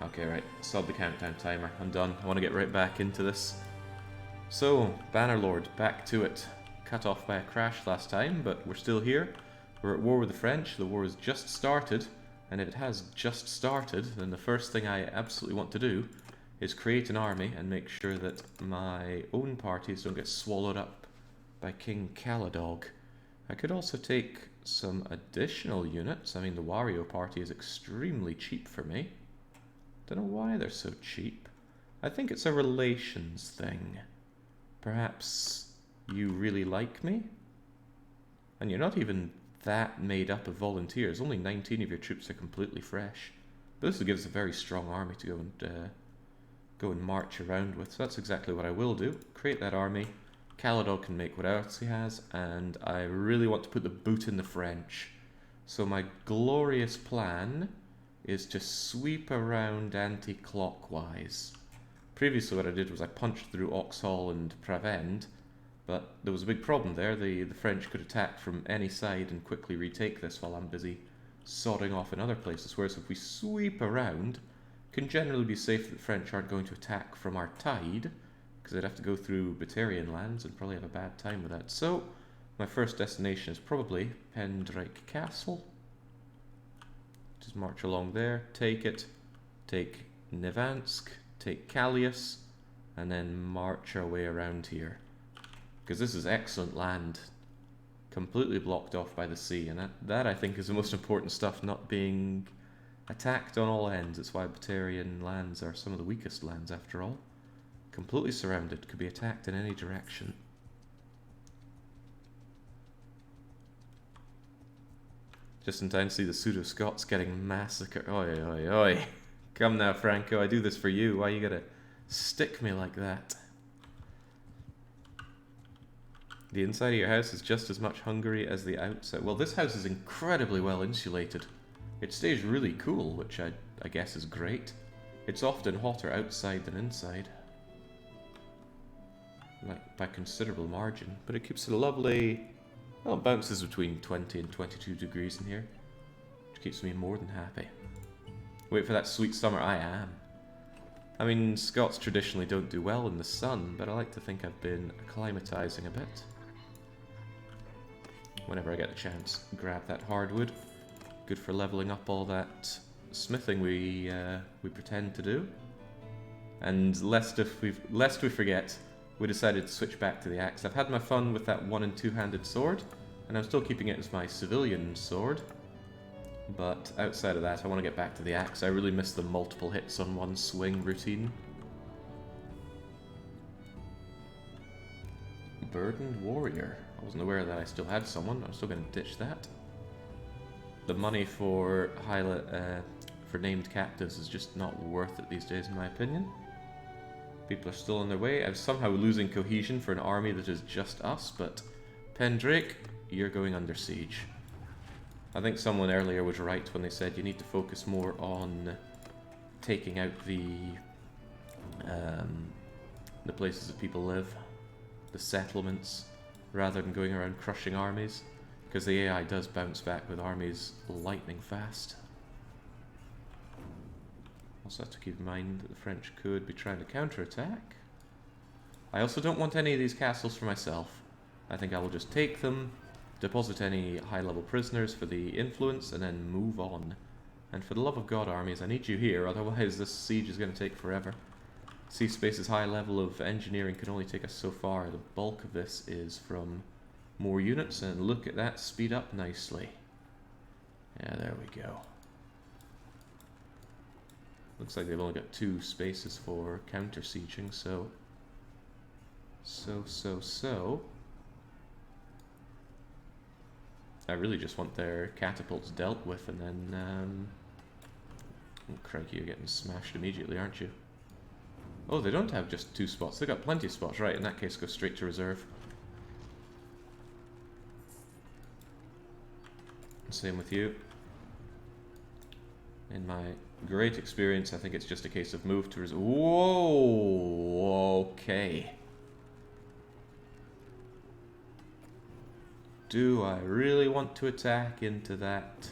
Okay, right. Stop the countdown timer. I'm done. I want to get right back into this. So, Bannerlord, back to it. Cut off by a crash last time, but we're still here. We're at war with the French. The war has just started, and if it has just started, then the first thing I absolutely want to do is create an army and make sure that my own parties don't get swallowed up by King Caladog. I could also take some additional units. I mean, the Wario party is extremely cheap for me. Don't know why they're so cheap. I think it's a relations thing. Perhaps you really like me? And you're not even that made up of volunteers. Only 19 of your troops are completely fresh. But this gives a very strong army to go and march around with. So that's exactly what I will do. Create that army. Caladog can make what else he has. And I really want to put the boot in the French. So my glorious plan is to sweep around anti-clockwise. Previously what I did was I punched through Oxhall and Pravend, but there was a big problem there. The French could attack from any side and quickly retake this while I'm busy sodding off in other places, whereas if we sweep around, can generally be safe that the French aren't going to attack from our tide, because they'd have to go through Batarian lands and probably have a bad time with that. So, my first destination is probably Pendrake Castle. Just march along there, take it, take Nevansk, take Callius, and then march our way around here. Because this is excellent land, completely blocked off by the sea, and that I think is the most important stuff, not being attacked on all ends. It's why Batarian lands are some of the weakest lands after all. Completely surrounded, could be attacked in any direction. Just in time to see the pseudo-Scots getting massacred. Oi, oi, oi. Come now, Franco, I do this for you. Why you gotta stick me like that? The inside of your house is just as much Hungary as the outside. Well, this house is incredibly well insulated. It stays really cool, which I guess is great. It's often hotter outside than inside. Like, by considerable margin. But it keeps it a lovely... Well, it bounces between 20 and 22 degrees in here, which keeps me more than happy. Wait for that sweet summer. I am. I mean, Scots traditionally don't do well in the sun, but I like to think I've been acclimatizing a bit. Whenever I get the chance, grab that hardwood. Good for leveling up all that smithing we pretend to do. And lest we forget, we decided to switch back to the axe. I've had my fun with that one- and two-handed sword, and I'm still keeping it as my civilian sword. But outside of that, I want to get back to the axe. I really miss the multiple hits on one swing routine. Burdened warrior. I wasn't aware that I still had someone. I'm still going to ditch that. The money for named captives is just not worth it these days, in my opinion. People are still on their way. I'm somehow losing cohesion for an army that is just us, but Pendrake, you're going under siege. I think someone earlier was right when they said you need to focus more on taking out the places that people live, the settlements, rather than going around crushing armies, because the AI does bounce back with armies lightning fast. Also have to keep in mind that the French could be trying to counterattack. I also don't want any of these castles for myself. I think I will just take them, deposit any high-level prisoners for the influence, and then move on. And for the love of God, armies, I need you here, otherwise this siege is going to take forever. Sea Space's high level of engineering can only take us so far. The bulk of this is from more units, and look at that speed up nicely. Yeah, there we go. Looks like they've only got 2 spaces for counter-sieging, so... I really just want their catapults dealt with, and then, oh, crikey, you're getting smashed immediately, aren't you? Oh, they don't have just 2 spots. They've got plenty of spots. Right, in that case, go straight to reserve. Same with you. In my great experience, I think it's just a case of move to reserve. Whoa! Okay. Do I really want to attack into that?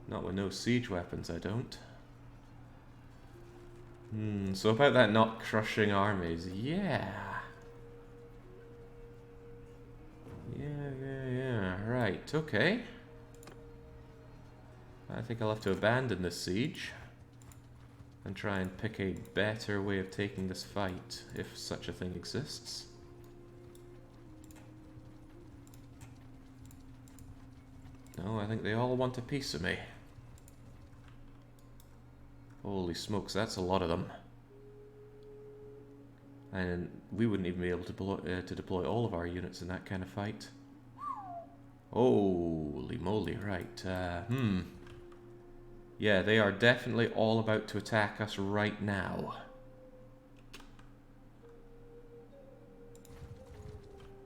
Not with no siege weapons, I don't. So about that not crushing armies, yeah. Yeah, right, okay. I think I'll have to abandon this siege and try and pick a better way of taking this fight, if such a thing exists. No, I think they all want a piece of me. Holy smokes, that's a lot of them. And we wouldn't even be able to deploy all of our units in that kind of fight. Holy moly, right. Yeah, they are definitely all about to attack us right now.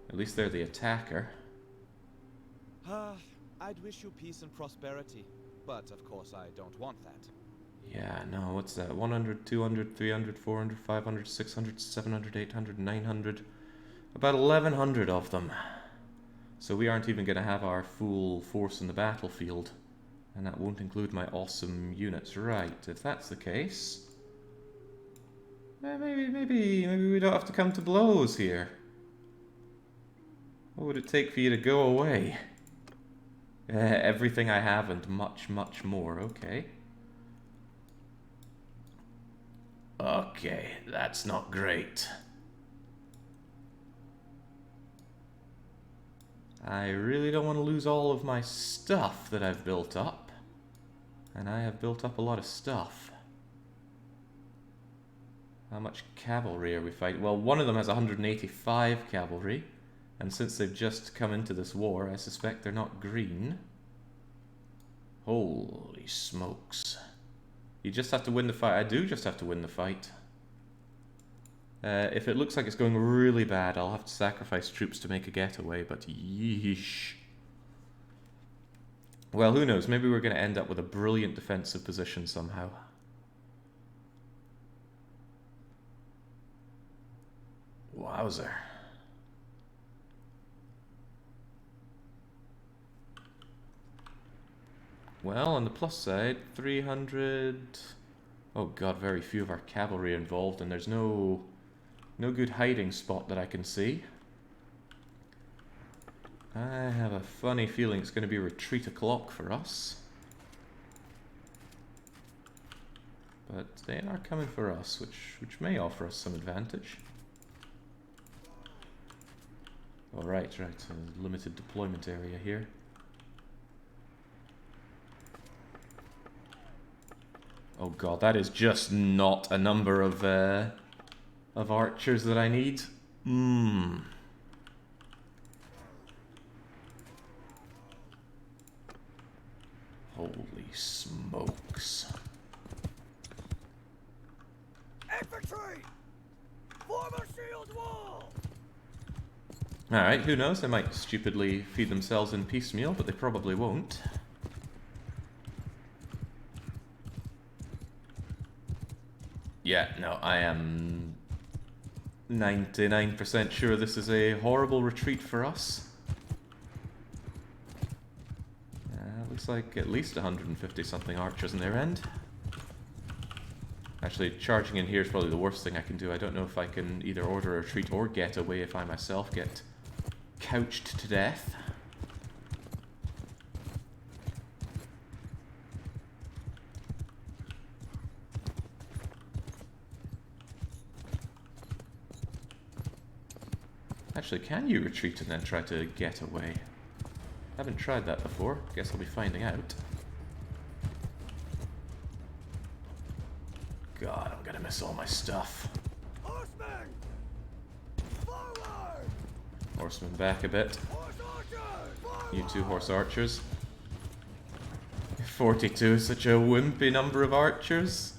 At least they're the attacker. I'd wish you peace and prosperity, but of course I don't want that. Yeah, no, what's that? 100, 200, 300, 400, 500, 600, 700, 800, 900. About 1100 of them. So we aren't even going to have our full force in the battlefield. And that won't include my awesome units. Right, if that's the case... Maybe we don't have to come to blows here. What would it take for you to go away? Everything I have and much, much more. Okay. Okay, that's not great. I really don't want to lose all of my stuff that I've built up. And I have built up a lot of stuff. How much cavalry are we fighting? Well, one of them has 185 cavalry. And since they've just come into this war, I suspect they're not green. Holy smokes. You just have to win the fight. I do just have to win the fight. If it looks like it's going really bad, I'll have to sacrifice troops to make a getaway, but yeesh. Well, who knows? Maybe we're going to end up with a brilliant defensive position somehow. Wowzer. Well, on the plus side, 300... Oh god, very few of our cavalry involved, and there's no good hiding spot that I can see. I have a funny feeling it's going to be retreat o'clock for us. But they are coming for us, which may offer us some advantage. Oh, right, a limited deployment area here. Oh god, that is just not a number of archers that I need. Holy smokes. Infantry! Form a shield wall! Alright, who knows? They might stupidly feed themselves in piecemeal, but they probably won't. Yeah, no, I am 99% sure this is a horrible retreat for us. Looks like at least 150 something archers in their end. Actually, charging in here is probably the worst thing I can do. I don't know if I can either order a retreat or get away if I myself get couched to death. Actually, can you retreat and then try to get away? I haven't tried that before. Guess I'll be finding out. God, I'm gonna miss all my stuff. Horsemen! Forward! Horsemen back a bit. Horse archers! Forward! You two horse archers. 42 is such a wimpy number of archers.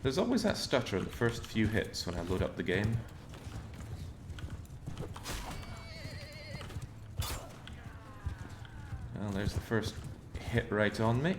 There's always that stutter in the first few hits when I load up the game. Well, there's the first hit right on me.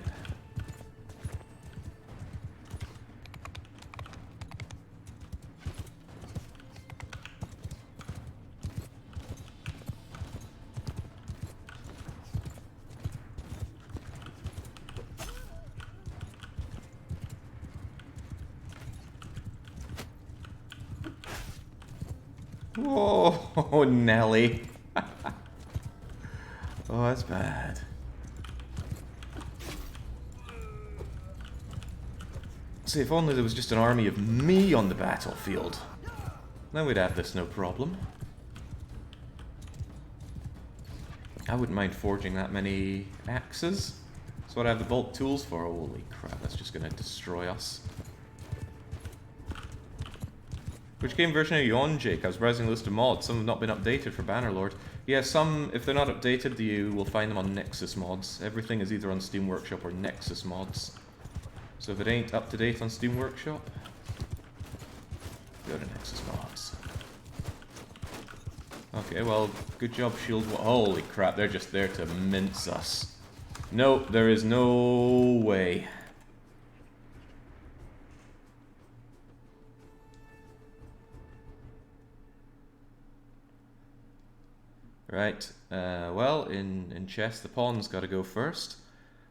Oh, Nelly. Oh, that's bad. See, if only there was just an army of me on the battlefield. Then we'd have this no problem. I wouldn't mind forging that many axes. That's what I have the bulk tools for. Holy crap, that's just gonna destroy us. Which game version are you on, Jake? I was browsing a list of mods. Some have not been updated for Bannerlord. Yeah, some, if they're not updated, you will find them on Nexus mods. Everything is either on Steam Workshop or Nexus mods. So if it ain't up to date on Steam Workshop, go to Nexus mods. Okay, well, good job, Shield. Holy crap, they're just there to mince us. No, there is no way. Right, well, in chess, the pawn's got to go first.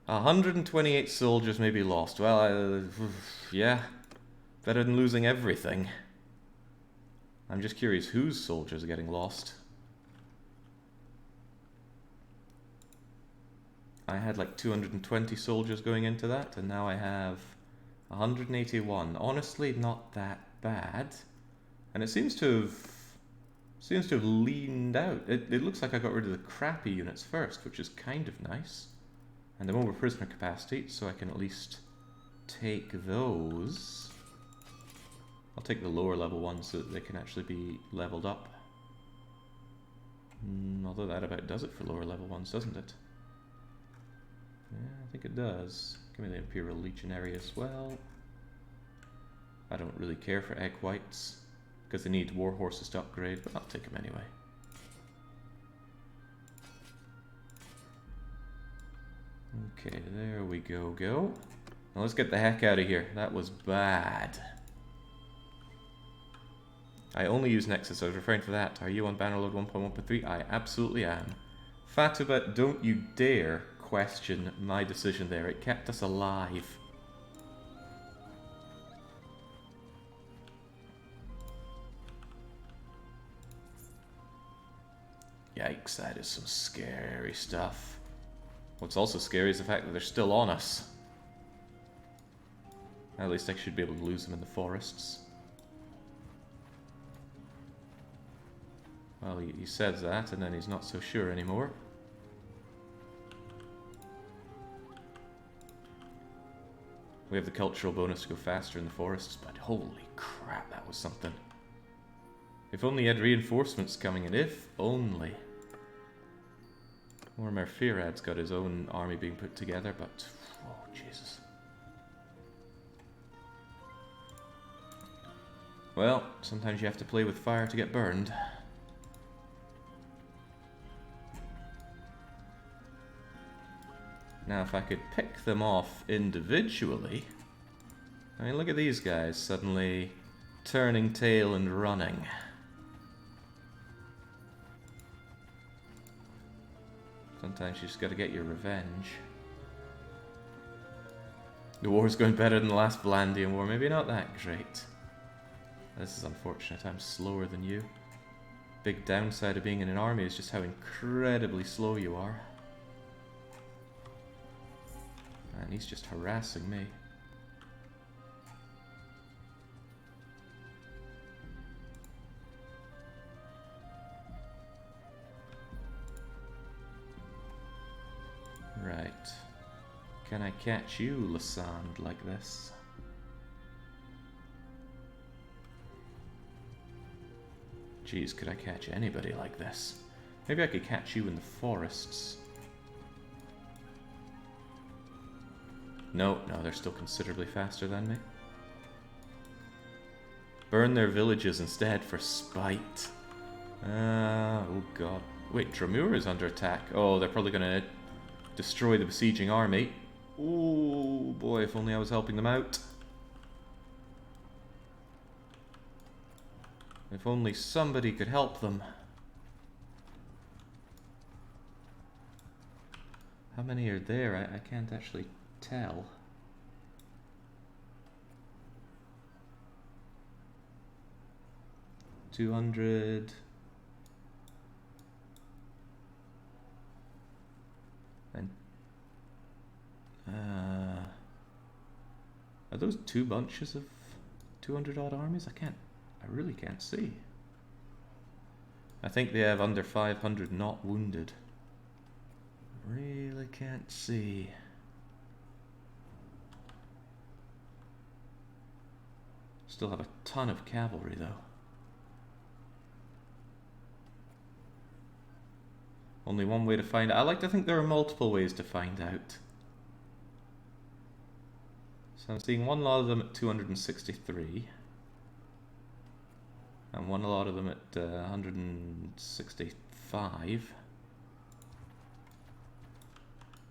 128 soldiers may be lost. Well, yeah, better than losing everything. I'm just curious whose soldiers are getting lost. I had like 220 soldiers going into that, and now I have 181. Honestly, not that bad. And it seems to have leaned out. It looks like I got rid of the crappy units first, which is kind of nice. And I'm over prisoner capacity, so I can at least take those. I'll take the lower level ones so that they can actually be leveled up. Although that about does it for lower level ones, doesn't it? Yeah, I think it does. Give me the Imperial Legionary as well. I don't really care for egg whites, because they need war horses to upgrade, but I'll take them anyway. Okay, there we go. Now let's get the heck out of here. That was bad. I only use Nexus, I was referring to that. Are you on Bannerlord 1.1.3? I absolutely am. Fatubat, don't you dare question my decision there. It kept us alive. Yikes, that is some scary stuff. What's also scary is the fact that they're still on us. At least I should be able to lose them in the forests. Well, he says that, and then he's not so sure anymore. We have the cultural bonus to go faster in the forests, but holy crap, that was something. If only he had reinforcements coming in, if only. Mormer Firad's got his own army being put together, but oh Jesus. Well, sometimes you have to play with fire to get burned. Now if I could pick them off individually, I mean look at these guys suddenly turning tail and running. Sometimes you just gotta get your revenge. The war's going better than the last Valandian war, maybe not that great. This is unfortunate, I'm slower than you. Big downside of being in an army is just how incredibly slow you are. And he's just harassing me. Right. Can I catch you, Lysand, like this? Jeez, could I catch anybody like this? Maybe I could catch you in the forests. No, they're still considerably faster than me. Burn their villages instead for spite. Oh god. Wait, Dramur is under attack. Oh, they're probably gonna destroy the besieging army. Oh boy, if only I was helping them out. If only somebody could help them. How many are there? I can't actually tell. 200. And are those two bunches of 200 odd armies? I really can't see. I think they have under 500 not wounded. Really can't see. Still have a ton of cavalry though. Only one way to find out. I like to think there are multiple ways to find out. So I'm seeing one lot of them at 263. And one lot of them at 165.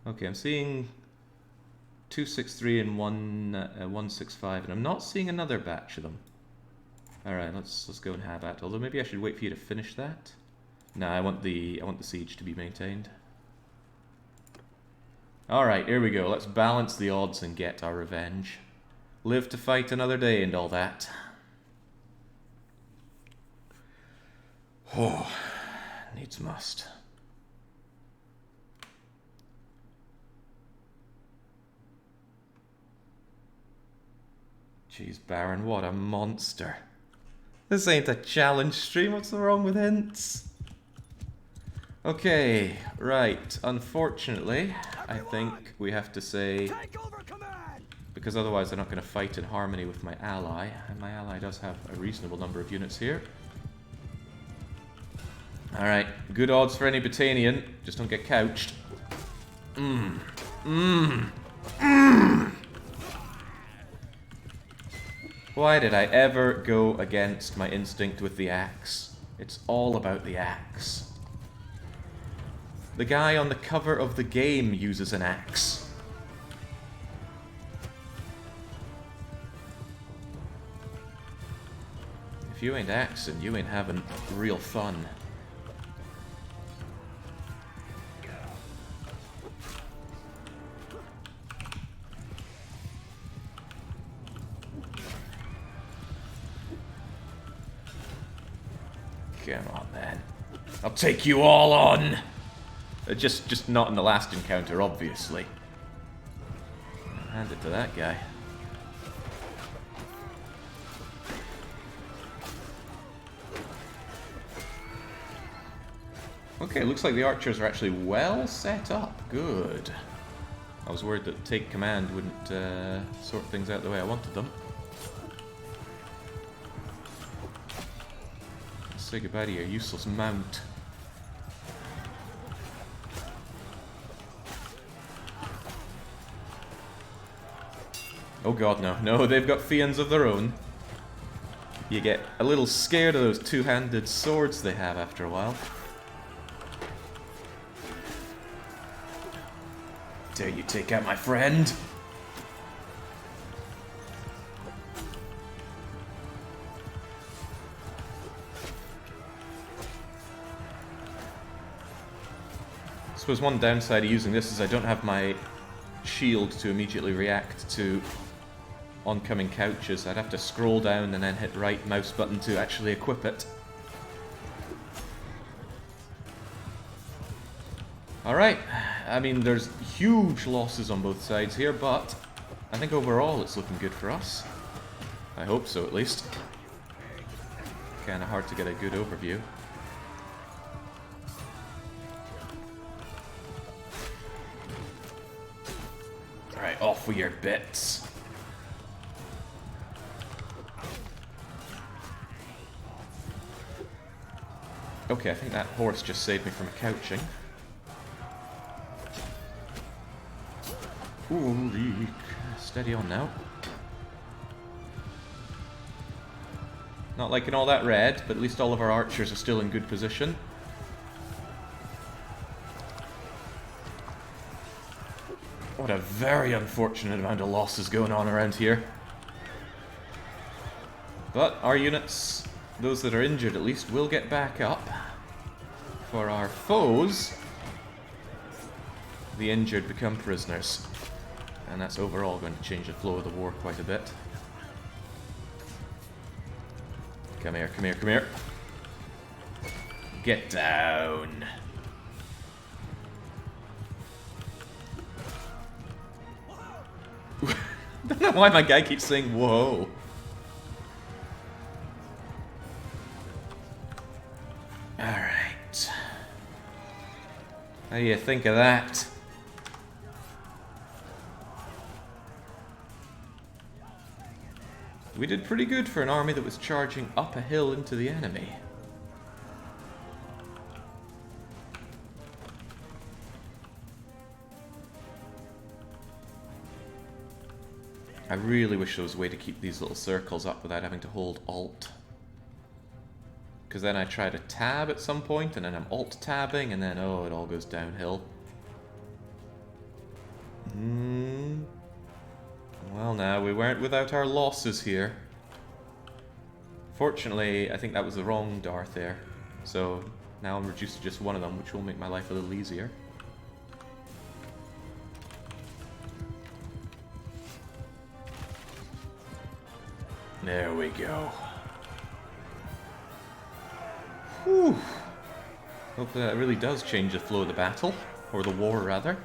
Okay, I'm seeing 263 and 165, and I'm not seeing another batch of them. Alright, let's go and have that. Although maybe I should wait for you to finish that. No, I want the siege to be maintained. Alright, here we go. Let's balance the odds and get our revenge. Live to fight another day and all that. Oh, needs must. Jeez, Baron, what a monster. This ain't a challenge stream, what's wrong with hints? Okay, right, unfortunately, I think we have to say, because otherwise they're not going to fight in harmony with my ally, and my ally does have a reasonable number of units here. Alright, good odds for any Battanian, just don't get couched. Why did I ever go against my instinct with the axe? It's all about the axe. The guy on the cover of the game uses an axe. If you ain't axing, you ain't having real fun. Come on, man. I'll take you all on! Just not in the last encounter, obviously. I'll hand it to that guy. Okay, looks like the archers are actually well set up. Good. I was worried that Take Command wouldn't sort things out the way I wanted them. Say goodbye to your useless mount. Oh god, no. No, they've got fiends of their own. You get a little scared of those two-handed swords they have after a while. Dare you take out my friend? I suppose one downside of using this is I don't have my shield to immediately react to oncoming couches. I'd have to scroll down and then hit right mouse button to actually equip it. Alright, I mean there's huge losses on both sides here, but I think overall it's looking good for us. I hope so at least. Kinda hard to get a good overview. Alright, off with your bits. Okay, I think that horse just saved me from a couching. Holy, steady on now. Not liking all that red, but at least all of our archers are still in good position. What a very unfortunate amount of losses going on around here. But our units, those that are injured at least, will get back up. For our foes, the injured become prisoners. And that's overall going to change the flow of the war quite a bit. Come here, come here, come here. Get down. I don't know why my guy keeps saying whoa. Alright. How do you think of that? We did pretty good for an army that was charging up a hill into the enemy. I really wish there was a way to keep these little circles up without having to hold Alt. Because then I try to tab at some point, and then I'm Alt-tabbing, and then, oh, it all goes downhill. Well, now, we weren't without our losses here. Fortunately, I think that was the wrong Darth there. So, now I'm reduced to just one of them, which will make my life a little easier. There we go. Whew. Hopefully that really does change the flow of the battle. Or the war, rather.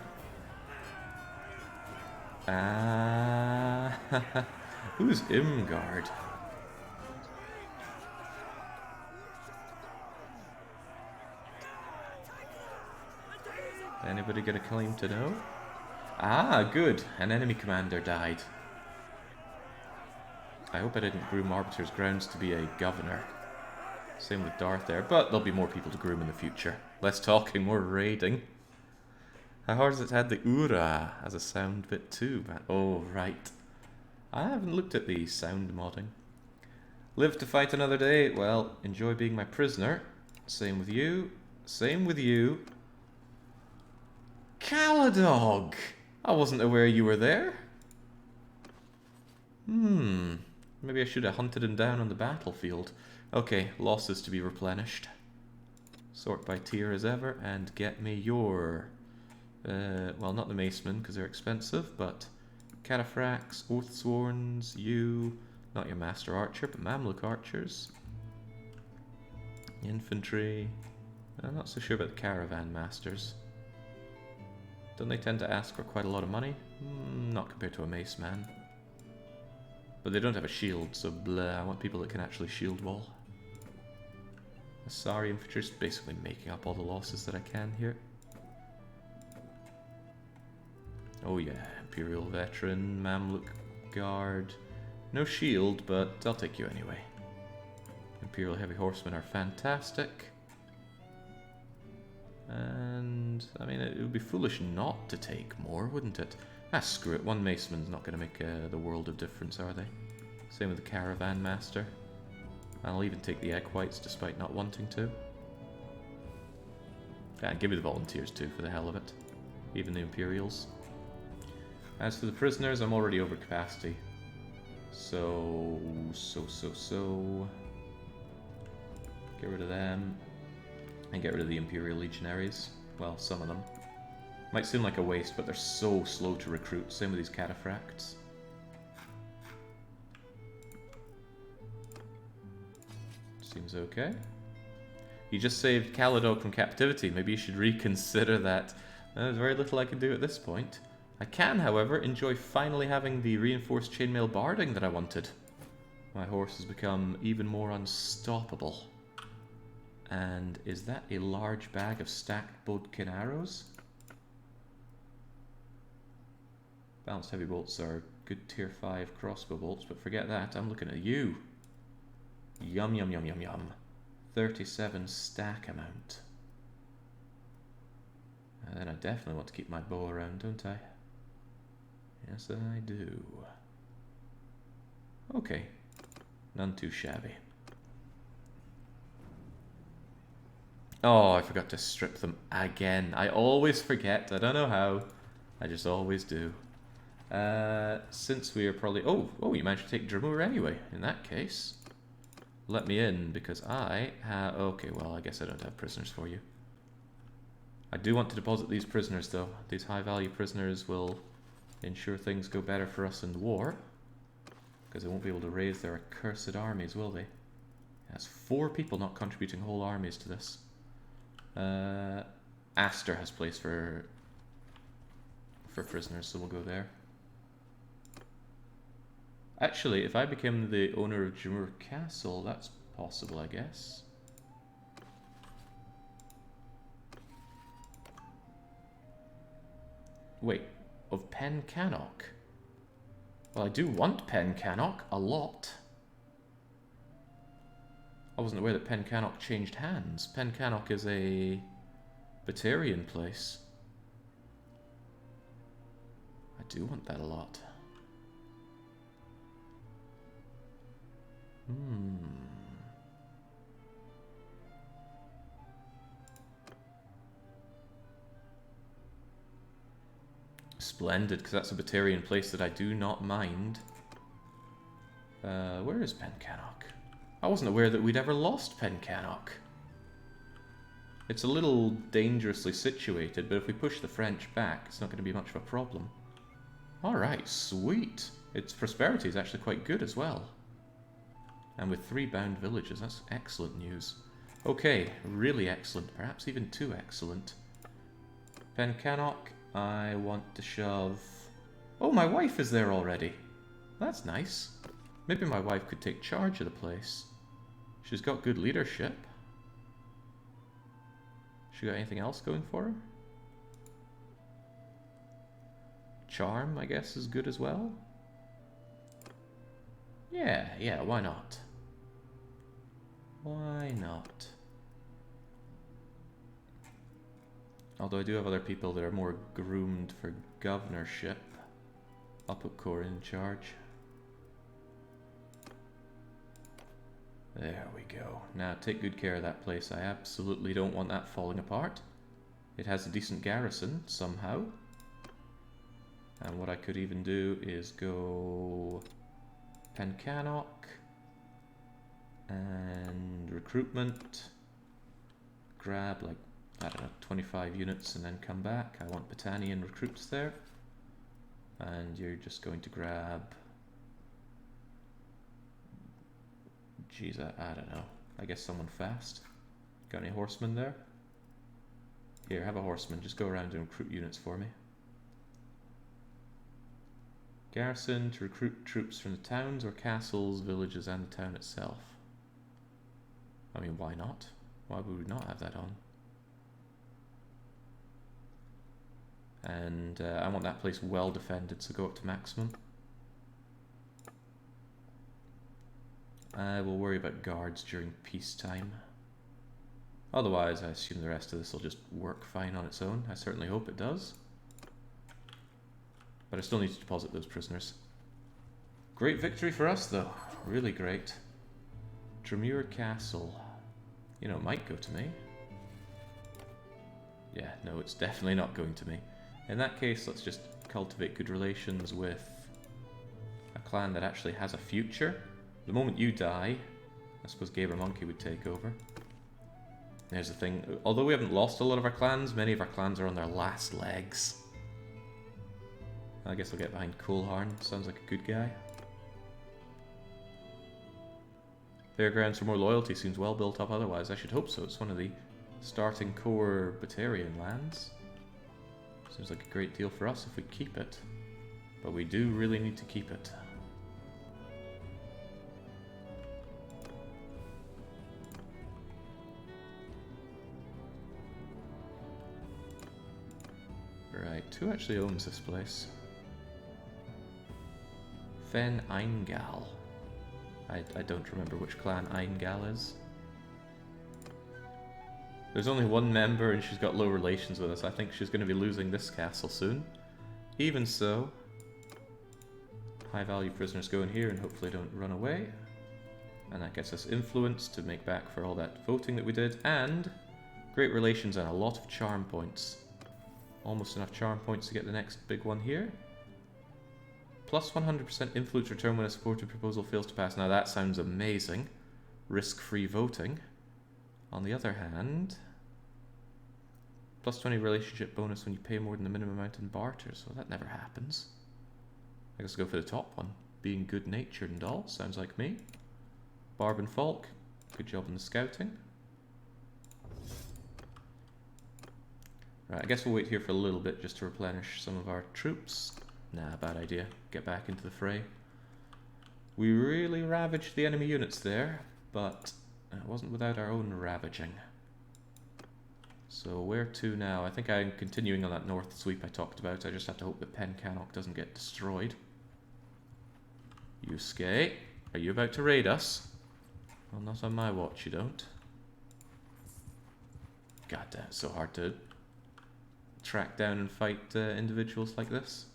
Who's Imgard? Anybody got a claim to know? Ah, good. An enemy commander died. I hope I didn't groom Arbiter's Grounds to be a governor. Same with Darth there, but there'll be more people to groom in the future. Less talking, more raiding. How hard has it had the Ura as a sound bit too? Oh, right. I haven't looked at the sound modding. Live to fight another day. Well, enjoy being my prisoner. Same with you. Same with you. Caladog! I wasn't aware you were there. Maybe I should have hunted him down on the battlefield. Okay, losses to be replenished. Sort by tier as ever, and get me your... well, not the Macemen, because they're expensive, but... Cataphracts, Oathsworns, you... Not your Master Archer, but Mamluk Archers. Infantry... I'm not so sure about the Caravan Masters. Don't they tend to ask for quite a lot of money? Not compared to a Mace Man. But they don't have a shield, so blah. I want people that can actually shield wall. Asari infantry is basically making up all the losses that I can here. Oh yeah, Imperial Veteran, Mamluk Guard. No shield, but I'll take you anyway. Imperial Heavy Horsemen are fantastic. And, I mean, it would be foolish not to take more, wouldn't it? Ah, screw it. One Maceman's not going to make the world of difference, are they? Same with the Caravan Master. I'll even take the Egg Whites despite not wanting to. Yeah, give me the Volunteers too, for the hell of it. Even the Imperials. As for the prisoners, I'm already over capacity. So... Get rid of them. And get rid of the Imperial Legionaries. Well, some of them. Might seem like a waste, but they're so slow to recruit. Same with these Cataphracts. Seems okay. You just saved Caladog from captivity. Maybe you should reconsider that. There's very little I can do at this point. I can, however, enjoy finally having the reinforced chainmail barding that I wanted. My horse has become even more unstoppable. And is that a large bag of stacked Bodkin arrows? Balanced heavy bolts are good tier 5 crossbow bolts, but forget that, I'm looking at you. Yum yum yum yum yum. 37 stack amount. And then I definitely want to keep my bow around, don't I? Yes, I do. Okay. None too shabby. Oh, I forgot to strip them again. I always forget. I don't know how. I just always do. Since we are probably... Oh, you managed to take Dramur anyway. In that case, let me in because I have... Okay, well, I guess I don't have prisoners for you. I do want to deposit these prisoners, though. These high-value prisoners will ensure things go better for us in the war. Because they won't be able to raise their accursed armies, will they? That's 4 people not contributing whole armies to this. Aster has place for prisoners, so we'll go there. Actually, if I became the owner of Jamur Castle, that's possible, I guess. Wait, of Pen Cannock? Well, I do want Pen Cannock a lot. I wasn't aware that Pen Cannock changed hands. Pen Cannock is a Batarian place. I do want that a lot. Splendid, because that's a Batarian place that I do not mind. Where is Pen Cannock? I wasn't aware that we'd ever lost Pen Cannock. It's a little dangerously situated, but if we push the French back, it's not going to be much of a problem. Alright, sweet. Its prosperity is actually quite good as well. And with 3 bound villages, that's excellent news. Okay, really excellent, perhaps even too excellent. Pen Cannock, I want to shove... Oh, my wife is there already. That's nice. Maybe my wife could take charge of the place. She's got good leadership. She got anything else going for her? Charm, I guess, is good as well. Yeah, why not? Why not? Although I do have other people that are more groomed for governorship. I'll put Cora in charge. There we go. Now take good care of that place. I absolutely don't want that falling apart. It has a decent garrison, somehow. And what I could even do is go Pen Cannock and recruitment. Grab like, I don't know, 25 units and then come back. I want Battanian recruits there. And you're just going to grab... Geez, I don't know. I guess someone fast. Got any horsemen there? Here, have a horseman. Just go around and recruit units for me. Garrison to recruit troops from the towns or castles, villages, and the town itself. I mean, why not? Why would we not have that on? And I want that place well defended, so go up to maximum. I will worry about guards during peacetime. Otherwise, I assume the rest of this will just work fine on its own. I certainly hope it does. But I still need to deposit those prisoners. Great victory for us, though. Really great. Tremure Castle. You know, it might go to me. Yeah, no, it's definitely not going to me. In that case, let's just cultivate good relations with a clan that actually has a future. The moment you die, I suppose Gaber Monkey would take over. Here's the thing, although we haven't lost a lot of our clans, many of our clans are on their last legs. I guess I'll get behind Coolharn, sounds like a good guy. Fairgrounds for more loyalty seems well built up otherwise, I should hope so. It's one of the starting core Batarian lands. Seems like a great deal for us if we keep it. But we do really need to keep it. Right, who actually owns this place? Fen Eingal. I don't remember which clan Eingal is. There's only one member and she's got low relations with us. I think she's going to be losing this castle soon. Even so, high value prisoners go in here and hopefully don't run away. And that gets us influence to make back for all that voting that we did. And great relations and a lot of charm points. Almost enough charm points to get the next big one here. Plus 100% influence return when a supported proposal fails to pass. Now that sounds amazing. Risk-free voting. On the other hand, plus 20 relationship bonus when you pay more than the minimum amount in barter. So that never happens. I guess I'll go for the top one. Being good-natured and all. Sounds like me. Barb and Falk. Good job in the scouting. Right, I guess we'll wait here for a little bit just to replenish some of our troops. Nah, bad idea. Get back into the fray. We really ravaged the enemy units there, but it wasn't without our own ravaging. So where to now? I think I'm continuing on that north sweep I talked about. I just have to hope that Pencannock doesn't get destroyed. Yusuke, are you about to raid us? Well, not on my watch, you don't. God damn, it's so hard to track down and fight individuals like this.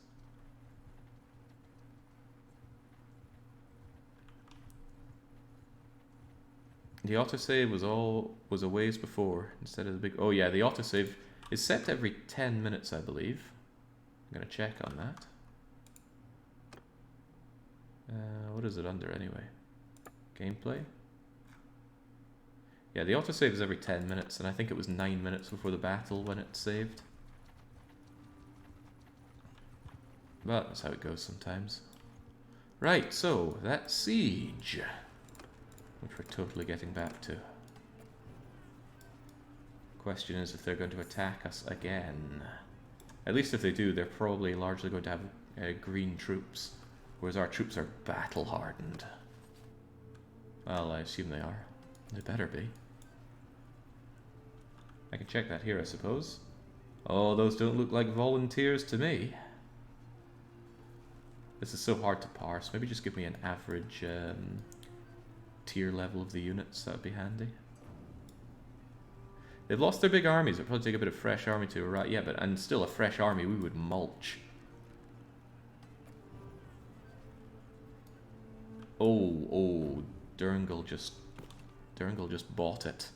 The autosave was a ways before instead of the big. Oh yeah, the autosave is set every 10 minutes, I believe. I'm gonna check on that. What is it under anyway? Gameplay? Yeah, the autosave is every 10 minutes, and I think it was 9 minutes before the battle when it saved. But that's how it goes sometimes. Right, so that siege, which we're totally getting back to. Question is if they're going to attack us again. At least if they do, they're probably largely going to have green troops, whereas our troops are battle hardened. Well, I assume they are. They better be. I can check that here, I suppose. Oh, those don't look like volunteers to me. This is so hard to parse. Maybe just give me an average tier level of the units. That would be handy. They've lost their big armies. It'll probably take a bit of fresh army to arrive. Yeah, but and still a fresh army, we would mulch. Oh, Durngal just bought it.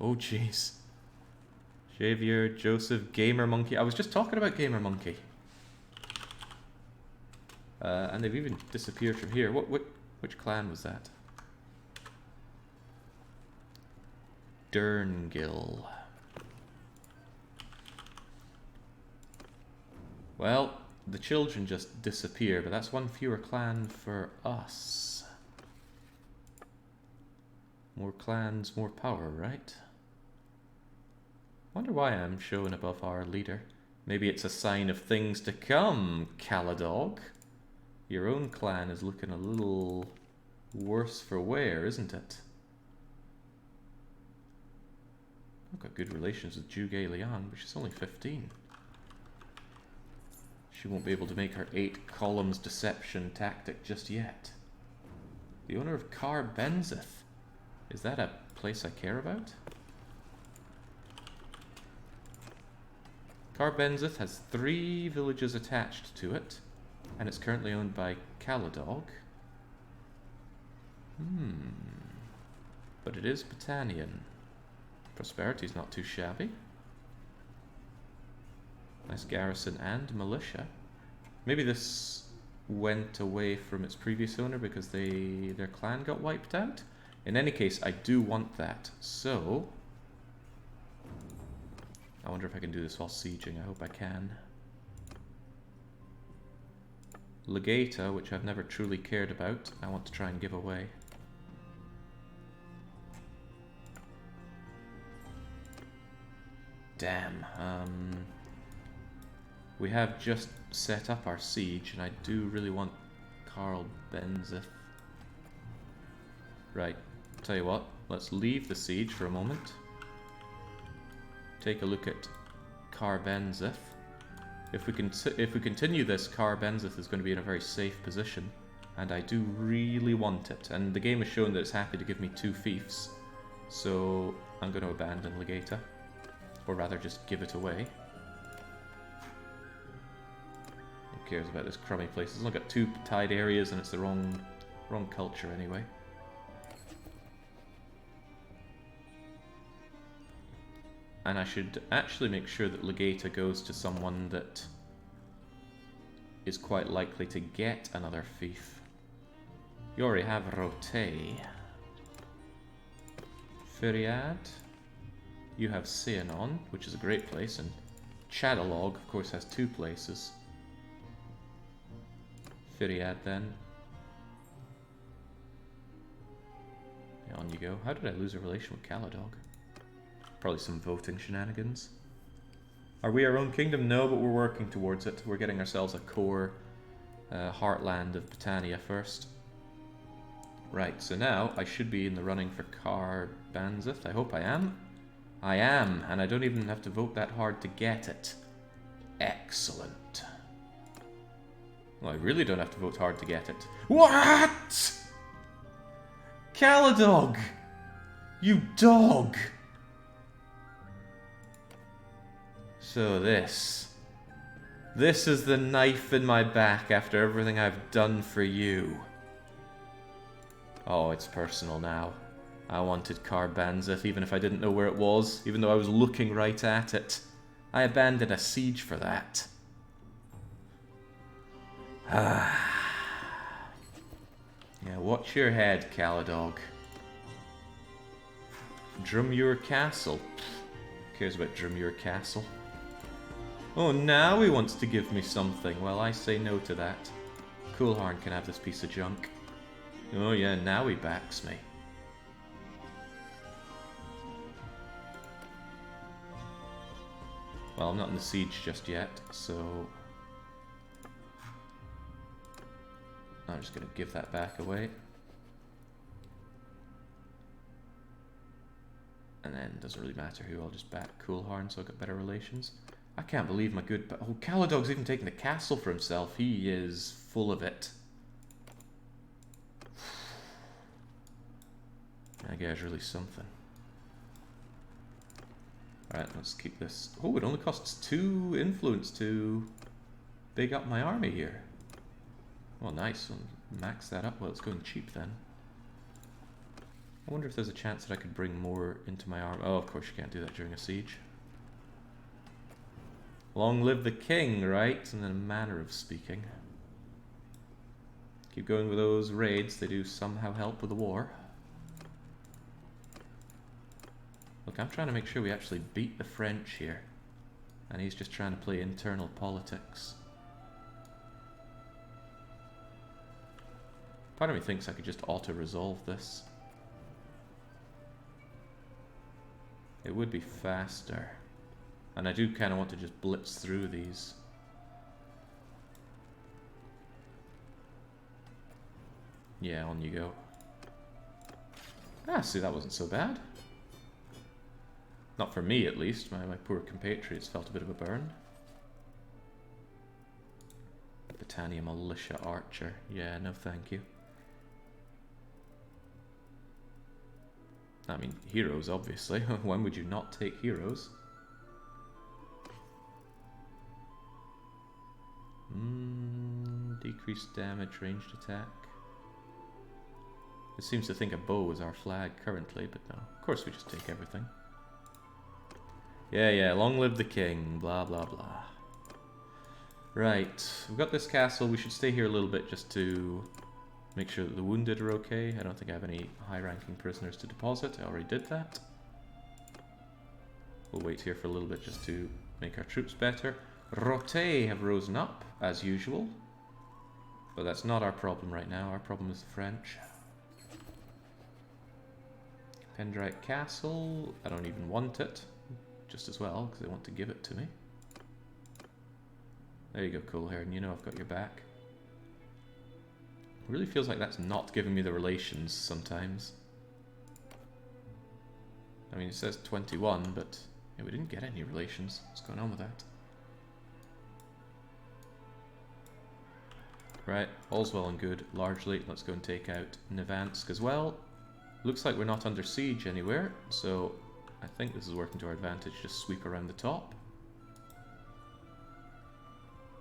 Oh, jeez. Xavier, Joseph, Gamer Monkey. I was just talking about Gamer Monkey. And they've even disappeared from here. Which clan was that? Durngill. Well, the children just disappear, but that's one fewer clan for us. More clans, more power, right? Wonder why I'm showing above our leader. Maybe it's a sign of things to come, Caladog. Your own clan is looking a little worse for wear, isn't it? I've got good relations with Zhuge Liang, but she's only 15. She won't be able to make her 8 columns deception tactic just yet. The owner of Kar Benzith. Is that a place I care about? Kar Benzith has 3 villages attached to it, and it's currently owned by Caladog. But it is Battanian. Prosperity's not too shabby. Nice garrison and militia. Maybe this went away from its previous owner because their clan got wiped out. In any case, I do want that. So I wonder if I can do this while sieging. I hope I can. Legata, which I've never truly cared about, I want to try and give away. Damn. We have just set up our siege, and I do really want Karl Benzith. Right. Tell you what. Let's leave the siege for a moment. Take a look at Kar Benzith. If we continue this, Kar Benzith is going to be in a very safe position, and I do really want it. And the game has shown that it's happy to give me 2 fiefs, so I'm going to abandon Legata, or rather just give it away. Who cares about this crummy place? It's only got 2 tied areas, and it's the wrong culture anyway. And I should actually make sure that Legata goes to someone that is quite likely to get another fief. You already have Rote. Feriad. You have Seanon, which is a great place, and Chatterlord, of course, has 2 places. Feriad, then. Yeah, on you go. How did I lose a relation with Caladog? Probably some voting shenanigans. Are we our own kingdom? No, but we're working towards it. We're getting ourselves a core heartland of Britannia first. Right, so now I should be in the running for Carbanzith. I hope I am. I am, and I don't even have to vote that hard to get it. Excellent. Well, I really don't have to vote hard to get it. What? Caladog! You dog! So this is the knife in my back after everything I've done for you. Oh, it's personal now. I wanted Carbanzith, even if I didn't know where it was, even though I was looking right at it. I abandoned a siege for that. Yeah, watch your head, Caladog. Drumure Castle. Who cares about Drumure Castle? Oh, now he wants to give me something. Well, I say no to that. Coolharn can have this piece of junk. Oh yeah, now he backs me. Well, I'm not in the siege just yet, so... I'm just going to give that back away. And then, doesn't really matter who, I'll just back Coolharn so I've got better relations. I can't believe my good... Oh, Caladog's even taking the castle for himself. He is full of it. That guy's really something. Alright, let's keep this... Oh, it only costs 2 influence to big up my army here. Well, nice. I'll max that up. Well, it's going cheap then. I wonder if there's a chance that I could bring more into my army. Oh, of course you can't do that during a siege. Long live the king, right? In a manner of speaking. Keep going with those raids. They do somehow help with the war. Look, I'm trying to make sure we actually beat the French here. And he's just trying to play internal politics. Part of me thinks I could just auto-resolve this. It would be faster. And I do kind of want to just blitz through these. Yeah, on you go. Ah, see, that wasn't so bad. Not for me, at least. My poor compatriots felt a bit of a burn. Britannia Militia Archer. Yeah, no thank you. I mean, heroes, obviously. When would you not take heroes? Decreased damage, ranged attack. It seems to think a bow is our flag currently, but no. Of course we just take everything. Yeah, long live the king, blah blah blah. Right, we've got this castle. We should stay here a little bit just to make sure that the wounded are okay. I don't think I have any high-ranking prisoners to deposit. I already did that. We'll wait here for a little bit just to make our troops better. Rote have risen up, as usual. But that's not our problem right now. Our problem is the French. Pendrite Castle. I don't even want it. Just as well, because they want to give it to me. There you go, Coolhair, you know I've got your back. It really feels like that's not giving me the relations sometimes. I mean, it says 21, but yeah, we didn't get any relations. What's going on with that? Right, all's well and good, largely. Let's go and take out Nevansk as well. Looks like we're not under siege anywhere, so I think this is working to our advantage. Just sweep around the top.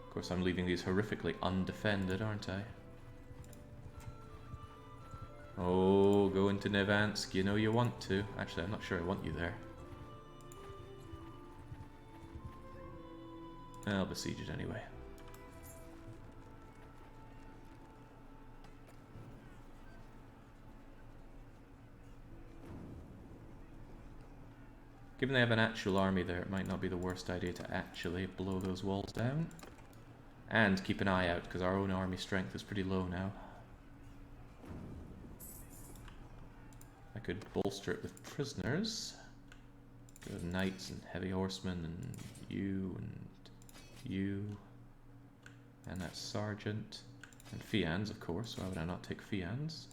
Of course, I'm leaving these horrifically undefended, aren't I? Oh, go into Nevansk. You know you want to. Actually, I'm not sure I want you there. I'll besiege it anyway. Given they have an actual army there, it might not be the worst idea to actually blow those walls down. And keep an eye out, because our own army strength is pretty low now. I could bolster it with prisoners. Good knights and heavy horsemen and you and you. And that sergeant. And Fians, of course. Why would I not take Fians?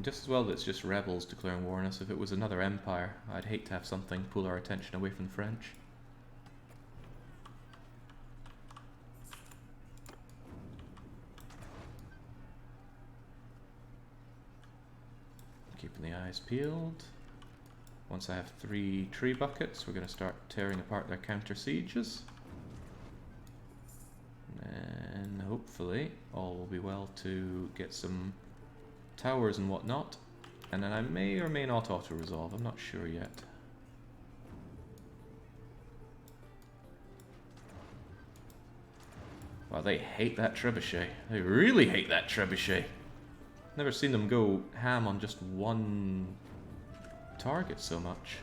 Just as well that it's just rebels declaring war on us. If it was another empire, I'd hate to have something pull our attention away from the French. Keeping the eyes peeled. Once I have 3 tree buckets, we're going to start tearing apart their counter sieges. And hopefully all will be well to get some towers and whatnot, and then I may or may not auto-resolve, I'm not sure yet. Wow, they hate that trebuchet. They really hate that trebuchet. Never seen them go ham on just one target so much.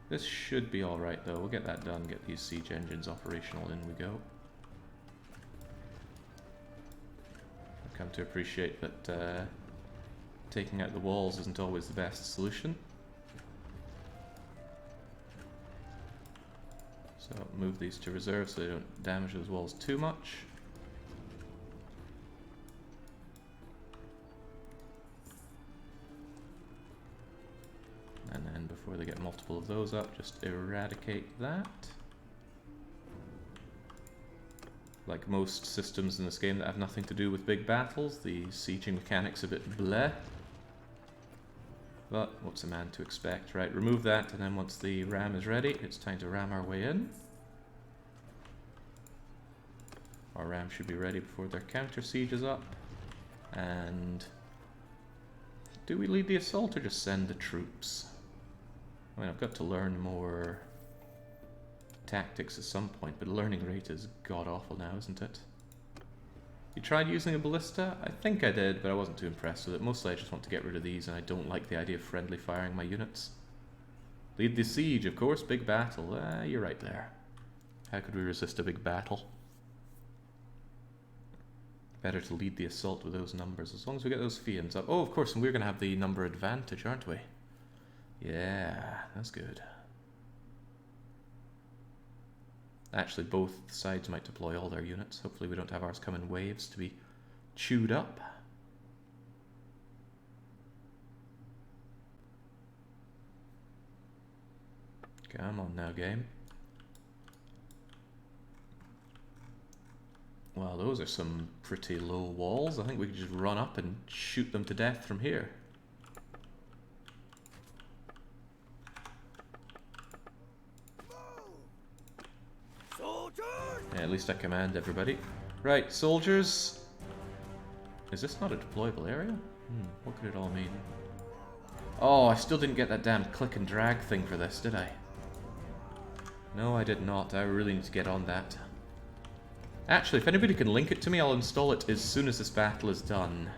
This should be alright though, we'll get that done, get these siege engines operational, in we go. I've come to appreciate that taking out the walls isn't always the best solution. So move these to reserve so they don't damage those walls too much. And then before they get multiple of those up, just eradicate that. Like most systems in this game that have nothing to do with big battles, the sieging mechanic's a bit bleh. But what's a man to expect, right? Remove that, and then once the ram is ready, it's time to ram our way in. Our ram should be ready before their counter siege is up. And do we lead the assault or just send the troops? I mean, I've got to learn more tactics at some point, but the learning rate is god-awful now, isn't it? You tried using a ballista? I think I did, but I wasn't too impressed with it. Mostly I just want to get rid of these, and I don't like the idea of friendly firing my units. Lead the siege, of course, big battle. You're right there. How could we resist a big battle? Better to lead the assault with those numbers, as long as we get those fiends up. Oh, of course, and we're going to have the number advantage, aren't we? Yeah, that's good. Actually, both sides might deploy all their units. Hopefully we don't have ours come in waves to be chewed up. Come on now, game. Well, those are some pretty low walls. I think we could just run up and shoot them to death from here. Yeah, at least I command everybody. Right, soldiers. Is this not a deployable area? What could it all mean? Oh, I still didn't get that damn click and drag thing for this, did I? No, I did not. I really need to get on that. Actually, if anybody can link it to me, I'll install it as soon as this battle is done.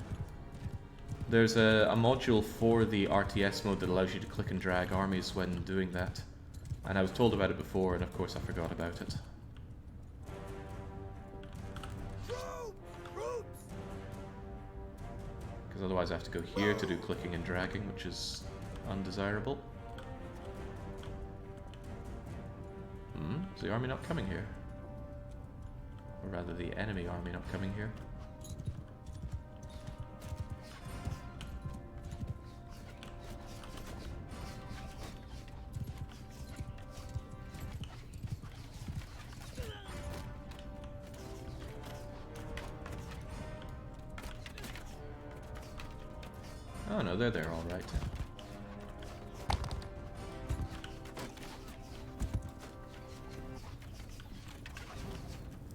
There's a module for the RTS mode that allows you to click and drag armies when doing that. And I was told about it before, and of course I forgot about it. Because otherwise I have to go here to do clicking and dragging, which is undesirable. Is the army not coming here? Or rather, the enemy army not coming here. Oh no, they're there all right.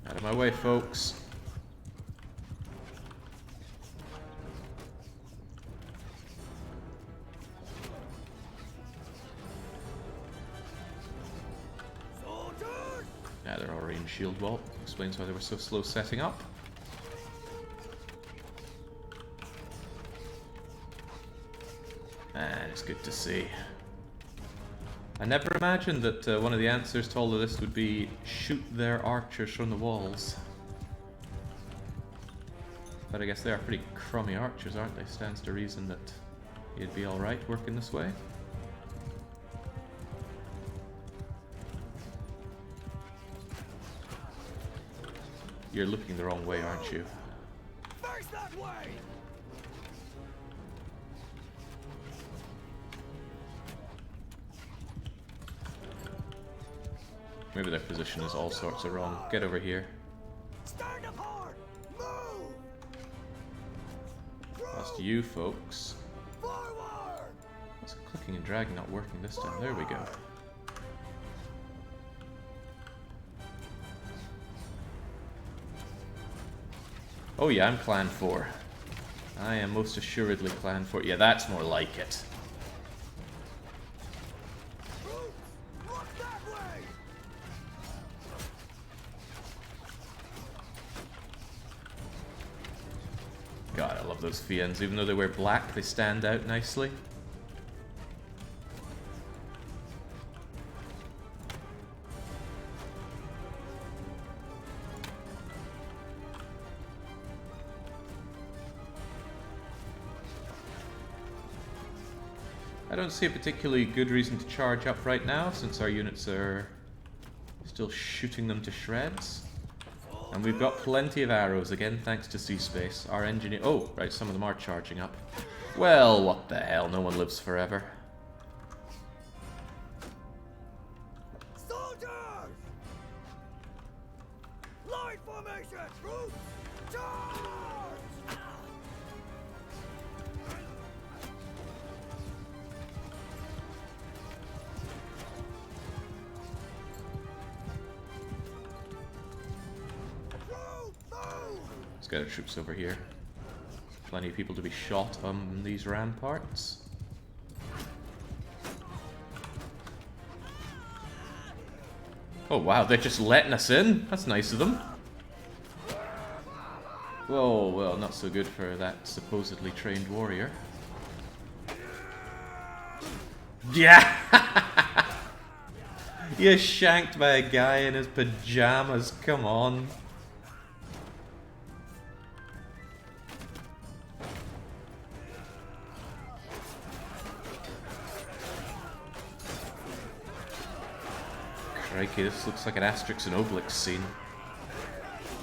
Out of my way, folks. Yeah, they're already in shield wall. Explains why they were so slow setting up. And it's good to see. I never imagined that one of the answers to all of this would be shoot their archers from the walls. But I guess they are pretty crummy archers, aren't they? Stands to reason that you'd be alright working this way. You're looking the wrong way, aren't you? Face that way! Maybe their position is all sorts of wrong. Get over here. Stand apart! Move! Lost you folks. Forward! What's clicking and dragging not working this time? There we go. Oh yeah, I'm clan 4. I am most assuredly clan 4. Yeah, that's more like it. Look that way! God, I love those Fiends. Even though they wear black, they stand out nicely. I don't see a particularly good reason to charge up right now, since our units are still shooting them to shreds. And we've got plenty of arrows, again, thanks to C-Space. Our engineer... Oh, right, some of them are charging up. Well, what the hell, no one lives forever. Soldiers! Line formation! Troops! Charge! Let's get our troops over here. Plenty of people to be shot on these ramparts. Oh wow, they're just letting us in? That's nice of them. Whoa, well, not so good for that supposedly trained warrior. Yeah! You're shanked by a guy in his pajamas, come on. Crikey, this looks like an Asterix and Obelix scene.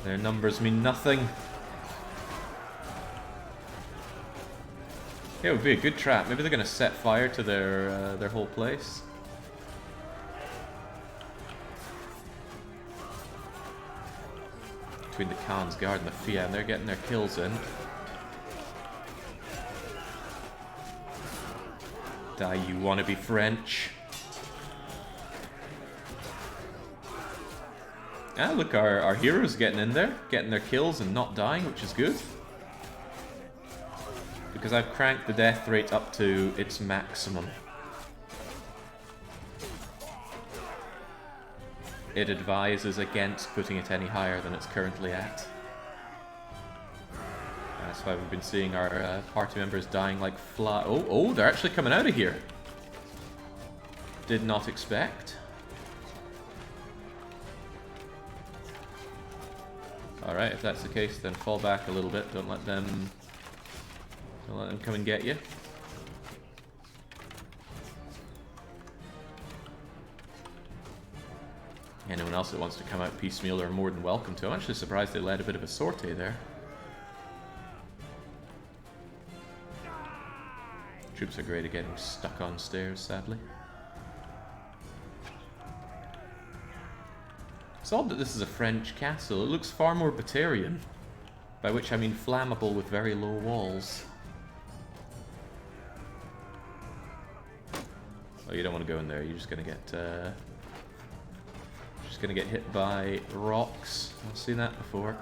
Their numbers mean nothing. Yeah, it would be a good trap. Maybe they're going to set fire to their whole place. Between the Khan's Guard and the Fian, they're getting their kills in. Die, you wannabe French. Ah, look, our heroes getting in there, getting their kills and not dying, which is good. Because I've cranked the death rate up to its maximum. It advises against putting it any higher than it's currently at. That's why we've been seeing our party members dying like fly. Oh, they're actually coming out of here. Did not expect. Alright, if that's the case, then fall back a little bit. Don't let them come and get you. Anyone else that wants to come out piecemeal are more than welcome to. I'm actually surprised they led a bit of a sortie there. Troops are great at getting stuck on stairs, sadly. It's odd that this is a French castle. It looks far more Batarian. By which I mean flammable with very low walls. Oh, you don't want to go in there. You're just gonna get hit by rocks. I've seen that before.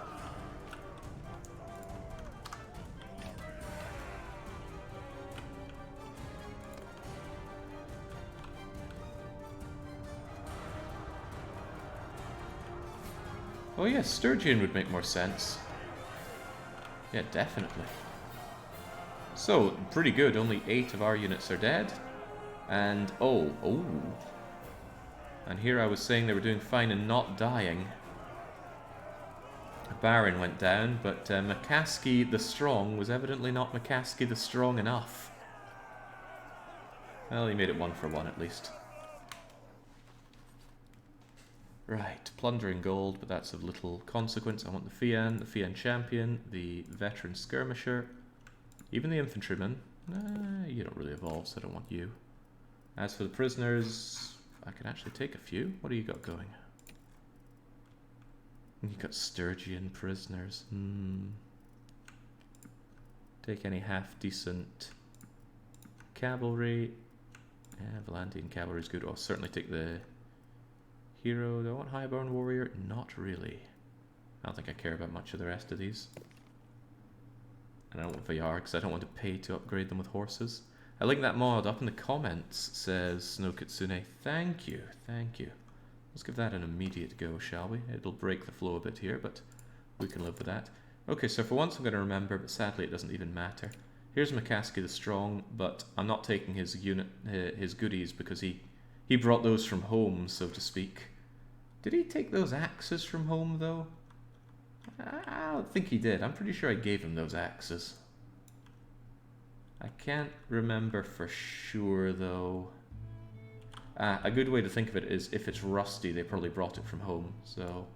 Oh yeah, Sturgeon would make more sense. Yeah, definitely. So, pretty good. Only 8 of our units are dead. And, oh. And here I was saying they were doing fine and not dying. A Baron went down, but McCaskey the Strong was evidently not McCaskey the Strong enough. Well, he made it 1 for 1 at least. Right, plundering gold, but that's of little consequence. I want the Fian Champion, the Veteran Skirmisher, even the Infantryman. You don't really evolve, so I don't want you. As for the prisoners, I can actually take a few. What do you got going? You got Sturgian prisoners. Take any half-decent cavalry. Yeah, Valandian cavalry is good. I'll certainly take the hero. Do I want Highborn Warrior? Not really. I don't think I care about much of the rest of these. And I don't want VR because I don't want to pay to upgrade them with horses. I like that mod. Up in the comments says Snow Kitsune. Thank you, thank you. Let's give that an immediate go, shall we? It'll break the flow a bit here, but we can live with that. Okay, so for once I'm going to remember, but sadly it doesn't even matter. Here's McCaskey the Strong, but I'm not taking his his goodies because he brought those from home, so to speak. Did he take those axes from home, though? I don't think he did. I'm pretty sure I gave him those axes. I can't remember for sure, though. A good way to think of it is if it's rusty, they probably brought it from home. So,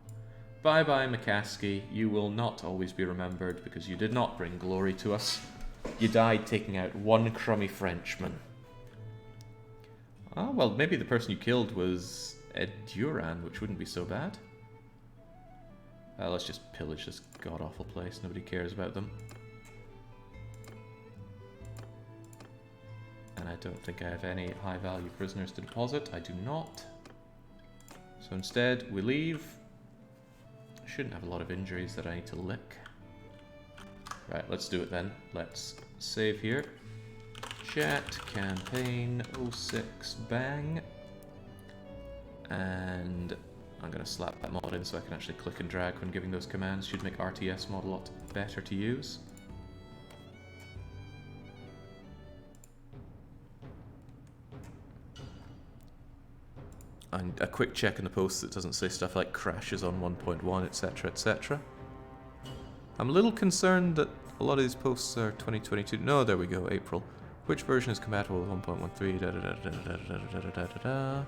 bye-bye, McCaskey. You will not always be remembered because you did not bring glory to us. You died taking out one crummy Frenchman. Oh, well, maybe the person you killed was Ed Duran, which wouldn't be so bad. Let's just pillage this god-awful place. Nobody cares about them. And I don't think I have any high-value prisoners to deposit. I do not. So instead, we leave. I shouldn't have a lot of injuries that I need to lick. Right, let's do it then. Let's save here. Chat, campaign, 06, bang. And I'm going to slap that mod in so I can actually click and drag when giving those commands. Should make RTS mod a lot better to use. And a quick check in the post that doesn't say stuff like crashes on 1.1, etc, etc. I'm a little concerned that a lot of these posts are 2022. No, there we go, April. Which version is compatible with 1.13? Da da da da da da da da da da da.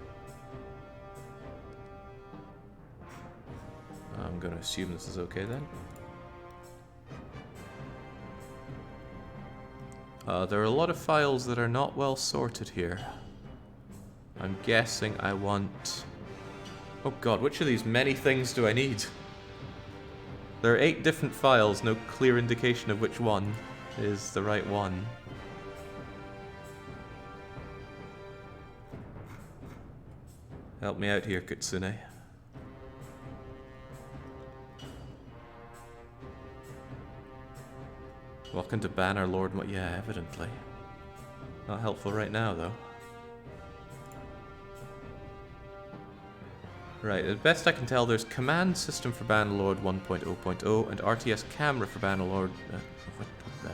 I'm going to assume this is okay then. There are a lot of files that are not well sorted here. I'm guessing I want... Oh god, which of these many things do I need? There are 8 different files, no clear indication of which one is the right one. Help me out here, Kitsune. Welcome to Bannerlord. Yeah, evidently. Not helpful right now, though. Right, as best I can tell, there's command system for Bannerlord 1.0.0 and RTS camera for Bannerlord. What the?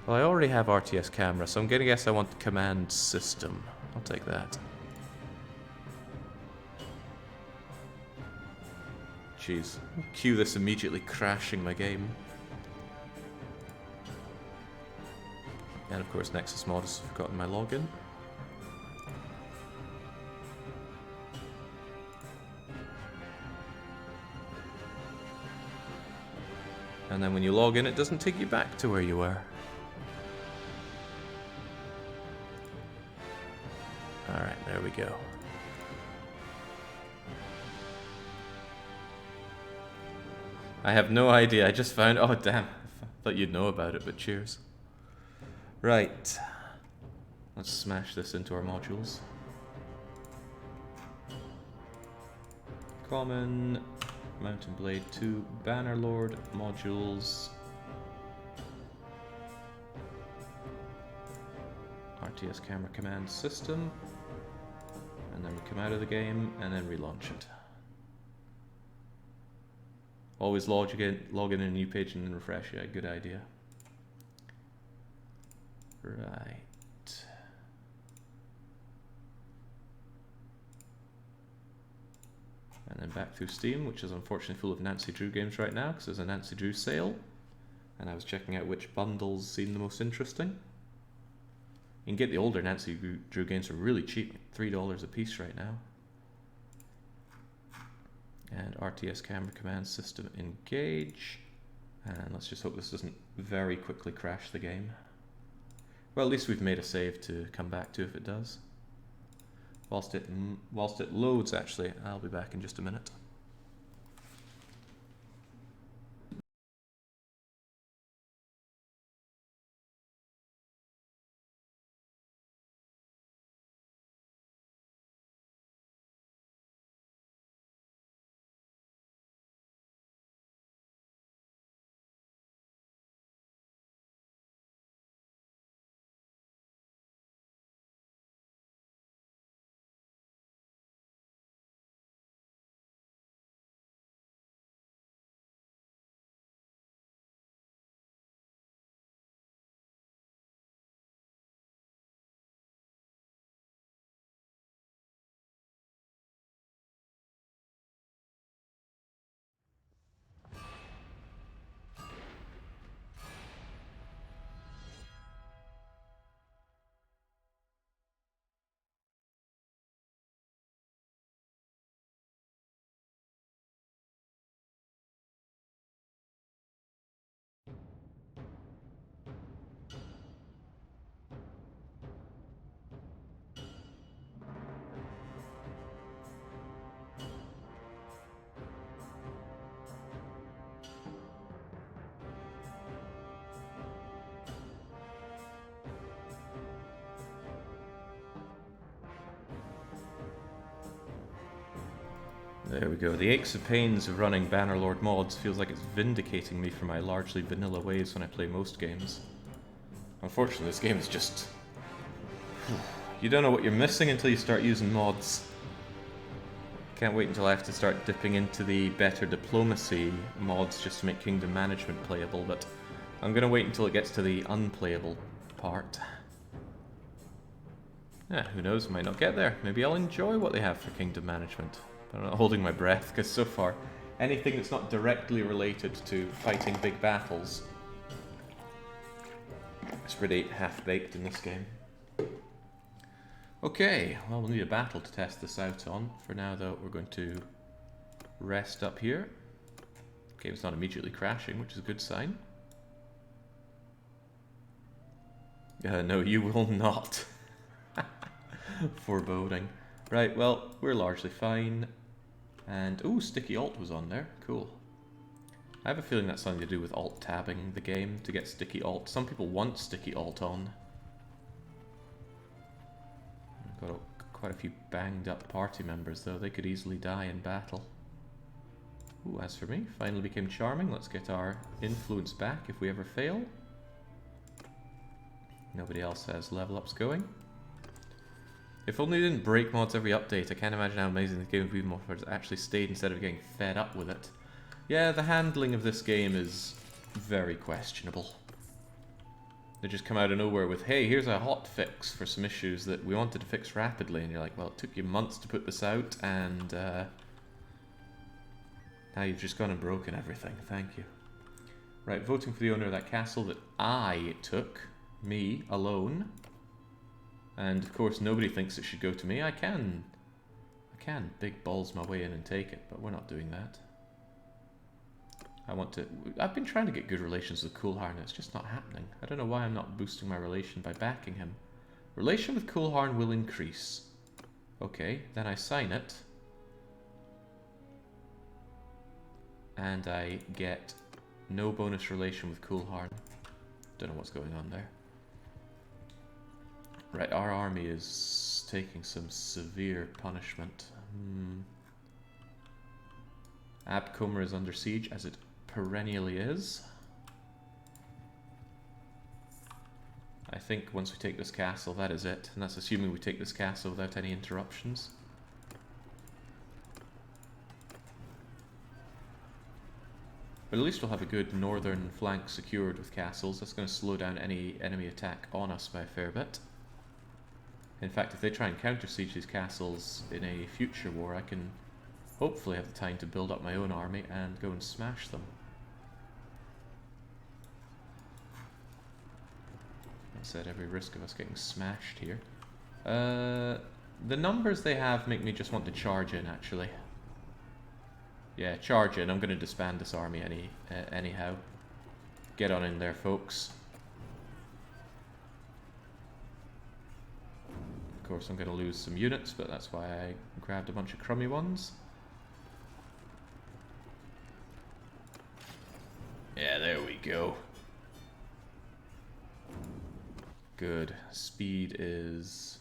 Well, I already have RTS camera, so I'm gonna guess I want command system. I'll take that. Jeez, cue this immediately crashing my game. And of course, Nexus Mod has forgotten my login. And then when you log in, it doesn't take you back to where you were. Alright, there we go. I have no idea, I just found... Oh, damn. I thought you'd know about it, but cheers. Right. Let's smash this into our modules. Common... Mountain Blade 2, Bannerlord, modules, RTS camera command system, and then we come out of the game and then relaunch it. Always log in a new page and then refresh. Yeah, good idea. Right. And then back through Steam, which is unfortunately full of Nancy Drew games right now because there's a Nancy Drew sale. And I was checking out which bundles seem the most interesting. You can get the older Nancy Drew games for really cheap, $3 a piece right now. And RTS camera command system engage. And let's just hope this doesn't very quickly crash the game. Well, at least we've made a save to come back to if it does. Whilst it loads, actually, I'll be back in just a minute. There we go. The aches and pains of running Bannerlord mods feels like it's vindicating me for my largely vanilla ways when I play most games. Unfortunately, this game is just... You don't know what you're missing until you start using mods. Can't wait until I have to start dipping into the better diplomacy mods just to make kingdom management playable, but I'm gonna wait until it gets to the unplayable part. Yeah, who knows, might not get there. Maybe I'll enjoy what they have for kingdom management. But I'm not holding my breath, because so far, anything that's not directly related to fighting big battles is pretty half-baked in this game. Okay, well, we'll need a battle to test this out on. For now, though, we're going to rest up here. The game's not immediately crashing, which is a good sign. No, you will not. Foreboding. Right, well, we're largely fine. And, ooh, sticky alt was on there. Cool. I have a feeling that's something to do with alt-tabbing the game to get sticky alt. Some people want sticky alt on. I've got quite a few banged up party members, though. They could easily die in battle. Ooh, as for me, finally became charming. Let's get our influence back if we ever fail. Nobody else has level ups going. If only they didn't break mods every update, I can't imagine how amazing the game would be more if it actually stayed instead of getting fed up with it. Yeah, the handling of this game is very questionable. They just come out of nowhere with, hey, here's a hot fix for some issues that we wanted to fix rapidly, and you're like, well, it took you months to put this out, and now you've just gone and broken everything. Thank you. Right, voting for the owner of that castle that I took, me, alone. And of course nobody thinks it should go to me. I can big balls my way in and take it, but we're not doing that. I've been trying to get good relations with Coolharn, it's just not happening. I don't know why I'm not boosting my relation by backing him. Relation with Coolharn will increase. Okay, then I sign it. And I get no bonus relation with Coolharn. Don't know what's going on there. Right, our army is taking some severe punishment. Abcomer is under siege, as it perennially is. I think once we take this castle, that is it. And that's assuming we take this castle without any interruptions. But at least we'll have a good northern flank secured with castles. That's going to slow down any enemy attack on us by a fair bit. In fact, if they try and counter-siege these castles in a future war, I can hopefully have the time to build up my own army and go and smash them. That's at every risk of us getting smashed here. The numbers they have make me just want to charge in, actually. Yeah, charge in. I'm going to disband this army anyhow. Get on in there, folks. Of course, I'm going to lose some units, but that's why I grabbed a bunch of crummy ones. Yeah, there we go. Good. Speed is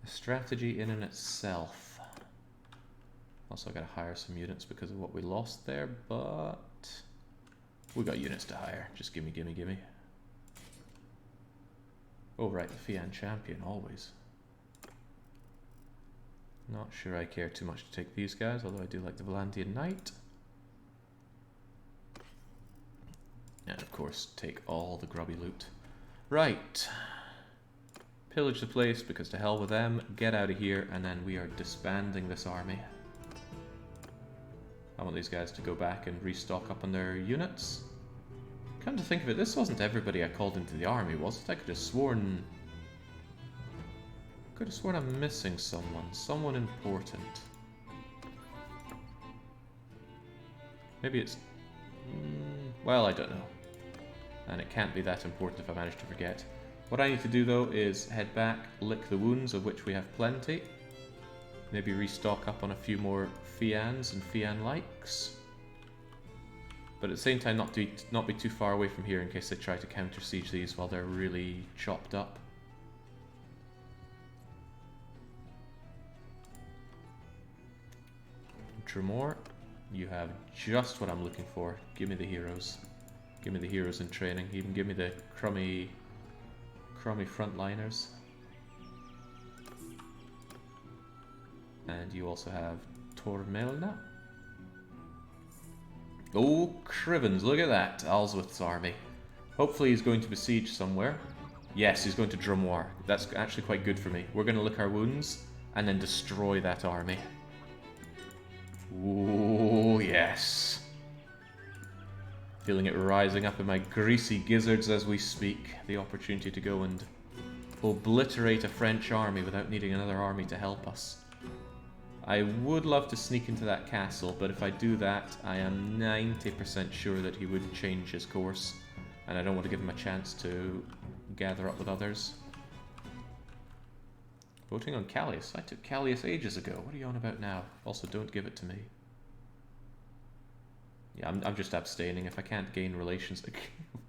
a strategy in and itself. Also, I gotta hire some units because of what we lost there, but we got units to hire. Just gimme, gimme, gimme. Oh, right, the Fian champion, always. Not sure I care too much to take these guys, although I do like the Valandian Knight. And of course, take all the grubby loot. Right. Pillage the place, because to hell with them. Get out of here, and then we are disbanding this army. I want these guys to go back and restock up on their units. Come to think of it, this wasn't everybody I called into the army, was it? I could have sworn... I'm missing someone. Someone important. Maybe it's... well, I don't know. And it can't be that important if I manage to forget. What I need to do, though, is head back, lick the wounds, of which we have plenty. Maybe restock up on a few more Fians and Fian-likes. But at the same time, not be too far away from here in case they try to counter-siege these while they're really chopped up. Tremor, you have just what I'm looking for. Give me the heroes. Give me the heroes in training. Even give me the crummy frontliners. And you also have Tormelna. Oh, Crivens, look at that. Alswith's army. Hopefully he's going to besiege somewhere. Yes, he's going to Dramoir. That's actually quite good for me. We're going to lick our wounds and then destroy that army. Oh, yes. Feeling it rising up in my greasy gizzards as we speak. The opportunity to go and obliterate a French army without needing another army to help us. I would love to sneak into that castle, but if I do that, I am 90% sure that he would change his course, and I don't want to give him a chance to gather up with others. Voting on Callius. I took Callius ages ago. What are you on about now? Also, don't give it to me. Yeah, I'm just abstaining. If I can't gain relations... Of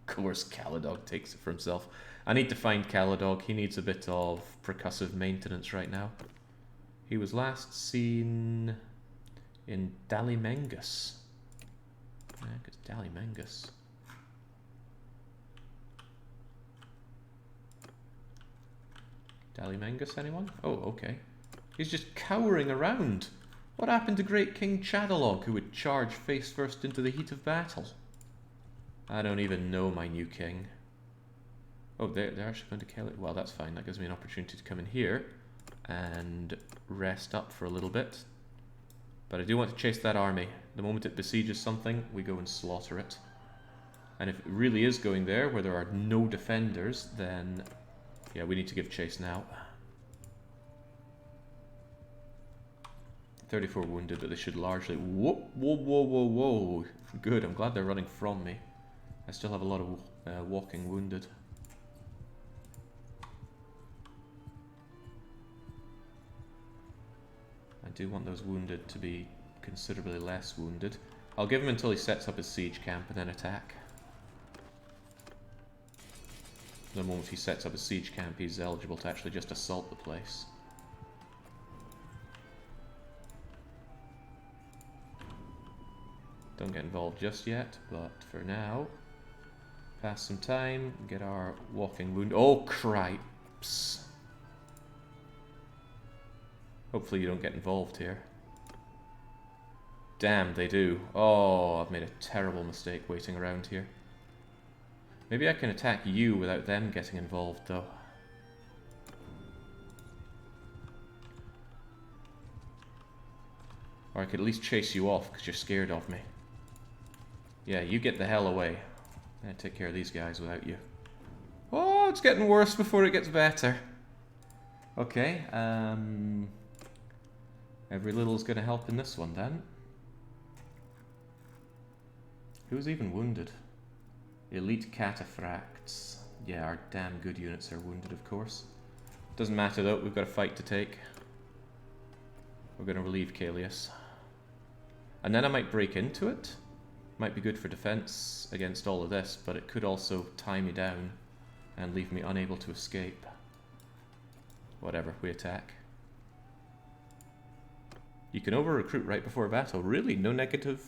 course, Caladog takes it for himself. I need to find Caladog. He needs a bit of percussive maintenance right now. He was last seen in Dalimengus. Yeah, because Dalimengus. Dalimengus, anyone? Oh, okay. He's just cowering around. What happened to great King Chatterlord, who would charge face first into the heat of battle? I don't even know my new king. Oh, they're actually going to kill it. Well, that's fine. That gives me an opportunity to come in here and rest up for a little bit. But I do want to chase that army. The moment it besieges something, we go and slaughter it. And if it really is going there, where there are no defenders, then... yeah, we need to give chase now. 34 wounded, but they should largely... Whoa, whoa, whoa, whoa, whoa. Good, I'm glad they're running from me. I still have a lot of walking wounded. I do want those wounded to be considerably less wounded. I'll give him until he sets up his siege camp and then attack. The moment he sets up a siege camp, he's eligible to actually just assault the place. Don't get involved just yet, but for now, pass some time, get our walking wound. Oh, cripes! Hopefully you don't get involved here. Damn, they do. Oh, I've made a terrible mistake waiting around here. Maybe I can attack you without them getting involved, though. Or I could at least chase you off because you're scared of me. Yeah, you get the hell away. I'll take care of these guys without you. Oh, it's getting worse before it gets better. Okay, every little's gonna help in this one then. Who's even wounded? Elite cataphracts. Yeah, our damn good units are wounded, of course. Doesn't matter though, we've got a fight to take. We're gonna relieve Caelius. And then I might break into it. Might be good for defense against all of this, but it could also tie me down and leave me unable to escape. Whatever, we attack. You can over-recruit right before battle. Really? No negative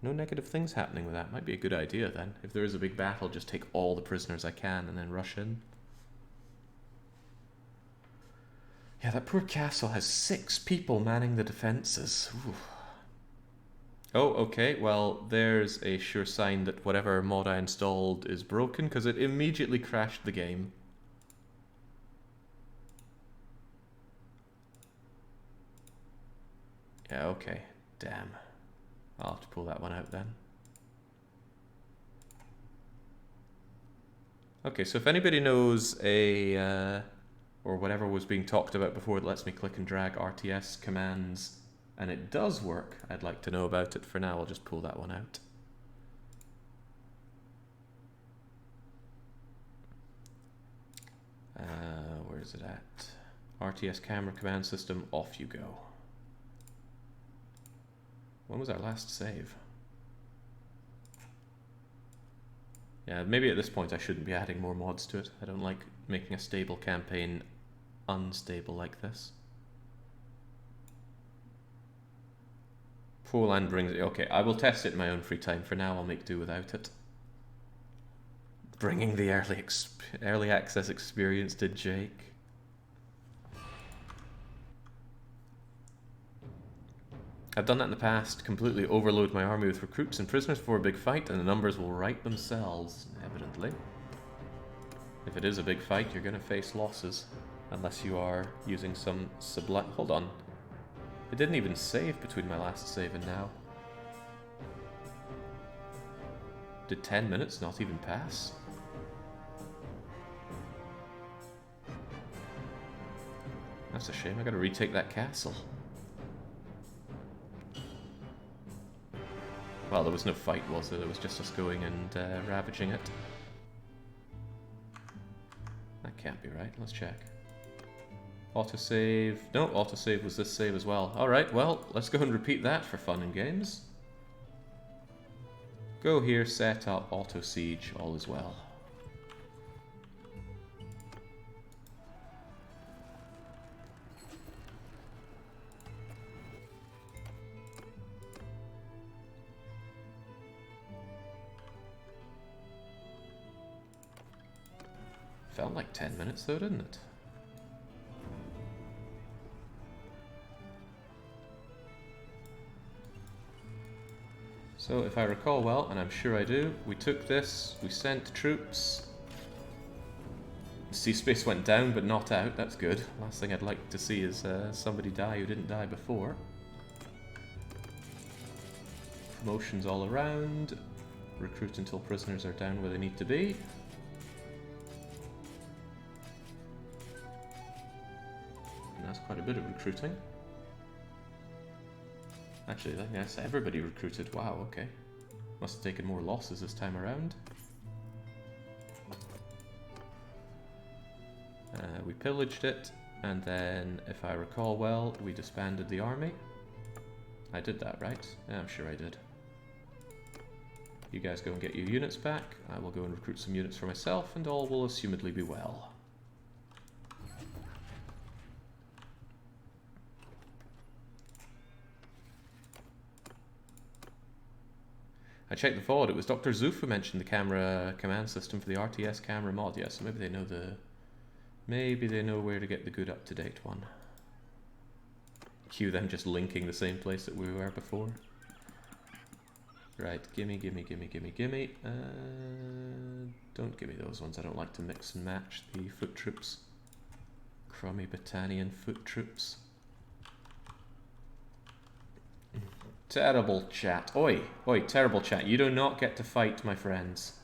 things happening with that. Might be a good idea then. If there is a big battle, just take all the prisoners I can and then rush in. Yeah, that poor castle has 6 people manning the defences. Ooh. Oh, okay, well, there's a sure sign that whatever mod I installed is broken, because it immediately crashed the game. Yeah, okay. Damn. I'll have to pull that one out then. Okay, so if anybody knows a... or whatever was being talked about before that lets me click and drag RTS commands, and it does work, I'd like to know about it. For now, I'll just pull that one out. Where is it at? RTS camera command system, off you go. When was our last save? Yeah, maybe at this point I shouldn't be adding more mods to it. I don't like making a stable campaign unstable like this. Poland brings it. Okay, I will test it in my own free time. For now, I'll make do without it. Bringing the early access experience to Jake. I've done that in the past. Completely overload my army with recruits and prisoners for a big fight, and the numbers will right themselves, evidently. If it is a big fight, you're going to face losses. Unless you are using some sublime... Hold on. It didn't even save between my last save and now. Did 10 minutes not even pass? That's a shame. I gotta retake that castle. Well, there was no fight, was there? It was just us going and ravaging it. That can't be right. Let's check. Autosave. No, autosave was this save as well. Alright, well, let's go and repeat that for fun and games. Go here, set up, auto siege, all is well. Felt like 10 minutes though, didn't it? So if I recall well, and I'm sure I do, we took this, we sent troops. Sea space went down but not out, that's good. Last thing I'd like to see is somebody die who didn't die before. Promotions all around. Recruit until prisoners are down where they need to be. And that's quite a bit of recruiting. Actually, I think that's everybody recruited. Wow, okay. Must have taken more losses this time around. We pillaged it, and then, if I recall well, we disbanded the army. I did that, right? Yeah, I'm sure I did. You guys go and get your units back. I will go and recruit some units for myself, and all will assumedly be well. I checked the VOD, it was Dr. Zoof who mentioned the camera command system for the RTS camera mod. Yeah, so maybe they know where to get the good up-to-date one. Cue them just linking the same place that we were before. Right, gimme. Don't give me those ones, I don't like to mix and match the foot troops. Crummy Battanian foot troops. Terrible chat. Oi, oi, terrible chat. You do not get to fight, my friends.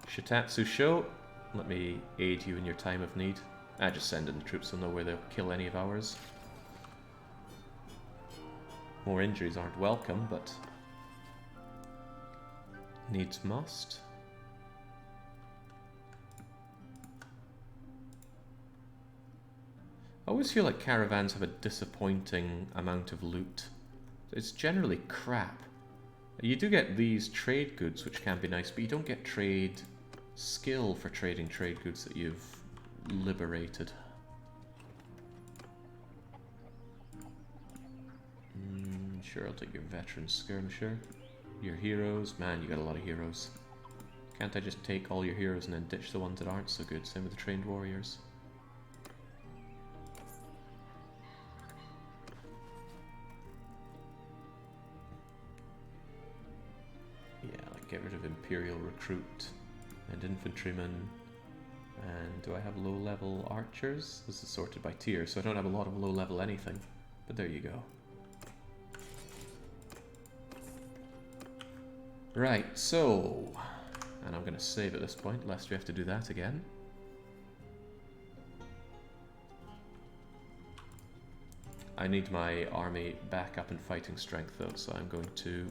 Shitatsu Sho, let me aid you in your time of need. I just send in the troops, they'll know where they'll kill any of ours. More injuries aren't welcome, but needs must. I always feel like caravans have a disappointing amount of loot. It's generally crap. You do get these trade goods, which can be nice, but you don't get trade skill for trading trade goods that you've liberated. Sure, I'll take your veteran skirmisher. Your heroes. Man, you got a lot of heroes. Can't I just take all your heroes and then ditch the ones that aren't so good? Same with the trained warriors. Yeah, like get rid of Imperial Recruit and Infantryman. And do I have low-level archers? This is sorted by tier, so I don't have a lot of low-level anything. But there you go. Right, so... And I'm going to save at this point, lest we have to do that again. I need my army back up in fighting strength though, so I'm going to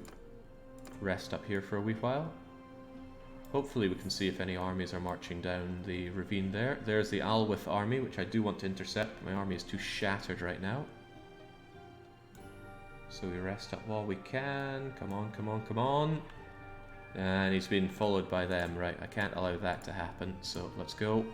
rest up here for a wee while. Hopefully we can see if any armies are marching down the ravine there. There's the Alwith army, which I do want to intercept. My army is too shattered right now. So we rest up while we can. Come on, come on, come on. And he's been followed by them. Right, I can't allow that to happen, so let's go.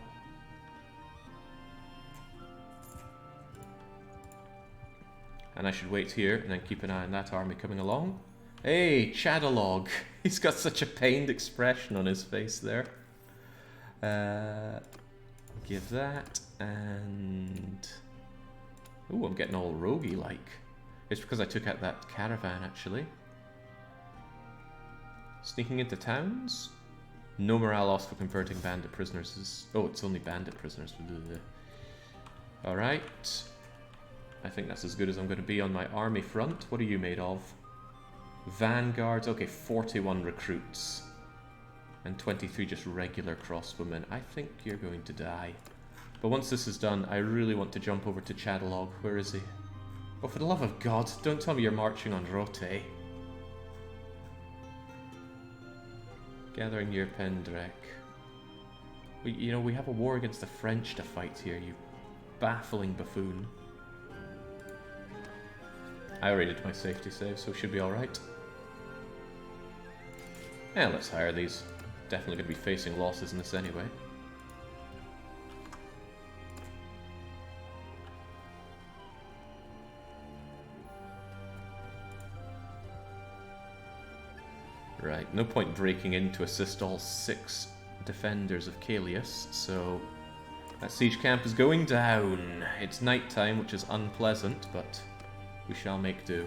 And I should wait here and then keep an eye on that army coming along. Hey, Chatterlord! He's got such a pained expression on his face there. Give that, and... Ooh, I'm getting all roguey-like. It's because I took out that caravan, actually. Sneaking into towns? No morale loss for converting bandit prisoners is... Oh, it's only bandit prisoners. Alright. I think that's as good as I'm going to be on my army front. What are you made of? Vanguards. Okay, 41 recruits. And 23 just regular crossbowmen. I think you're going to die. But once this is done, I really want to jump over to Chatterlord. Where is he? Oh, for the love of God, don't tell me you're marching on Rote. Gathering near Pendrek. You know, we have a war against the French to fight here, you baffling buffoon. I already did my safety save, so should be alright. Yeah, let's hire these. Definitely going to be facing losses in this anyway. Right, no point breaking in to assist all 6 defenders of Caelius, so that siege camp is going down. It's night time, which is unpleasant, but we shall make do.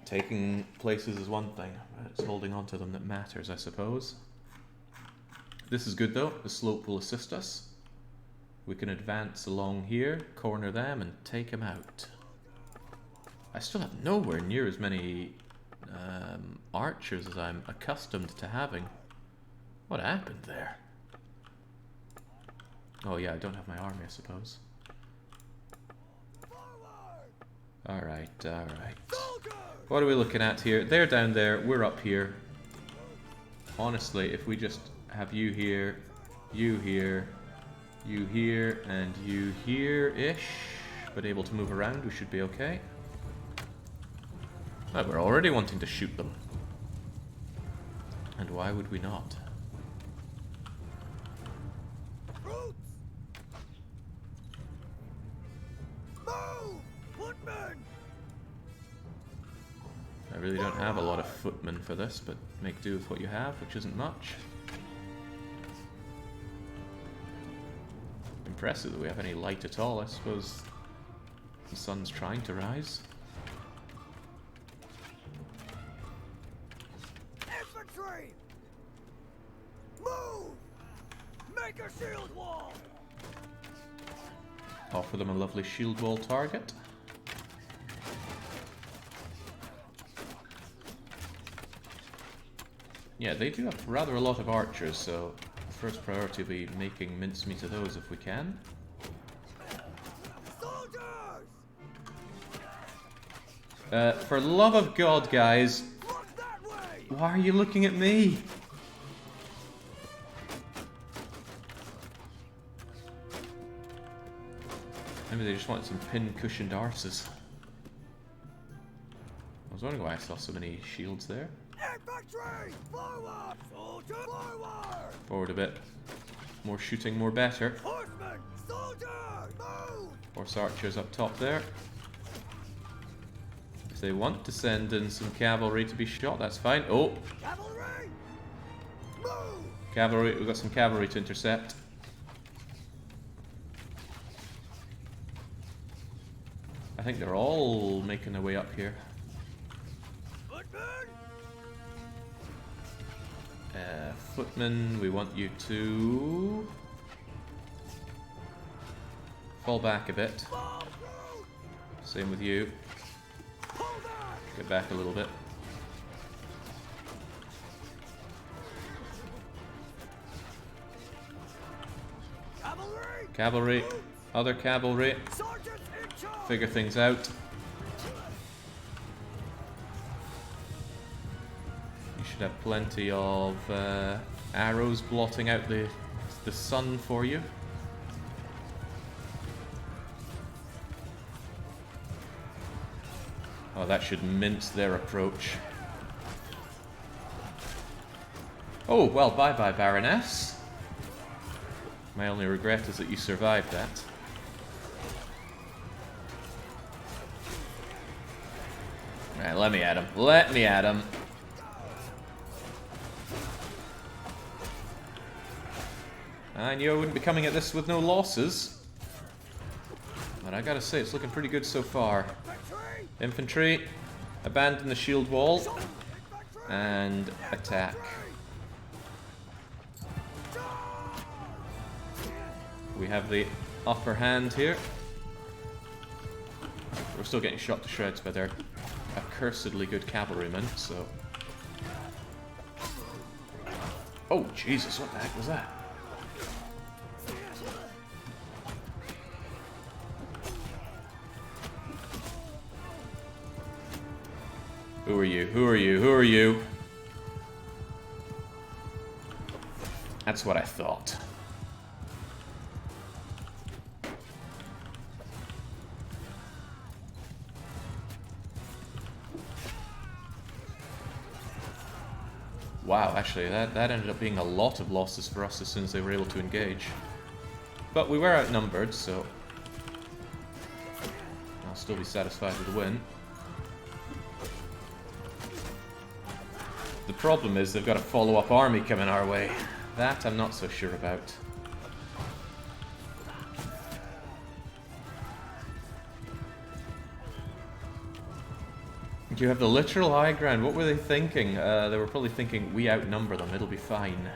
Taking places is one thing, it's holding on to them that matters, I suppose. This is good though, the slope will assist us. We can advance along here, corner them, and take them out. I still have nowhere near as many archers as I'm accustomed to having. What happened there? Oh yeah, I don't have my army, I suppose. Alright, alright. What are we looking at here? They're down there, we're up here. Honestly, if we just have you here, you here, you here, and you here-ish, but able to move around, we should be okay. Oh, we're already wanting to shoot them. And why would we not? I really don't have a lot of footmen for this, but make do with what you have, which isn't much. Impressive that we have any light at all. I suppose the sun's trying to rise. Move! Make a shield wall! Offer them a lovely shield wall target. Yeah, they do have rather a lot of archers, so first priority will be making mincemeat of those if we can. Soldiers! For love of God, guys, Look that way! why are you looking at me? Maybe they just want some pin-cushioned arses. I was wondering why I saw so many shields there. Infantry! Forward! Soldier! Forward! Forward a bit. More shooting, more better. Horsemen! Soldiers! Move! Horse archers up top there. If they want to send in some cavalry to be shot, that's fine. Oh! Cavalry! Move! Cavalry, we've got some cavalry to intercept. I think they're all making their way up here. Footmen! Footmen, we want you to fall back a bit. Fall through! Same with you. Pull back! Get back a little bit. Cavalry! Cavalry, other cavalry, Sergeants in charge! figure things out. You should have plenty of arrows blotting out the sun for you. Oh, that should mince their approach. Oh, well, bye-bye, Baroness. My only regret is that you survived that. Alright, let me at him. Let me at him. I knew I wouldn't be coming at this with no losses. But I gotta say, it's looking pretty good so far. Infantry! Infantry, abandon the shield wall, Infantry! and attack. We have the upper hand here. We're still getting shot to shreds by their accursedly good cavalrymen, so... Oh, Jesus, what the heck was that? Who are you? Who are you? Who are you? That's what I thought. Wow, actually, that ended up being a lot of losses for us as soon as they were able to engage. But we were outnumbered, so I'll still be satisfied with the win. The problem is they've got a follow-up army coming our way. That I'm not so sure about. You have the literal high ground. What were they thinking? They were probably thinking, we outnumber them, it'll be fine.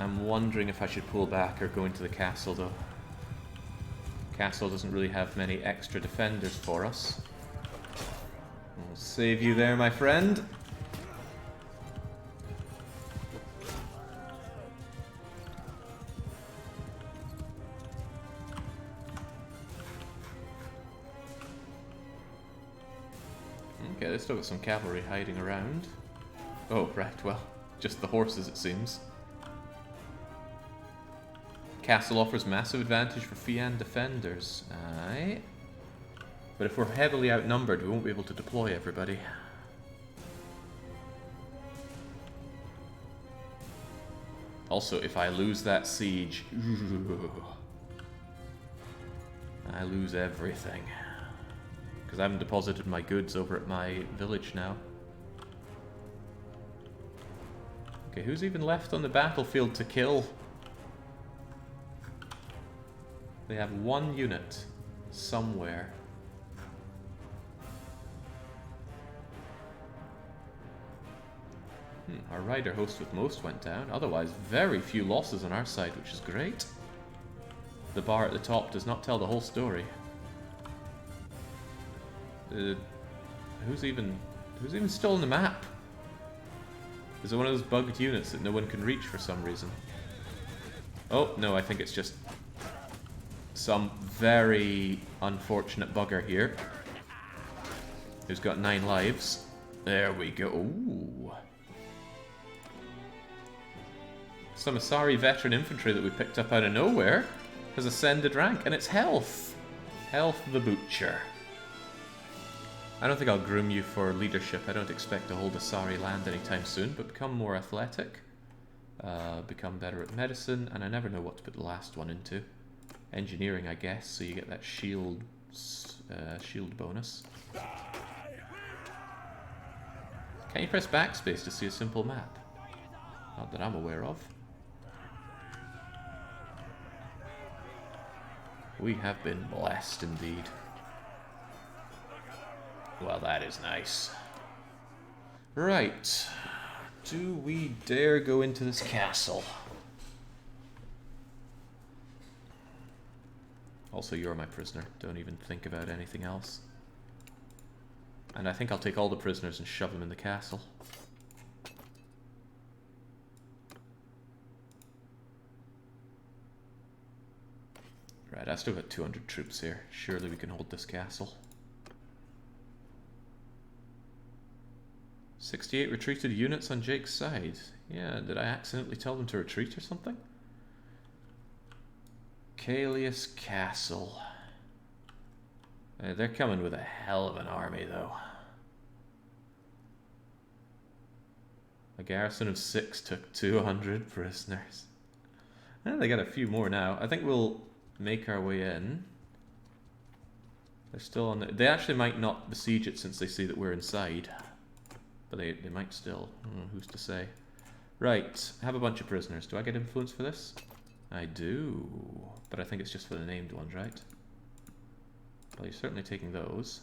I'm wondering if I should pull back or go into the castle, though. Castle doesn't really have many extra defenders for us. I'll save you there, my friend. Okay, they've still got some cavalry hiding around. Oh, right, well, just the horses, it seems. Castle offers massive advantage for Fian defenders. Aye. But if we're heavily outnumbered, we won't be able to deploy everybody. Also, if I lose that siege, I lose everything. Because I haven't deposited my goods over at my village now. Okay, who's even left on the battlefield to kill? They have one unit somewhere. Our rider host with most went down. Otherwise, very few losses on our side, which is great. The bar at the top does not tell the whole story. Who's even still on the map? Is it one of those bugged units that no one can reach for some reason? Oh, no, I think it's just some very unfortunate bugger here who's got 9 lives. There we go. Ooh. Some Asari veteran infantry that we picked up out of nowhere has ascended rank, and it's Health. Health the Butcher. I don't think I'll groom you for leadership. I don't expect to hold Asari land anytime soon, but become more athletic. Become better at medicine, and I never know what to put the last one into. Engineering, I guess, so you get that shield bonus. Can you press backspace to see a simple map? Not that I'm aware of. We have been blessed indeed. Well, that is nice. Right. Do we dare go into this castle? Also, you're my prisoner. Don't even think about anything else. And I think I'll take all the prisoners and shove them in the castle. Right, I still got 200 troops here. Surely we can hold this castle. 68 retreated units on Jake's side. Yeah, did I accidentally tell them to retreat or something? Kalius Castle. They're coming with a hell of an army, though. A garrison of 6 took 200 prisoners. They got a few more now. I think we'll make our way in. They're still on the... They actually might not besiege it since they see that we're inside. But they might still. Who's to say? Right, have a bunch of prisoners. Do I get influence for this? I do. But I think it's just for the named ones, right? Well, you're certainly taking those.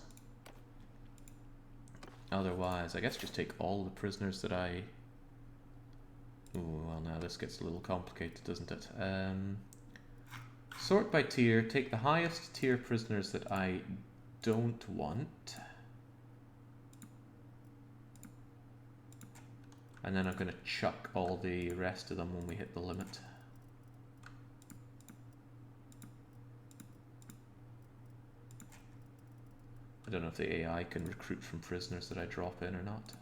Otherwise, I guess just take all the prisoners that I... Ooh, well, now this gets a little complicated, doesn't it? Sort by tier. Take the highest tier prisoners that I don't want. And then I'm going to chuck all the rest of them when we hit the limit. I don't know if the AI can recruit from prisoners that I drop in or not.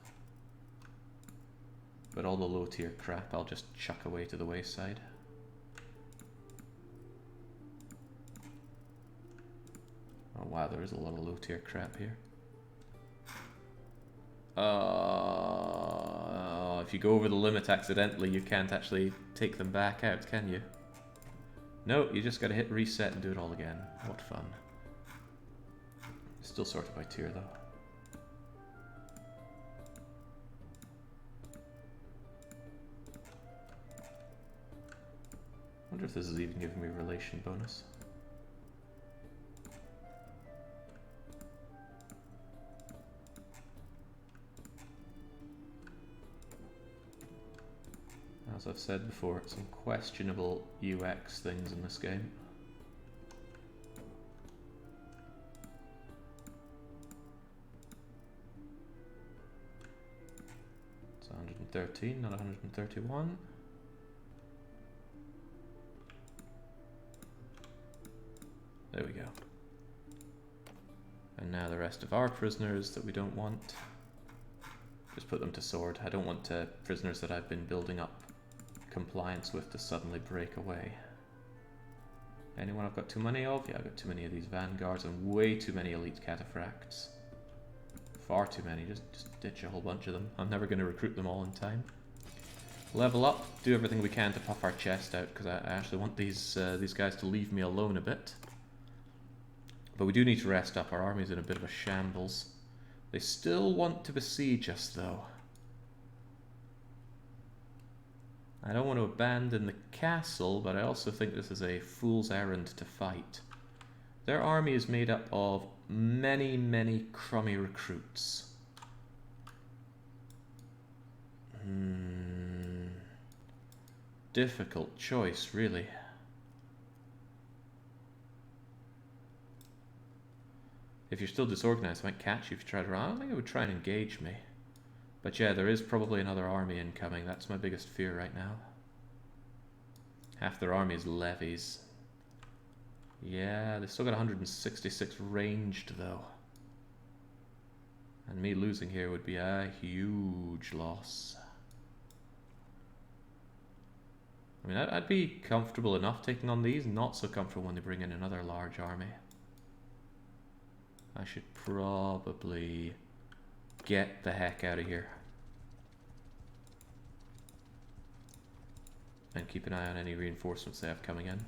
But all the low tier crap I'll just chuck away to the wayside. Oh wow, there is a lot of low tier crap here. If you go over the limit accidentally, you can't actually take them back out, can you? No, you just gotta hit reset and do it all again. What fun. Still sorted by tier though. I wonder if this is even giving me a relation bonus. As I've said before, some questionable UX things in this game. It's 113, not 131. There we go. And now the rest of our prisoners that we don't want, just put them to sword. I don't want prisoners that I've been building up compliance with to suddenly break away. Anyone I've got too many of? Yeah, I've got too many of these vanguards and way too many elite cataphracts. Far too many, just ditch a whole bunch of them. I'm never going to recruit them all in time. Level up, do everything we can to puff our chest out, because I actually want these guys to leave me alone a bit. But we do need to rest up, our army's in a bit of a shambles. They still want to besiege us though. I don't want to abandon the castle, but I also think this is a fool's errand to fight. Their army is made up of many, many crummy recruits. Difficult choice, really. If you're still disorganized, I might catch you if you try to run. I don't think it would try and engage me. But yeah, there is probably another army incoming. That's my biggest fear right now. Half their army is levies. Yeah, they've still got 166 ranged though. And me losing here would be a huge loss. I mean, I'd be comfortable enough taking on these, not so comfortable when they bring in another large army. I should probably get the heck out of here. And keep an eye on any reinforcements they have coming in.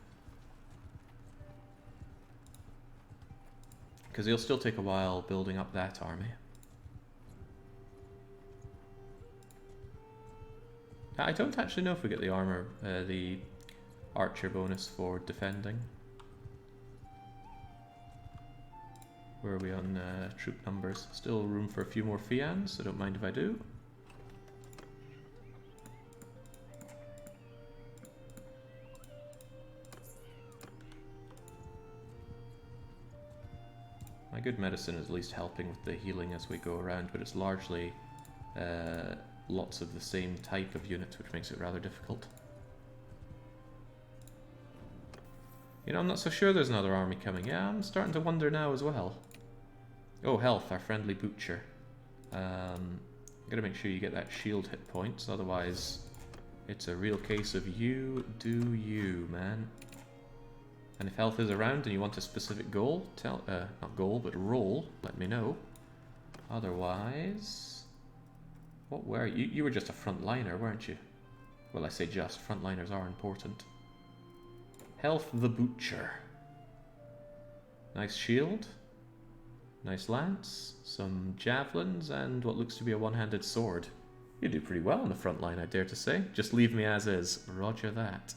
Because it'll still take a while building up that army. I don't actually know if we get the armor, the archer bonus for defending. Where are we on troop numbers? Still room for a few more Fians, so don't mind if I do. My good medicine is at least helping with the healing as we go around, but it's largely lots of the same type of units, which makes it rather difficult. You know, I'm not so sure there's another army coming. Yeah, I'm starting to wonder now as well. Oh, health, our friendly butcher. Gotta make sure you get that shield hit points, otherwise it's a real case of you do you, man. And if health is around and you want a specific goal, not goal, but role, let me know. Otherwise, what were you? You were just a frontliner, weren't you? Well, I say just, frontliners are important. Health the Butcher. Nice shield. Nice lance. Some javelins and what looks to be a one-handed sword. You do pretty well on the front line, I dare to say. Just leave me as is. Roger that.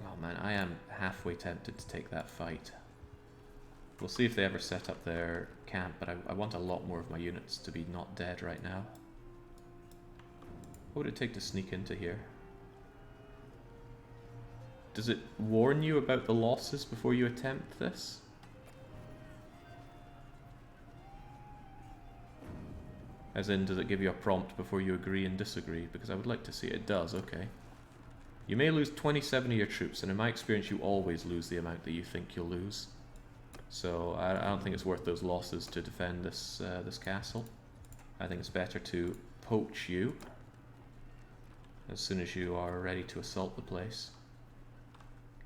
Oh man, I am halfway tempted to take that fight. We'll see if they ever set up their camp, but I want a lot more of my units to be not dead right now. What would it take to sneak into here? Does it warn you about the losses before you attempt this? As in, does it give you a prompt before you agree and disagree? Because I would like to see it. It does, okay. You may lose 27 of your troops, and in my experience you always lose the amount that you think you'll lose. So I don't think it's worth those losses to defend this this castle. I think it's better to poach you as soon as you are ready to assault the place.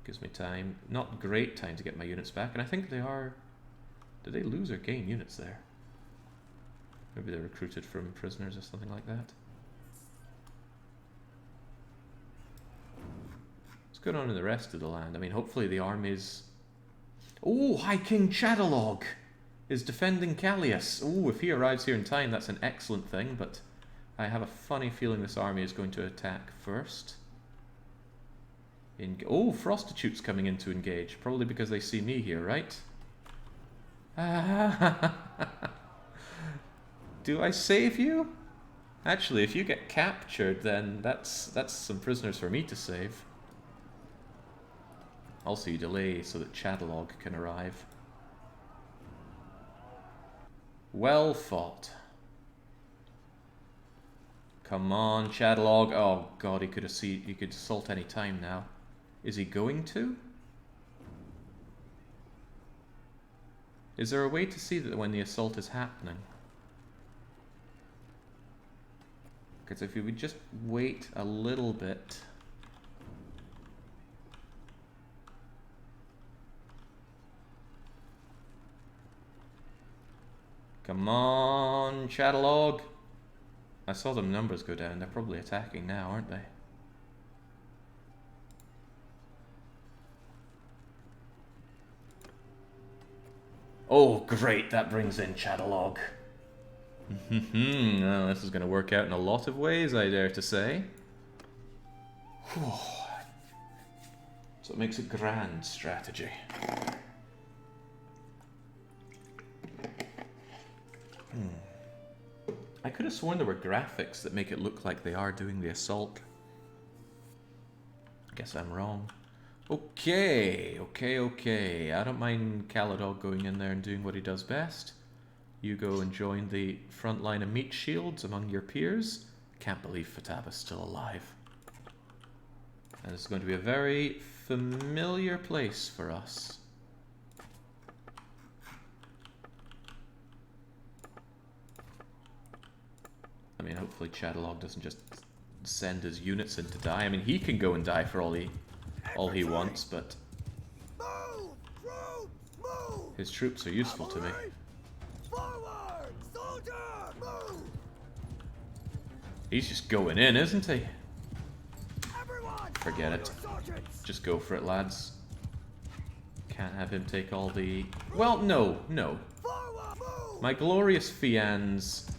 Gives me time, not great time to get my units back, and I think they are... Did they lose or gain units there? Maybe they're recruited from prisoners or something like that. What's going on in the rest of the land? I mean, hopefully the armies... Oh, High King Chatterlord is defending Callias. Oh, if he arrives here in time, that's an excellent thing, but I have a funny feeling this army is going to attack first. Oh, Prostitute's coming in to engage, probably because they see me here, right? Do I save you? Actually, if you get captured, then that's some prisoners for me to save. Also, you delay so that Chatterlord can arrive. Well fought. Come on, Chatterlord. Oh god, he could assault any time now. Is he going to? Is there a way to see that when the assault is happening? Because if we would just wait a little bit. Come on, Chatterlord. I saw them numbers go down. They're probably attacking now, aren't they? Oh, great. That brings in Chatterlord. Well, this is going to work out in a lot of ways, I dare to say. Whew. So it makes a grand strategy. I could have sworn there were graphics that make it look like they are doing the assault. Guess I'm wrong. Okay. I don't mind Caladog going in there and doing what he does best. You go and join the front line of meat shields among your peers. Can't believe Fataba's still alive. And it's going to be a very familiar place for us. I mean, hopefully Chatterlord doesn't just send his units in to die. I mean, he can go and die for all he wants, but his troops are useful to me. Forward! Soldier! Move! He's just going in, isn't he? Everyone! Forget it. Just go for it, lads. Can't have him take all the... Well, no. Forward! Move! My glorious Fians.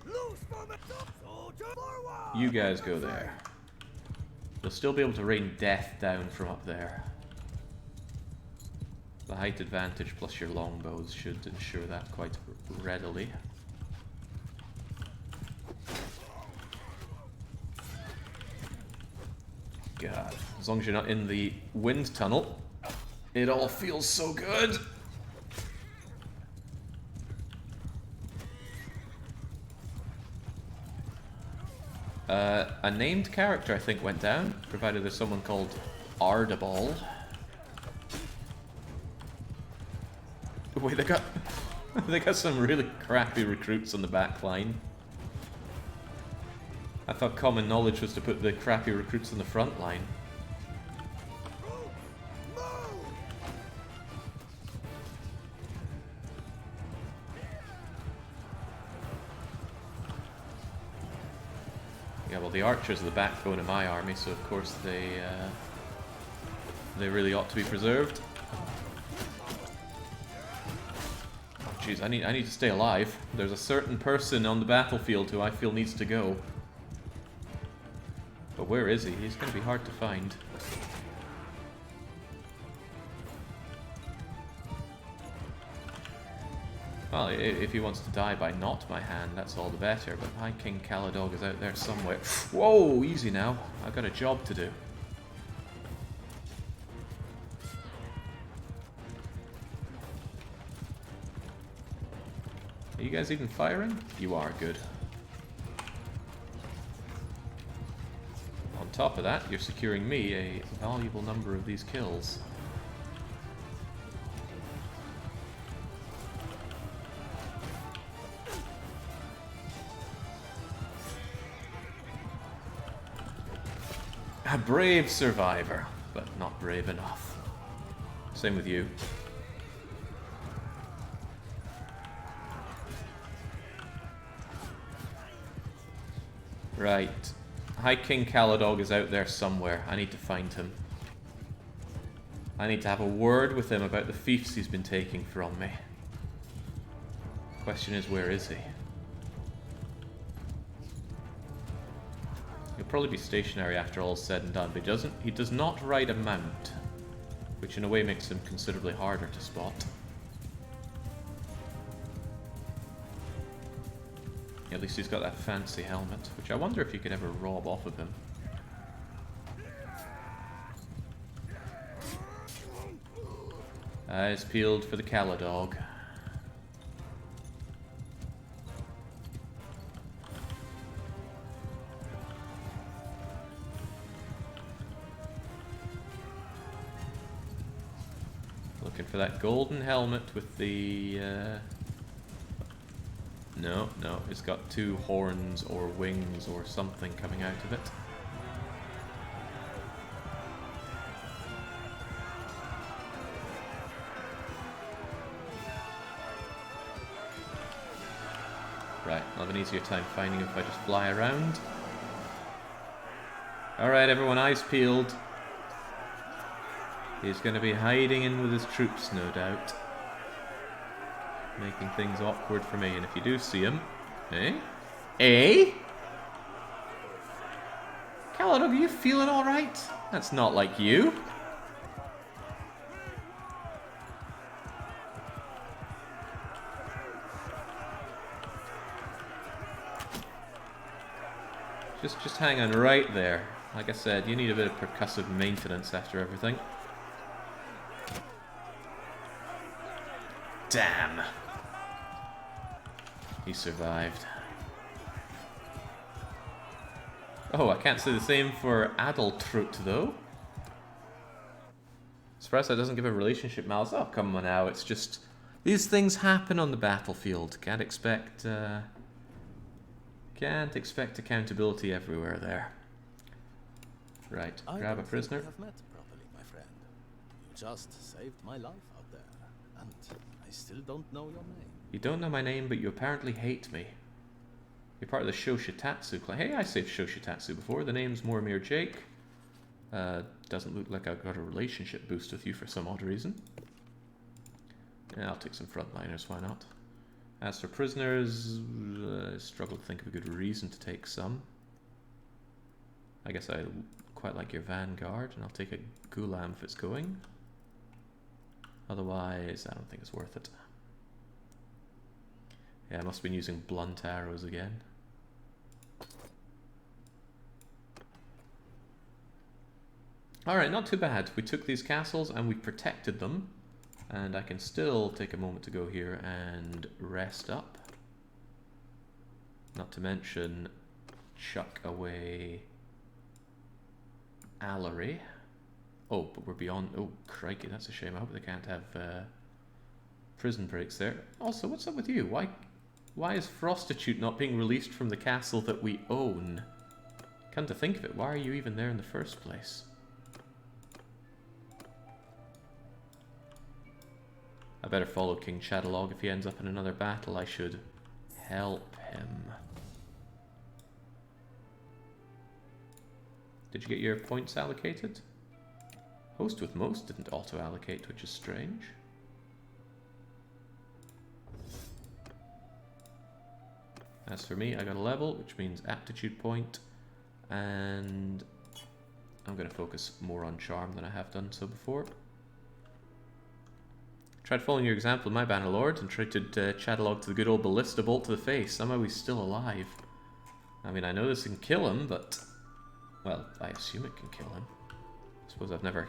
Loose from it! Soldier! Forward! You guys go there. You'll still be able to rain death down from up there. The height advantage plus your longbows should ensure that quite readily. God, as long as you're not in the wind tunnel, it all feels so good. A named character, I think, went down, provided there's someone called Ardabal. Wait, they got some really crappy recruits on the back line. I thought common knowledge was to put the crappy recruits on the front line. Yeah, well, the archers are the backbone of my army, so of course they really ought to be preserved. Oh, jeez, I need to stay alive. There's a certain person on the battlefield who I feel needs to go. But where is he? He's going to be hard to find. Well, if he wants to die by not my hand, that's all the better. But High King Caladog is out there somewhere. Whoa, easy now. I've got a job to do. Are you guys even firing? You are, good. On top of that, you're securing me a valuable number of these kills. A brave survivor, but not brave enough. Same with you. Right. High King Caladog is out there somewhere. I need to find him. I need to have a word with him about the fiefs he's been taking from me. Question is, where is he? He'll probably be stationary after all's said and done, but he does not ride a mount, which in a way makes him considerably harder to spot. At least he's got that fancy helmet, which I wonder if you could ever rob off of him. Eyes peeled for the Caladog. Looking for that golden helmet with the... No, it's got two horns or wings or something coming out of it. Right, I'll have an easier time finding him if I just fly around. Alright, everyone, eyes peeled. He's going to be hiding in with his troops, no doubt. Making things awkward for me, and if you do see him... Eh? Eh? Caladog, are you feeling alright? That's not like you. Just hang on right there. Like I said, you need a bit of percussive maintenance after everything. Damn. He survived. Oh, I can't say the same for Adultrut though. Surprised that doesn't give a relationship malice. Oh, come on now, it's just... These things happen on the battlefield. Can't expect accountability everywhere there. Right, grab a prisoner. I have met properly, my friend. You just saved my life out there, and I still don't know your name. You don't know my name, but you apparently hate me. You're part of the Shoshitatsu clan. Hey, I saved Shoshitatsu before. The name's Mormir Jake. Doesn't look like I've got a relationship boost with you for some odd reason. Yeah, I'll take some frontliners, why not? As for prisoners, I struggle to think of a good reason to take some. I guess I quite like your vanguard, and I'll take a Gulam if it's going. Otherwise, I don't think it's worth it. Yeah, I must have been using blunt arrows again. Alright, not too bad. We took these castles and we protected them. And I can still take a moment to go here and rest up. Not to mention chuck away Allery. Oh, but we're beyond... Oh, crikey, that's a shame. I hope they can't have prison breaks there. Also, what's up with you? Why is Frostitute not being released from the castle that we own? Come to think of it, why are you even there in the first place? I better follow King Chatterlord. If he ends up in another battle, I should help him. Did you get your points allocated? Host with most didn't auto-allocate, which is strange. As for me, I got a level, which means aptitude point, and I'm going to focus more on charm than I have done so before. Tried following your example, my Bannerlord, and tried to Chatterlord to the good old ballista bolt to the face. Somehow he's still alive. I mean, I know this can kill him, but... Well, I assume it can kill him. I suppose I've never...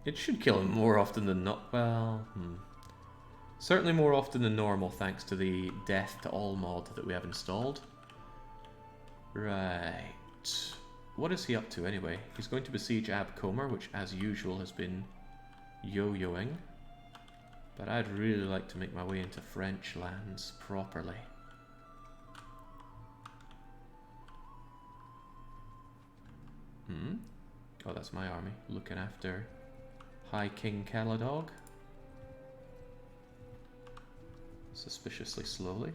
It should kill him more often than not. Well, certainly more often than normal, thanks to the Death to All mod that we have installed. Right. What is he up to anyway? He's going to besiege Ab Comer, which as usual has been yo-yoing. But I'd really like to make my way into French lands properly. Oh, that's my army, looking after High King Caladog. Suspiciously slowly.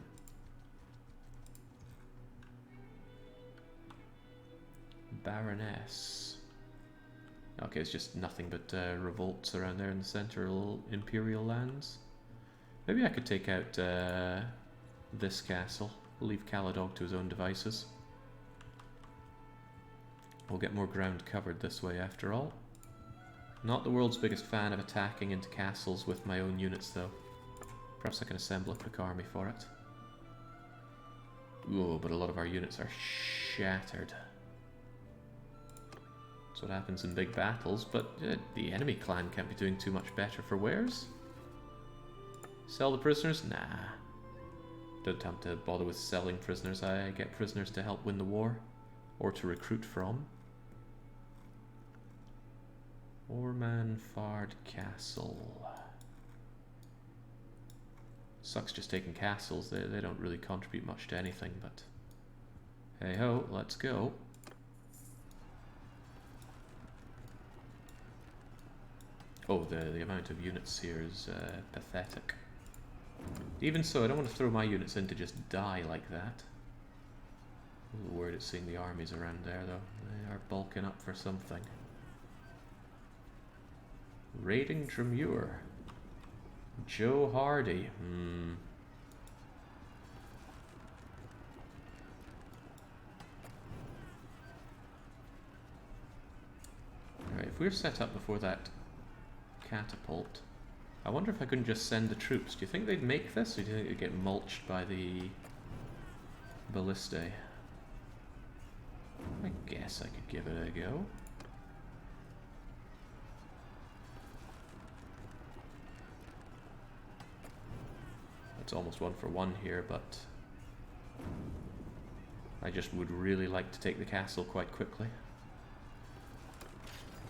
Baroness. Okay, it's just nothing but revolts around there in the central Imperial lands. Maybe I could take out this castle. Leave Caladog to his own devices. We'll get more ground covered this way after all. Not the world's biggest fan of attacking into castles with my own units though. Perhaps I can assemble a quick army for it. Ooh, but a lot of our units are shattered. That's what happens in big battles, but the enemy clan can't be doing too much better for wares. Sell the prisoners? Nah. Don't have to bother with selling prisoners. I get prisoners to help win the war. Or to recruit from. Ormanfard Castle. Sucks just taking castles. They don't really contribute much to anything, but hey ho, let's go. Oh, the amount of units here is pathetic. Even so, I don't want to throw my units in to just die like that. A little worried at seeing the armies around there, though. They are bulking up for something. Raiding Tremure. Joe Hardy. Alright, if we're set up before that catapult, I wonder if I couldn't just send the troops. Do you think they'd make this, or do you think they'd get mulched by the ballistae? guess I could give it a go. It's almost 1-for-1 here, but I just would really like to take the castle quite quickly.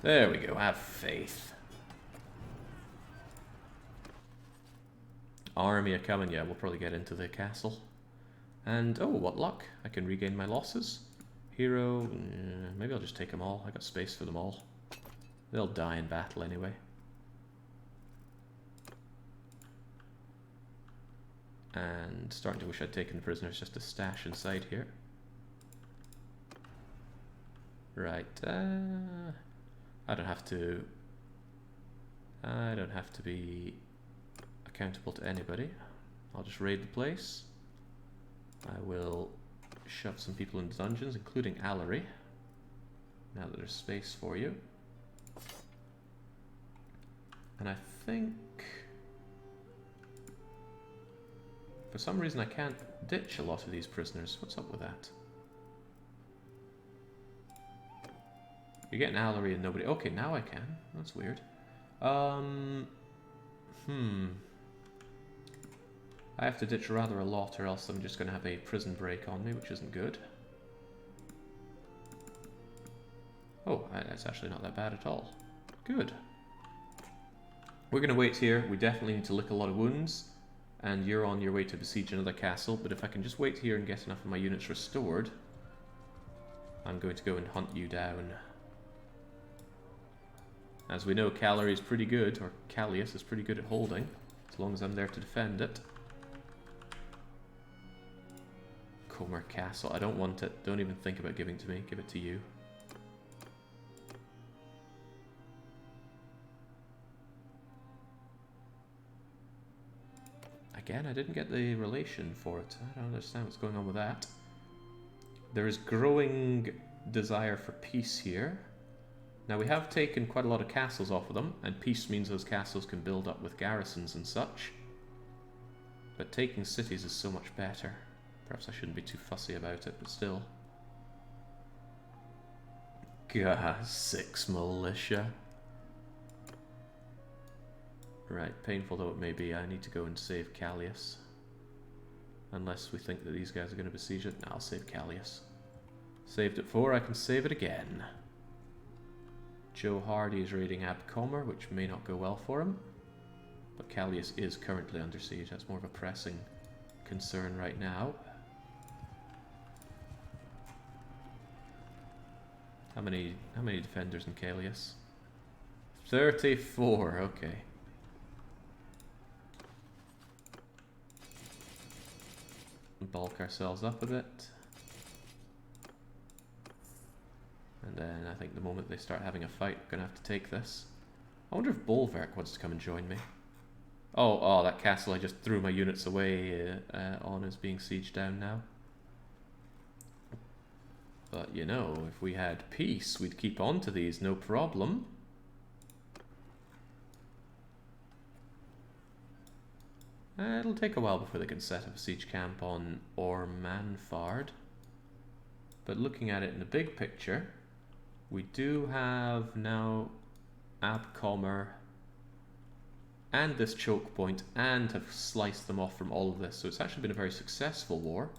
There we go, have faith. Army are coming, yeah, we'll probably get into the castle. And, oh, what luck, I can regain my losses. Hero, maybe I'll just take them all, I got space for them all. They'll die in battle anyway. And starting to wish I'd taken the prisoners just to stash inside here. Right, I don't have to be accountable to anybody. I'll just raid the place. I will shove some people into dungeons, including Allery, now that there's space for you. And I think for some reason I can't ditch a lot of these prisoners. What's up with that? You're getting Allery and nobody... Okay, now I can. That's weird. I have to ditch rather a lot, or else I'm just going to have a prison break on me, which isn't good. Oh, that's actually not that bad at all. Good. We're going to wait here. We definitely need to lick a lot of wounds, and you're on your way to besiege another castle, but if I can just wait here and get enough of my units restored, I'm going to go and hunt you down. As we know, Callery is pretty good, or Callius is pretty good at holding, as long as I'm there to defend it. Comer Castle, I don't want it. Don't even think about giving it to me. Give it to you. Again, I didn't get the relation for it. I don't understand what's going on with that. There is growing desire for peace here. Now, we have taken quite a lot of castles off of them, and peace means those castles can build up with garrisons and such. But taking cities is so much better. Perhaps I shouldn't be too fussy about it, but still. Gah, 6 militia. Right, painful though it may be, I need to go and save Callius. Unless we think that these guys are going to besiege it. No, I'll save Callius. Saved it 4, I can save it again. Joe Hardy is raiding Ab Comer, which may not go well for him. But Callius is currently under siege, that's more of a pressing concern right now. How many defenders in Callius? 34, okay. Bulk ourselves up a bit. And then I think the moment they start having a fight, we're gonna have to take this. I wonder if Bolverk wants to come and join me. Oh, that castle I just threw my units away on is being sieged down now. But, you know, if we had peace, we'd keep on to these, no problem. It'll take a while before they can set up a siege camp on Ormanfard. But looking at it in the big picture, we do have now Ab Comer and this choke point, and have sliced them off from all of this. So it's actually been a very successful war.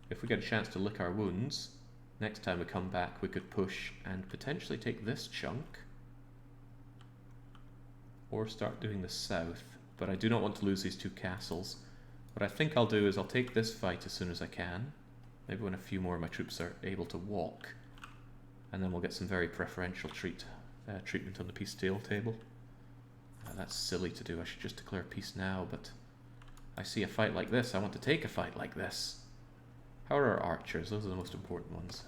If we get a chance to lick our wounds, next time we come back we could push and potentially take this chunk. Or start doing the south. But I do not want to lose these 2 castles. What I think I'll do is I'll take this fight as soon as I can. Maybe when a few more of my troops are able to walk. And then we'll get some very preferential treatment on the peace deal table. That's silly to do, I should just declare peace now, but I see a fight like this, I want to take a fight like this. How are our archers? Those are the most important ones.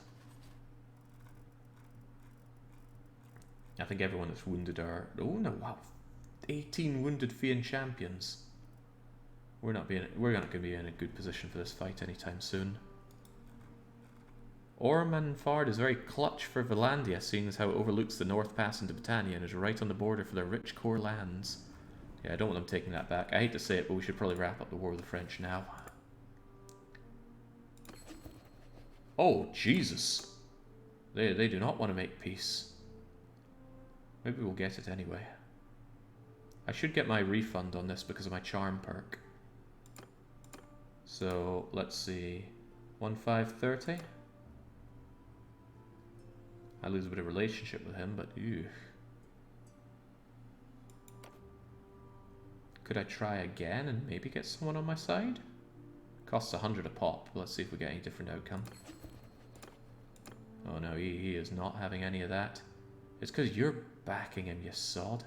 I think everyone that's wounded are... Oh no, wow. 18 wounded Fian champions. We're not going to be in a good position for this fight anytime soon. Ormanfard is very clutch for Valandia, seeing as how it overlooks the North Pass into Britannia and is right on the border for their rich core lands. Yeah, I don't want them taking that back. I hate to say it, but we should probably wrap up the war with the French now. Oh, Jesus. They do not want to make peace. Maybe we'll get it anyway. I should get my refund on this because of my charm perk. So, let's see. 1530? I lose a bit of relationship with him, but ew. Could I try again and maybe get someone on my side? Costs 100 a pop. Let's see if we get any different outcome. Oh no, he is not having any of that. It's because you're backing him, you sod.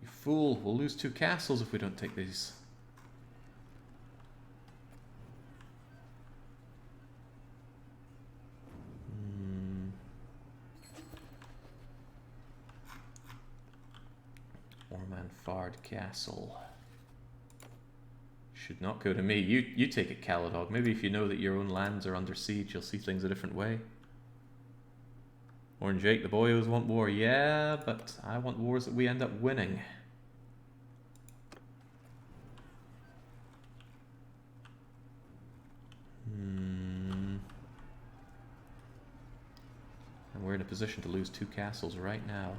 You fool, we'll lose 2 castles if we don't take these. Ormanfard Castle. Should not go to me. You take it, Caladog. Maybe if you know that your own lands are under siege, you'll see things a different way. Orange Jake, the boyos want war. Yeah, but I want wars that we end up winning. And we're in a position to lose 2 castles right now.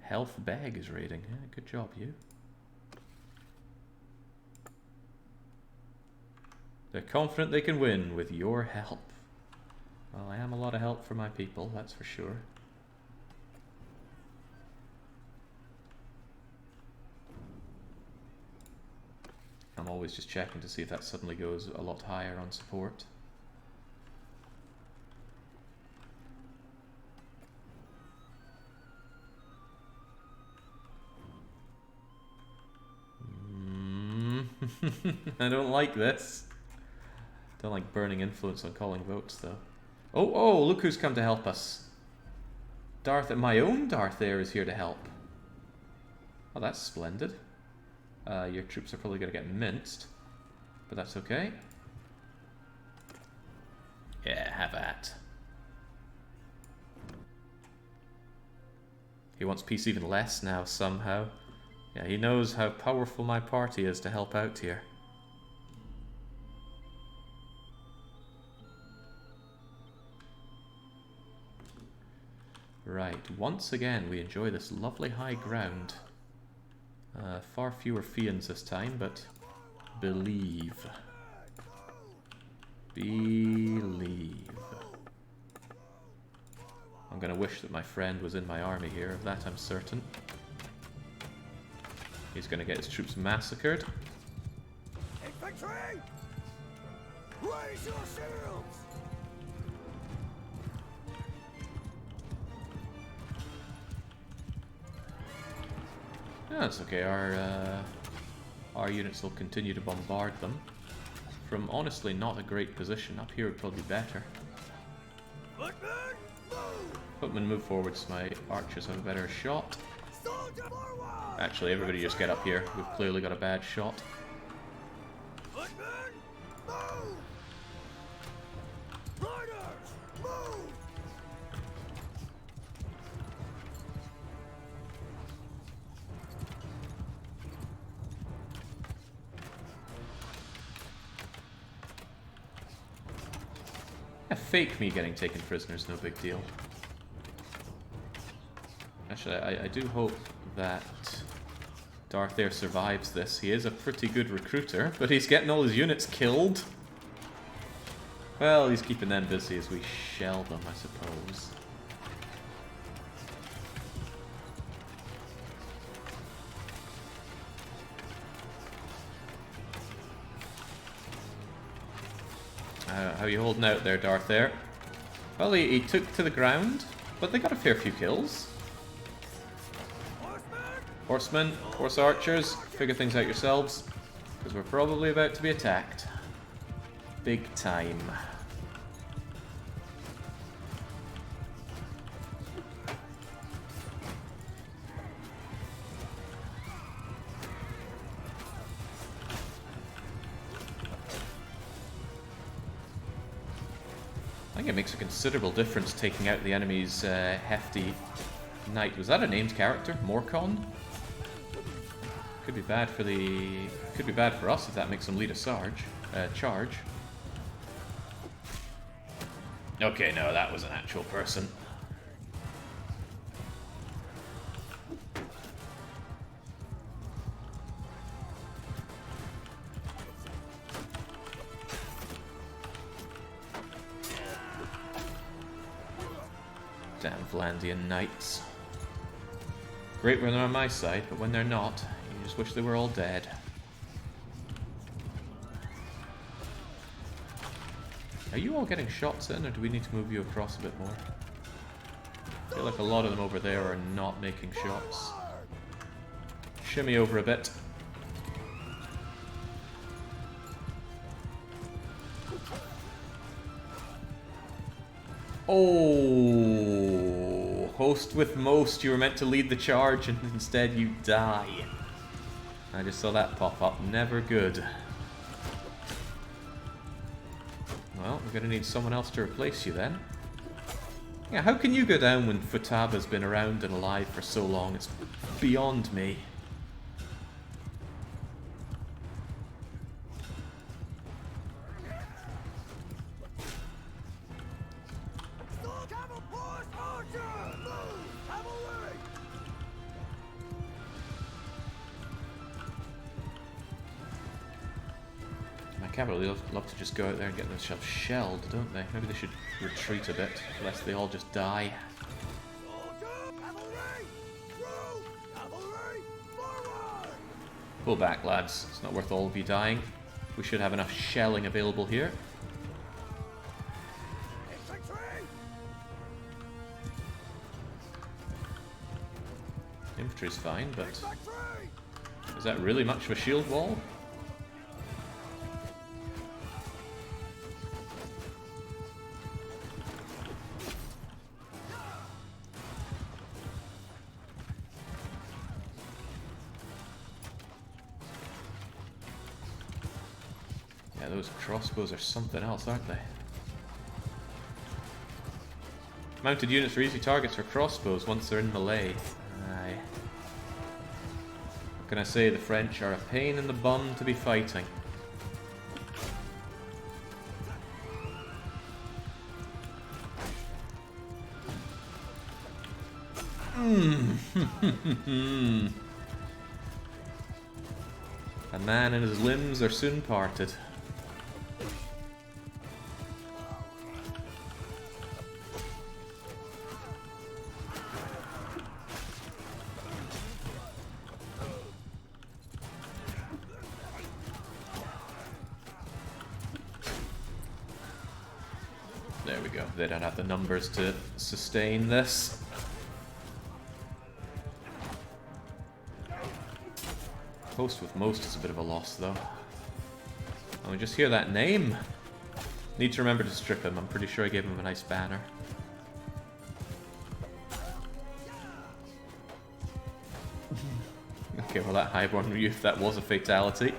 Health Bag is raiding. Yeah, good job, you. They're confident they can win with your help. Well, I am a lot of help for my people, that's for sure. I'm always just checking to see if that suddenly goes a lot higher on support. I don't like this. Don't like burning influence on calling votes, though. Oh, look who's come to help us. My own Darth Air is here to help. Oh, that's splendid. Your troops are probably going to get minced, but that's okay. Yeah, have at. He wants peace even less now, somehow. Yeah, he knows how powerful my party is to help out here. Right, once again we enjoy this lovely high ground. Far fewer Fiends this time, but believe. Believe. I'm gonna wish that my friend was in my army here, of that I'm certain. He's gonna get his troops massacred. Infantry! Raise your shields! Yeah, that's okay. Our units will continue to bombard them. From honestly not a great position. Up here would probably be better. Footmen, move! Footmen move forwards. My archers have a better shot. Soldier forward! Actually, everybody just get up here. We've clearly got a bad shot. Footmen, move! Riders, move! Yeah, fake me getting taken prisoners, no big deal. Actually, I do hope that Darth Air survives this. He is a pretty good recruiter, but he's getting all his units killed. Well, he's keeping them busy as we shell them, I suppose. How you holding out there, Darth Air? Well, he took to the ground, but they got a fair few kills. Horsemen, horse archers, figure things out yourselves, because we're probably about to be attacked. Big time. I think it makes a considerable difference taking out the enemy's hefty knight. Was that a named character? Morcon? Could be bad for the... Could be bad for us if that makes them lead a charge. Okay, no, that was an actual person. Damn Vlandian knights. Great when they're on my side, but when they're not, you just wish they were all dead. Are you all getting shots in, or do we need to move you across a bit more? I feel like a lot of them over there are not making shots. Shimmy over a bit. Oh, host with most, you were meant to lead the charge and instead you die. I just saw that pop up, never good. Well, we're gonna need someone else to replace you then. Yeah, how can you go down when Futaba's been around and alive for so long? It's beyond me. Cavalry love to just go out there and get themselves shelled, don't they? Maybe they should retreat a bit, lest they all just die. Pull back, lads. It's not worth all of you dying. We should have enough shelling available here. Infantry's fine, but... is that really much of a shield wall? Those crossbows are something else, aren't they? Mounted units are easy targets for crossbows once they're in melee. Aye. What can I say? The French are a pain in the bum to be fighting. A man and his limbs are soon parted. There we go. They don't have the numbers to sustain this. Host with most is a bit of a loss, though. Oh, we just hear that name. Need to remember to strip him. I'm pretty sure I gave him a nice banner. Okay, well that highborn youth, that was a fatality.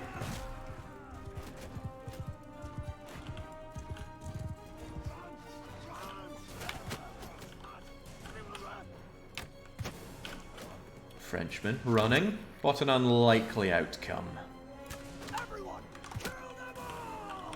Frenchman running. What an unlikely outcome. Everyone, kill them all!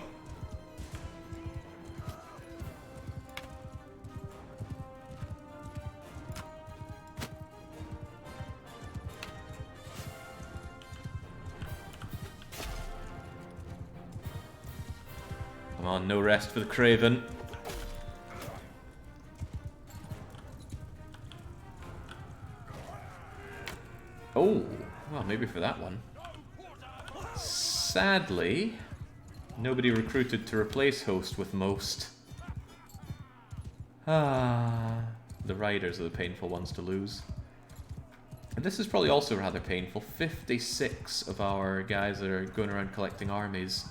Come on, no rest for the Craven. Oh, well, maybe for that one. Sadly, nobody recruited to replace host with most. Ah, the riders are the painful ones to lose. And this is probably also rather painful. 56 of our guys that are going around collecting armies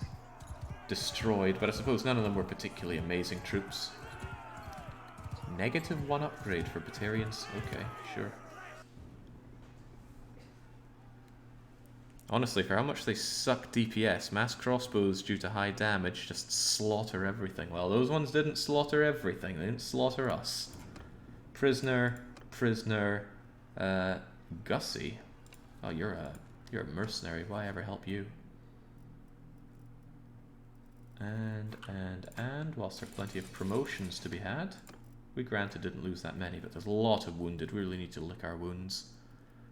destroyed, but I suppose none of them were particularly amazing troops. -1 upgrade for Batarians? Okay, sure. Honestly, for how much they suck DPS, mass crossbows due to high damage just slaughter everything. Well, those ones didn't slaughter everything, they didn't slaughter us. Prisoner, Gussie. Oh, you're a You're a mercenary, why ever help you? And, whilst there are plenty of promotions to be had, we granted didn't lose that many, but there's a lot of wounded. We really need to lick our wounds.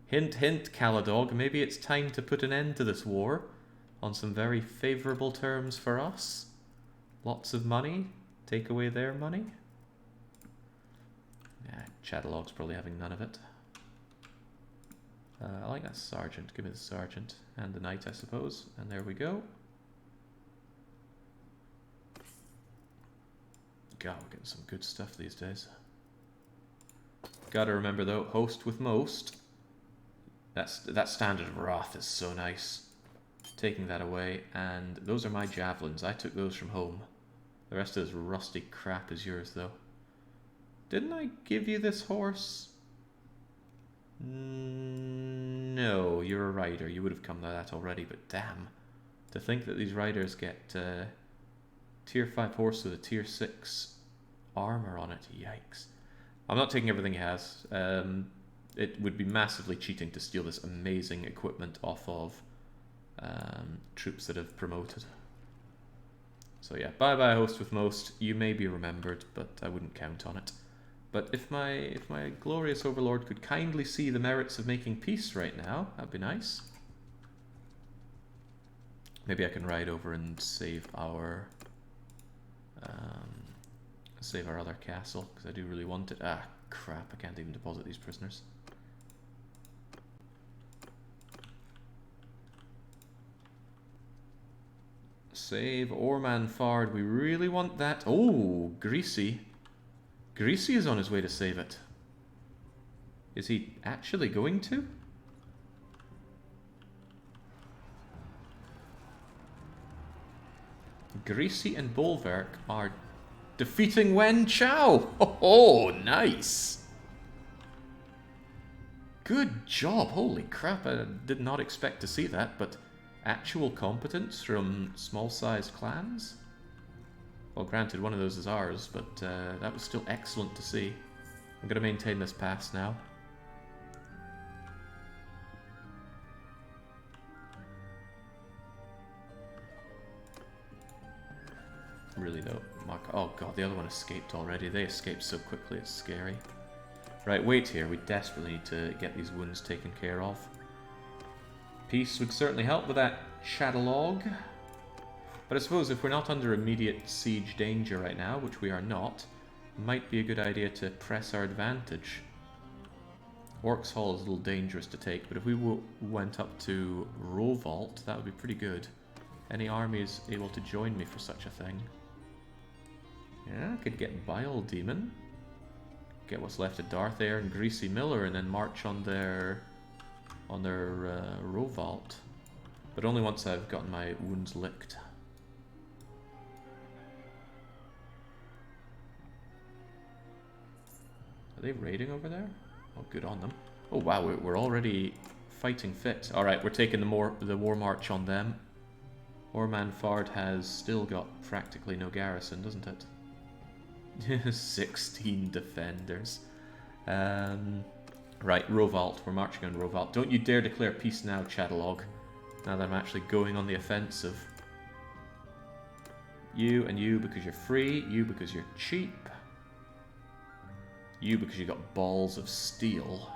Hint, hint, Caladog, maybe it's time to put an end to this war on some very favourable terms for us. Lots of money, take away their money. Yeah, Chatterlord's probably having none of it. I like that sergeant, give me the sergeant. And the knight, I suppose. And there we go. God, we're getting some good stuff these days. Gotta remember though, host with most. That standard of wrath is so nice. Taking that away, and those are my javelins. I took those from home. The rest of this rusty crap is yours though. Didn't I give you this horse? No, you're a rider. You would have come to that already, but damn. To think that these riders get tier 5 horse with a tier 6 armor on it. Yikes. I'm not taking everything he has. It would be massively cheating to steal this amazing equipment off of troops that have promoted. So yeah, bye bye host with most. You may be remembered, but I wouldn't count on it. But if my glorious overlord could kindly see the merits of making peace right now, that'd be nice. Maybe I can ride over and save our other castle, because I do really want it. Ah, crap, I can't even deposit these prisoners. Save Orman Fard, we really want that. Oh, Greasy. Greasy is on his way to save it. Is he actually going to? Greasy and Bolverk are defeating Wen Chao. Oh, nice. Good job. Holy crap, I did not expect to see that, but actual competence from small-sized clans? Well, granted, one of those is ours, but that was still excellent to see. I'm going to maintain this pass now. Really though, Mark. Oh god, the other one escaped already. They escaped so quickly, it's scary. Right, wait here. We desperately need to get these wounds taken care of. Peace would certainly help with that, Chatterlord. But I suppose if we're not under immediate siege danger right now, which we are not, it might be a good idea to press our advantage. Orcs Hall is a little dangerous to take, but if we went up to Rovault, that would be pretty good. Any army is able to join me for such a thing. Yeah, I could get Bile Demon, get what's left of Darth Air and Greasy Miller, and then march on their Rovault. But only once I've gotten my wounds licked. Are they raiding over there? Oh, good on them. Oh wow, we're already fighting fit. Alright, we're taking the war march on them. Orman Fard has still got practically no garrison, doesn't it? 16 defenders. Right, Rovault. We're marching on Rovault. Don't you dare declare peace now, Chatterlord. Now that I'm actually going on the offensive. You and you because you're free. You because you're cheap. You because you got balls of steel.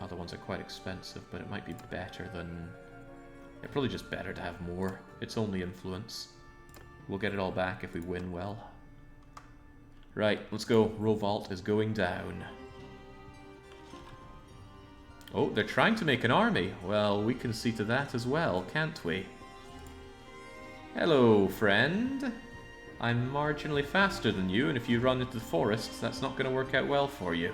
Other ones are quite expensive, but it might be better than... It's probably just better to have more. It's only influence. We'll get it all back if we win well. Right, let's go. Rovault is going down. Oh, they're trying to make an army. Well, we can see to that as well, can't we? Hello, friend. I'm marginally faster than you, and if you run into the forests, that's not going to work out well for you.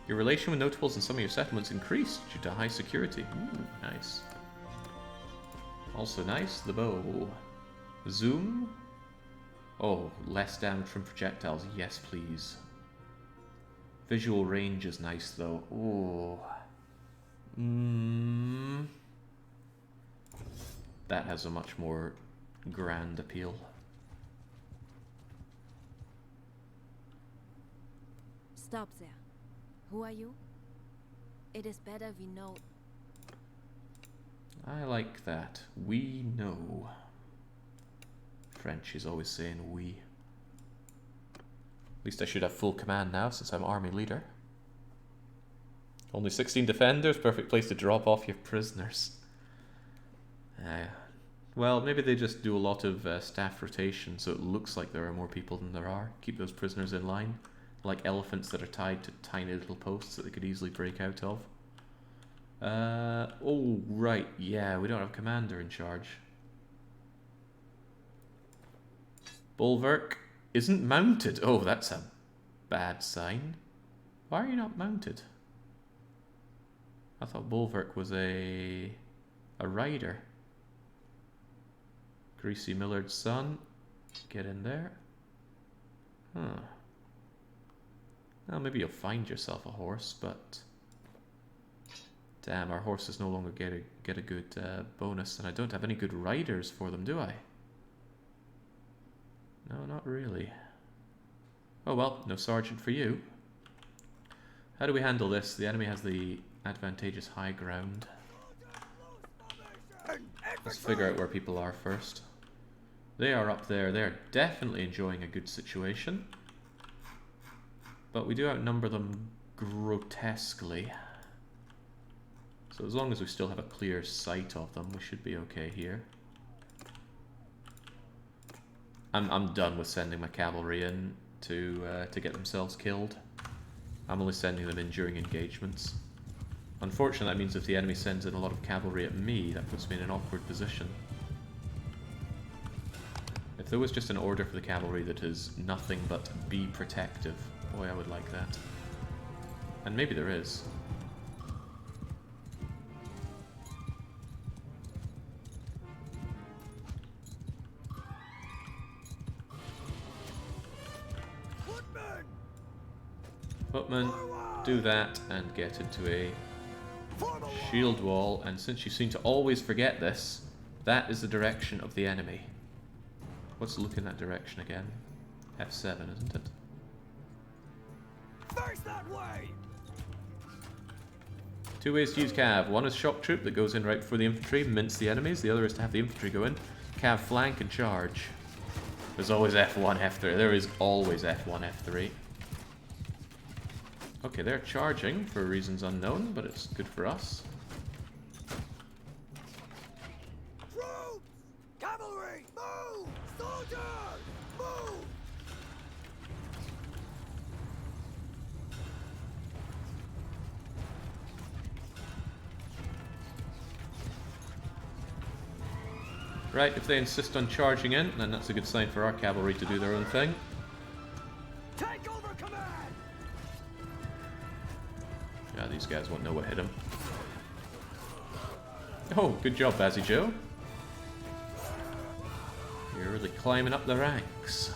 Your relation with notables in some of your settlements increased due to high security. Ooh, nice. Also nice, the bow. Zoom? Oh, less damage from projectiles. Yes, please. Visual range is nice, though. Oh. That has a much more grand appeal. Stop there. Who are you? It is better we know. I like that. We know. French is always saying we. At least I should have full command now since I'm army leader. Only 16 defenders, perfect place to drop off your prisoners. Well, maybe they just do a lot of staff rotation so it looks like there are more people than there are. Keep those prisoners in line, like elephants that are tied to tiny little posts that they could easily break out of. Oh, right, yeah, we don't have a commander in charge. Bulwark isn't mounted. Oh, that's a bad sign. Why are you not mounted? I thought Bulwark was a rider. Greasy Millard's son. Get in there. Huh. Well, maybe you'll find yourself a horse, but... Damn, our horses no longer get a good bonus, and I don't have any good riders for them, do I? No, not really. Oh well, no sergeant for you. How do we handle this? The enemy has the advantageous high ground. Let's figure out where people are first. They are up there. They're definitely enjoying a good situation. But we do outnumber them grotesquely. So as long as we still have a clear sight of them, we should be okay here. I'm done with sending my cavalry in to get themselves killed. I'm only sending them in during engagements. Unfortunately, that means if the enemy sends in a lot of cavalry at me, that puts me in an awkward position. If there was just an order for the cavalry that is nothing but be protective, boy, I would like that. And maybe there is. Footman, do that and get into a shield wall, and since you seem to always forget this, that is the direction of the enemy. Let's look in that direction again. F7, isn't it? Face that way! Two ways to use Cav. One is shock troop that goes in right before the infantry, mince the enemies. The other is to have the infantry go in, Cav flank and charge. There's always F1, F3. There is always F1, F3. Okay, they're charging for reasons unknown, but it's good for us. Troops! Cavalry! Move! Soldiers! Move! Right, if they insist on charging in, then that's a good sign for our cavalry to do their own thing. Take over command! Yeah, these guys won't know what hit them. Oh, good job, Bazzy Joe. You're really climbing up the ranks.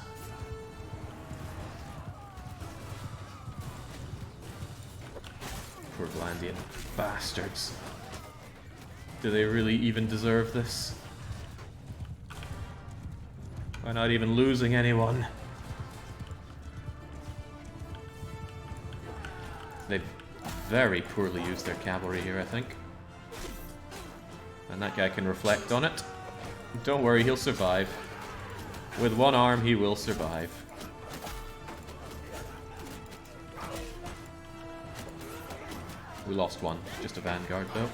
Poor Vlandian bastards. Do they really even deserve this? We're not even losing anyone. They've very poorly used their cavalry here, I think. And that guy can reflect on it. Don't worry, he'll survive. With one arm, he will survive. We lost one. Just a vanguard, though.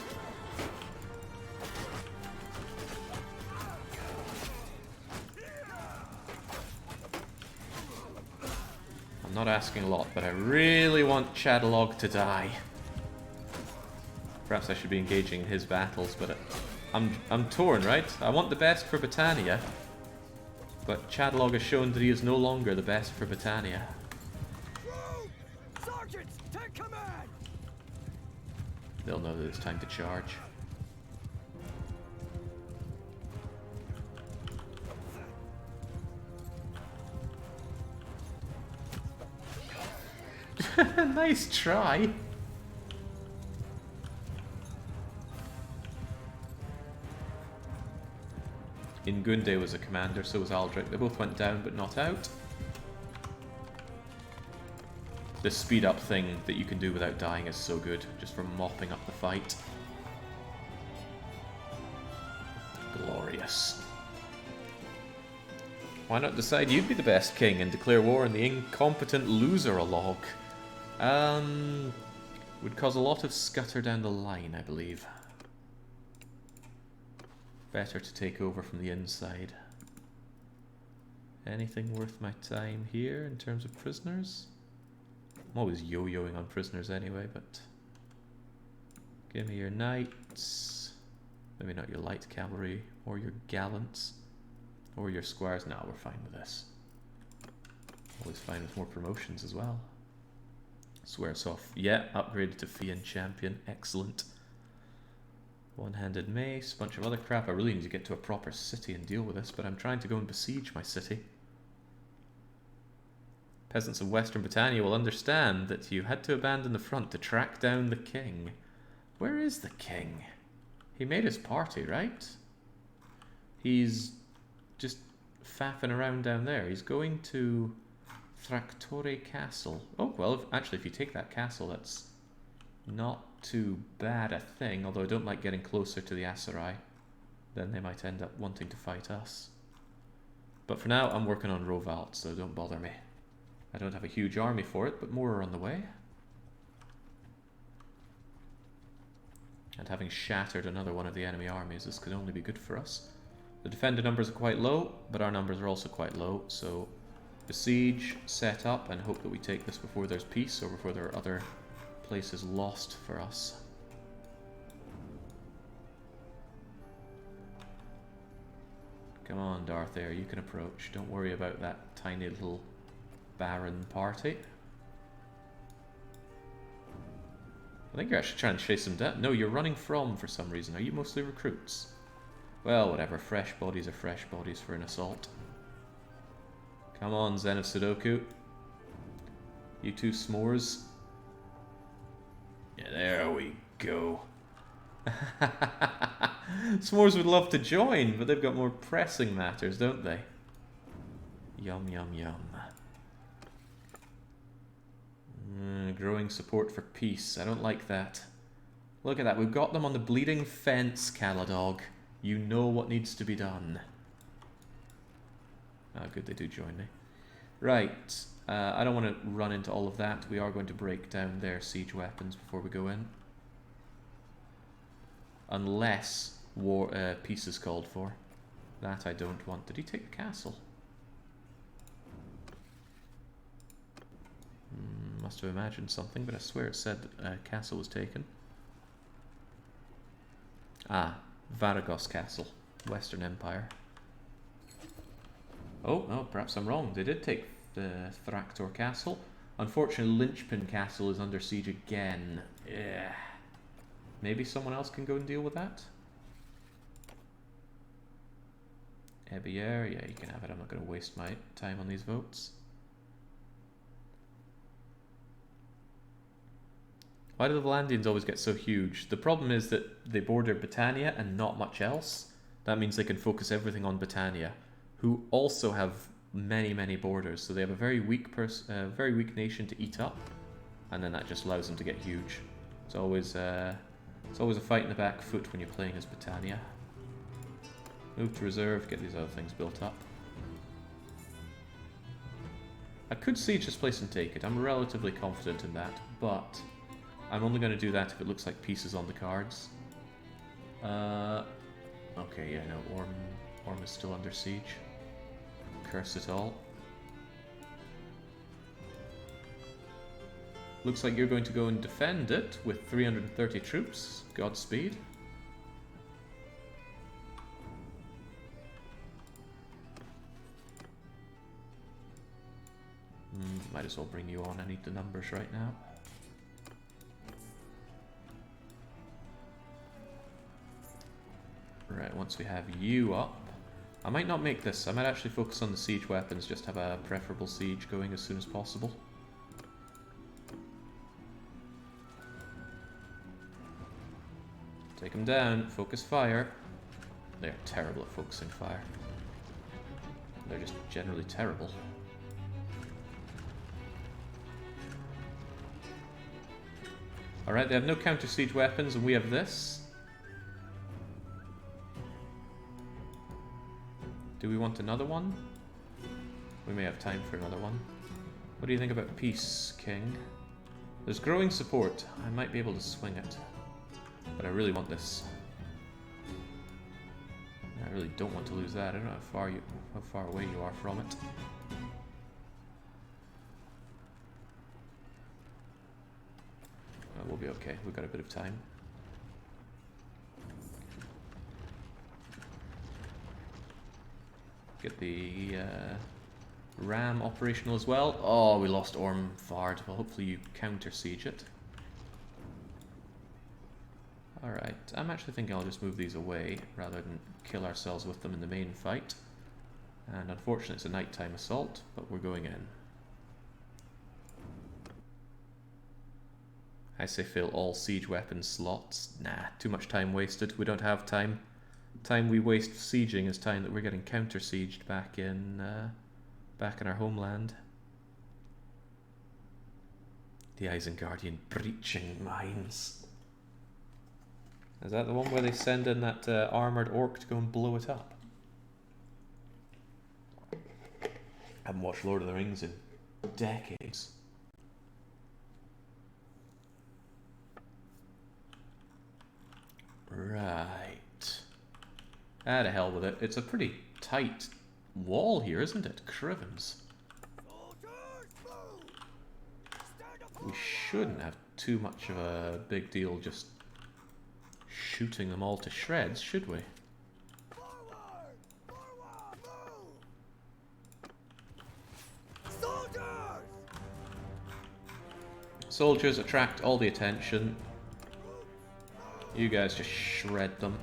I'm not asking a lot, but I really want Chatterlord to die. Perhaps I should be engaging in his battles, but I'm torn, right? I want the best for Britannia, but Chatterlord has shown that he is no longer the best for Britannia. Sergeants, take command! They'll know that it's time to charge. Nice try. Ingunde was a commander, so was Aldrich. They both went down but not out. this speed up thing that you can do without dying is so good, just for mopping up the fight. Glorious. Why not decide you'd be the best king and declare war on the incompetent loser along? Would cause a lot of scutter down the line, I believe. Better to take over from the inside. Anything worth my time here in terms of prisoners? I'm always yo-yoing on prisoners anyway, but... Give me your knights. Maybe not your light cavalry, or your gallants, or your squires. No, we're fine with this. Always fine with more promotions as well. Swears off. Yeah, upgraded to Fian Champion. Excellent. One-handed mace, bunch of other crap. I really need to get to a proper city and deal with this, but I'm trying to go and besiege my city. Peasants of Western Britannia will understand that you had to abandon the front to track down the king. Where is the king? He made his party, right? He's just faffing around down there. He's going to Thractore Castle. Oh, well, actually, if you take that castle, that's not too bad a thing, although I don't like getting closer to the Aserai. Then they might end up wanting to fight us. But for now, I'm working on Rovalt, so don't bother me. I don't have a huge army for it, but more are on the way. And having shattered another one of the enemy armies, this could only be good for us. The defender numbers are quite low, but our numbers are also quite low, so besiege, set up, and hope that we take this before there's peace, or before there are other places lost for us. Come on, Darth Air, you can approach. Don't worry about that tiny little Baron party. I think you're actually trying to chase them down. No, you're running from for some reason. Are you mostly recruits? Well, whatever. Fresh bodies are fresh bodies for an assault. Come on, Zen of Sudoku. You two s'mores. Yeah, there we go. S'mores would love to join, but they've got more pressing matters, don't they? Yum, yum, yum. Growing support for peace. I don't like that. Look at that. We've got them on the bleeding fence, Caladog. You know what needs to be done. Ah, good, they do join me. Right. I don't want to run into all of that. We are going to break down their siege weapons before we go in. Unless peace is called for. That I don't want. Did he take the castle? Must have imagined something, but I swear it said that castle was taken. Ah, Varagos Castle, Western Empire. Oh, no, perhaps I'm wrong. They did take the Thractor Castle. Unfortunately, Linchpin Castle is under siege again. Yeah. Maybe someone else can go and deal with that? Ebier, yeah, you can have it. I'm not going to waste my time on these votes. Why do the Valandians always get so huge? The problem is that they border Britannia and not much else. That means they can focus everything on Britannia, who also have many, many borders. So they have a very weak nation to eat up, and then that just allows them to get huge. It's always a fight in the back foot when you're playing as Britannia. Move to reserve, get these other things built up. I could siege this place and take it. I'm relatively confident in that, but I'm only going to do that if it looks like peace is on the cards. Okay, yeah, no, Orm is still under siege. Curse it all. Looks like you're going to go and defend it with 330 troops. Godspeed. Might as well bring you on. I need the numbers right now. Right, once we have you up, I might not make this. I might actually focus on the siege weapons, just have a preferable siege going as soon as possible. Take them down, focus fire. They're terrible at focusing fire. They're just generally terrible. Alright, they have no counter siege weapons, and we have this. Do we want another one? We may have time for another one. What do you think about peace, King? There's growing support. I might be able to swing it. But I really want this. I really don't want to lose that. I don't know how far away you are from it. We'll be okay. We've got a bit of time. Get the ram operational as well. Oh, we lost Ormvard. Well, hopefully you counter siege it. Alright, I'm actually thinking I'll just move these away rather than kill ourselves with them in the main fight. And unfortunately it's a nighttime assault, but we're going in. I say fill all siege weapon slots. Nah, too much time wasted. We don't have time. Time we waste sieging is time that we're getting counter sieged back in our homeland. The Isengardian breaching mines. Is that the one where they send in that armoured orc to go and blow it up? I haven't watched Lord of the Rings in decades. Right. Ah, to hell with it. It's a pretty tight wall here, isn't it? Crivens. We shouldn't have too much of a big deal just shooting them all to shreds, should we? Soldiers attract all the attention. You guys just shred them.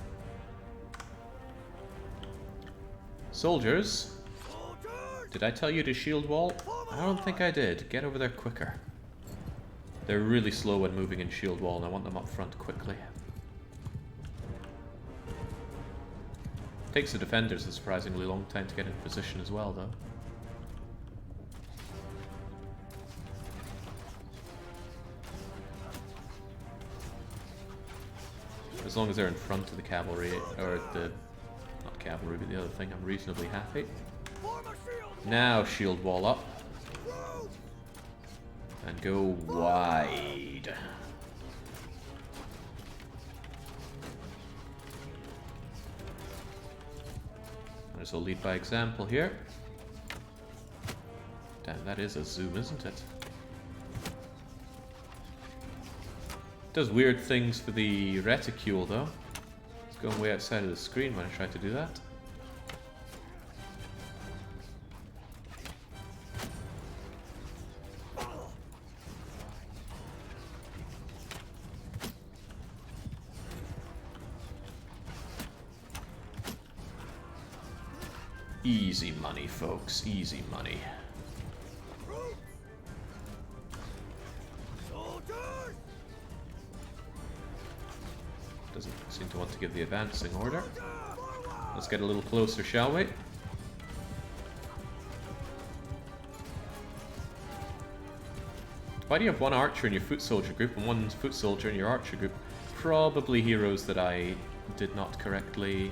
Soldiers? Did I tell you to shield wall? I don't think I did. Get over there quicker. They're really slow when moving in shield wall, and I want them up front quickly. Takes the defenders a surprisingly long time to get in position as well, though. As long as they're in front of the cavalry, or the... not cavalry, but the other thing, I'm reasonably happy. Now shield wall up. And go wide. Might as well lead by example here. Damn, that is a zoom, isn't it? Does weird things for the reticule though. It's going way outside of the screen when I try to do that. Easy money, folks. Easy money. Doesn't seem to want to give the advancing order. Let's get a little closer, shall we? Why do you have one archer in your foot soldier group and one foot soldier in your archer group? Probably heroes that I did not correctly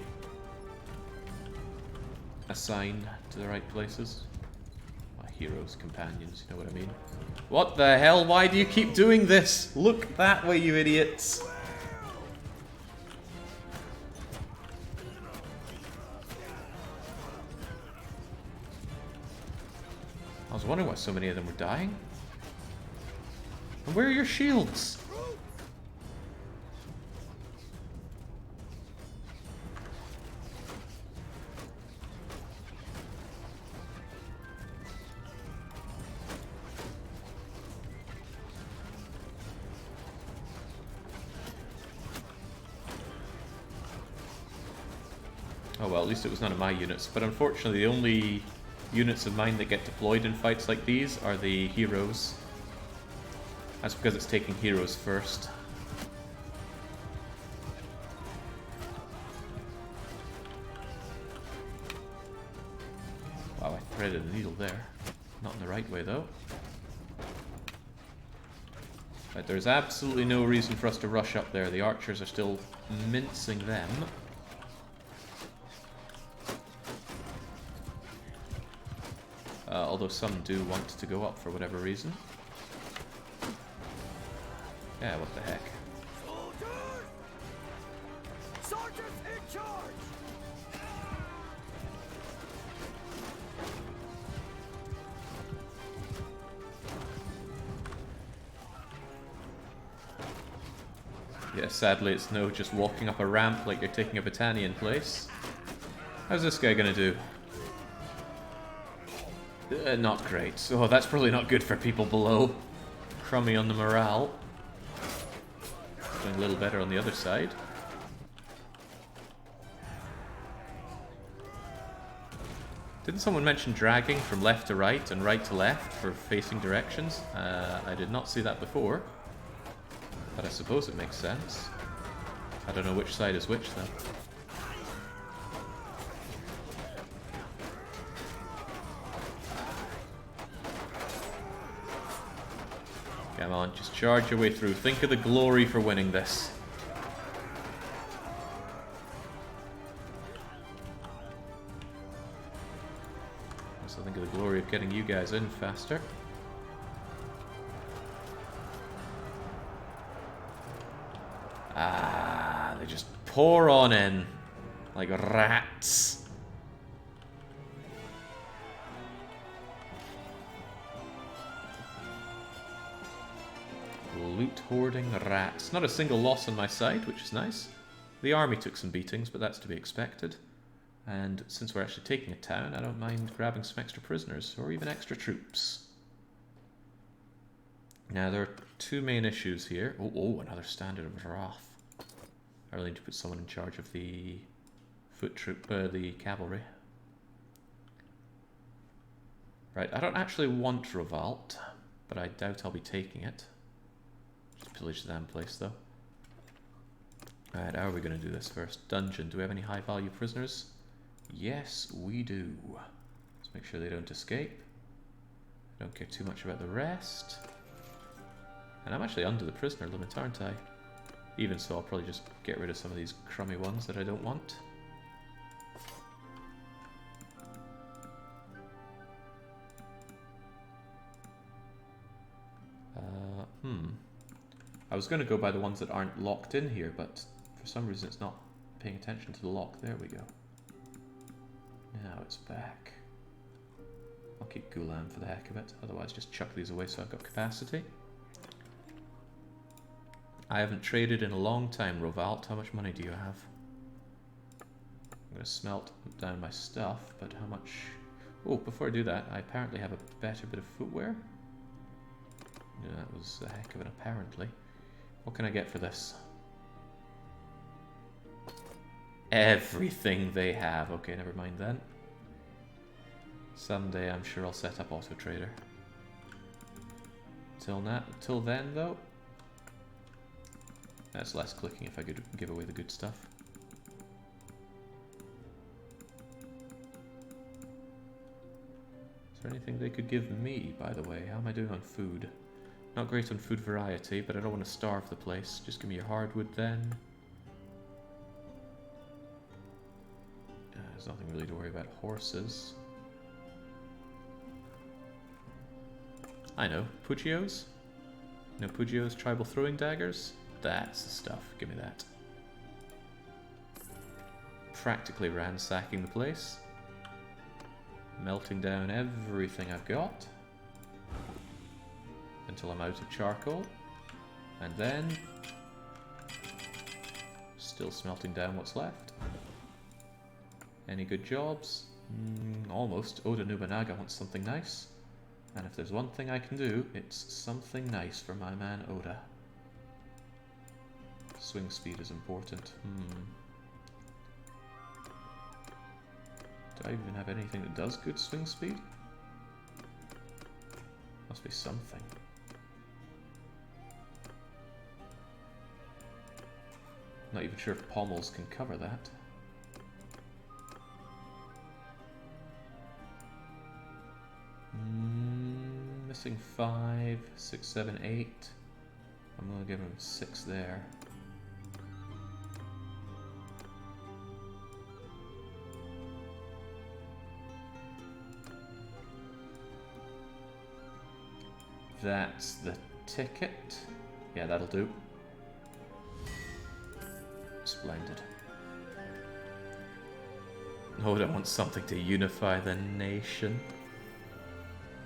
assign to the right places. Heroes, companions, you know what I mean. What the hell? Why do you keep doing this? Look that way, you idiots! I was wondering why so many of them were dying. And where are your shields? Oh well, at least it was none of my units, but unfortunately the only units of mine that get deployed in fights like these are the heroes. That's because it's taking heroes first. Wow, I threaded a needle there. Not in the right way though. Right, there's absolutely no reason for us to rush up there. The archers are still mincing them. Although some do want to go up for whatever reason. Yeah, what the heck. Soldiers! Sergeants in charge! Yeah, sadly it's no just walking up a ramp like you're taking a Battanian place. How's this guy gonna do? Not great. So that's probably not good for people below. Crummy on the morale. Doing a little better on the other side. Didn't someone mention dragging from left to right and right to left for facing directions? I did not see that before. But I suppose it makes sense. I don't know which side is which though. Come on, just charge your way through. Think of the glory for winning this. Also think of the glory of getting you guys in faster. Ah, they just pour on in like rats. Loot hoarding rats. Not a single loss on my side, which is nice. The army took some beatings, but that's to be expected. And since we're actually taking a town, I don't mind grabbing some extra prisoners, or even extra troops. Now, there are two main issues here. Oh, another Standard of Wrath. I really need to put someone in charge of the the cavalry. Right, I don't actually want Revolt, but I doubt I'll be taking it. Just pillage the damn place, though. Alright, how are we going to do this first? Dungeon. Do we have any high-value prisoners? Yes, we do. Let's make sure they don't escape. I don't care too much about the rest. And I'm actually under the prisoner limit, aren't I? Even so, I'll probably just get rid of some of these crummy ones that I don't want. I was going to go by the ones that aren't locked in here, but for some reason it's not paying attention to the lock. There we go. Now it's back. I'll keep Gulam for the heck of it, otherwise just chuck these away so I've got capacity. I haven't traded in a long time, Rovalt. How much money do you have? I'm going to smelt down my stuff, but how much... Oh, before I do that, I apparently have a better bit of footwear. Yeah, that was a heck of an apparently. What can I get for this? Everything they have. Okay, never mind then. Someday I'm sure I'll set up Auto Trader. Till then, though, that's less clicking if I could give away the good stuff. Is there anything they could give me, by the way? How am I doing on food? Not great on food variety, but I don't want to starve the place. Just give me your hardwood then. There's nothing really to worry about. Horses. I know. Pugios? No Pugios, tribal throwing daggers? That's the stuff. Give me that. Practically ransacking the place. Melting down everything I've got. Until I'm out of charcoal. And then... still smelting down what's left. Any good jobs? Almost. Oda Nobunaga wants something nice. And if there's one thing I can do, it's something nice for my man Oda. Swing speed is important. Do I even have anything that does good swing speed? Must be something. Not even sure if pommels can cover that. Missing 5, 6, 7, 8. I'm going to give him 6 there. That's the ticket. Yeah, that'll do. Splendid. Oh, I want something to unify the nation.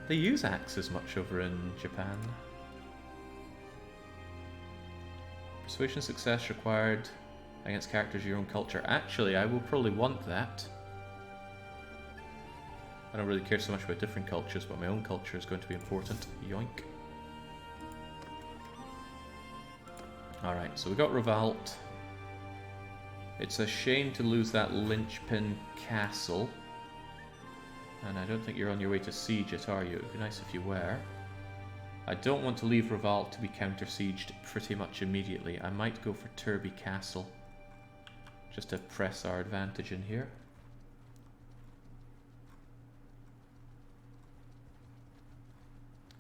They use axes much over in Japan. Persuasion success required against characters of your own culture. Actually, I will probably want that. I don't really care so much about different cultures, but my own culture is going to be important. Yoink. Alright, so we got Revolt. It's a shame to lose that linchpin castle. And I don't think you're on your way to siege it, are you? It would be nice if you were. I don't want to leave Revolt to be counter-sieged pretty much immediately. I might go for Turby Castle, just to press our advantage in here.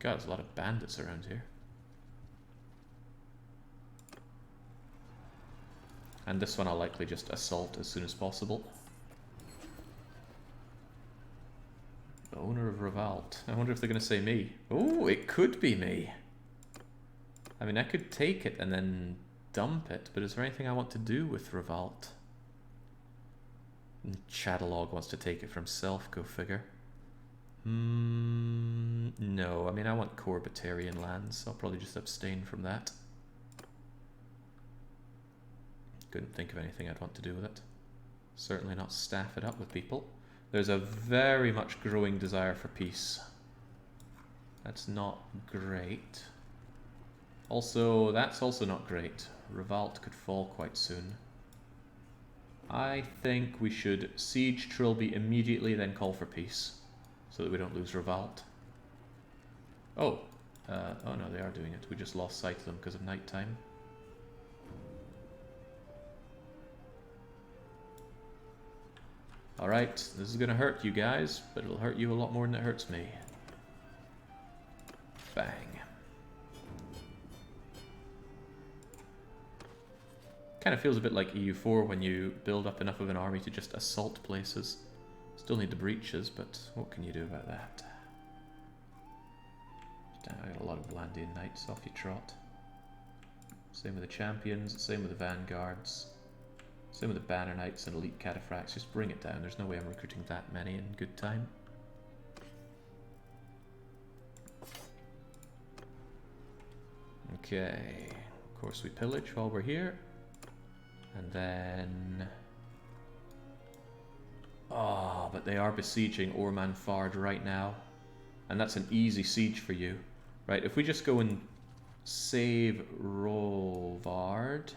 God, there's a lot of bandits around here. And this one I'll likely just assault as soon as possible. The owner of Revolt. I wonder if they're going to say me. Oh, it could be me. I mean, I could take it and then dump it, but is there anything I want to do with Revolt? Chatterlord wants to take it for himself, go figure. No, I mean, I want Corbetarian lands, so I'll probably just abstain from that. Couldn't think of anything I'd want to do with it. Certainly not staff it up with people. There's a very much growing desire for peace. That's not great. Also, that's also not great. Revolt could fall quite soon. I think we should siege Trilby immediately, then call for peace, so that we don't lose Revolt. Oh, oh no, they are doing it. We just lost sight of them because of night time. Alright, this is gonna hurt you guys, but it'll hurt you a lot more than it hurts me. Bang. Kind of feels a bit like EU4 when you build up enough of an army to just assault places. Still need the breaches, but what can you do about that? Damn, I got a lot of Blandian Knights, off you trot. Same with the champions, same with the vanguards. Same with the Banner Knights and Elite Cataphracts. Just bring it down. There's no way I'm recruiting that many in good time. Okay. Of course we pillage while we're here. And then... Oh, but they are besieging Orman Fard right now. And that's an easy siege for you. Right, if we just go and save Rovard...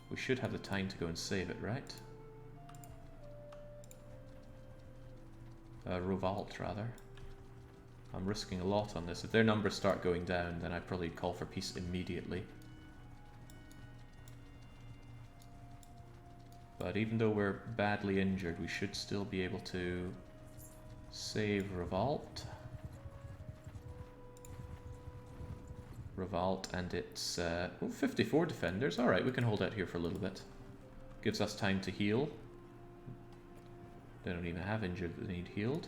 We should have the time to go and save it, right? Revolt, rather. I'm risking a lot on this. If their numbers start going down, then I'd probably call for peace immediately. But even though we're badly injured, we should still be able to save Revolt. Revolt, and it's 54 defenders. Alright, we can hold out here for a little bit. Gives us time to heal. They don't even have injured that they need healed.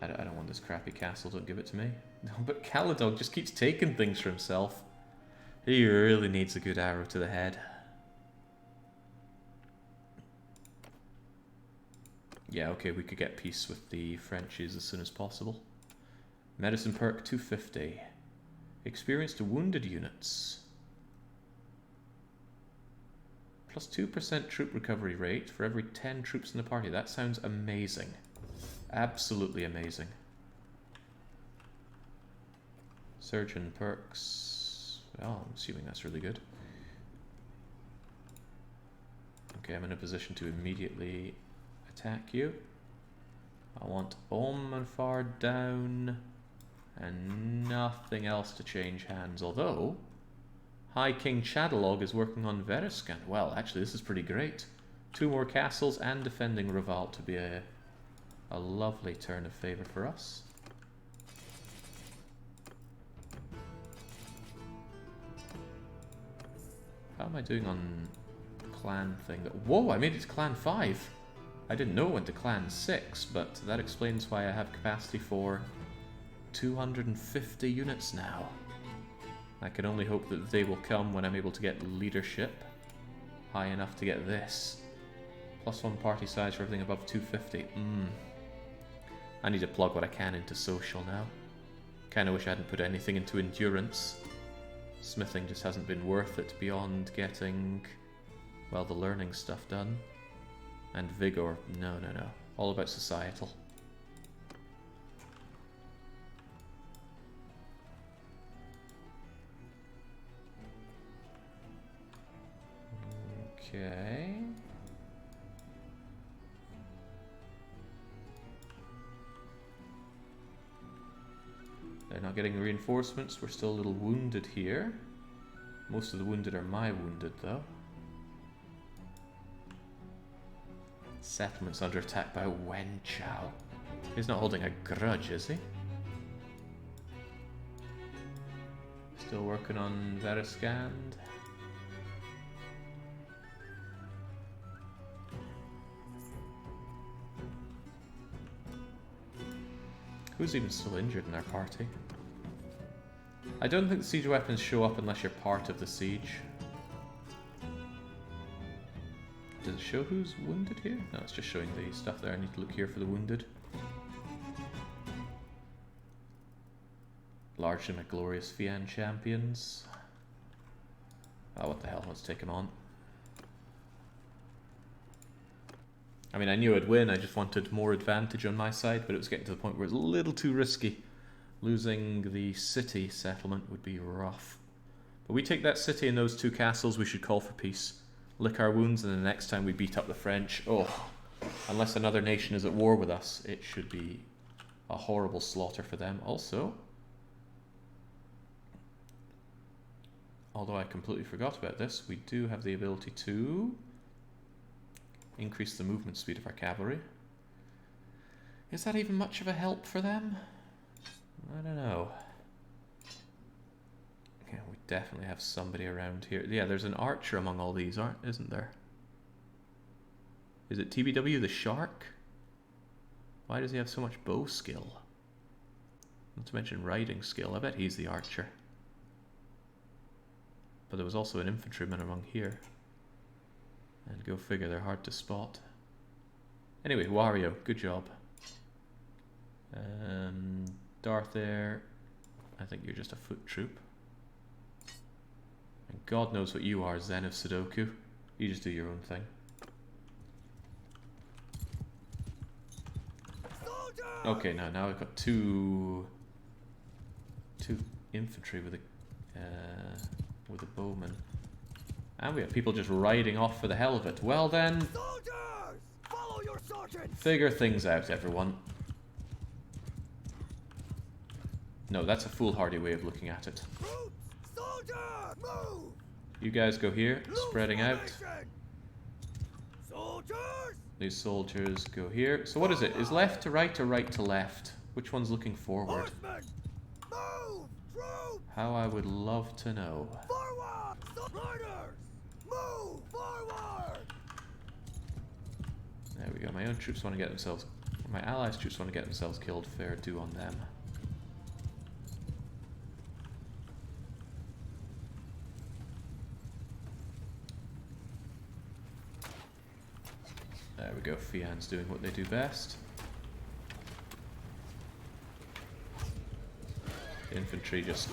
I don't want this crappy castle, don't give it to me. No, but Caladog just keeps taking things for himself. He really needs a good arrow to the head. Yeah, okay, we could get peace with the Frenchies as soon as possible. Medicine perk 250. Experience to wounded units. Plus 2% troop recovery rate for every 10 troops in the party. That sounds amazing. Absolutely amazing. Surgeon perks. Well, I'm assuming that's really good. Okay, I'm in a position to immediately attack you. I want Ormanfar down and nothing else to change hands, although High King Chatterlord is working on Veriscan. Well, actually this is pretty great. 2 more castles and defending Revolt to be a A lovely turn of favour for us. How am I doing on clan thing? Whoa, I made it to clan 5. I didn't know it went to clan 6, but that explains why I have capacity for 250 units now. I can only hope that the day will come when I'm able to get leadership high enough to get this. +1 party size for everything above 250. I need to plug what I can into social now. Kinda wish I hadn't put anything into endurance. Smithing just hasn't been worth it beyond getting, well, the learning stuff done. And vigor, no. All about societal. Okay. They're not getting reinforcements. We're still a little wounded here. Most of the wounded are my wounded, though. Settlement's under attack by Wen Chao. He's not holding a grudge, is he? Still working on Veriscand. Who's even still injured in our party? I don't think the siege weapons show up unless you're part of the siege. Does it show who's wounded here? No, it's just showing the stuff there. I need to look here for the wounded. Large and glorious Fian champions. Oh, what the hell? Let's take him on. I mean, I knew I'd win, I just wanted more advantage on my side, but it was getting to the point where it was a little too risky. Losing the city settlement would be rough. But we take that city and those 2 castles, we should call for peace. Lick our wounds, and the next time we beat up the French, unless another nation is at war with us, it should be a horrible slaughter for them. Also, although I completely forgot about this, we do have the ability to increase the movement speed of our cavalry. Is that even much of a help for them? I don't know. Okay, we definitely have somebody around here. Yeah, there's an archer among all these, isn't there? Is it TBW the Shark? Why does he have so much bow skill? Not to mention riding skill. I bet he's the archer. But there was also an infantryman among here. And go figure, they're hard to spot. Anyway, Wario, good job. Darth there, I think you're just a foot troop. And God knows what you are, Zen of Sudoku. You just do your own thing. Okay, now I've got two infantry with a bowman. And we have people just riding off for the hell of it. Well then, Soldiers! Follow your sergeants! figure things out, everyone. No, that's a foolhardy way of looking at it. Troops! Soldiers! Move! You guys go here, spreading out. Soldiers! These soldiers go here. So what is it? Is left to right or right to left? Which one's looking forward? Horsemen! Move! Troops! How I would love to know. Forward! Riders! Move! Forward! There we go. My own troops want to get themselves... My allies' troops want to get themselves killed. Fair due on them. There we go. Fian's doing what they do best. Infantry just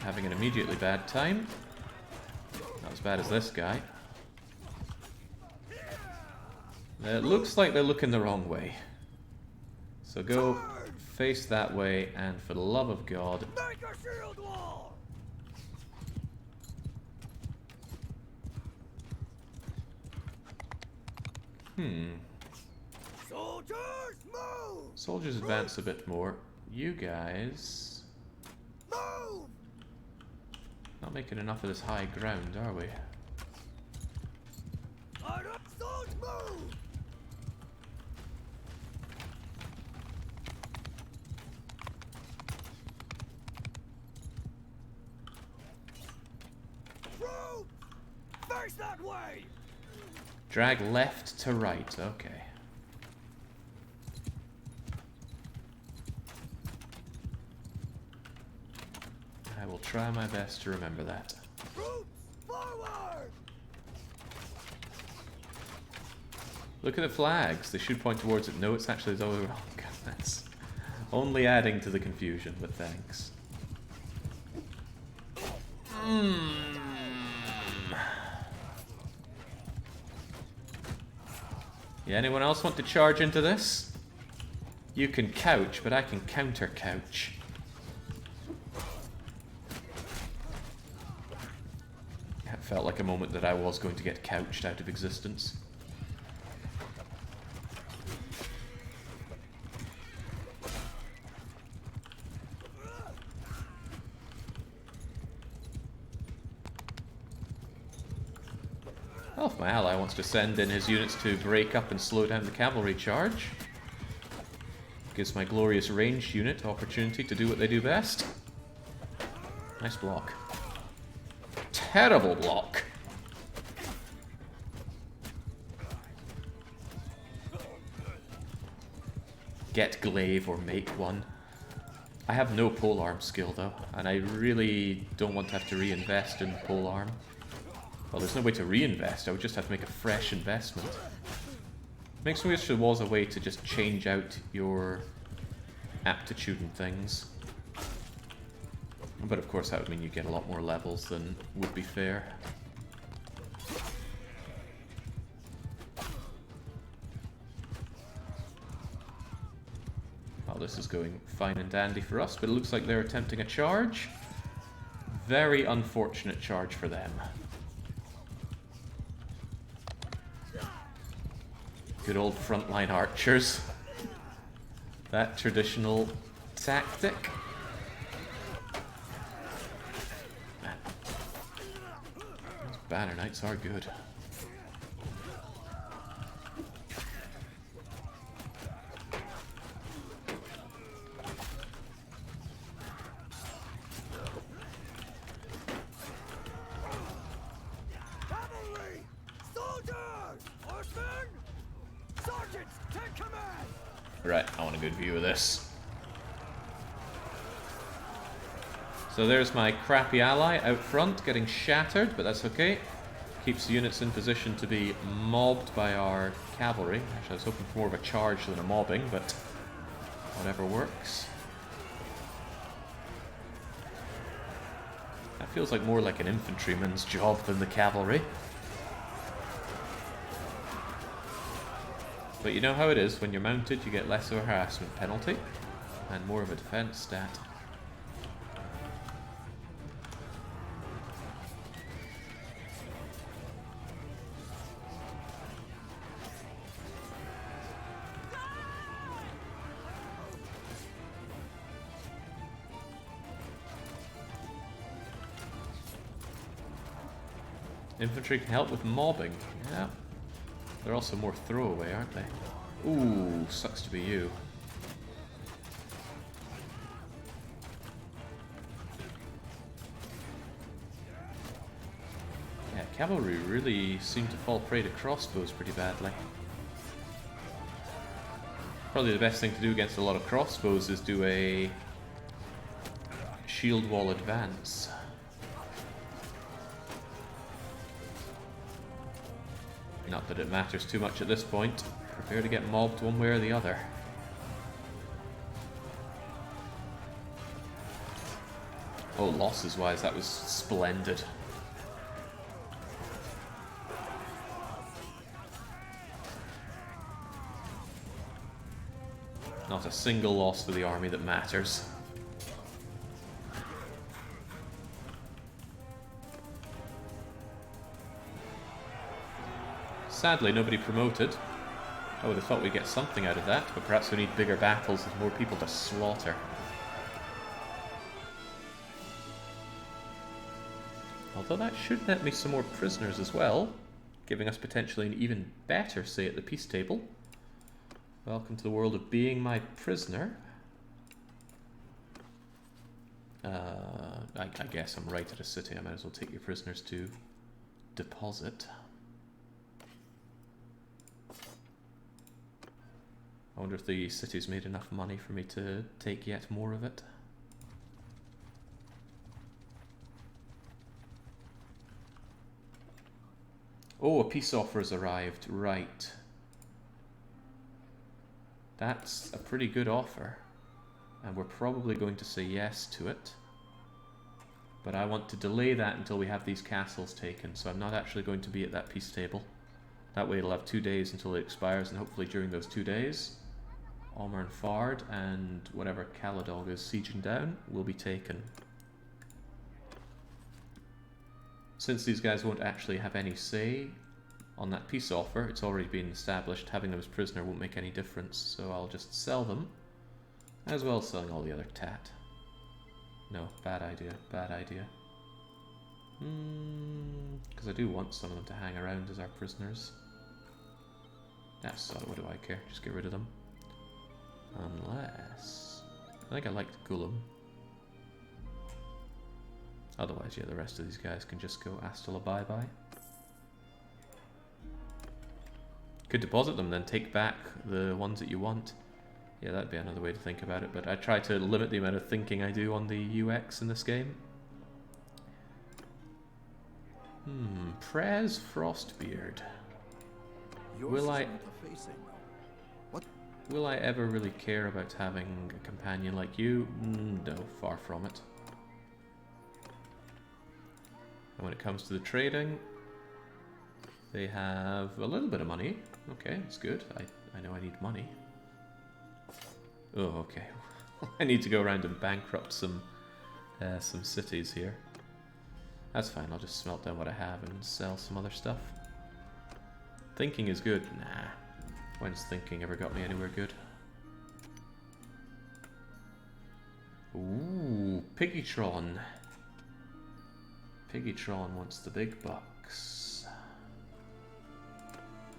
having an immediately bad time. Not as bad as this guy. It looks like they're looking the wrong way. So go face that way, and for the love of God... Make a shield wall! Soldiers, move! Soldiers advance a bit more. You guys... Move! Not making enough of this high ground, are we? Soldiers, move! Face that way! Drag left to right, okay. I will try my best to remember that. Troops, forward! Look at the flags. They should point towards it. No, it's actually the other way around. Goodness. Only adding to the confusion, but thanks. Yeah, anyone else want to charge into this? You can couch, but I can counter couch. It felt like a moment that I was going to get couched out of existence. Well, if my ally wants to send in his units to break up and slow down the cavalry charge, gives my glorious ranged unit opportunity to do what they do best. Nice block. Terrible block. Get glaive or make one. I have no polearm skill though, and I really don't want to have to reinvest in polearm. Well, there's no way to reinvest, I would just have to make a fresh investment. Makes me wish there was a way to just change out your aptitude and things. But of course that would mean you get a lot more levels than would be fair. Well, this is going fine and dandy for us, but it looks like they're attempting a charge. Very unfortunate charge for them. Good old frontline archers. That traditional tactic. Man. Those banner knights are good. Cavalry! Soldiers! Horsemen! Sergeants, take command! Right, I want a good view of this. So there's my crappy ally out front getting shattered, but that's okay. Keeps the units in position to be mobbed by our cavalry. Actually, I was hoping for more of a charge than a mobbing, but whatever works. That feels like more like an infantryman's job than the cavalry. But you know how it is, when you're mounted you get less of a harassment penalty and more of a defense stat. Infantry can help with mobbing, yeah. They're also more throwaway, aren't they? Ooh, sucks to be you. Yeah, cavalry really seem to fall prey to crossbows pretty badly. Probably the best thing to do against a lot of crossbows is do a shield wall advance. Not that it matters too much at this point. Prepare to get mobbed one way or the other. Oh, losses wise, that was splendid. Not a single loss for the army that matters. Sadly, nobody promoted. I would have thought we'd get something out of that, but perhaps we need bigger battles with more people to slaughter. Although that should net me some more prisoners as well, giving us potentially an even better say at the peace table. Welcome to the world of being my prisoner. I guess I'm right at a city, I might as well take your prisoners too. deposit. I wonder if the city's made enough money for me to take yet more of it. Oh, a peace offer has arrived. Right. That's a pretty good offer. And we're probably going to say yes to it. But I want to delay that until we have these castles taken, so I'm not actually going to be at that peace table. That way it'll have 2 days until it expires, and hopefully during those 2 days, Almer and Fard and whatever Caladog is sieging down will be taken. Since these guys won't actually have any say on that peace offer, it's already been established, having them as prisoner won't make any difference, so I'll just sell them, as well as selling all the other tat. No, bad idea, bad idea. Because I do want some of them to hang around as our prisoners. That's what do I care, just get rid of them. Unless... I think I liked Golem. Otherwise, yeah, the rest of these guys can just go hasta la bye-bye. Could deposit them, then take back the ones that you want. Yeah, that'd be another way to think about it, but I try to limit the amount of thinking I do on the UX in this game. Prez Frostbeard. Will I ever really care about having a companion like you? No, far from it. And when it comes to the trading, they have a little bit of money. Okay, it's good. I know I need money. Oh, okay. I need to go around and bankrupt some cities here. That's fine, I'll just smelt down what I have and sell some other stuff. Thinking is good. Nah. When's thinking ever got me anywhere good? Ooh, Piggytron. Piggytron wants the big bucks.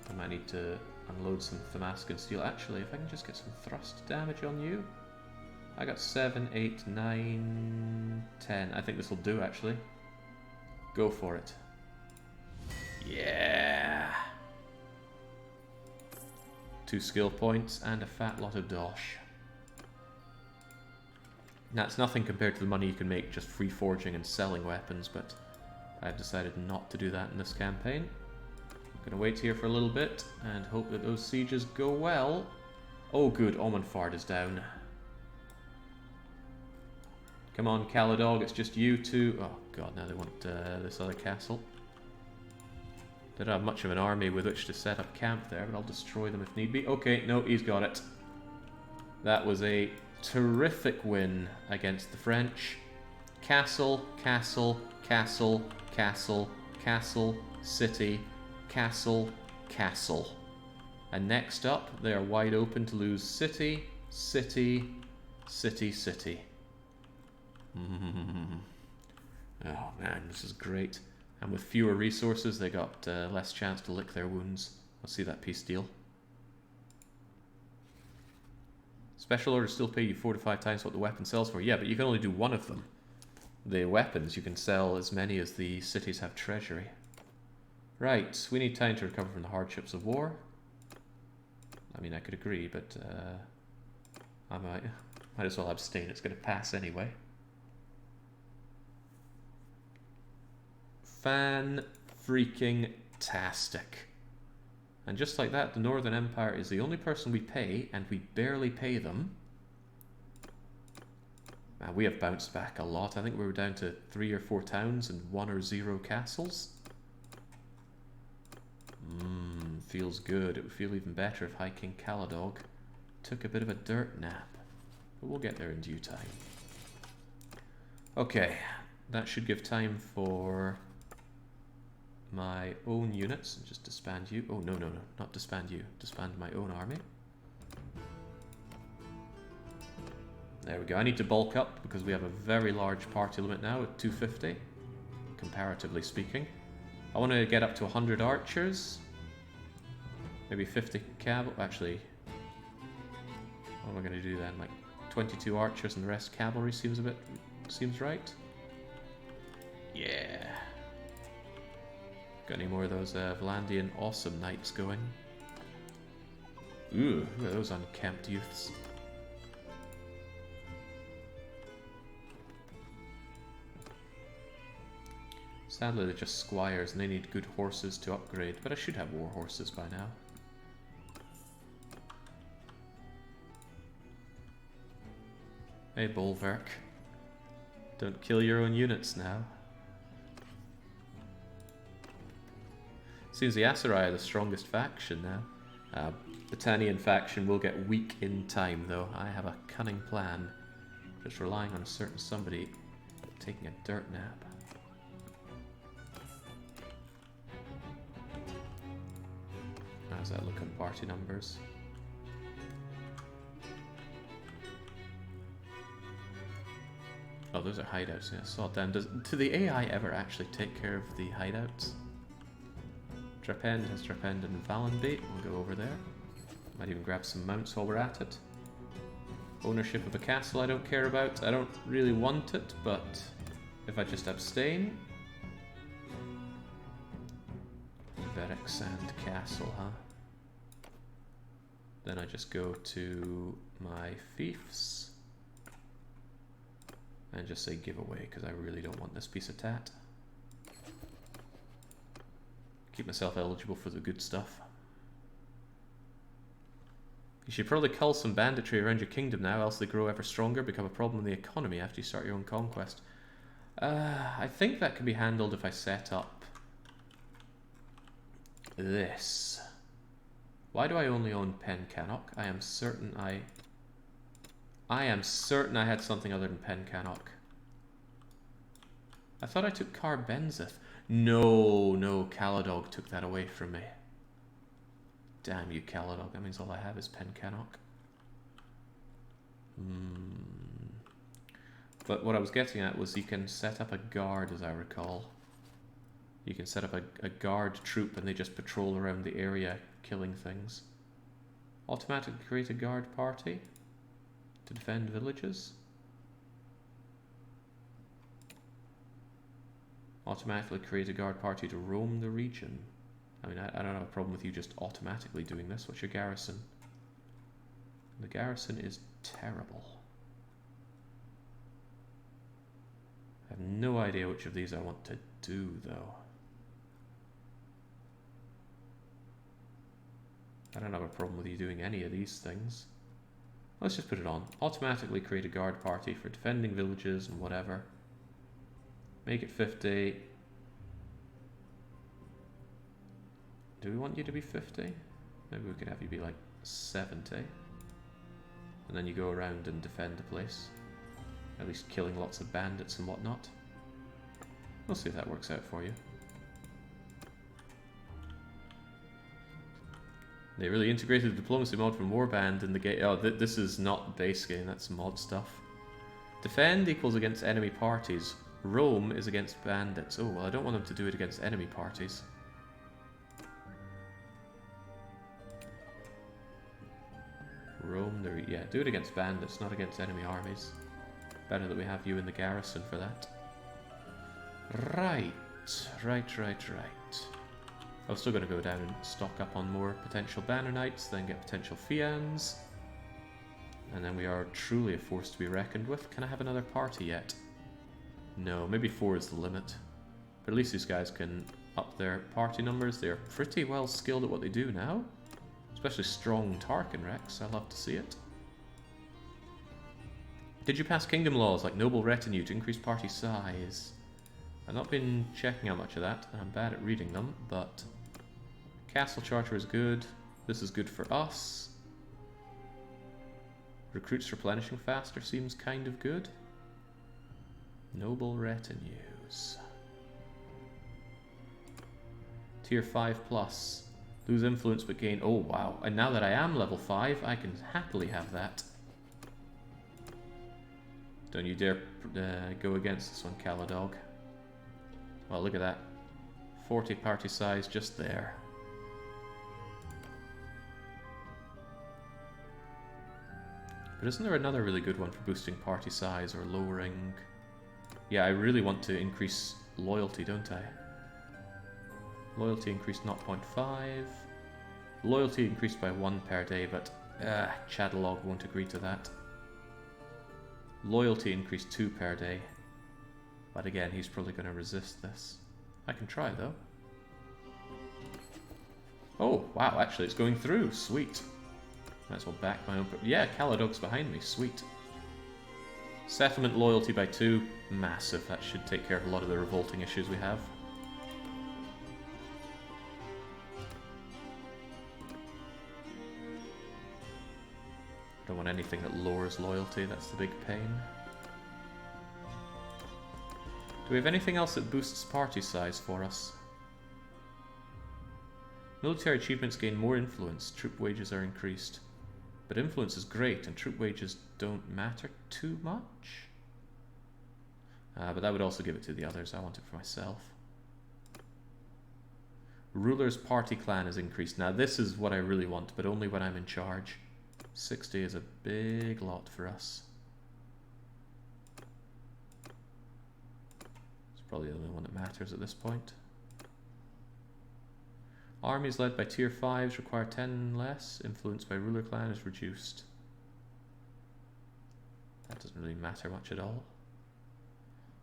I might need to unload some Damascus steel. Actually, if I can just get some thrust damage on you. I got 7, 8, 9, 10. I think this will do, actually. Go for it. Yeah! 2 skill points and a fat lot of dosh. That's nothing compared to the money you can make just free forging and selling weapons, but I've decided not to do that in this campaign. I'm gonna wait here for a little bit and hope that those sieges go well. Oh good, Omenfard is down. Come on, Caladog, it's just you two. Oh god, now they want this other castle. They don't have much of an army with which to set up camp there, but I'll destroy them if need be. Okay, no, he's got it. That was a terrific win against the French. Castle, castle, castle, castle, castle, city, castle, castle. And next up, they are wide open to lose city, city, city, city. Oh man, this is great. And with fewer resources, they got less chance to lick their wounds. Let's see that peace deal. Special orders still pay you 4 to 5 times what the weapon sells for. Yeah, but you can only do one of them. The weapons, you can sell as many as the cities have treasury. Right, we need time to recover from the hardships of war. I mean, I could agree, but I might as well abstain. It's going to pass anyway. Fan-freaking-tastic. And just like that, the Northern Empire is the only person we pay, and we barely pay them. Man, we have bounced back a lot. I think we were down to 3 or 4 towns and 1 or 0 castles. Feels good. It would feel even better if High King Caladog took a bit of a dirt nap. But we'll get there in due time. Okay, that should give time for my own units. Just disband you. Oh, no, no, no. Not disband you. Disband my own army. There we go. I need to bulk up because we have a very large party limit now at 250, comparatively speaking. I want to get up to 100 archers. Maybe 50 cavalry. Actually, what am I going to do then? Like 22 archers and the rest cavalry seems right. Yeah. Got any more of those Vlandian awesome knights going? Ooh, who are those unkempt youths? Sadly, they're just squires and they need good horses to upgrade, but I should have war horses by now. Hey, Bulwark. Don't kill your own units now. Seems the Aserai are the strongest faction now. The Tanian faction will get weak in time, though. I have a cunning plan. Just relying on a certain somebody taking a dirt nap. How's that look on party numbers? Oh, those are hideouts. Yeah, I saw them. Do the AI ever actually take care of the hideouts? Trapend has Trapend and Valenbait. We'll go over there. Might even grab some mounts while we're at it. Ownership of a castle I don't care about. I don't really want it, but if I just abstain... Verexand Castle, huh? Then I just go to my fiefs and just say giveaway, because I really don't want this piece of tat. Keep myself eligible for the good stuff. You should probably cull some banditry around your kingdom now, else they grow ever stronger, become a problem in the economy after you start your own conquest. I think that can be handled if I set up this. Why do I only own Pencannock? I am certain I had something other than Pencannock. I thought I took Carbenzeth. No, Caladog took that away from me. Damn you, Caladog. That means all I have is Pencannock. But what I was getting at was you can set up a guard, as I recall. You can set up a guard troop and they just patrol around the area killing things. Automatically create a guard party to defend villages. Automatically create a guard party to roam the region. I mean, I don't have a problem with you just automatically doing this. What's your garrison? The garrison is terrible. I have no idea which of these I want to do, though. I don't have a problem with you doing any of these things. Let's just put it on. Automatically create a guard party for defending villages and whatever. Make it 50. Do we want you to be 50? Maybe we could have you be like 70. And then you go around and defend the place. At least killing lots of bandits and whatnot. We'll see if that works out for you. They really integrated the diplomacy mod from Warband in the game. Oh, this is not base game, that's mod stuff. Defend equals against enemy parties. Roam is against bandits. Oh, well, I don't want them to do it against enemy parties. Roam, yeah, do it against bandits, not against enemy armies. Better that we have you in the garrison for that. Right. I was still going to go down and stock up on more potential Banner Knights, then get potential Fians. And then we are truly a force to be reckoned with. Can I have another party yet? No, maybe 4 is the limit. But at least these guys can up their party numbers. They're pretty well skilled at what they do now. Especially strong Tarkin Rex. I love to see it. Did you pass kingdom laws like noble retinue to increase party size? I've not been checking out much of that, and I'm bad at reading them, but Castle Charter is good. This is good for us. Recruits replenishing faster seems kind of good. Noble retinues. Tier 5+. Lose influence but gain... Oh, wow. And now that I am level 5, I can happily have that. Don't you dare go against this one, Caladog. Well, look at that. 40 party size just there. But isn't there another really good one for boosting party size or lowering... Yeah, I really want to increase loyalty, don't I? Loyalty increased 0.5. Loyalty increased by 1 per day, but Chatterlord won't agree to that. Loyalty increased 2 per day. But again, he's probably going to resist this. I can try, though. Oh, wow, actually it's going through. Sweet. Might as well back my own... Yeah, Caladog's behind me. Sweet. Settlement loyalty by 2. Massive. That should take care of a lot of the revolting issues we have. Don't want anything that lowers loyalty. That's the big pain. Do we have anything else that boosts party size for us? Military achievements gain more influence. Troop wages are increased. But influence is great, and troop wages don't matter too much. But that would also give it to the others. I want it for myself. Ruler's party clan is increased. Now this is what I really want, but only when I'm in charge. 60 is a big lot for us. It's probably the only one that matters at this point. Armies led by tier 5s require 10 less. Influence by ruler clan is reduced. That doesn't really matter much at all.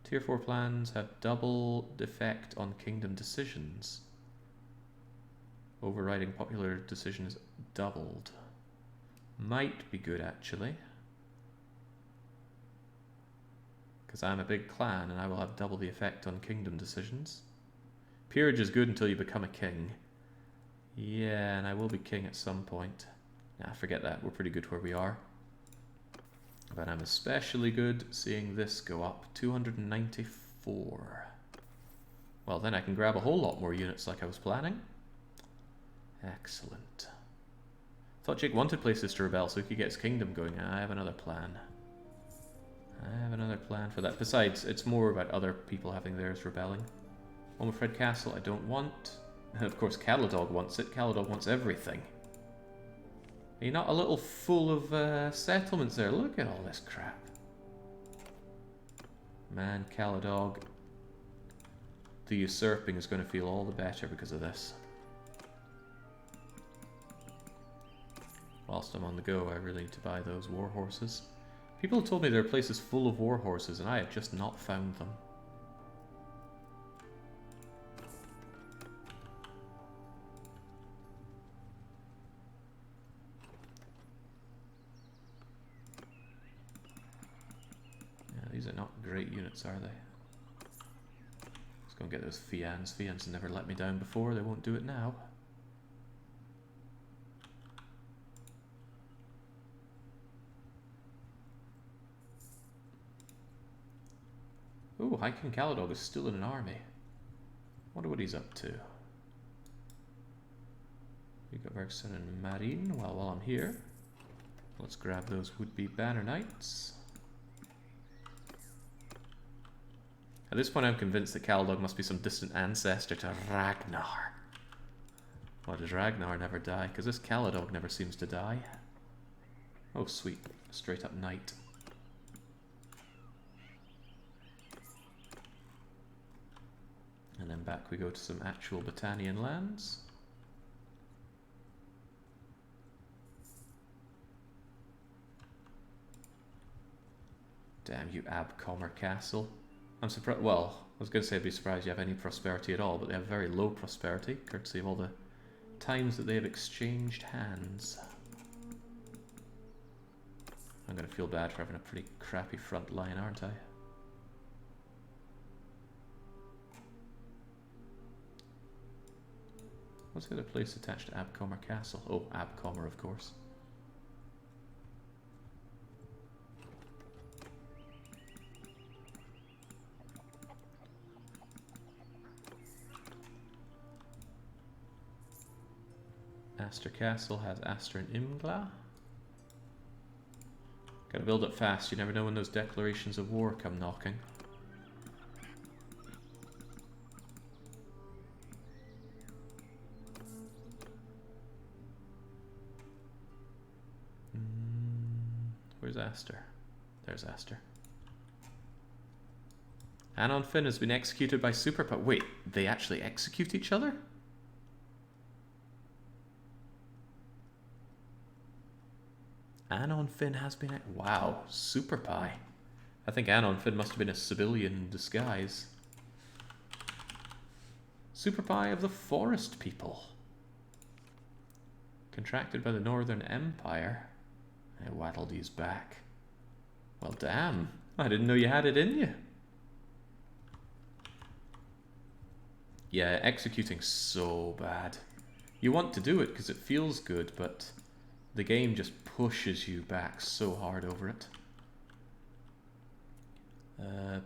Tier 4 plans have double effect on kingdom decisions. Overriding popular decision is doubled. Might be good actually. Because I'm a big clan and I will have double the effect on kingdom decisions. Peerage is good until you become a king. Yeah, and I will be king at some point. Nah, forget that. We're pretty good where we are. But I'm especially good seeing this go up. 294. Well, then I can grab a whole lot more units like I was planning. Excellent. Thought Jake wanted places to rebel so he could get his kingdom going. I have another plan. I have another plan for that. Besides, it's more about other people having theirs rebelling. Omafred Castle I don't want. Of course, Caladog wants it. Caladog wants everything. Are you not a little full of settlements there? Look at all this crap. Man, Caladog. The usurping is going to feel all the better because of this. Whilst I'm on the go, I really need to buy those war horses. People have told me there are places full of war horses, and I have just not found them. Yeah, these are not great units, are they? Let's go and get those Fians. Fians never let me down before, they won't do it now. Ooh, High King Caladog is still in an army. Wonder what he's up to. We got Bergson and Marine. Well, while I'm here, let's grab those would-be Banner Knights. At this point, I'm convinced that Caladog must be some distant ancestor to Ragnar. Why does Ragnar never die? Because this Caladog never seems to die. Oh, sweet. Straight up knight. And then back we go to some actual Battanian lands. Damn you, Abcomer Castle. I'm surprised. Well, I was going to say I'd be surprised you have any prosperity at all, but they have very low prosperity, courtesy of all the times that they have exchanged hands. I'm going to feel bad for having a pretty crappy front line, aren't I? What's the other place attached to Abcomer Castle? Oh, Abcomer, of course. Aster Castle has Aster and Imgla. Gotta build up fast, you never know when those declarations of war come knocking. Where's Aster? There's Aster. Anon Finn has been executed by Super... Wait, they actually execute each other? Anon Finn has been... Wow, Super Pie. I think Anon Finn must have been a civilian in disguise. Super Pie of the Forest People. Contracted by the Northern Empire. I waddled these back. Well, damn. I didn't know you had it in you. Yeah, executing's so bad. You want to do it because it feels good, but the game just pushes you back so hard over it.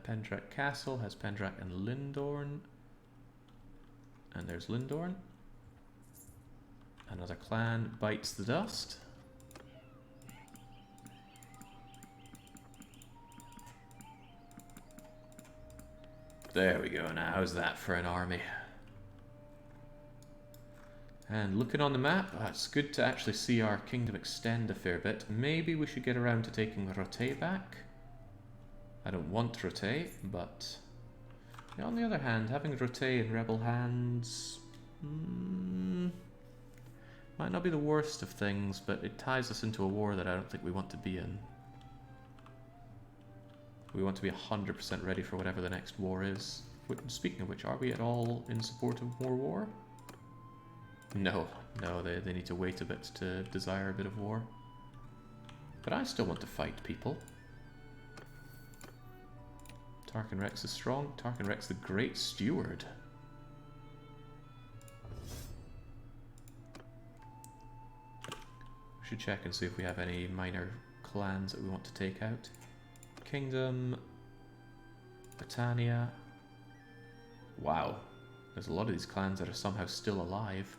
Pendrak Castle has Pendrak and Lindorn. And there's Lindorn. Another clan bites the dust. There we go now. How's that for an army? And looking on the map, it's good to actually see our kingdom extend a fair bit. Maybe we should get around to taking Rote back. I don't want Rote, but on the other hand, having Rote in rebel hands might not be the worst of things, but it ties us into a war that I don't think we want to be in. We want to be 100% ready for whatever the next war is. Speaking of which, are we at all in support of more war? No, they need to wait a bit to desire a bit of war. But I still want to fight people. Tarkin Rex is strong. Tarkin Rex the Great Steward. We should check and see if we have any minor clans that we want to take out. Kingdom, Britannia. Wow, there's a lot of these clans that are somehow still alive.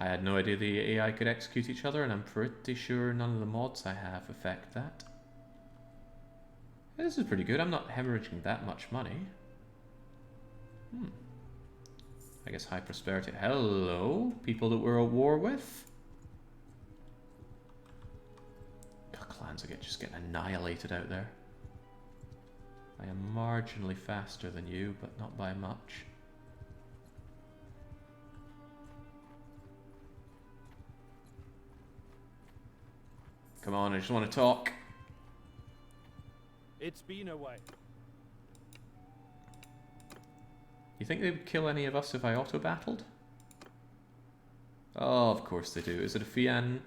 I had no idea the AI could execute each other, and I'm pretty sure none of the mods I have affect that. This is pretty good. I'm not hemorrhaging that much money. I guess high prosperity. Hello, people that we're at war with. Clans are just getting annihilated out there. I am marginally faster than you, but not by much. Come on, I just want to talk. It's been a way. You think they would kill any of us if I auto-battled? Oh, of course they do. Is it a Fian?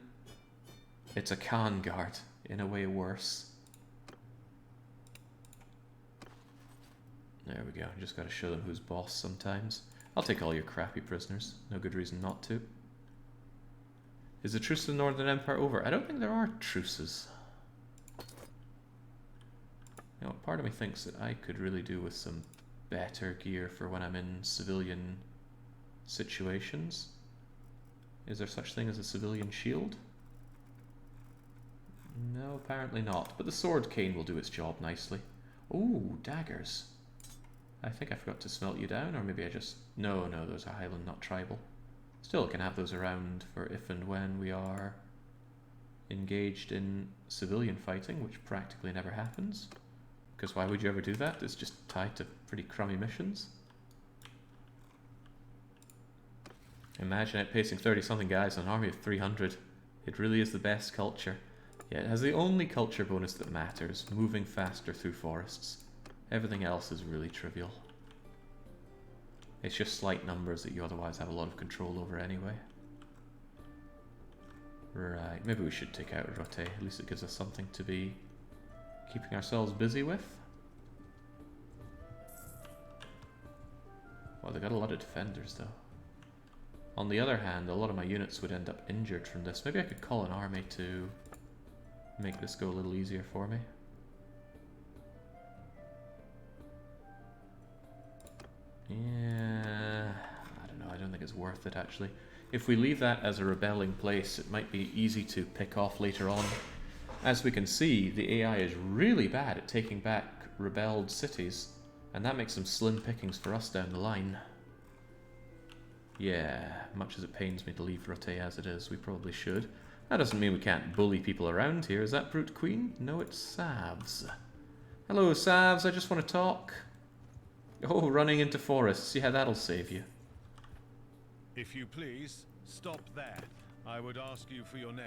It's a Khan guard. In a way worse. There we go. Just gotta show them who's boss sometimes. I'll take all your crappy prisoners. No good reason not to. Is the truce of the Northern Empire over? I don't think there are truces. You know, part of me thinks that I could really do with some better gear for when I'm in civilian situations. Is there such thing as a civilian shield? No, apparently not. But the sword cane will do its job nicely. Ooh, daggers. I think I forgot to smelt you down, or maybe I just... No, those are Highland, not tribal. Still can have those around for if and when we are engaged in civilian fighting, which practically never happens. Because why would you ever do that? It's just tied to pretty crummy missions. Imagine outpacing 30-something guys on an army of 300. It really is the best culture. Yeah, it has the only culture bonus that matters, moving faster through forests. Everything else is really trivial. It's just slight numbers that you otherwise have a lot of control over anyway. Right, maybe we should take out Rote. At least it gives us something to be keeping ourselves busy with. Well, they got a lot of defenders though. On the other hand, a lot of my units would end up injured from this. Maybe I could call an army to make this go a little easier for me. Yeah, I don't know, I don't think it's worth it actually. If we leave that as a rebelling place, it might be easy to pick off later on. As we can see, the AI is really bad at taking back rebelled cities, and that makes them slim pickings for us down the line. Yeah, much as it pains me to leave Rote as it is, we probably should. That doesn't mean we can't bully people around here. Is that Brute Queen? No, it's Savs. Hello, Savs, I just want to talk. Oh, running into forests. Yeah, that'll save you. If you please, stop there. I would ask you for your name.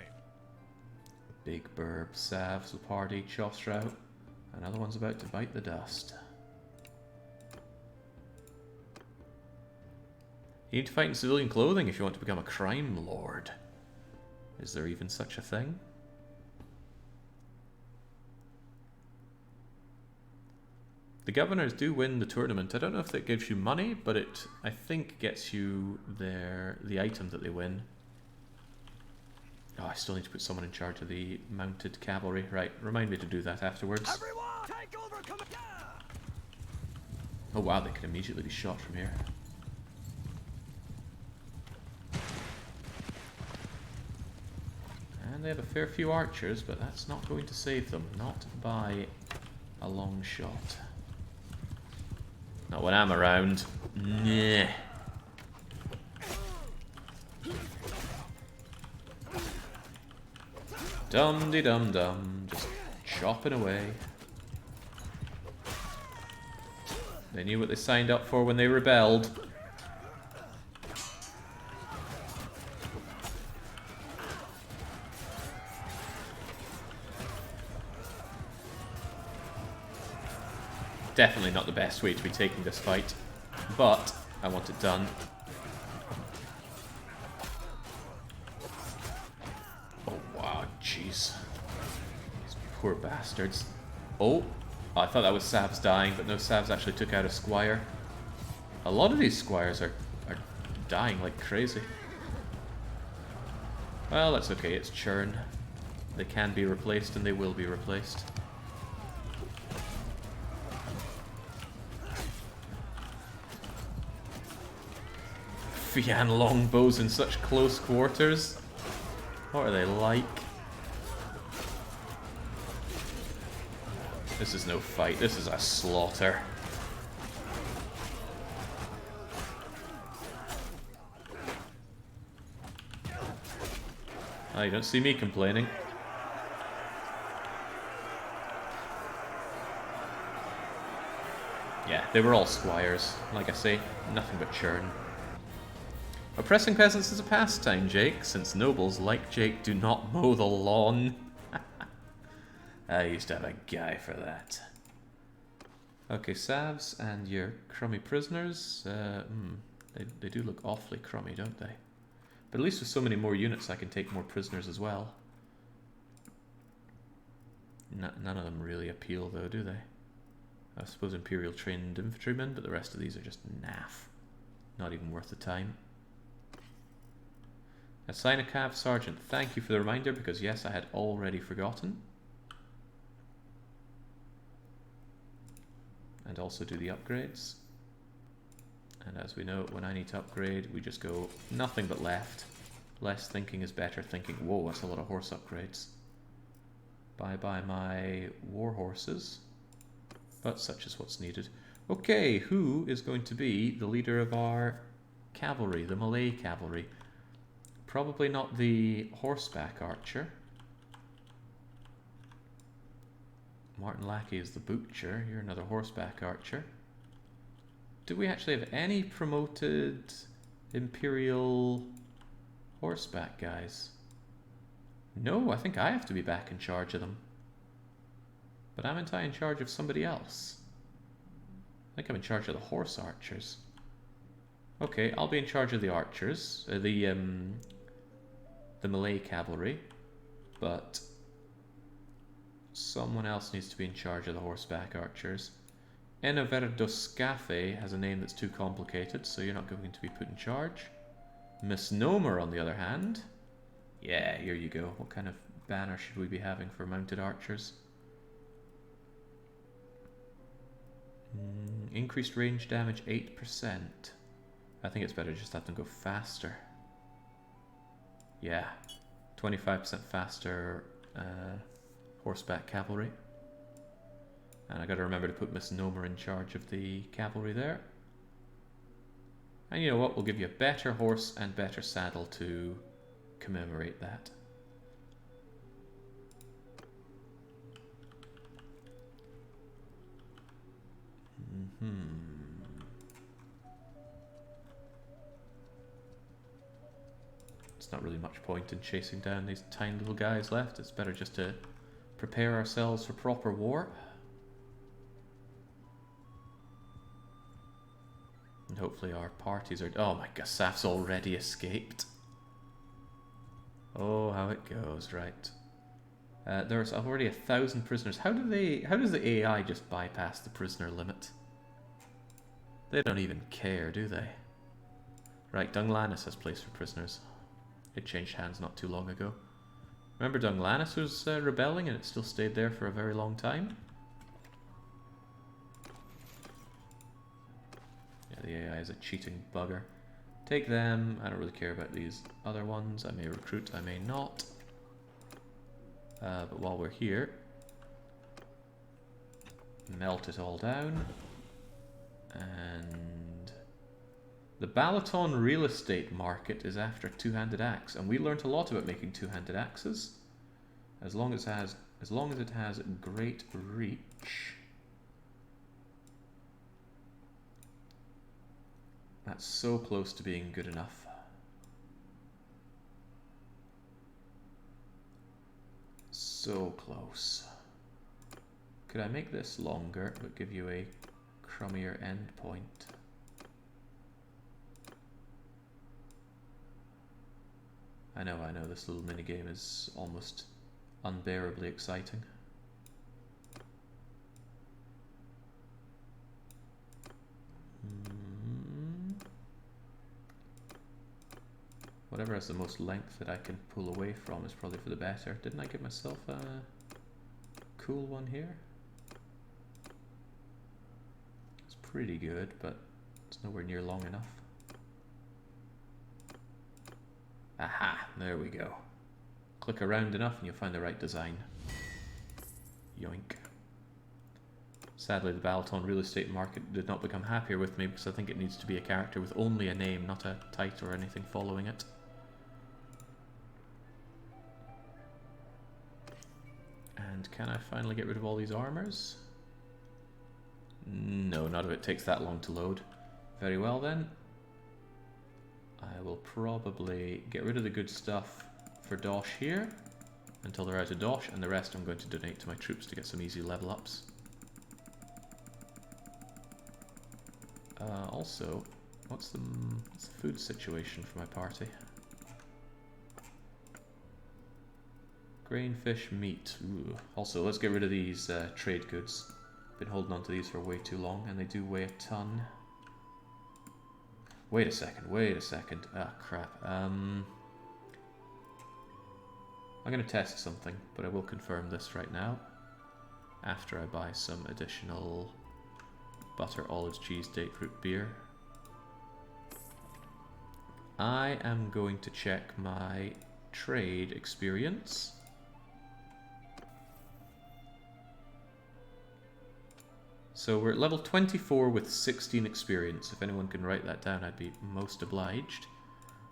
Big burb, Savs will party, Chostrout. Another one's about to bite the dust. You need to fight in civilian clothing if you want to become a crime lord. Is there even such a thing? The governors do win the tournament. I don't know if that gives you money, but it, I think, gets you the item that they win. Oh, I still need to put someone in charge of the mounted cavalry. Right, remind me to do that afterwards. Everyone, take over command! Oh wow, they can immediately be shot from here. And they have a fair few archers, but that's not going to save them. Not by a long shot. Not when I'm around. Nah. Dum-de-dum-dum. Just chopping away. They knew what they signed up for when they rebelled. Definitely not the best way to be taking this fight, but I want it done. Oh wow, jeez. These poor bastards. Oh, I thought that was Savs dying, but no, Savs actually took out a squire. A lot of these squires are dying like crazy. Well, that's okay, it's churn. They can be replaced and they will be replaced. Fian longbows in such close quarters. What are they like? This is no fight, this is a slaughter. Oh, you don't see me complaining. Yeah, they were all squires. Like I say, nothing but churn. Oppressing peasants is a pastime, Jake, since nobles like Jake do not mow the lawn. I used to have a guy for that. Okay, Savs and your crummy prisoners. They do look awfully crummy, don't they? But at least with so many more units I can take more prisoners as well. None of them really appeal though, do they? I suppose Imperial trained infantrymen, but the rest of these are just naff. Not even worth the time. Assign a cav sergeant. Thank you for the reminder, because yes, I had already forgotten. And also do the upgrades. And as we know, when I need to upgrade, we just go nothing but left. Less thinking is better thinking. Whoa, that's a lot of horse upgrades. Bye-bye my war horses. But such is what's needed. Okay, who is going to be the leader of our cavalry, the Malay cavalry? Probably not the horseback archer. Martin Lackey is the butcher. You're another horseback archer. Do we actually have any promoted Imperial horseback guys? No, I think I have to be back in charge of them. But I'm in charge of somebody else. I think I'm in charge of the horse archers. Okay, I'll be in charge of the archers, the Malay cavalry, but someone else needs to be in charge of the horseback archers. Enoverdoskafe has a name that's too complicated, so you're not going to be put in charge. Misnomer, on the other hand. Yeah, here you go. What kind of banner should we be having for mounted archers? Increased range damage 8%. I think it's better just have them go faster. Yeah, 25% faster horseback cavalry. And I gotta remember to put Misnomer in charge of the cavalry there. And you know what, we'll give you a better horse and better saddle to commemorate that. There's not really much point in chasing down these tiny little guys left. It's better just to prepare ourselves for proper war. And hopefully our parties are... Oh my god, Saf's already escaped. Oh, how it goes, right. There's already 1,000 prisoners. How does the AI just bypass the prisoner limit? They don't even care, do they? Right, Dunlanis has place for prisoners. It changed hands not too long ago. Remember Dunlanis was rebelling and it still stayed there for a very long time? Yeah, the AI is a cheating bugger. Take them. I don't really care about these other ones. I may recruit, I may not. But while we're here, melt it all down. And the Balaton real estate market is after two-handed axe, and we learned a lot about making two-handed axes. As long as it has great reach. That's so close to being good enough. So close. Could I make this longer but give you a crummier end point? I know, this little minigame is almost unbearably exciting. Whatever has the most length that I can pull away from is probably for the better. Didn't I give myself a cool one here? It's pretty good, but it's nowhere near long enough. Aha, there we go. Click around enough and you'll find the right design. Yoink. Sadly, the Balaton real estate market did not become happier with me because I think it needs to be a character with only a name, not a title or anything following it. And can I finally get rid of all these armors? No, none of it takes that long to load. Very well then. I will probably get rid of the good stuff for Dosh here until they're out of Dosh, and the rest I'm going to donate to my troops to get some easy level ups. Also, what's the food situation for my party? Grain, fish, meat. Ooh. Also, let's get rid of these trade goods. Been holding on to these for way too long, and they do weigh a ton. Wait a second. Ah, crap. I'm going to test something, but I will confirm this right now. After I buy some additional butter, olives, cheese, date root beer. I am going to check my trade experience. So we're at level 24 with 16 experience. If anyone can write that down, I'd be most obliged.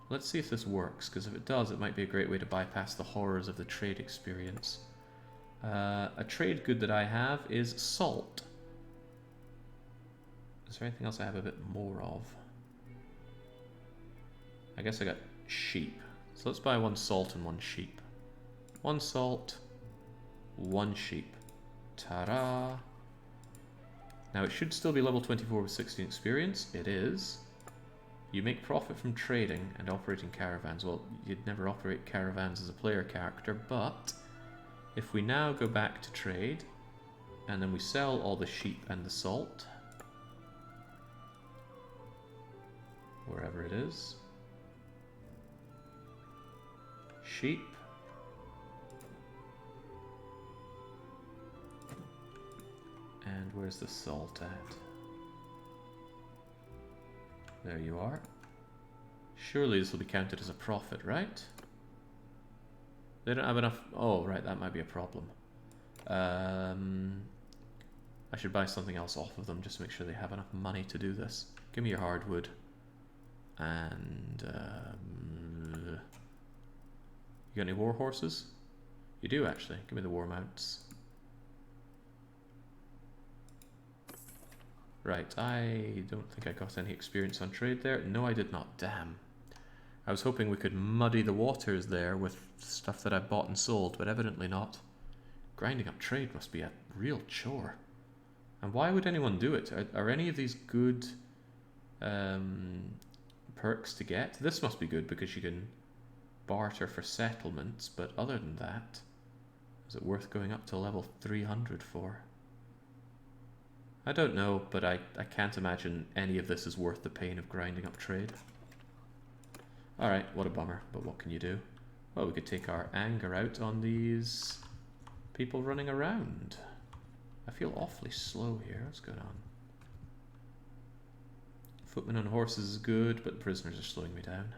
Let's see if this works, because if it does, it might be a great way to bypass the horrors of the trade experience. A trade good that I have is salt. Is there anything else I have a bit more of? I guess I got sheep. So let's buy 1 salt and 1 sheep. 1 salt, 1 sheep. Ta-da! Now it should still be level 24 with 16 experience. It is. You make profit from trading and operating caravans. Well, you'd never operate caravans as a player character, but if we now go back to trade and then we sell all the sheep and the salt, wherever it is, sheep, and where's the salt at? There you are. Surely this will be counted as a profit, right? They don't have enough... Oh, right, that might be a problem. I should buy something else off of them just to make sure they have enough money to do this. Give me your hardwood. And... you got any war horses? You do, actually. Give me the war mounts. Right, I don't think I got any experience on trade there. No, I did not. Damn. I was hoping we could muddy the waters there with stuff that I've bought and sold, but evidently not. Grinding up trade must be a real chore. And why would anyone do it? Are any of these good perks to get? This must be good because you can barter for settlements, but other than that, is it worth going up to level 300 for? I don't know, but I can't imagine any of this is worth the pain of grinding up trade. Alright, what a bummer, but what can you do? Well, we could take our anger out on these people running around. I feel awfully slow here. What's going on? Footmen on horses is good, but prisoners are slowing me down.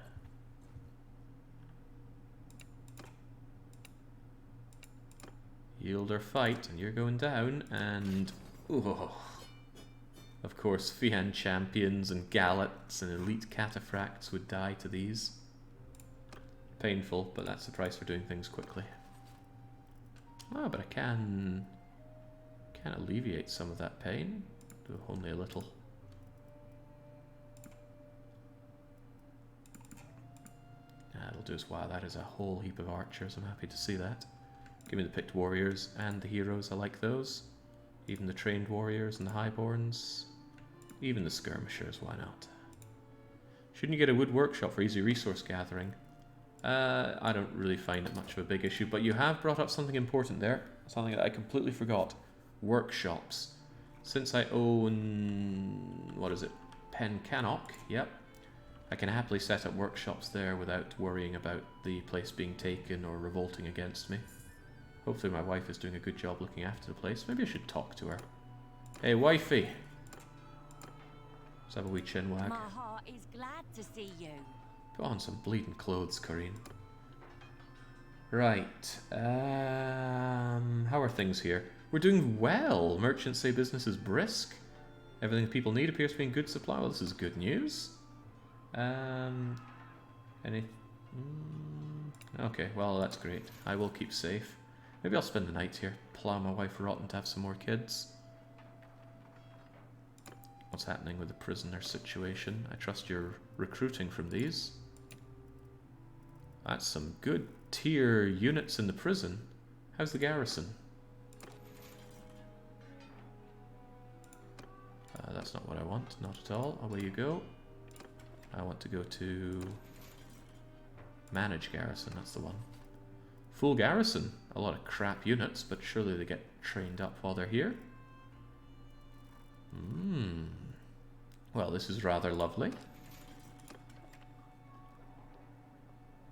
Yield or fight, and you're going down, and... oh. Of course, Fian champions and Gallets and elite cataphracts would die to these. Painful, but that's the price for doing things quickly. Oh, but I can alleviate some of that pain, though only a little. That'll do us. Wow, that is a whole heap of archers. I'm happy to see that. Give me the picked warriors and the heroes. I like those. Even the trained warriors and the highborns. Even the skirmishers, why not? Shouldn't you get a wood workshop for easy resource gathering? I don't really find it much of a big issue, but you have brought up something important there. Something that I completely forgot. Workshops. Since I own... what is it? Pencannock, yep. I can happily set up workshops there without worrying about the place being taken or revolting against me. Hopefully my wife is doing a good job looking after the place. Maybe I should talk to her. Hey, wifey! Let's have a wee chin wag. My heart is glad to see you. Put on some bleeding clothes, Corrine. Right. How are things here? We're doing well. Merchants say business is brisk. Everything people need appears to be in good supply. Well, this is good news. Okay, well, that's great. I will keep safe. Maybe I'll spend the night here. Plough my wife rotten to have some more kids. What's happening with the prisoner situation? I trust you're recruiting from these. That's some good tier units in the prison. How's the garrison? That's not what I want. Not at all. Away you go. I want to go to... manage garrison. That's the one. Full garrison. A lot of crap units, but surely they get trained up while they're here. Well, this is rather lovely.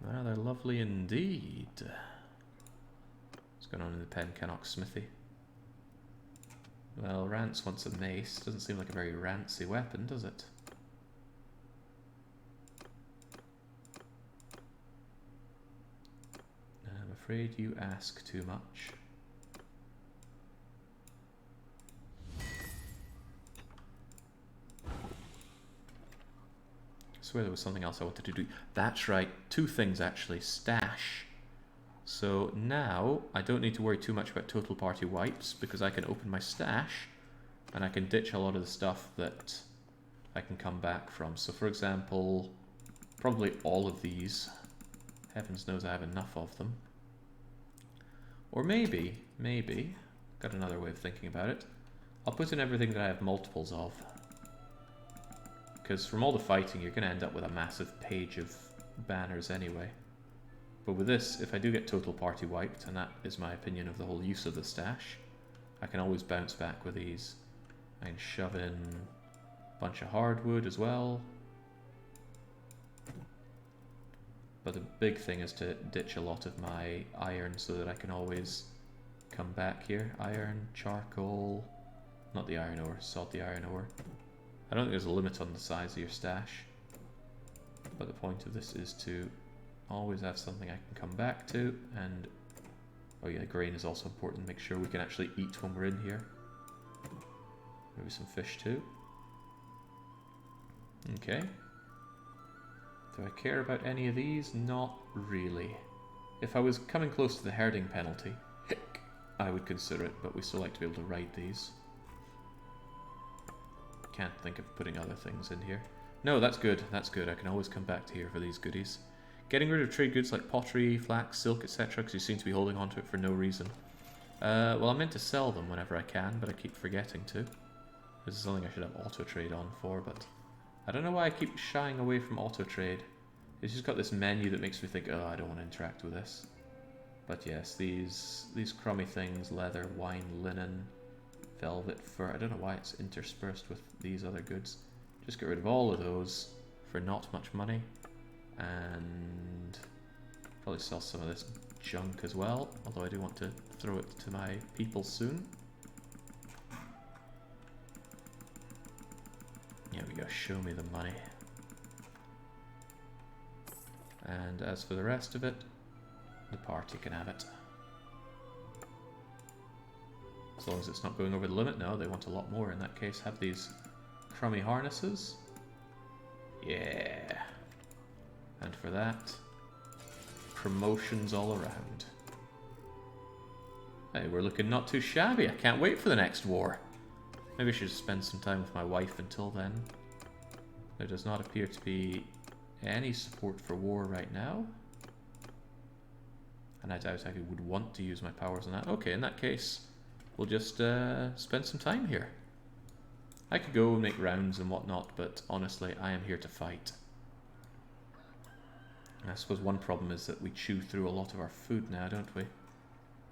Rather lovely indeed. What's going on in the Pencannock smithy? Well, Rance wants a mace. Doesn't seem like a very rancy weapon, does it? I'm afraid you ask too much. I swear there was something else I wanted to do. That's right, two things actually. Stash. So now I don't need to worry too much about total party wipes because I can open my stash and I can ditch a lot of the stuff that I can come back from. So for example, probably all of these. Heavens knows I have enough of them. Or maybe, got another way of thinking about it. I'll put in everything that I have multiples of. Because from all the fighting, you're going to end up with a massive page of banners anyway. But with this, if I do get total party wiped, and that is my opinion of the whole use of the stash, I can always bounce back with these. I can shove in a bunch of hardwood as well. But the big thing is to ditch a lot of my iron so that I can always come back here. Iron, charcoal, not the iron ore, sod the iron ore. I don't think there's a limit on the size of your stash, but the point of this is to always have something I can come back to, and oh yeah, grain is also important. Make sure we can actually eat when we're in here. Maybe some fish too. Okay. Do I care about any of these? Not really. If I was coming close to the herding penalty, I would consider it, but we still like to be able to ride these. Can't think of putting other things in here. No, that's good. That's good. I can always come back to here for these goodies. Getting rid of trade goods like pottery, flax, silk, etc. because you seem to be holding on to it for no reason. Well, I meant to sell them whenever I can, but I keep forgetting to. This is something I should have auto trade on for, but I don't know why I keep shying away from auto trade. It's just got this menu that makes me think, oh, I don't want to interact with this. But yes, these crummy things, leather, wine, linen, velvet, fur. I don't know why it's interspersed with these other goods. Just get rid of all of those for not much money. And probably sell some of this junk as well, although I do want to throw it to my people soon. Here we go, show me the money. And as for the rest of it, the party can have it. As long as it's not going over the limit. No, they want a lot more. In that case, have these crummy harnesses. Yeah. And for that, promotions all around. Hey, we're looking not too shabby. I can't wait for the next war. Maybe I should spend some time with my wife until then. There does not appear to be any support for war right now. And I doubt I would want to use my powers on that. Okay, in that case, we'll just spend some time here. I could go and make rounds and whatnot, but honestly, I am here to fight. I suppose one problem is that we chew through a lot of our food now, don't we?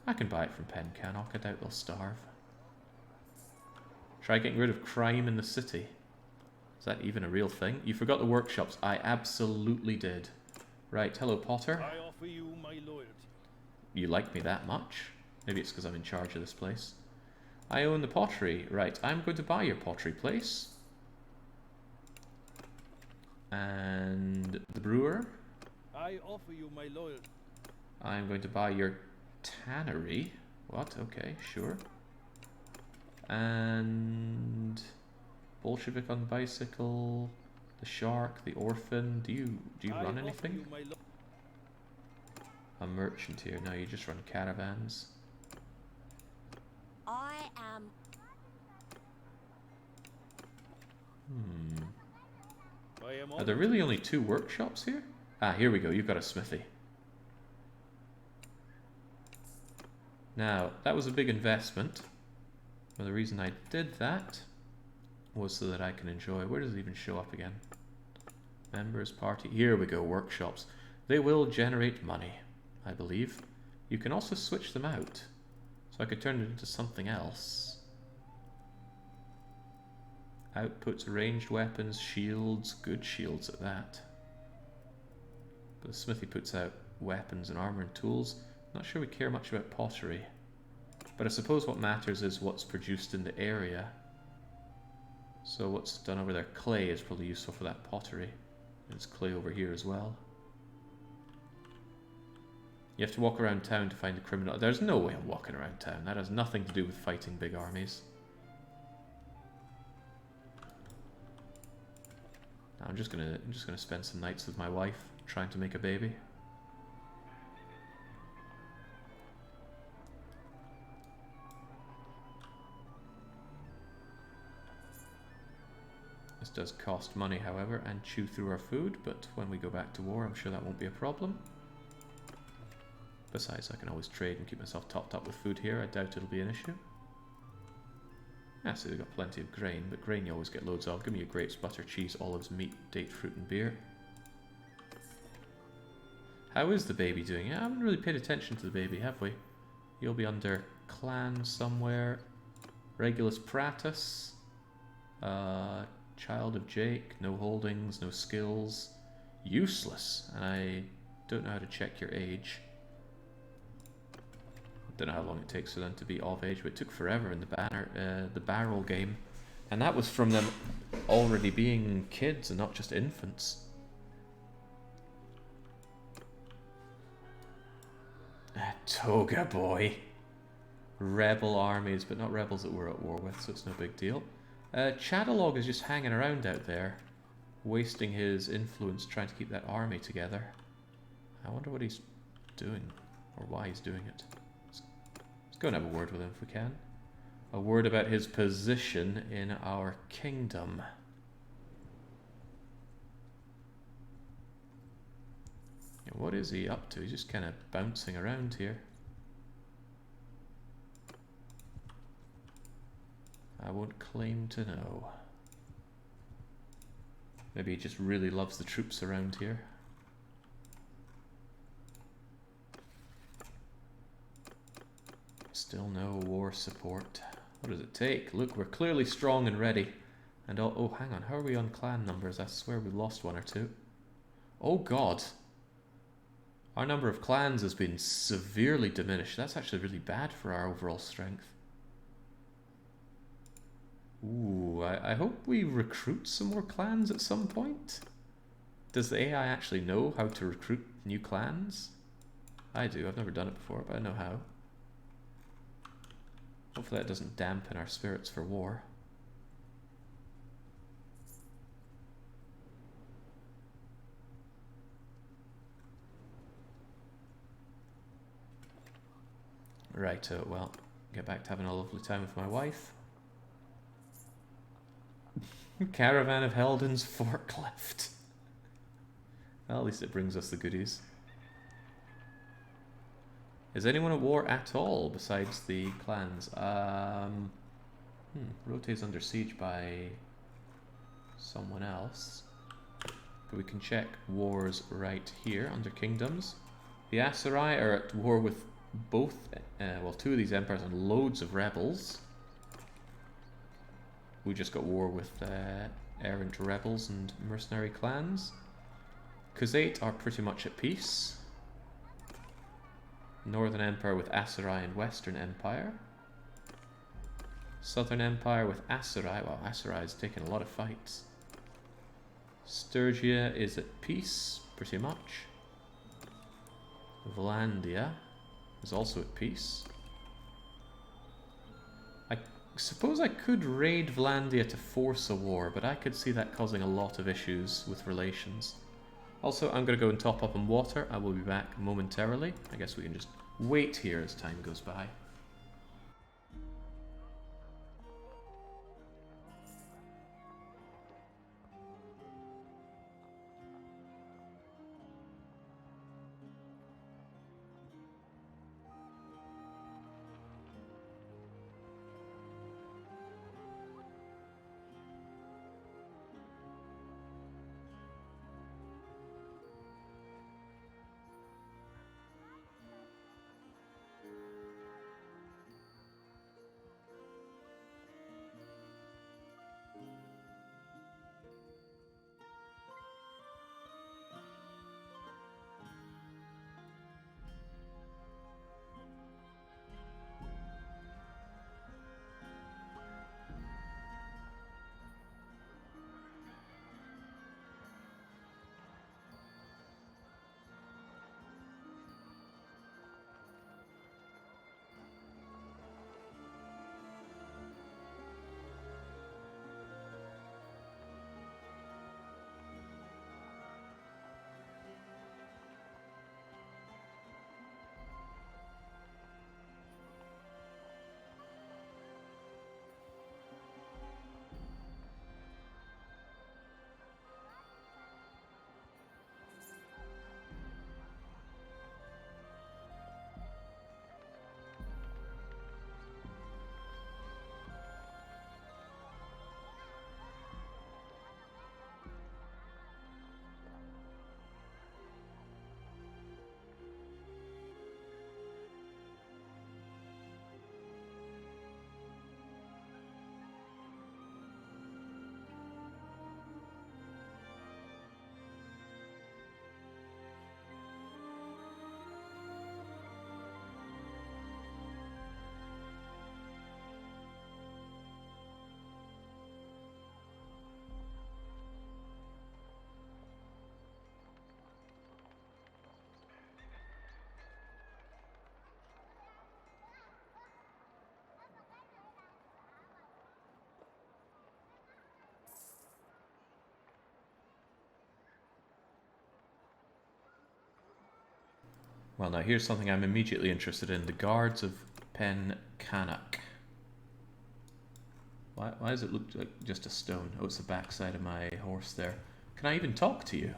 I can buy it from Pencannock. I doubt they'll starve. Try getting rid of crime in the city. Is that even a real thing? You forgot the workshops. I absolutely did. Right, hello Potter. I offer you my loyalty. You like me that much? Maybe it's because I'm in charge of this place. I own the pottery. Right, I'm going to buy your pottery place. And the brewer. I offer you my loyalty. I'm going to buy your tannery. What? Okay, sure. And Bolshevik on bicycle, the shark, the orphan. Do you run anything? A merchant here. No, you just run caravans. I am. Are there really only 2 workshops here? Ah, here we go. You've got a smithy. Now, that was a big investment. Well, the reason I did that was so that I can enjoy... Where does it even show up again? Members, party... Here we go, workshops. They will generate money, I believe. You can also switch them out. So I could turn it into something else. Outputs, ranged weapons, shields. Good shields at that. But the smithy puts out weapons and armor and tools. Not sure we care much about pottery. But I suppose what matters is what's produced in the area. So what's done over there, clay, is probably useful for that pottery. There's clay over here as well. You have to walk around town to find the criminal. There's no way I'm walking around town. That has nothing to do with fighting big armies. Now I'm just gonna spend some nights with my wife trying to make a baby. This does cost money, however, and chew through our food, but when we go back to war, I'm sure that won't be a problem. Besides, I can always trade and keep myself topped up with food here. I doubt it'll be an issue. Yeah, so they've got plenty of grain, but grain you always get loads of. Give me your grapes, butter, cheese, olives, meat, date, fruit, and beer. How is the baby doing? I haven't really paid attention to the baby, have we? You'll be under clan somewhere. Regulus Pratus. Child of Jake. No holdings, no skills. Useless. And I don't know how to check your age. Don't know how long it takes for them to be of age, but it took forever in the barrel game. And that was from them already being kids and not just infants. Toga boy. Rebel armies, but not rebels that we're at war with, so it's no big deal. Chatterlord is just hanging around out there, wasting his influence trying to keep that army together. I wonder what he's doing, or why he's doing it. Let's go and have a word with him if we can. A word about his position in our kingdom. Yeah, What is he up to? He's just kind of bouncing around here. I won't claim to know. Maybe he just really loves the troops around here. Still no war support. What does it take? Look, we're clearly strong and ready. And oh, hang on. How are we on clan numbers? I swear we lost one or two. Oh god. Our number of clans has been severely diminished. That's actually really bad for our overall strength. Ooh, I hope we recruit some more clans at some point. Does the AI actually know how to recruit new clans? I do. I've never done it before, but I know how. Hopefully that doesn't dampen our spirits for war. Right, well, get back to having a lovely time with my wife. Caravan of Heldens forklift. Well, at least it brings us the goodies. Is anyone at war at all besides the clans? Rote's under siege by someone else. But we can check wars right here under kingdoms. The Aserai are at war with both, well, two of these empires and loads of rebels. We just got war with errant rebels and mercenary clans. Khuzait are pretty much at peace. Northern Empire with Aserai and Western Empire. Southern Empire with Aserai. Well, Aserai has taken a lot of fights. Sturgia is at peace, pretty much. Valandia is also at peace. I suppose I could raid Valandia to force a war, but I could see that causing a lot of issues with relations. Also, I'm going to go and top up on water. I will be back momentarily. I guess we can just wait here as time goes by. Well, now here's something I'm immediately interested in. The Guards of Pen Canuck. Why does it look like just a stone? Oh, it's the backside of my horse there. Can I even talk to you?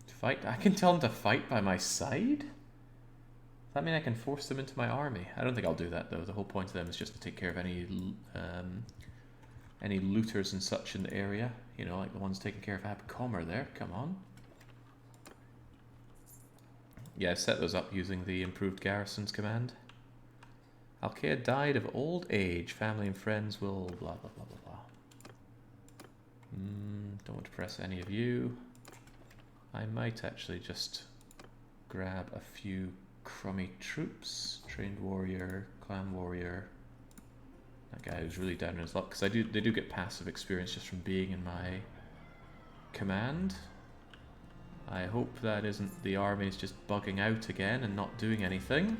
Fight? I can tell them to fight by my side? Does that mean I can force them into my army? I don't think I'll do that though. The whole point of them is just to take care of any looters and such in the area. You know, like the ones taking care of Abcomer there. Come on. Yeah, I set those up using the improved garrisons command. Alkea died of old age. Family and friends will blah blah blah blah blah. Don't want to press any of you. I might actually just grab a few crummy troops. Trained warrior, clan warrior. That guy who's really down in his luck, because they do get passive experience just from being in my command. I hope that isn't the army's just bugging out again and not doing anything.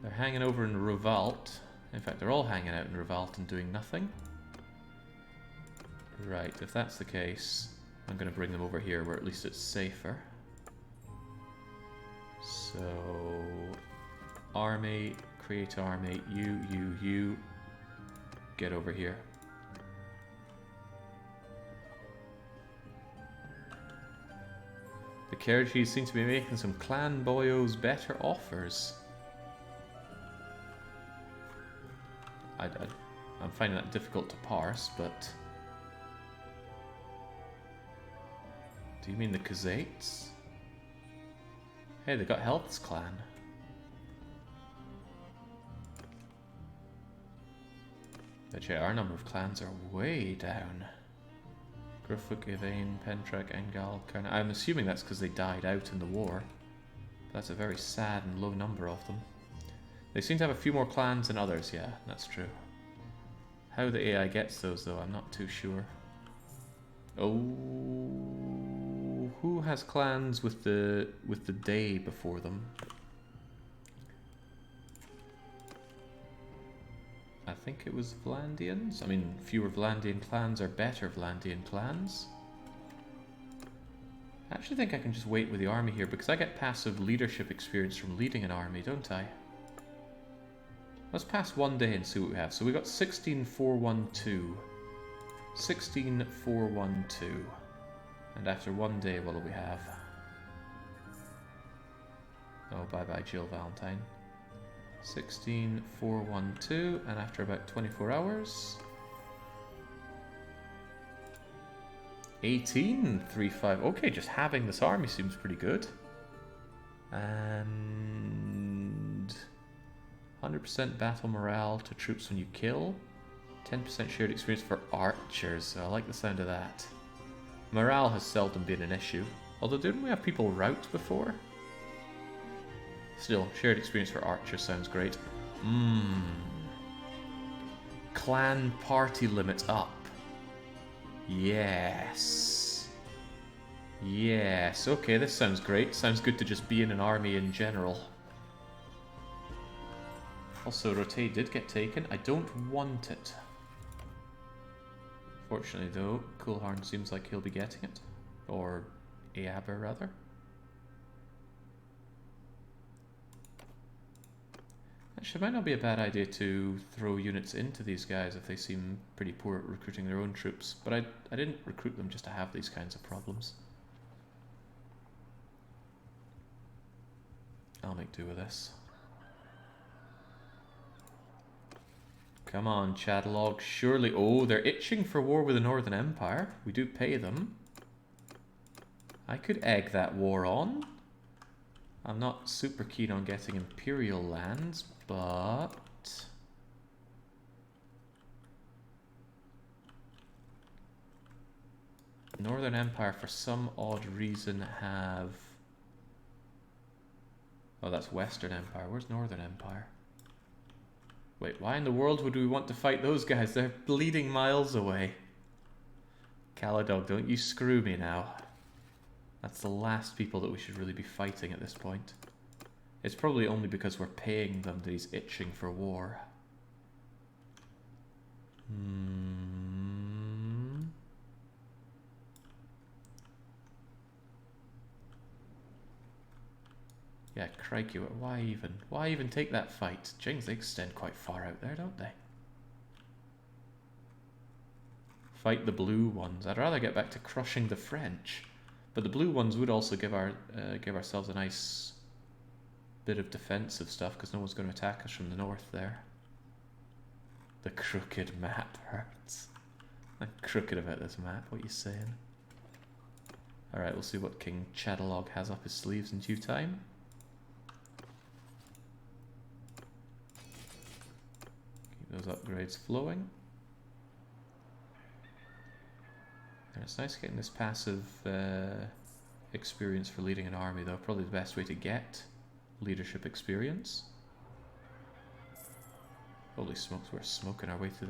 They're hanging over in Revolt. In fact, they're all hanging out in Revolt and doing nothing. Right, if that's the case, I'm going to bring them over here where at least it's safer. So, army, create army, you, get over here. The Kerachi's seem to be making some clan boyos better offers. I'm finding that difficult to parse, but... Do you mean the Khazates? Hey, they got Health's clan. But yeah, our number of clans are way down. Grufuk, Yvain, Pentrak, Engal, Karna. I'm assuming that's because they died out in the war. That's a very sad and low number of them. They seem to have a few more clans than others, yeah, that's true. How the AI gets those though, I'm not too sure. Oh, who has clans with the day before them? I think it was Vlandians. I mean, fewer Vlandian clans are better Vlandian clans. I actually think I can just wait with the army here because I get passive leadership experience from leading an army, don't I? Let's pass one day and see what we have. So we got 16412. 16412. And after one day, what do we have? Oh, bye-bye Jill Valentine. 16412, and after about 24 hours... 1835. Okay, just having this army seems pretty good. And... 100% battle morale to troops when you kill. 10% shared experience for archers, so I like the sound of that. Morale has seldom been an issue. Although, didn't we have people rout before? Still, shared experience for archers sounds great. Clan party limit up. Yes. Yes, okay, this sounds great. Sounds good to just be in an army in general. Also, Rote did get taken. I don't want it. Fortunately, though, Coolharn seems like he'll be getting it. Or Eaber, rather. Actually, it might not be a bad idea to throw units into these guys if they seem pretty poor at recruiting their own troops. But I didn't recruit them just to have these kinds of problems. I'll make do with this. Come on, Chatterlord, surely... Oh, they're itching for war with the Northern Empire. We do pay them. I could egg that war on. I'm not super keen on getting Imperial lands, but... Northern Empire, for some odd reason, have... Oh, that's Western Empire. Where's Northern Empire? Wait, why in the world would we want to fight those guys? They're bleeding miles away. Caladog, don't you screw me now. That's the last people that we should really be fighting at this point. It's probably only because we're paying them that he's itching for war. Yeah, crikey, why even take that fight? Jings, they extend quite far out there, don't they? Fight the blue ones. I'd rather get back to crushing the French. But the blue ones would also give ourselves a nice bit of defensive stuff, because no one's going to attack us from the north there. The crooked map hurts. I'm crooked about this map, what are you saying? Alright, we'll see what King Chatterlord has up his sleeves in due time. Keep those upgrades flowing. And it's nice getting this passive experience for leading an army, though. Probably the best way to get leadership experience. Holy smokes, we're smoking our way through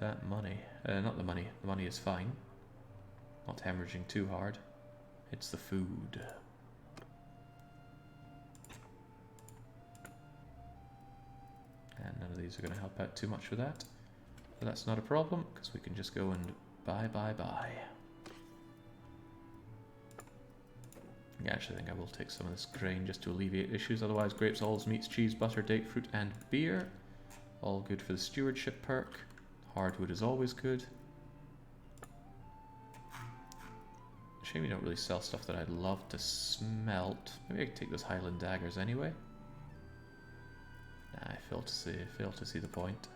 that money. Not the money. The money is fine. Not hemorrhaging too hard. It's the food. And none of these are going to help out too much with that. But that's not a problem, because we can just go and buy. I actually think I will take some of this grain just to alleviate issues. Otherwise, grapes, olives, meats, cheese, butter, date fruit, and beer. All good for the stewardship perk. Hardwood is always good. Shame you don't really sell stuff that I'd love to smelt. Maybe I could take those Highland daggers anyway. Nah, I fail to see the point.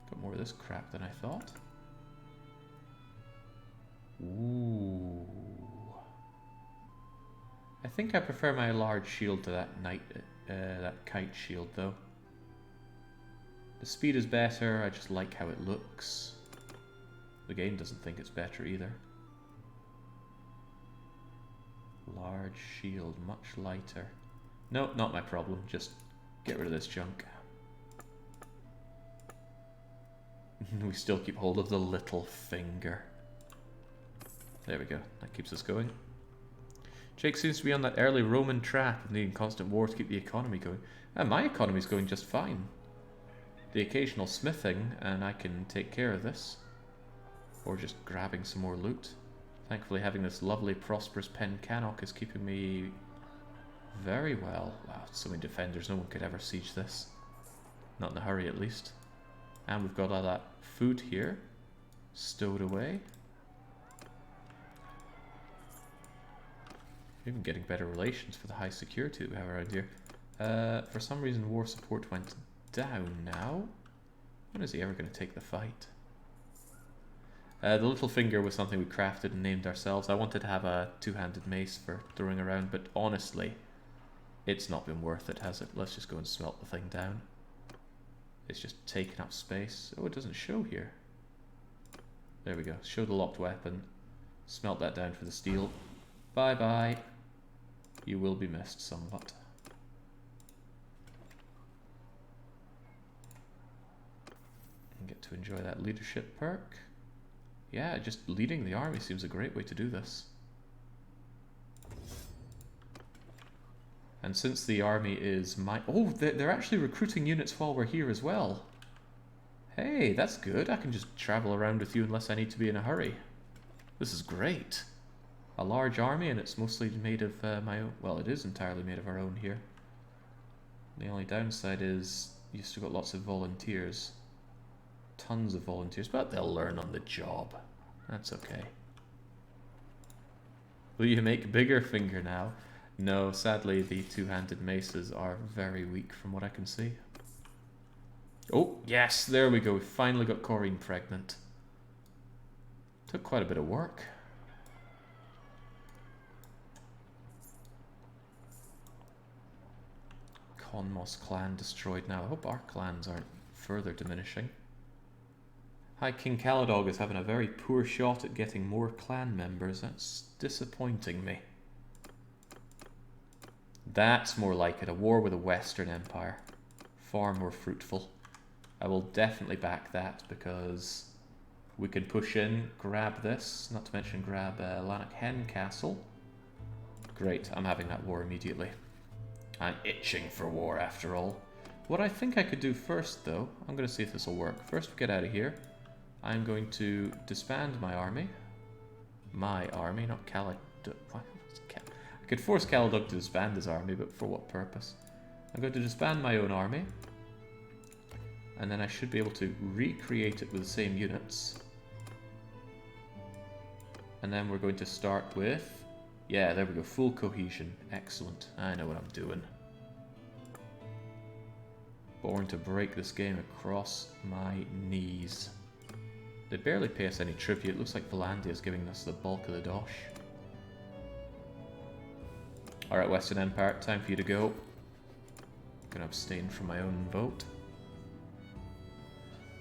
Got more of this crap than I thought. Ooh. I think I prefer my large shield to that that kite shield, though. The speed is better. I just like how it looks. The game doesn't think it's better either. Large shield, much lighter. No, not my problem. Just get rid of this junk. We still keep hold of the little finger. There we go. That keeps us going. Jake seems to be on that early Roman trap of needing constant war to keep the economy going. And my economy's going just fine. The occasional smithing, and I can take care of this. Or just grabbing some more loot. Thankfully, having this lovely, prosperous Pen Cannock is keeping me very well. Wow, so many defenders. No one could ever siege this. Not in a hurry, at least. And we've got all that food here stowed away. Even getting better relations for the high security that we have around here. For some reason, war support went down now. When is he ever going to take the fight? The little finger was something we crafted and named ourselves. I wanted to have a two-handed mace for throwing around, but honestly, it's not been worth it, has it? Let's just go and smelt the thing down. It's just taking up space. Oh, it doesn't show here. There we go. Show the locked weapon. Smelt that down for the steel. Bye-bye. You will be missed somewhat. And get to enjoy that leadership perk. Yeah, just leading the army seems a great way to do this. And since the army is my... Oh, they're actually recruiting units while we're here as well. Hey, that's good. I can just travel around with you unless I need to be in a hurry. This is great. A large army, and it's mostly made of my own... Well, it is entirely made of our own here. The only downside is you've still got lots of volunteers. Tons of volunteers, but they'll learn on the job. That's okay. Will you make bigger finger now? No, sadly the two-handed maces are very weak from what I can see. Oh, yes, there we go. We finally got Corinne pregnant. Took quite a bit of work. Conmos clan destroyed now. I hope our clans aren't further diminishing. Hi, King Caladog is having a very poor shot at getting more clan members. That's disappointing me. That's more like it. A war with a Western Empire. Far more fruitful. I will definitely back that because we can push in, grab this, not to mention grab Lanark Hen Castle. Great, I'm having that war immediately. I'm itching for war after all. What I think I could do first though, I'm going to see if this will work. First we get out of here. I'm going to disband my army. My army, not Caladog. I could force Caladog to disband his army, but for what purpose? I'm going to disband my own army. And then I should be able to recreate it with the same units. And then we're going to start with... Yeah, there we go. Full cohesion. Excellent. I know what I'm doing. Born to break this game across my knees. They barely pay us any tribute. It looks like Valandia is giving us the bulk of the dosh. Alright, Western Empire, time for you to go. I'm gonna abstain from my own vote.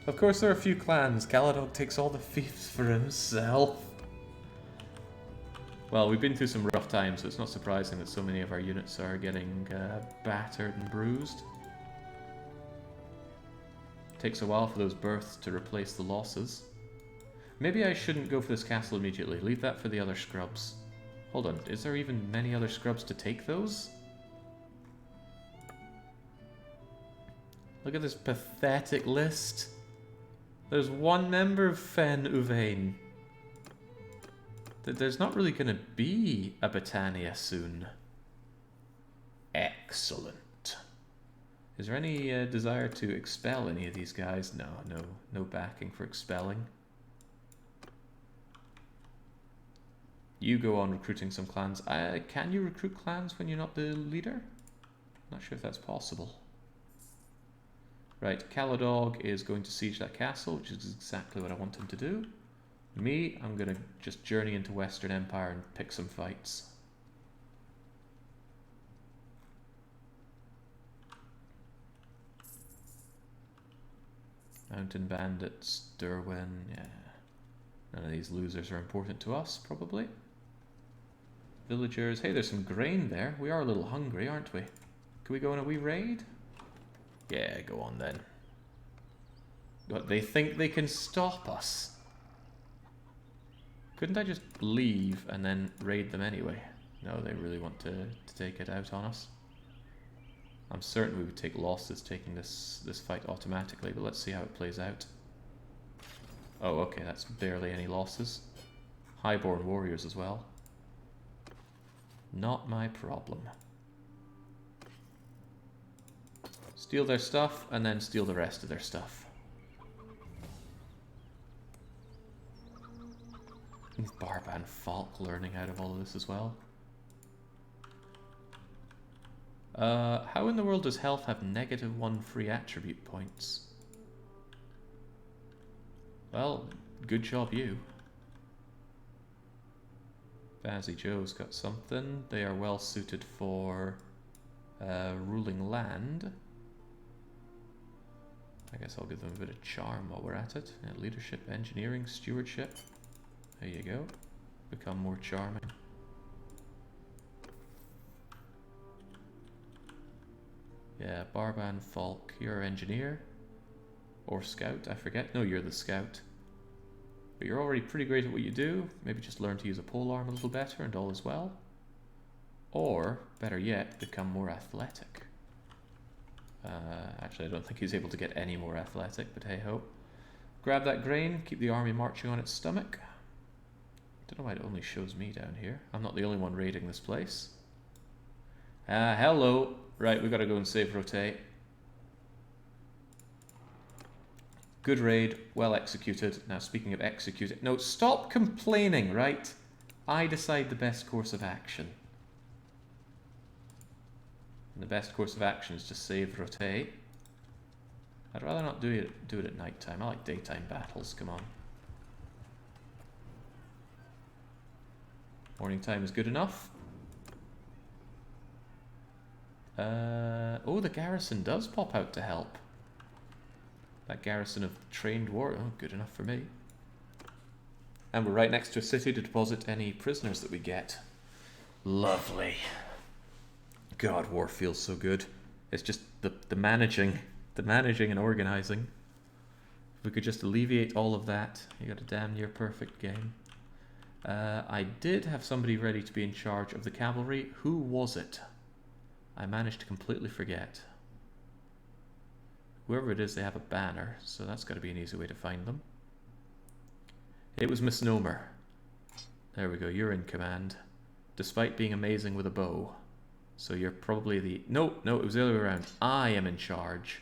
Of course there are a few clans. Caladog takes all the fiefs for himself. Well, we've been through some rough times, so it's not surprising that so many of our units are getting battered and bruised. It takes a while for those births to replace the losses. Maybe I shouldn't go for this castle immediately. Leave that for the other scrubs. Hold on, is there even many other scrubs to take those? Look at this pathetic list. There's one member of Fen Uvain. There's not really going to be a Britannia soon. Excellent. Is there any desire to expel any of these guys? No backing for expelling. You go on recruiting some clans. Can you recruit clans when you're not the leader? Not sure if that's possible. Right, Caladog is going to siege that castle, which is exactly what I want him to do. Me, I'm going to just journey into Western Empire and pick some fights. Mountain Bandits, Derwin, yeah. None of these losers are important to us, probably. Villagers, hey, there's some grain there. We are a little hungry, aren't we? Can we go on a wee raid? Yeah, go on then. But they think they can stop us. Couldn't I just leave and then raid them anyway? No, they really want to take it out on us. I'm certain we would take losses taking this fight automatically, but let's see how it plays out. Oh, okay, that's barely any losses. Highborn warriors as well. Not my problem. Steal their stuff, and then steal the rest of their stuff. Barban Falk learning out of all of this as well. How in the world does health have -1 free attribute points? Well, good job you. Bazzy Joe's got something. They are well suited for ruling land. I guess I'll give them a bit of charm while we're at it. Yeah, leadership, engineering, stewardship. There you go. Become more charming. Yeah, Barban Falk, you're engineer. Or scout, I forget. No, you're the scout. But you're already pretty great at what you do. Maybe just learn to use a polearm a little better and all is well. Or, better yet, become more athletic. Actually, I don't think he's able to get any more athletic, but hey ho. Grab that grain, keep the army marching on its stomach. Don't know why it only shows me down here. I'm not the only one raiding this place. Hello. Right, we gotta go and save Rote. Good raid, well executed. Now speaking of executed, no, stop complaining, right? I decide the best course of action. And the best course of action is to save Rote. I'd rather not do it at night time. I like daytime battles, come on. Morning time is good enough. Oh, the garrison does pop out to help. That garrison of trained warriors. Oh, good enough for me. And we're right next to a city to deposit any prisoners that we get. Lovely. God, war feels so good. It's just the managing and organizing. If we could just alleviate all of that, you got a damn near perfect game. I did have somebody ready to be in charge of the cavalry. Who was it? I managed to completely forget. Whoever it is, they have a banner, so that's got to be an easy way to find them. It was Misnomer. There we go, you're in command. Despite being amazing with a bow. So you're probably the... No, it was the other way around. I am in charge.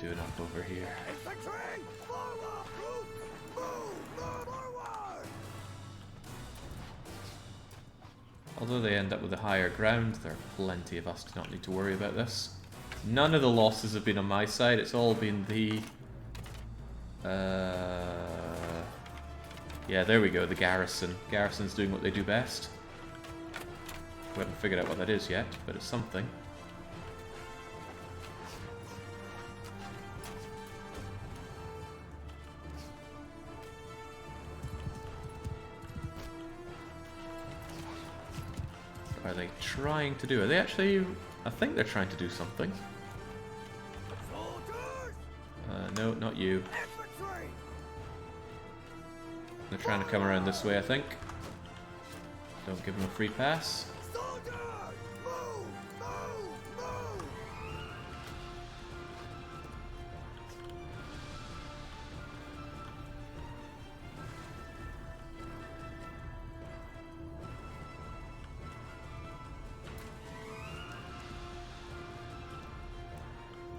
doing up over here? Infantry! Forward! Move forward! Although they end up with the higher ground, there are plenty of us to not need to worry about this. None of the losses have been on my side, it's all been the... yeah, there we go, the garrison. Garrison's doing what they do best. We haven't figured out what that is yet, but it's something. Are they trying to do? Are they actually... I think they're trying to do something. Soldiers! No, not you. Infantry! They're trying to come around this way, I think. Don't give them a free pass. Soldiers! Move! Move!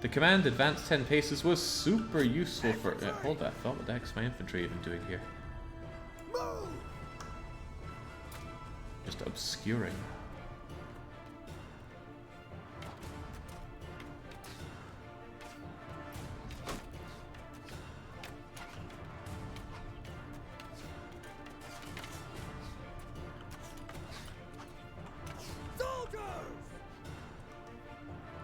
The command advance 10 paces was super useful for... hold that thought, what the heck's my infantry even doing here? Move! Just obscuring. Soldiers!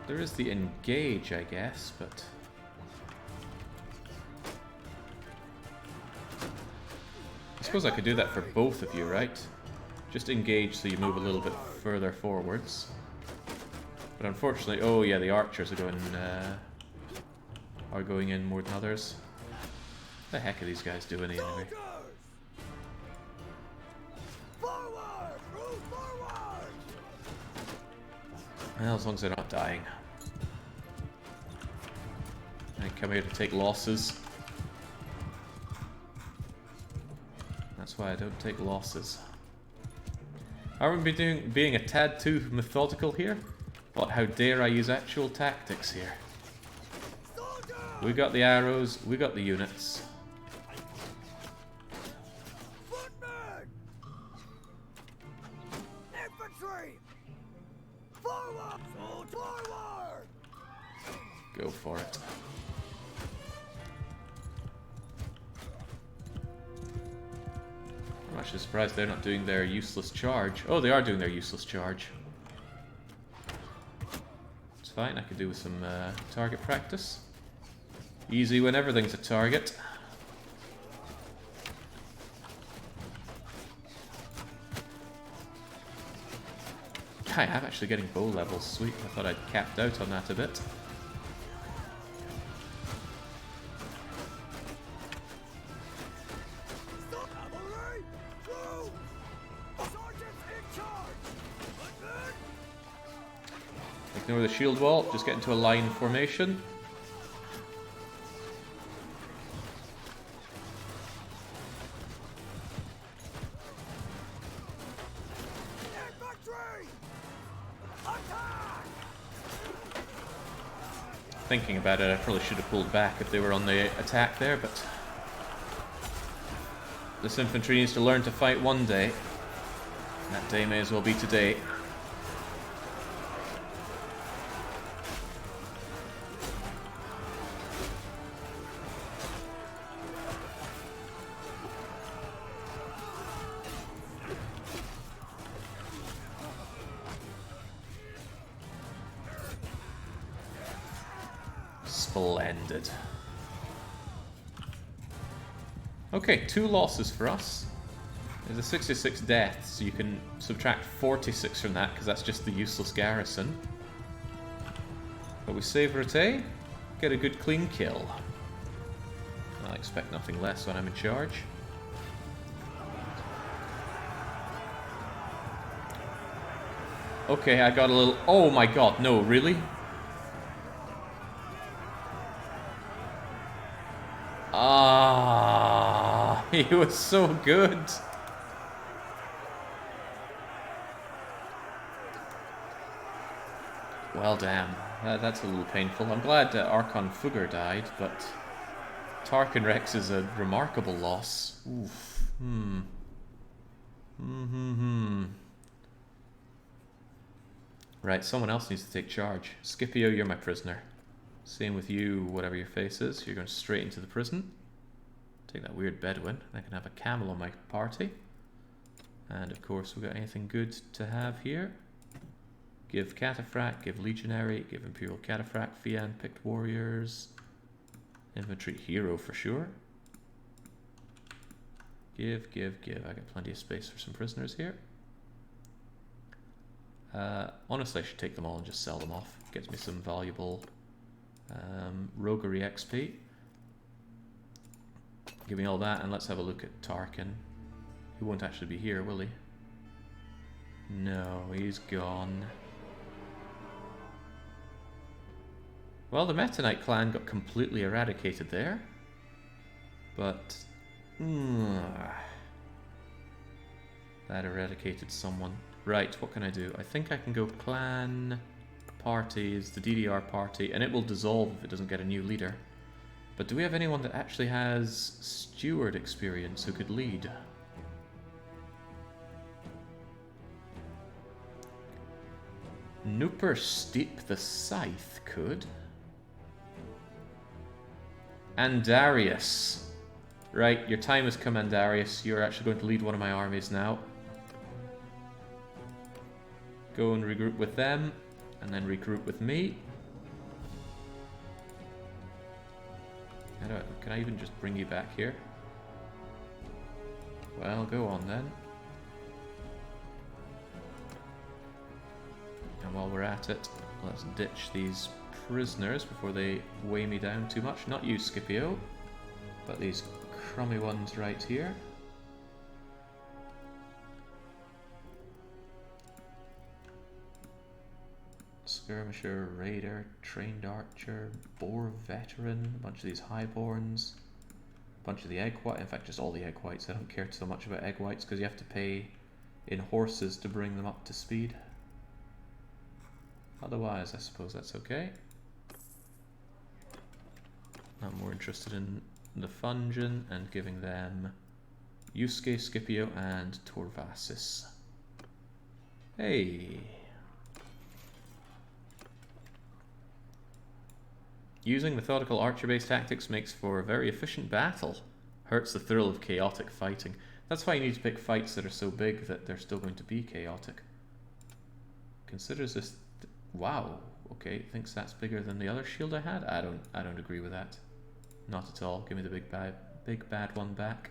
There is the engage, I guess, but... I suppose I could do that for both of you, right? Just engage so you move a little bit further forwards. But unfortunately, oh yeah, the archers are going in more than others. What the heck are these guys doing anyway? Soldiers! Forward! Move forward! Well, as long as they're not dying. I come here to take losses. That's why I don't take losses. Are we being a tad too methodical here? But how dare I use actual tactics here? Soldiers! We got the arrows, we got the units. Footmen! Infantry! Forward! Forward! Go for it. I'm actually surprised they're not doing their useless charge. Oh, they are doing their useless charge. It's fine, I could do with some target practice. Easy when everything's a target. I am actually getting bow levels, sweet. I thought I'd capped out on that a bit. Cavalry! Move! Sergeants in charge! Footmen! Ignore the shield wall, just get into a line formation. Infantry! Attack! Thinking about it, I probably should have pulled back if they were on the attack there, but this infantry needs to learn to fight one day. That day may as well be today. Splendid. Okay, 2 losses for us. There's a 66 deaths, so you can subtract 46 from that because that's just the useless garrison. But we save Rote, get a good clean kill. I expect nothing less when I'm in charge. Okay, I got a little... Oh my god, no, really? Ah, he was so good. Well, damn. That's a little painful. I'm glad Archon Fugger died, but Tarkin Rex is a remarkable loss. Oof. Right, someone else needs to take charge. Scipio, you're my prisoner. Same with you, whatever your face is. You're going straight into the prison. Take that weird Bedouin. I can have a camel on my party. And of course, we got anything good to have here. Give Cataphract, give Legionary, give Imperial Cataphract, Fian, picked warriors. Infantry hero for sure. Give. I got plenty of space for some prisoners here. Honestly, I should take them all and just sell them off. Gets me some valuable roguery XP. Give me all that, and let's have a look at Tarkin. He won't actually be here, will he? No, he's gone. Well, the Meta Knight clan got completely eradicated there. But... that eradicated someone. Right, what can I do? I think I can go clan parties, the DDR party, and it will dissolve if it doesn't get a new leader. But do we have anyone that actually has steward experience who could lead? Nooper Steep the Scythe could. Andarius. Right, your time has come, Andarius. You're actually going to lead one of my armies now. Go and regroup with them, and then regroup with me. Can I even just bring you back here? Well, go on then. And while we're at it, let's ditch these prisoners before they weigh me down too much. Not you, Scipio, but these crummy ones right here. Skirmisher, Raider, Trained Archer, Boar Veteran, a bunch of these Highborns, a bunch of the Egg White, in fact just all the Egg Whites. I don't care so much about Egg Whites because you have to pay in horses to bring them up to speed. Otherwise, I suppose that's okay. I'm more interested in the Fungin and giving them Yusuke, Scipio, and Torvasis. Hey! Using methodical archer-based tactics makes for a very efficient battle. Hurts the thrill of chaotic fighting. That's why you need to pick fights that are so big that they're still going to be chaotic. Considers this... wow, okay, thinks that's bigger than the other shield I had? I don't agree with that. Not at all. Give me the big bad one back.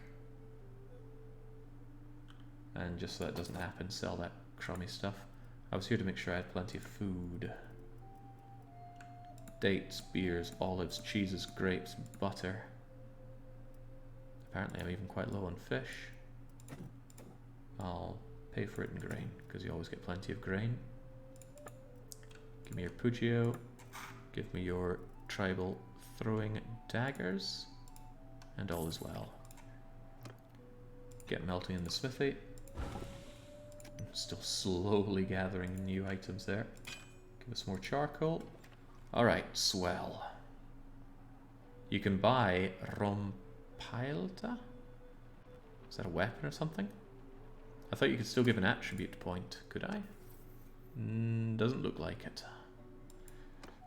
And just so that doesn't happen, sell that crummy stuff. I was here to make sure I had plenty of food. Dates, beers, olives, cheeses, grapes, butter. Apparently I'm even quite low on fish. I'll pay for it in grain, because you always get plenty of grain. Give me your Pugio. Give me your tribal throwing daggers. And all is well. Get melting in the smithy. I'm still slowly gathering new items there. Give us more charcoal. Alright, swell. You can buy Rompilta? Is that a weapon or something? I thought you could still give an attribute point. Could I? Doesn't look like it.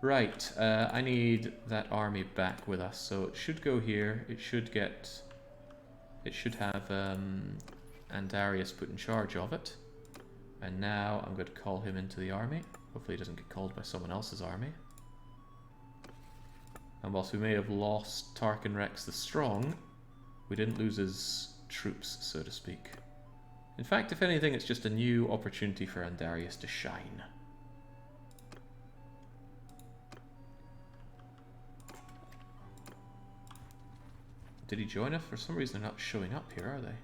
Right, I need that army back with us, so it should go here. It should have Andarius put in charge of it. And now I'm going to call him into the army. Hopefully he doesn't get called by someone else's army. And whilst we may have lost Tarkin Rex the Strong, we didn't lose his troops, so to speak. In fact, if anything, it's just a new opportunity for Andarius to shine. Did he join us? For some reason they're not showing up here, are they?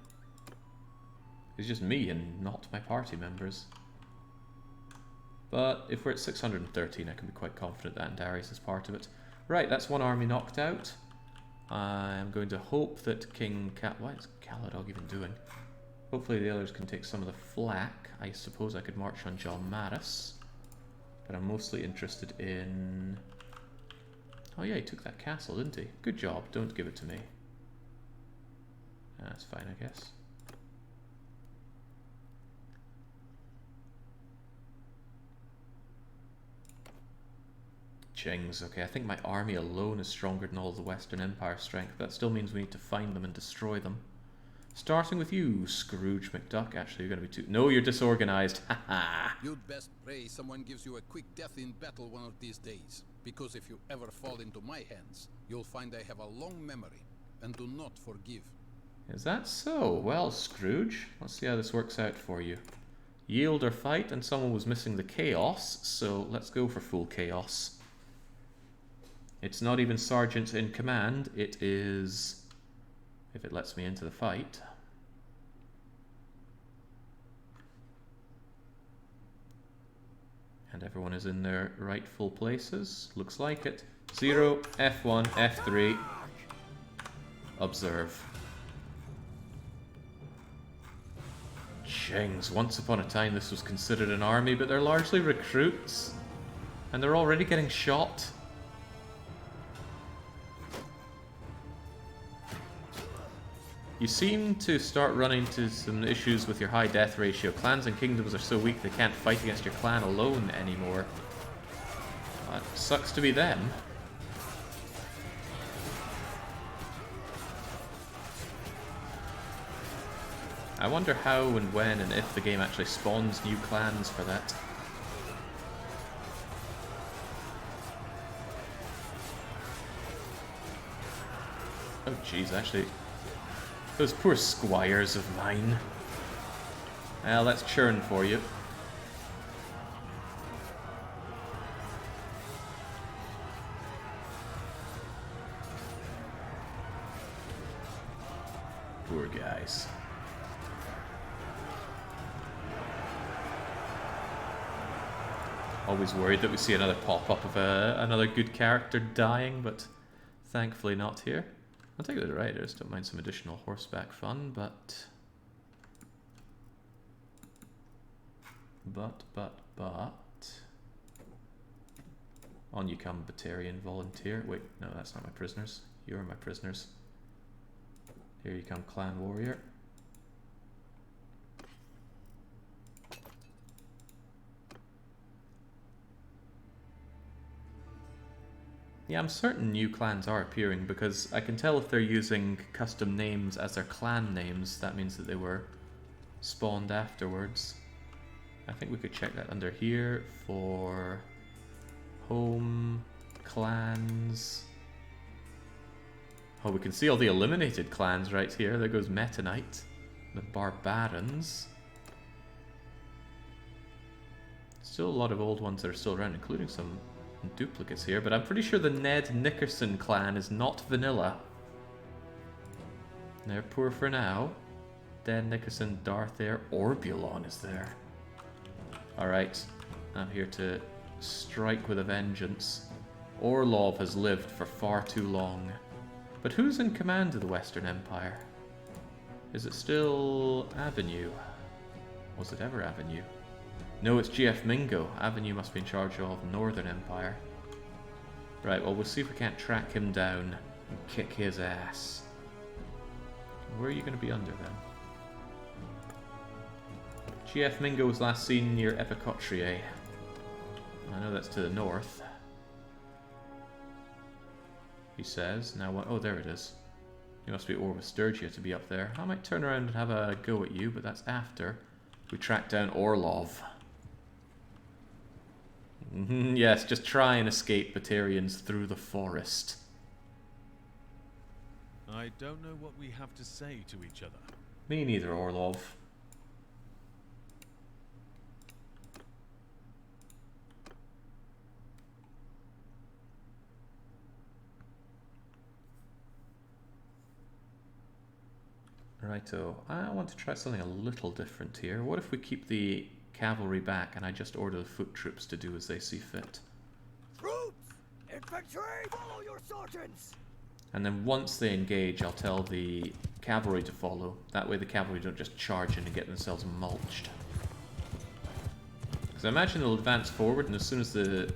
It's just me and not my party members. But if we're at 613, I can be quite confident that Andarius is part of it. Right, that's one army knocked out. I'm going to hope that King what is Caladog even doing? Hopefully the others can take some of the flak. I suppose I could march on John Maris. But I'm mostly interested in... Oh yeah, he took that castle, didn't he? Good job, don't give it to me. That's fine, I guess. Jings, okay, I think my army alone is stronger than all the Western Empire strength, but that still means we need to find them and destroy them. Starting with you, Scrooge McDuck. Actually, you're going to be too... No, you're disorganized. Haha. You'd best pray someone gives you a quick death in battle one of these days. Because if you ever fall into my hands, you'll find I have a long memory and do not forgive. Is that so? Well, Scrooge, let's see how this works out for you. Yield or fight, and someone was missing the chaos, so let's go for full chaos. It's not even sergeant in command, it is... if it lets me into the fight. And everyone is in their rightful places. Looks like it. 0, F1, F3. Observe. Jings, once upon a time this was considered an army, but they're largely recruits. And they're already getting shot. You seem to start running into some issues with your high death ratio. Clans and kingdoms are so weak they can't fight against your clan alone anymore. That sucks to be them. I wonder how and when and if the game actually spawns new clans for that. Oh jeez, actually... those poor squires of mine. Well, that's churn for you. Poor guys. Always worried that we see another pop-up of another good character dying, but thankfully not here. I'll take the riders, don't mind some additional horseback fun, but... On you come, Batarian volunteer. Wait, no, that's not my prisoners. You're my prisoners. Here you come, clan warrior. Yeah, I'm certain new clans are appearing because I can tell if they're using custom names as their clan names. That means that they were spawned afterwards. I think we could check that under here for home, clans. Oh, we can see all the eliminated clans right here. There goes Meta Knight, the Barbarians. Still a lot of old ones that are still around, including some duplicates here, but I'm pretty sure the Ned Nickerson clan is not vanilla. They're poor for now. Ned Nickerson, Darth Air, Orbulon is there. Alright, I'm here to strike with a vengeance. Orlov has lived for far too long. But who's in command of the Western Empire? Is it still Avenue? Was it ever Avenue? No, it's GF Mingo. Avenue must be in charge of Northern Empire. Right, well, we'll see if we can't track him down and kick his ass. Where are you going to be under then? GF Mingo was last seen near Epicotrie. I know that's to the north. He says. Now what? Oh, there it is. You must be Orwa Sturgia to be up there. I might turn around and have a go at you, but that's after we track down Orlov. Yes, just try and escape Batarians through the forest. I don't know what we have to say to each other. Me neither, Orlov. Righto, I want to try something a little different here. What if we keep the cavalry back and I just order the foot troops to do as they see fit? Troops! Infantry! Follow your sergeants! And then once they engage, I'll tell the cavalry to follow. That way the cavalry don't just charge in and get themselves mulched. Because I imagine they'll advance forward, and as soon as the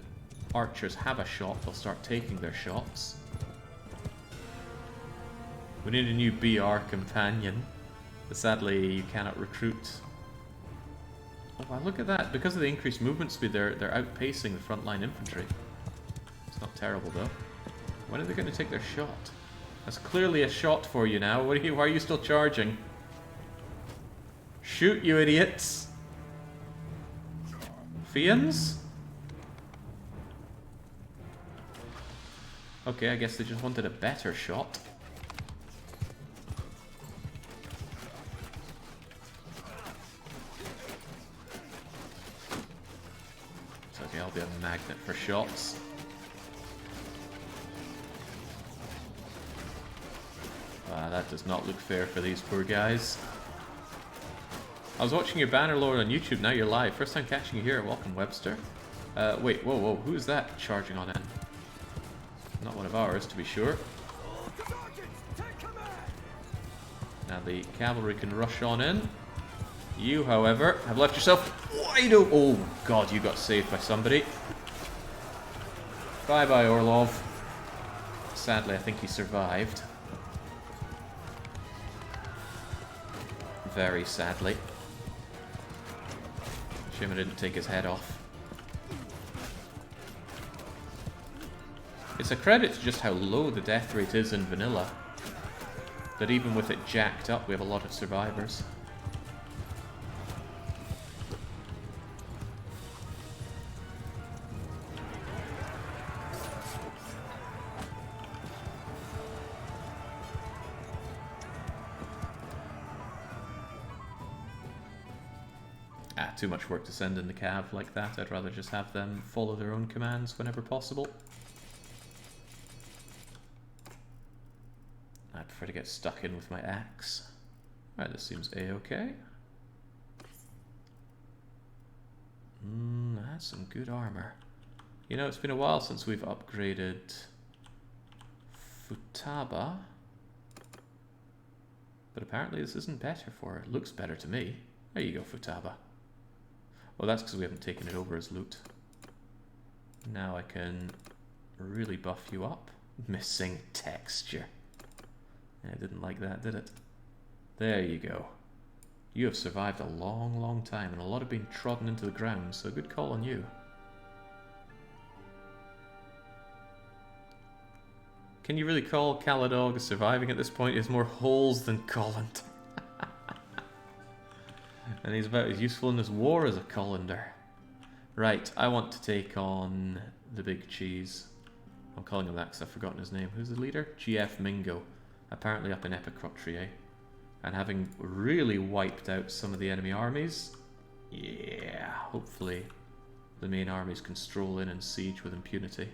archers have a shot, they'll start taking their shots. We need a new BR companion, but sadly you cannot recruit. Oh wow, look at that. Because of the increased movement speed, they're outpacing the frontline infantry. It's not terrible though. When are they going to take their shot? That's clearly a shot for you now. Why are you still charging? Shoot, you idiots! Fiends? Okay, I guess they just wanted a better shot. It's okay, I'll be a magnet for shots. That does not look fair for these poor guys. I was watching your Bannerlord on YouTube, now you're live. First time catching you here. Welcome, Webster. Wait, whoa, who's that charging on in? Not one of ours, to be sure. Now the cavalry can rush on in. You, however, have left yourself wide open. Oh, God, you got saved by somebody. Bye-bye, Orlov. Sadly, I think he survived. Very sadly. Shame I didn't take his head off. It's a credit to just how low the death rate is in vanilla, that even with it jacked up, we have a lot of survivors. Too much work to send in the cav like that. I'd rather just have them follow their own commands whenever possible. I'd prefer to get stuck in with my axe. Alright, this seems a-okay. That's some good armor. You know, it's been a while since we've upgraded Futaba. But apparently this isn't better for it. It looks better to me. There you go, Futaba. Well, that's because we haven't taken it over as loot. Now I can really buff you up. Missing texture. Yeah, I didn't like that, did it? There you go. You have survived a long, long time, and a lot have been trodden into the ground, so good call on you. Can you really call Caladog surviving at this point? He has more holes than Colland. And he's about as useful in this war as a colander. Right, I want to take on the big cheese. I'm calling him that because I've forgotten his name. Who's the leader? GF Mingo. Apparently up in Epicrotria. And having really wiped out some of the enemy armies, yeah, hopefully the main armies can stroll in and siege with impunity.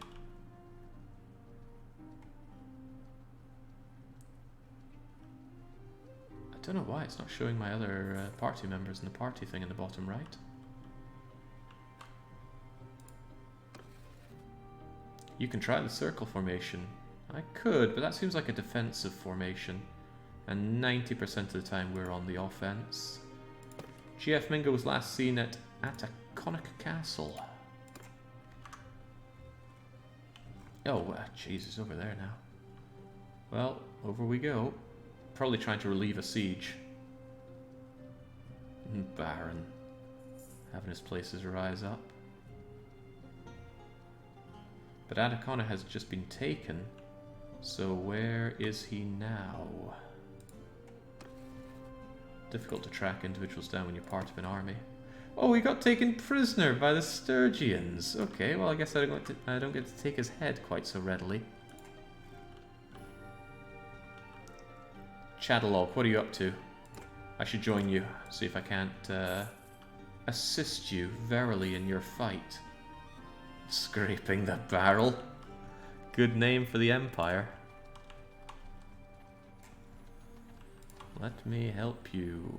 I don't know why it's not showing my other party members in the party thing in the bottom right. You can try the circle formation. I could, but that seems like a defensive formation. And 90% of the time we're on the offense. GF Mingo was last seen at Ataconic Castle. Oh, jeez, it's over there now. Well, over we go. Probably trying to relieve a siege. Baron. Having his places rise up. But Atacona has just been taken. So where is he now? Difficult to track individuals down when you're part of an army. Oh, he got taken prisoner by the Sturgians. Okay, well I guess I don't get to take his head quite so readily. Chatterlord, what are you up to? I should join you, see if I can't assist you verily in your fight. Scraping the barrel. Good name for the Empire. Let me help you.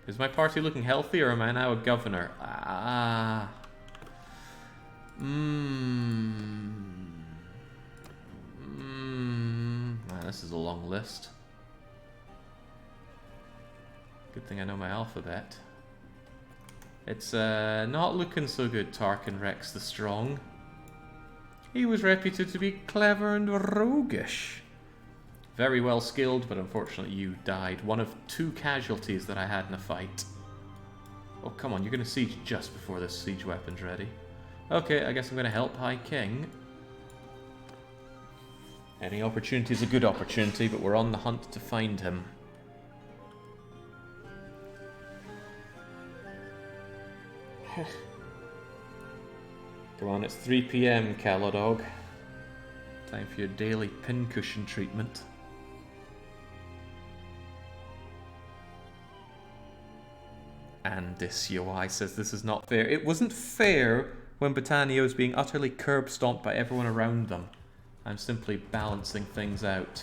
Is my party looking healthy, or am I now a governor? This is a long list. Good thing I know my alphabet. It's not looking so good, Tarkin Rex the Strong. He was reputed to be clever and roguish. Very well skilled, but unfortunately you died. One of 2 casualties that I had in a fight. Oh, come on, you're going to siege just before this siege weapon's ready. Okay, I guess I'm going to help High King. Any opportunity is a good opportunity, but we're on the hunt to find him. Come on, it's 3 PM, Caladog. Time for your daily pincushion treatment. And this UI says this is not fair. It wasn't fair when Britannia was being utterly curb-stomped by everyone around them. I'm simply balancing things out.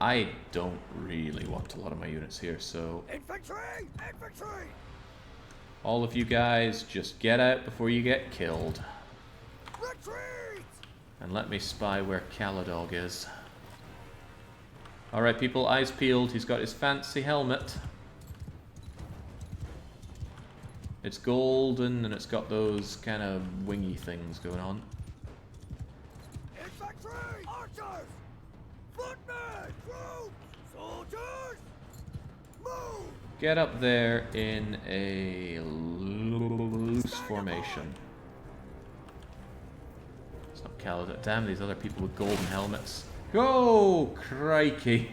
I don't really want a lot of my units here, so... Infantry! Infantry! all of you guys, just get out before you get killed. Retreat! And let me spy where Caladog is. Alright people, eyes peeled. He's got his fancy helmet. It's golden and it's got those kind of wingy things going on. Infantry! Archers! Footmen! Troops! Soldiers! Move! Get up there in a loose formation. It's not Caladog. Damn, these other people with golden helmets. Go! Crikey.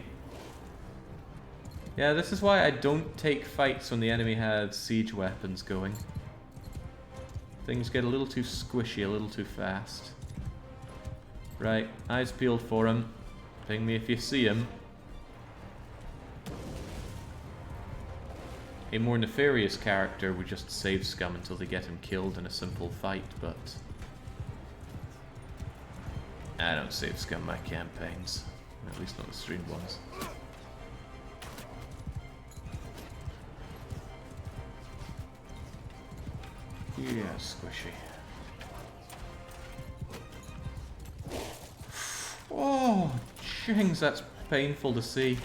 Yeah, this is why I don't take fights when the enemy has siege weapons going. Things get a little too squishy, a little too fast. Right, eyes peeled for him. Ping me if you see him. A more nefarious character would just save scum until they get him killed in a simple fight, but... I don't save scum my campaigns. At least not the streamed ones. Yeah, squishy. Oh, jings, that's painful to see.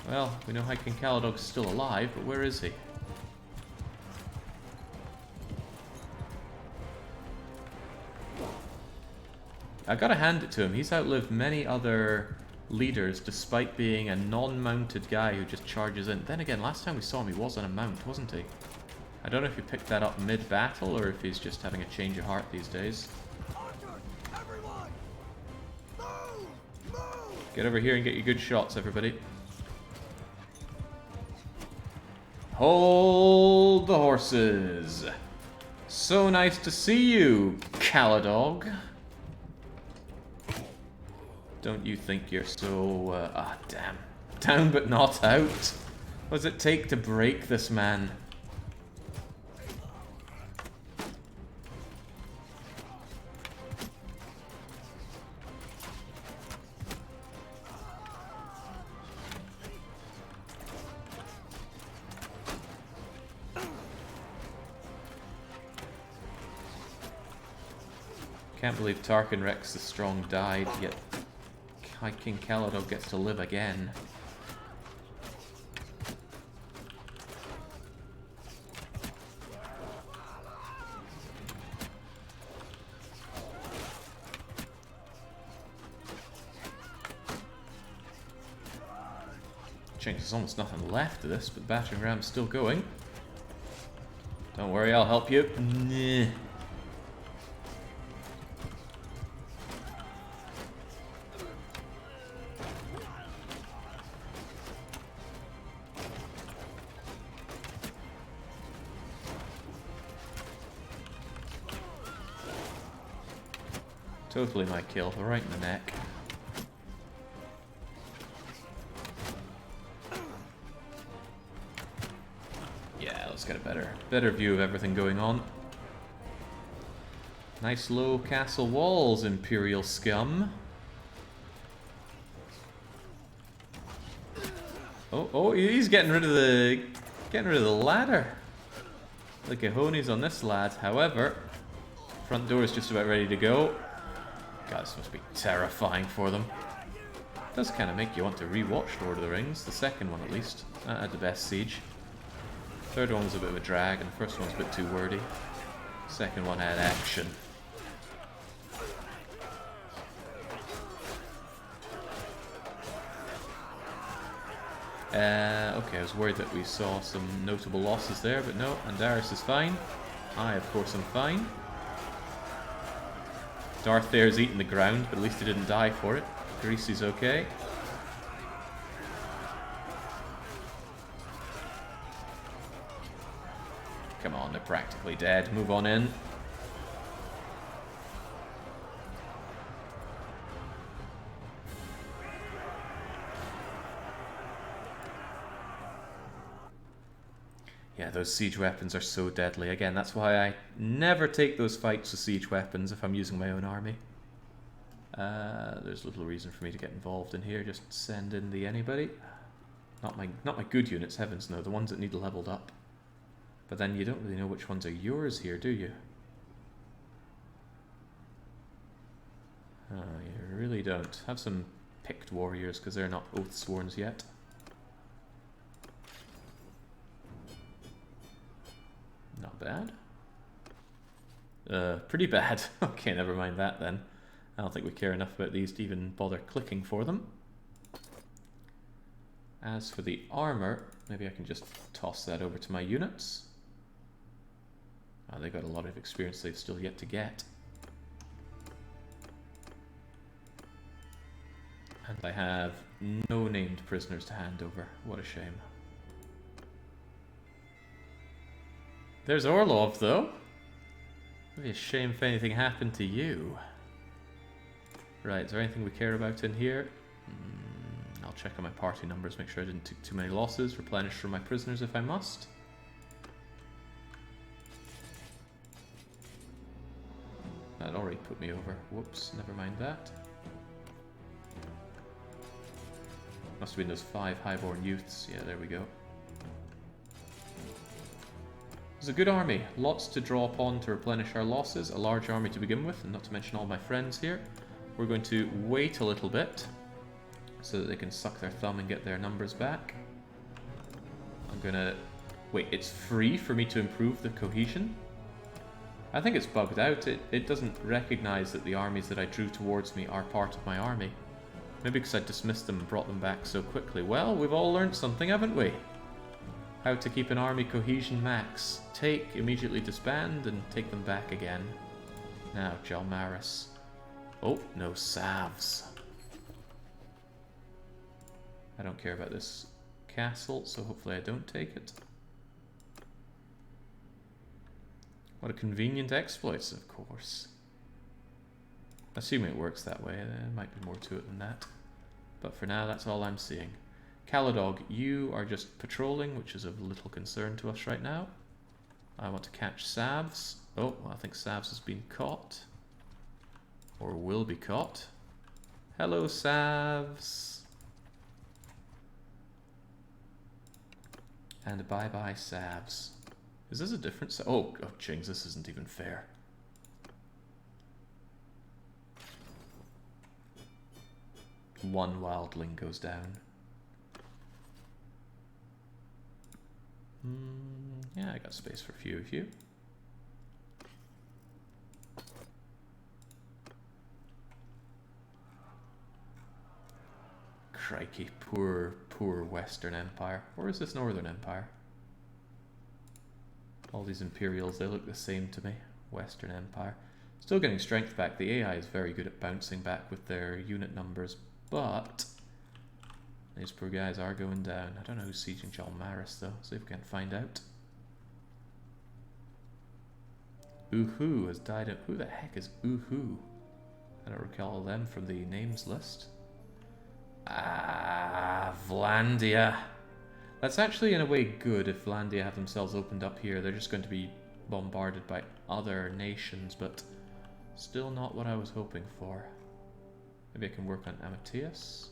Well, we know High King Caladog's still alive, but where is he? I gotta hand it to him, he's outlived many other leaders despite being a non-mounted guy who just charges in. Then again, last time we saw him he was on a mount, wasn't he? I don't know if he picked that up mid-battle or if he's just having a change of heart these days. Archers! Everyone! Move! Move! Get over here and get your good shots, everybody. Hold the horses. So nice to see you, Caladog. Don't you think you're so... damn. Down but not out. What does it take to break this man? Can't believe Tarkin Rex the Strong died, yet High King Caladog gets to live again. Jinx, there's almost nothing left of this, but the battering ram's still going. Don't worry, I'll help you. Nah. Totally my kill, right in the neck. Yeah, let's get a better view of everything going on. Nice low castle walls, Imperial scum. Oh, he's getting rid of the ladder. The cojones on this lad, however. Front door is just about ready to go. God, this must be terrifying for them. It does kind of make you want to re-watch Lord of the Rings, the second one at least. That had the best siege. Third one was a bit of a drag, and the first one was a bit too wordy. Second one had action. Okay, I was worried that we saw some notable losses there, but no, Andaris is fine. I, of course, am fine. Darth there's eating the ground, but at least he didn't die for it. Greasy's okay. Come on, they're practically dead. Move on in. Yeah, those siege weapons are so deadly. Again, that's why I never take those fights with siege weapons if I'm using my own army. There's little reason for me to get involved in here. Just send in the anybody. Not my good units, heavens no. The ones that need leveled up. But then you don't really know which ones are yours here, do you? Oh, you really don't. Have some picked warriors, because they're not oath-sworns yet. Not bad. Pretty bad. Okay, never mind that then. I don't think we care enough about these to even bother clicking for them. As for the armor, maybe I can just toss that over to my units. Oh, they got a lot of experience they've still yet to get. And I have no named prisoners to hand over. What a shame. There's Orlov, though. It'd be a shame if anything happened to you. Right, is there anything we care about in here? I'll check on my party numbers, make sure I didn't take too many losses. Replenish from my prisoners if I must. That already put me over. Whoops, never mind that. Must have been those 5 highborn youths. Yeah, there we go. It's a good army. Lots to draw upon to replenish our losses. A large army to begin with, and not to mention all my friends here. We're going to wait a little bit so that they can suck their thumb and get their numbers back. I'm gonna... Wait, it's free for me to improve the cohesion? I think it's bugged out. It doesn't recognize that the armies that I drew towards me are part of my army. Maybe because I dismissed them and brought them back so quickly. Well, we've all learned something, haven't we? How to keep an army cohesion max. Take, immediately disband, and take them back again. Now, Jalmaris. Oh, no salves. I don't care about this castle, so hopefully I don't take it. What a convenient exploit, of course. Assuming it works that way, there might be more to it than that. But for now, that's all I'm seeing. Caladog, you are just patrolling, which is of little concern to us right now. I want to catch Savs. Oh, well, I think Savs has been caught. Or will be caught. Hello, Savs. And bye-bye, Savs. Is this a different... Oh, jings, this isn't even fair. One wildling goes down. Yeah, I got space for a few of you. Crikey, poor Western Empire. Or is this Northern Empire? All these Imperials, they look the same to me. Western Empire. Still getting strength back. The AI is very good at bouncing back with their unit numbers, but these poor guys are going down. I don't know who's sieging Jalmaris though. See if we can find out. Uhu has died out. Who the heck is Uhu? I don't recall them from the names list. Ah, Vlandia. That's actually in a way good if Vlandia have themselves opened up here. They're just going to be bombarded by other nations, but still not what I was hoping for. Maybe I can work on Amateus.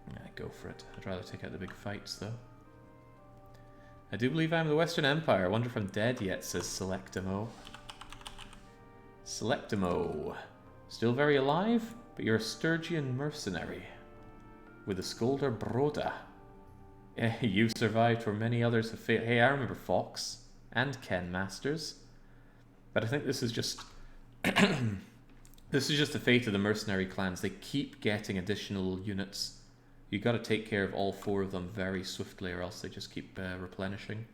Yeah, go for it. I'd rather take out the big fights though. I do believe I'm the Western Empire. I wonder if I'm dead yet, says Selectimo. Selectimo. Still very alive, but you're a Sturgian mercenary. With a Skolder Broda. You've survived where many others have failed. Hey, I remember Fox and Ken Masters. But I think this is just... this is just the fate of the mercenary clans. They keep getting additional units. You got to take care of all 4 of them very swiftly, or else they just keep replenishing.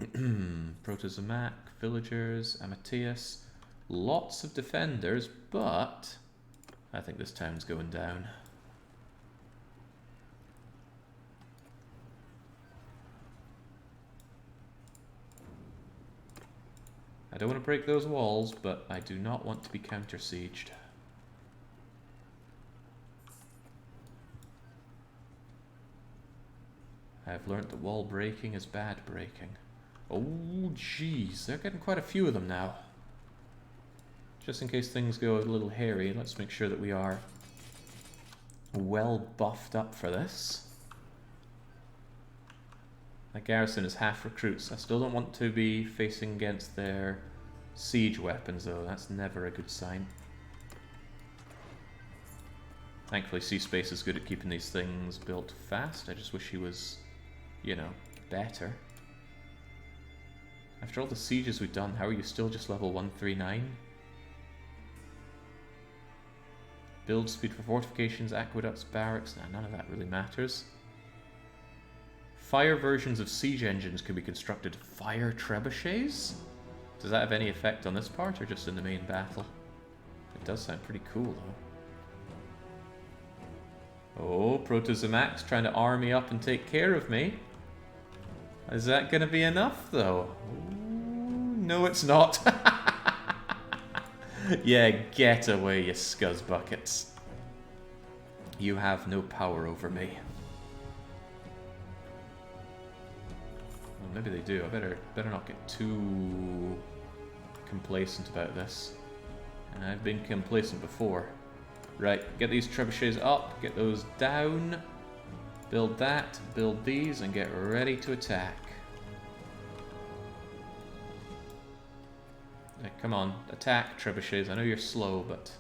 Protozomac, villagers, Amateus, lots of defenders, but I think this town's going down. I don't want to break those walls, but I do not want to be counter-sieged. I've learnt that wall breaking is bad breaking. Oh, jeez, they're getting quite a few of them now. Just in case things go a little hairy, let's make sure that we are well buffed up for this. That garrison is half recruits. I still don't want to be facing against their siege weapons, though. That's never a good sign. Thankfully, C-Space is good at keeping these things built fast. I just wish he was, you know, better. After all the sieges we've done, how are you still just level 139? Build speed for fortifications, aqueducts, barracks. Nah, none of that really matters. Fire versions of siege engines can be constructed. Fire trebuchets? Does that have any effect on this part, or just in the main battle? It does sound pretty cool, though. Oh, Protozomax trying to army up and take care of me. Is that going to be enough, though? Ooh, no, it's not. Yeah, get away, you scuzzbuckets. You have no power over me. Well, maybe they do. I better not get too complacent about this. I've been complacent before. Right, get these trebuchets up, get those down, build that, build these, and get ready to attack. Yeah, come on, attack, trebuchets. I know you're slow, but...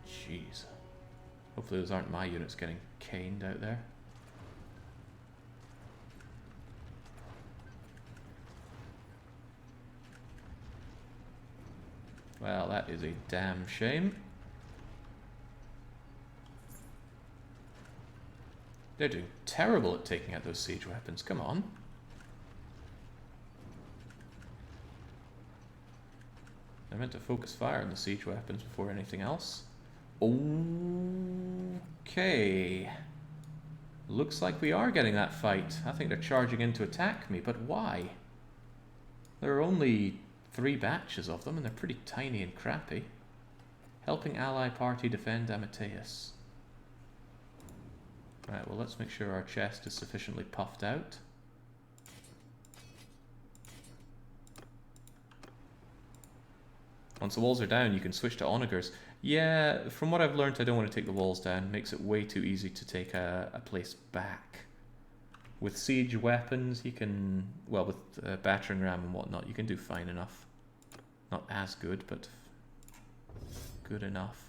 jeez. Hopefully those aren't my units getting caned out there. Well, that is a damn shame. They're doing terrible at taking out those siege weapons. Come on. I meant to focus fire on the siege weapons before anything else. Okay. Looks like we are getting that fight. I think they're charging in to attack me, but why? There are only 3 batches of them, and they're pretty tiny and crappy. Helping ally party defend Amateus. Right, well, let's make sure our chest is sufficiently puffed out. Once the walls are down, you can switch to onagers. Yeah, from what I've learned, I don't want to take the walls down. It makes it way too easy to take a place back. With siege weapons, you can... well, with battering ram and whatnot, you can do fine enough. Not as good, but good enough.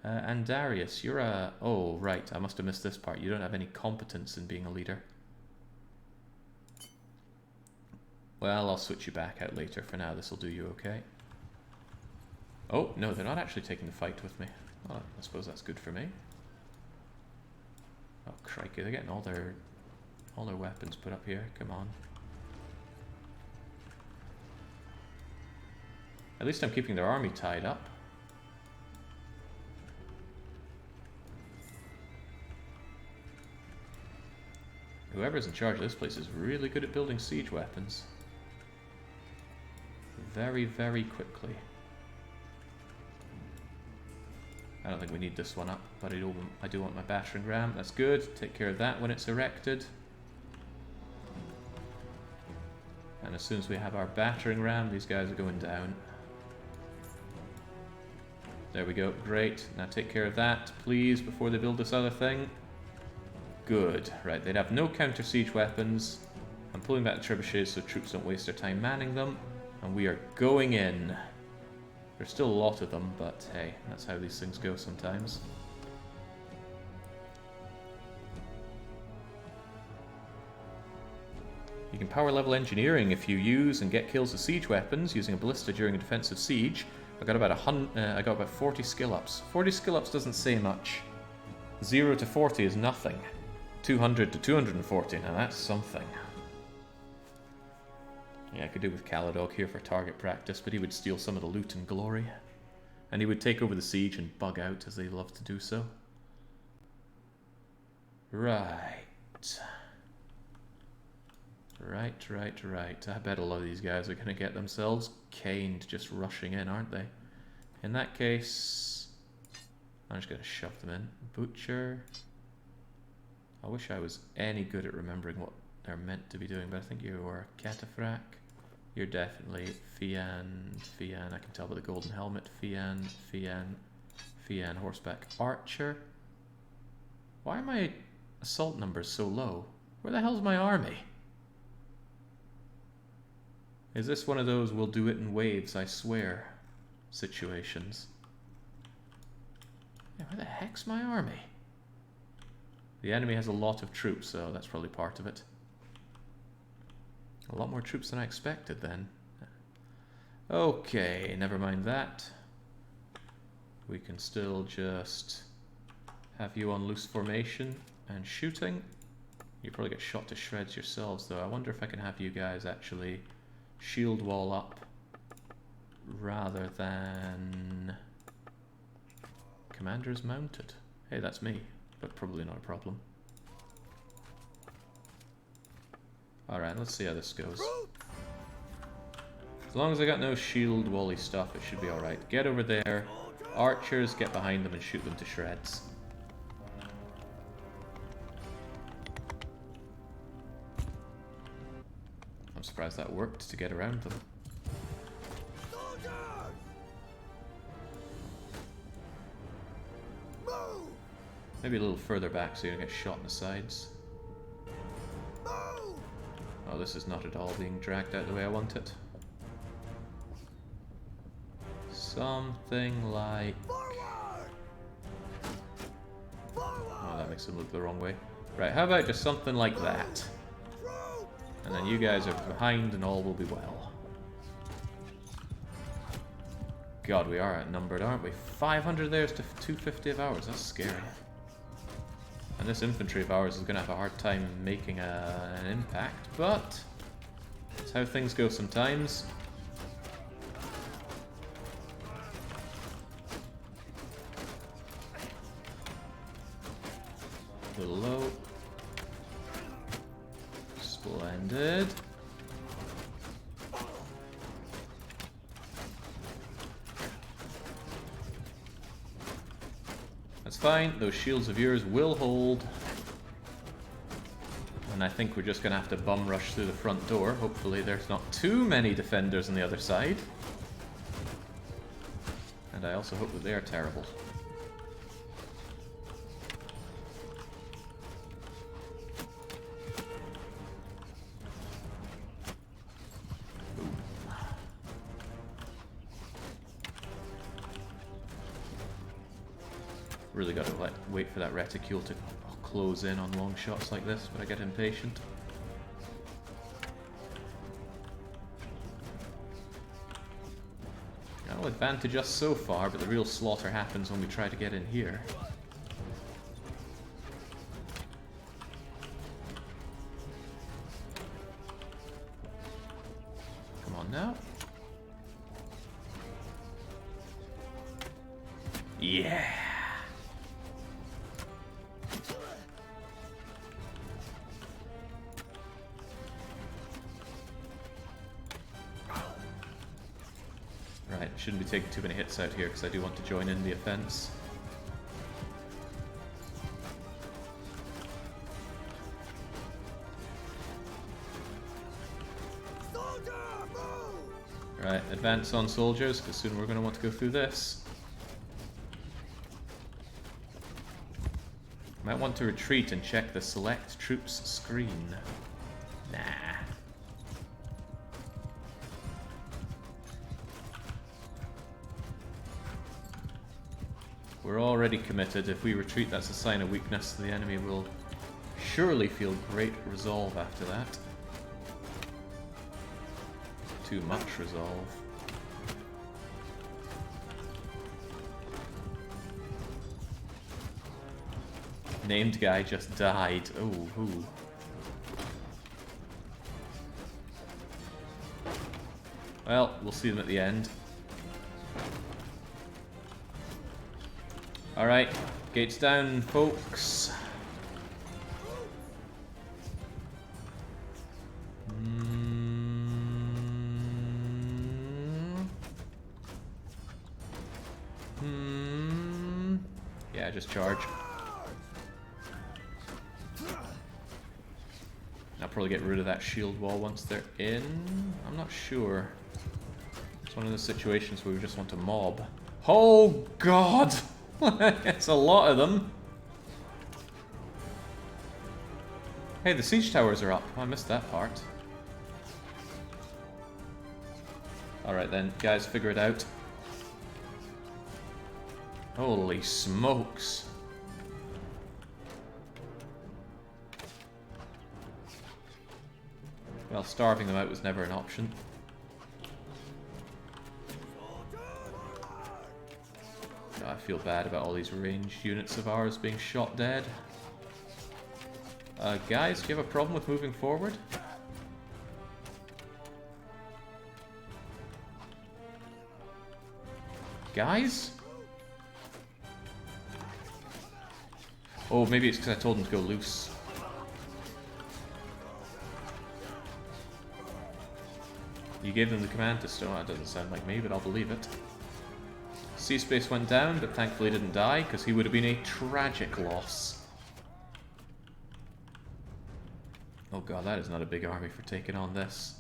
And Darius, you're a... oh, right, I must have missed this part. You don't have any competence in being a leader. Well, I'll switch you back out later. For now, this will do you okay. Oh, no, they're not actually taking the fight with me. Well, I suppose that's good for me. Oh, crikey, they're getting all their weapons put up here. Come on. At least I'm keeping their army tied up. Whoever's in charge of this place is really good at building siege weapons. Very, very quickly. I don't think we need this one up, but I do want my battering ram. That's good. Take care of that when it's erected. And as soon as we have our battering ram, these guys are going down. There we go. Great. Now take care of that, please, before they build this other thing. Good. Right, they'd have no counter-siege weapons. I'm pulling back the trebuchets so troops don't waste their time manning them. And we are going in. There's still a lot of them, but hey, that's how these things go sometimes. You can power level engineering if you use and get kills with siege weapons using a ballista during a defensive siege. I got about 40 skill ups. 40 skill ups doesn't say much. 0 to 40 is nothing. 200 to 240, now that's something. Yeah, I could do with Caladog here for target practice, but he would steal some of the loot and glory. And he would take over the siege and bug out, as they love to do so. Right. Right. I bet a lot of these guys are going to get themselves caned just rushing in, aren't they? In that case, I'm just going to shove them in. Butcher. I wish I was any good at remembering what they're meant to be doing, but I think you are Cataphracts. You're definitely Fian. I can tell by the golden helmet. Fian, horseback archer. Why are my assault numbers so low? Where the hell's my army? Is this one of those we'll do it in waves, I swear, situations? Yeah, where the heck's my army? The enemy has a lot of troops, so that's probably part of it. A lot more troops than I expected then. Okay, never mind that. We can still just have you on loose formation and shooting. You probably get shot to shreds yourselves though. I wonder if I can have you guys actually shield wall up rather than commanders mounted. Hey, that's me, but probably not a problem. Alright, let's see how this goes. As long as I got no shield wally stuff, it should be alright. Get over there. Archers, get behind them and shoot them to shreds. I'm surprised that worked to get around them. Maybe a little further back so you don't get shot in the sides. Oh, this is not at all being dragged out the way I want it. Something like... Oh, that makes it look the wrong way. Right, how about just something like that? And then you guys are behind and all will be well. God, we are outnumbered, aren't we? 500 theirs to 250 of ours. That's scary. And this infantry of ours is going to have a hard time making an impact, but that's how things go sometimes. A little low. Splendid. That's fine, those shields of yours will hold. And I think we're just going to have to bum rush through the front door. Hopefully there's not too many defenders on the other side. And I also hope that they are terrible. Really got to wait for that reticule to close in on long shots like this, but I get impatient. That'll advantage us so far, but the real slaughter happens when we try to get in here. Come on now. Yeah! Right, shouldn't be taking too many hits out here because I do want to join in the offense. Right, advance on soldiers because soon we're going to want to go through this. Might want to retreat and check the select troops screen. Nah. We're already committed. If we retreat, that's a sign of weakness. The enemy will surely feel great resolve after that. Too much resolve. Named guy just died. Oh, who? Well, we'll see them at the end. Alright, gates down, folks. Yeah, just charge. I'll probably get rid of that shield wall once they're in. I'm not sure. It's one of those situations where we just want to mob. Oh god! It's a lot of them. Hey, the siege towers are up. Oh, I missed that part. Alright then, guys, figure it out. Holy smokes. Well, starving them out was never an option. Oh, I feel bad about all these ranged units of ours being shot dead. Guys, do you have a problem with moving forward? Guys? Oh, maybe it's because I told them to go loose. You gave them the command to stone. That doesn't sound like me, but I'll believe it. Sea Space went down, but thankfully didn't die, because he would have been a tragic loss. Oh god, that is not a big army for taking on this.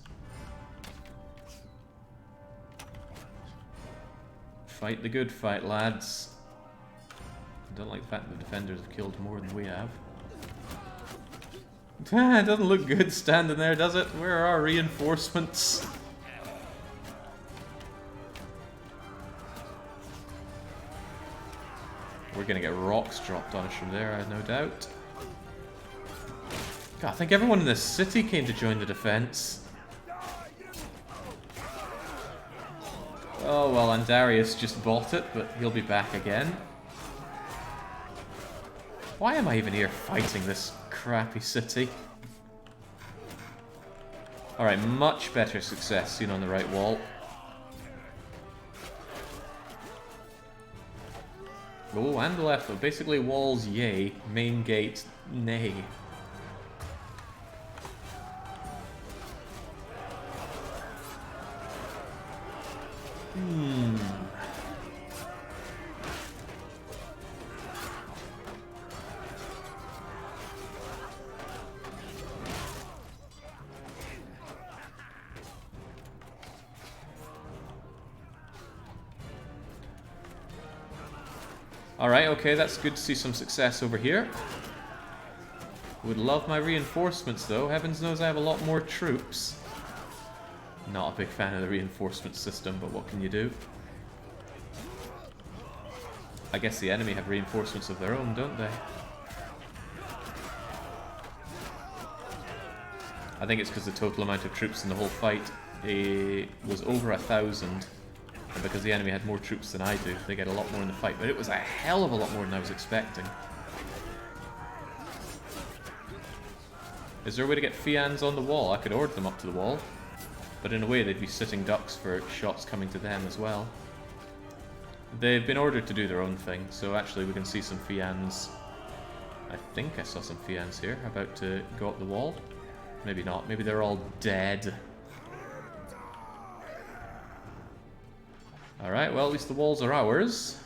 Fight the good fight, lads. I don't like the fact that the defenders have killed more than we have. It doesn't look good standing there, does it? Where are our reinforcements? We're gonna get rocks dropped on us from there, I have no doubt. God, I think everyone in this city came to join the defense. Oh well, Andarius just bought it, but he'll be back again. Why am I even here fighting this crappy city? Alright, much better success seen on the right wall. Oh, and the left, but basically walls, yay. Main gate, nay. Alright, okay, that's good to see some success over here. Would love my reinforcements though. Heavens knows I have a lot more troops. Not a big fan of the reinforcement system, but what can you do? I guess the enemy have reinforcements of their own, don't they? I think it's because the total amount of troops in the whole fight was over 1,000. And because the enemy had more troops than I do, they get a lot more in the fight. But it was a hell of a lot more than I was expecting. Is there a way to get Fians on the wall? I could order them up to the wall. But in a way, they'd be sitting ducks for shots coming to them as well. They've been ordered to do their own thing, so actually we can see some Fians. I think I saw some Fians here, about to go up the wall. Maybe not, maybe they're all dead. Alright, well at least the walls are ours.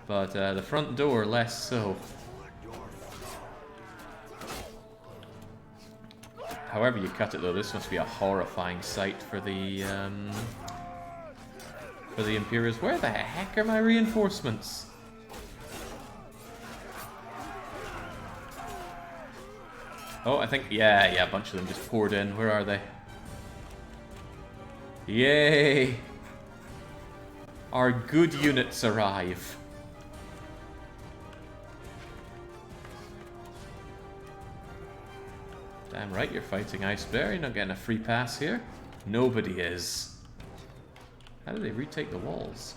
But the front door less so. However you cut it though, this must be a horrifying sight for the Imperials. Where the heck are my reinforcements? Oh, I think, yeah, a bunch of them just poured in. Where are they? Yay! Our good units arrive. Damn right you're fighting Ice Bear. You're not getting a free pass here. Nobody is. How do they retake the walls?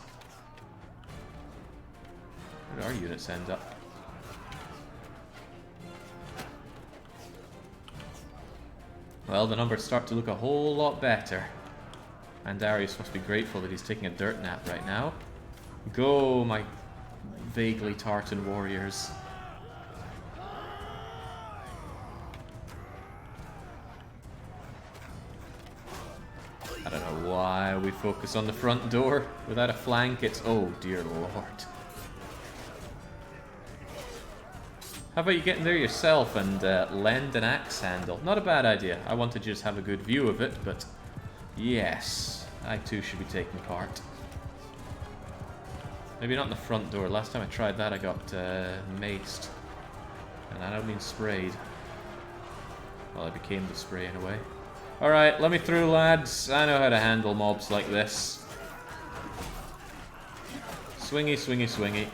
Where do our units end up? Well, the numbers start to look a whole lot better. And Darius must be grateful that he's taking a dirt nap right now. Go, my vaguely tartan warriors. I don't know why we focus on the front door. Without a flank, it's... oh, dear lord. How about you get in there yourself and lend an axe handle? Not a bad idea. I want to just have a good view of it, but... yes, I too should be taking part. Maybe not in the front door. Last time I tried that I got maced. And I don't mean sprayed. Well, I became the spray in a way. Alright, let me through, lads. I know how to handle mobs like this. Swingy, swingy, swingy.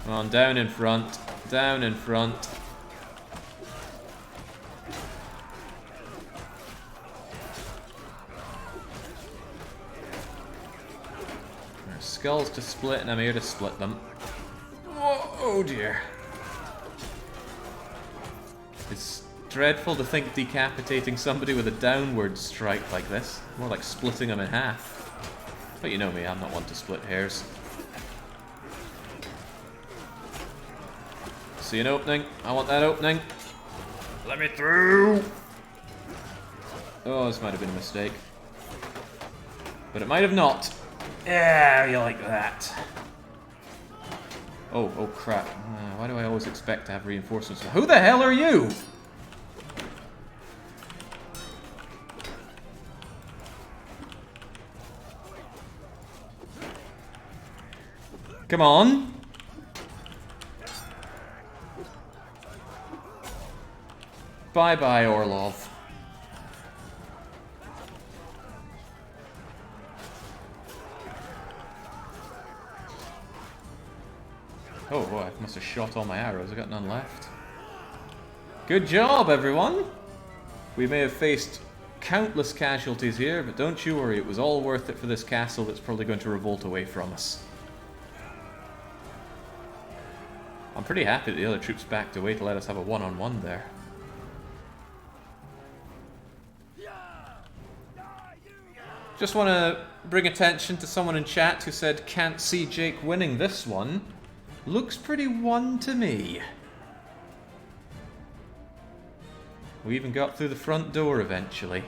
Come on, down in front. Down in front. There's skulls to split, and I'm here to split them. Oh dear. It's dreadful to think decapitating somebody with a downward strike like this. More like splitting them in half. But you know me, I'm not one to split hairs. See an opening? I want that opening. Let me through! Oh, this might have been a mistake. But it might have not. Yeah, you like that. Oh crap. Why do I always expect to have reinforcements? Who the hell are you? Come on. Bye-bye, Orlov. Oh, boy, I must have shot all my arrows. I got none left. Good job, everyone! We may have faced countless casualties here, but don't you worry, it was all worth it for this castle that's probably going to revolt away from us. I'm pretty happy that the other troops backed away to let us have a one-on-one there. Just want to bring attention to someone in chat who said, can't see Jake winning this one. Looks pretty won to me. We even got through the front door eventually.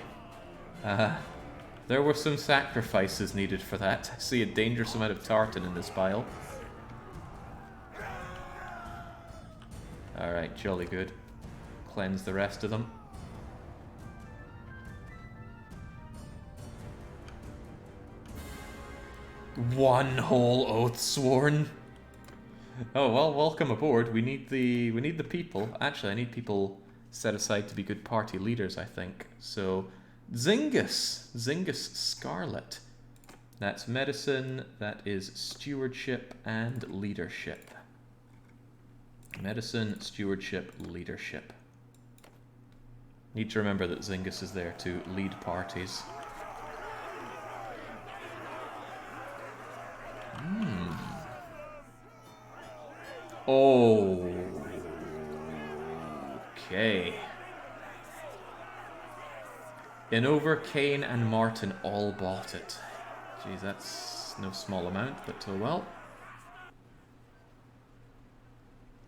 There were some sacrifices needed for that. I see a dangerous amount of tartan in this pile. Alright, jolly good. Cleanse the rest of them. One whole oath sworn. Oh well, welcome aboard. We need the people. Actually, I need people set aside to be good party leaders, I think. So, Zingus Scarlet. That's medicine, that is stewardship and leadership. Medicine, stewardship, leadership. Need to remember that Zingus is there to lead parties. Oh. Okay. Inover, Kane, and Martin all bought it. Geez, that's no small amount, but oh well.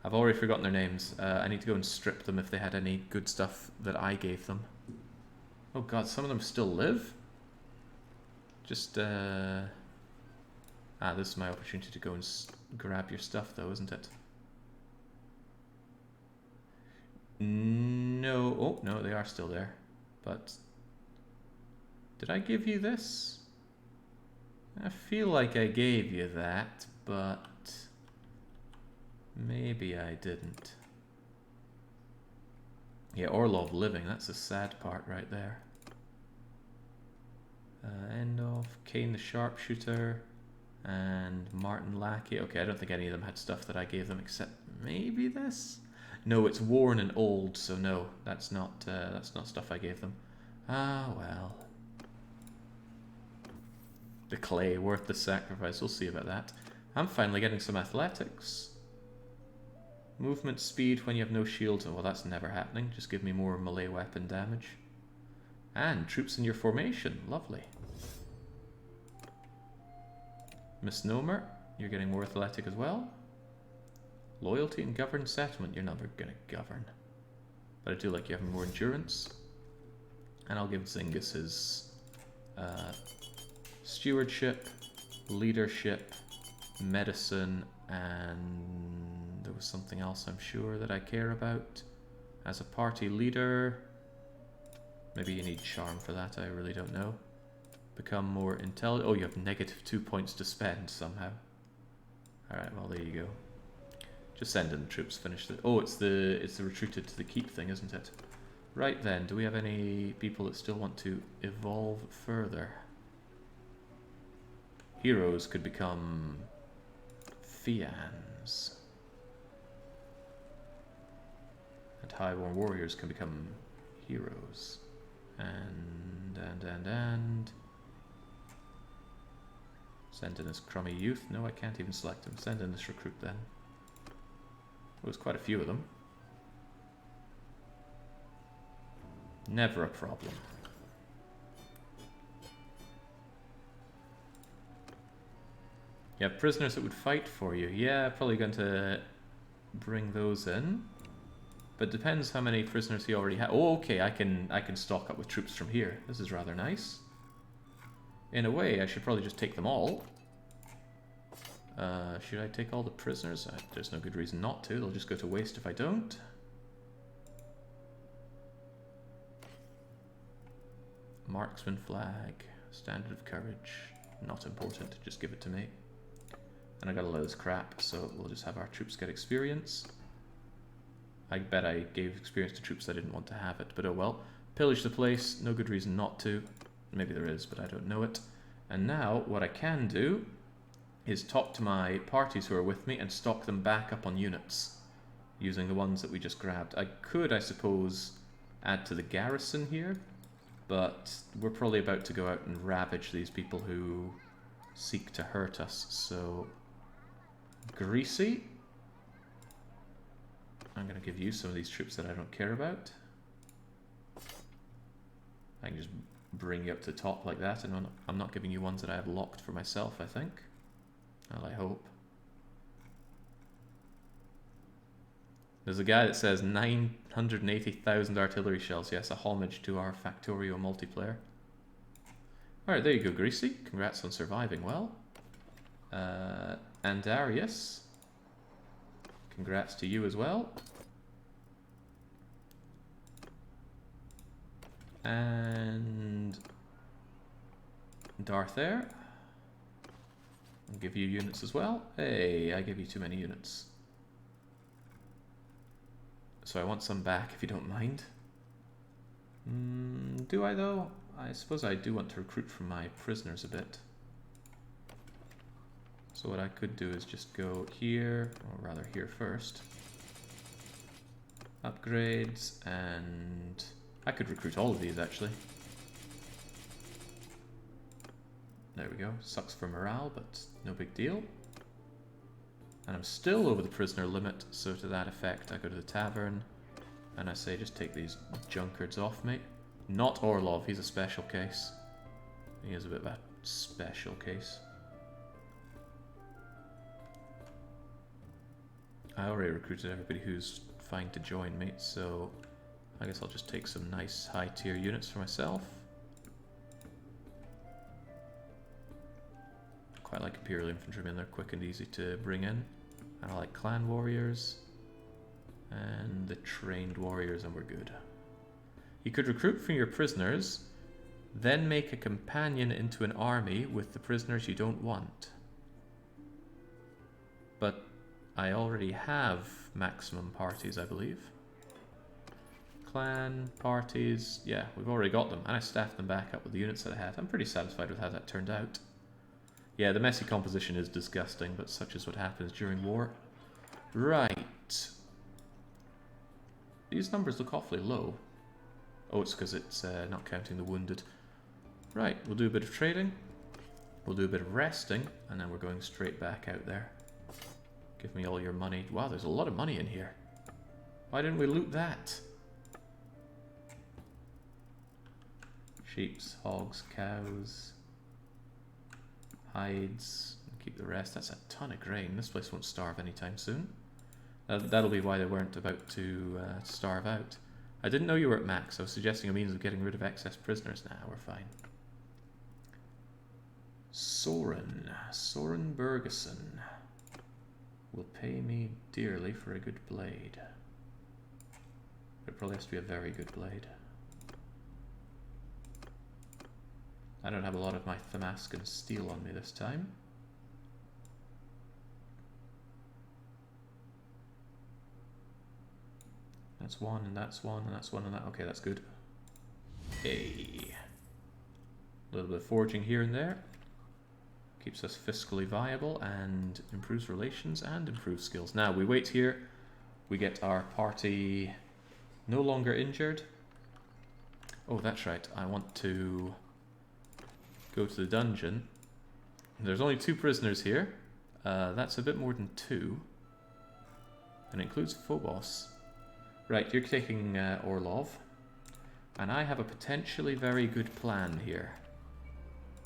I've already forgotten their names. I need to go and strip them if they had any good stuff that I gave them. Oh god, some of them still live? Just, this is my opportunity to go and grab your stuff though, isn't it? No. Oh, no, they are still there. But... did I give you this? I feel like I gave you that, but... Maybe I didn't. Yeah, Orlov living, that's the sad part right there. End of Kane the Sharpshooter and Martin Lackey. Okay, I don't think any of them had stuff that I gave them except maybe this? No, it's worn and old, so no, that's not stuff I gave them. Ah, well. The clay, worth the sacrifice, we'll see about that. I'm finally getting some athletics. Movement speed when you have no shields. Oh, well, that's never happening. Just give me more melee weapon damage. And troops in your formation. Lovely. Misnomer, you're getting more athletic as well. Loyalty and govern settlement. You're never going to govern. But I do like you having more endurance. And I'll give Zingis his stewardship, leadership, medicine, and there was something else I'm sure that I care about. As a party leader, maybe you need charm for that, I really don't know. Become more intelligent. Oh, you have -2 points to spend somehow. Alright, well there you go. Just send in the troops, finish the... Oh, it's the retreated to the keep thing, isn't it? Right then, do we have any people that still want to evolve further? Heroes could become Fians. And Highborn Warriors can become heroes. And... Send in this crummy youth. No, I can't even select him. Send in this recruit then. Well, there's quite a few of them. Never a problem. You have prisoners that would fight for you. Yeah, probably going to bring those in. But depends how many prisoners he already has. Oh, okay, I can stock up with troops from here. This is rather nice. In a way, I should probably just take them all. Should I take all the prisoners? There's no good reason not to. They'll just go to waste if I don't. Marksman flag. Standard of courage. Not important. Just give it to me. And I got a load of crap, so we'll just have our troops get experience. I bet I gave experience to troops that didn't want to have it, but oh well. Pillage the place. No good reason not to. Maybe there is, but I don't know it. And now, what I can do is talk to my parties who are with me and stock them back up on units using the ones that we just grabbed. I could, I suppose, add to the garrison here, but we're probably about to go out and ravage these people who seek to hurt us. So, Greasy, I'm going to give you some of these troops that I don't care about. I can just bring you up to the top like that, and I'm not giving you ones that I have locked for myself, I think. Well, I hope. There's a guy that says 980,000 artillery shells. Yes, a homage to our Factorio multiplayer. Alright, there you go, Greasy. Congrats on surviving well. And Darius. Congrats to you as well. And Darth Air. I'll give you units as well. Hey, I give you too many units. So I want some back if you don't mind. Do I though? I suppose I do want to recruit from my prisoners a bit. So what I could do is just go here, or rather here first. Upgrades, and I could recruit all of these actually. There we go. Sucks for morale, but no big deal. And I'm still over the prisoner limit, so to that effect I go to the tavern and I say just take these junkards off me. Not Orlov, he's a special case. He is a bit of a special case. I already recruited everybody who's fine to join me, so I guess I'll just take some nice high tier units for myself. Quite like Imperial Infantrymen, they're quick and easy to bring in. And I like Clan Warriors. And the Trained Warriors, and we're good. You could recruit from your prisoners, then make a companion into an army with the prisoners you don't want. But I already have maximum parties, I believe. Clan parties, yeah, we've already got them, and I staffed them back up with the units that I had. I'm pretty satisfied with how that turned out. Yeah, the messy composition is disgusting, but such is what happens during war. Right. These numbers look awfully low. Oh, it's because it's not counting the wounded. Right, we'll do a bit of trading. We'll do a bit of resting, and then we're going straight back out there. Give me all your money. Wow, there's a lot of money in here. Why didn't we loot that? Sheeps, hogs, cows, hides, keep the rest. That's a ton of grain. This place won't starve anytime soon. That'll be why they weren't about to starve out. I didn't know you were at max. I was suggesting a means of getting rid of excess prisoners. Nah, we're fine. Soren Bergeson will pay me dearly for a good blade. It probably has to be a very good blade. I don't have a lot of my Damascus steel on me this time. That's one, and that's one, and that's one, and that. Okay, that's good. Hey. A little bit of foraging here and there. Keeps us fiscally viable and improves relations and improves skills. Now, we wait here. We get our party no longer injured. Oh, that's right. I want to go to the dungeon. There's only 2 prisoners here. That's a bit more than 2. And it includes Phobos. Right, you're taking Orlov. And I have a potentially very good plan here.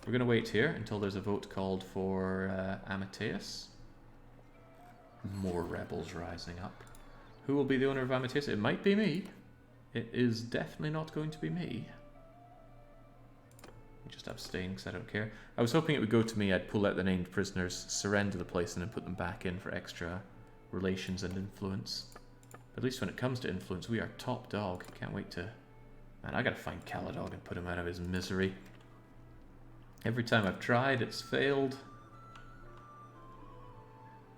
We're going to wait here until there's a vote called for Amateus. More rebels rising up. Who will be the owner of Amateus? It might be me. It is definitely not going to be me. Just abstain because I don't care. I was hoping it would go to me. I'd pull out the named prisoners, surrender the place, and then put them back in for extra relations and influence. But at least when it comes to influence, we are top dog. Can't wait to... Man, I gotta find Caladog and put him out of his misery. Every time I've tried, it's failed.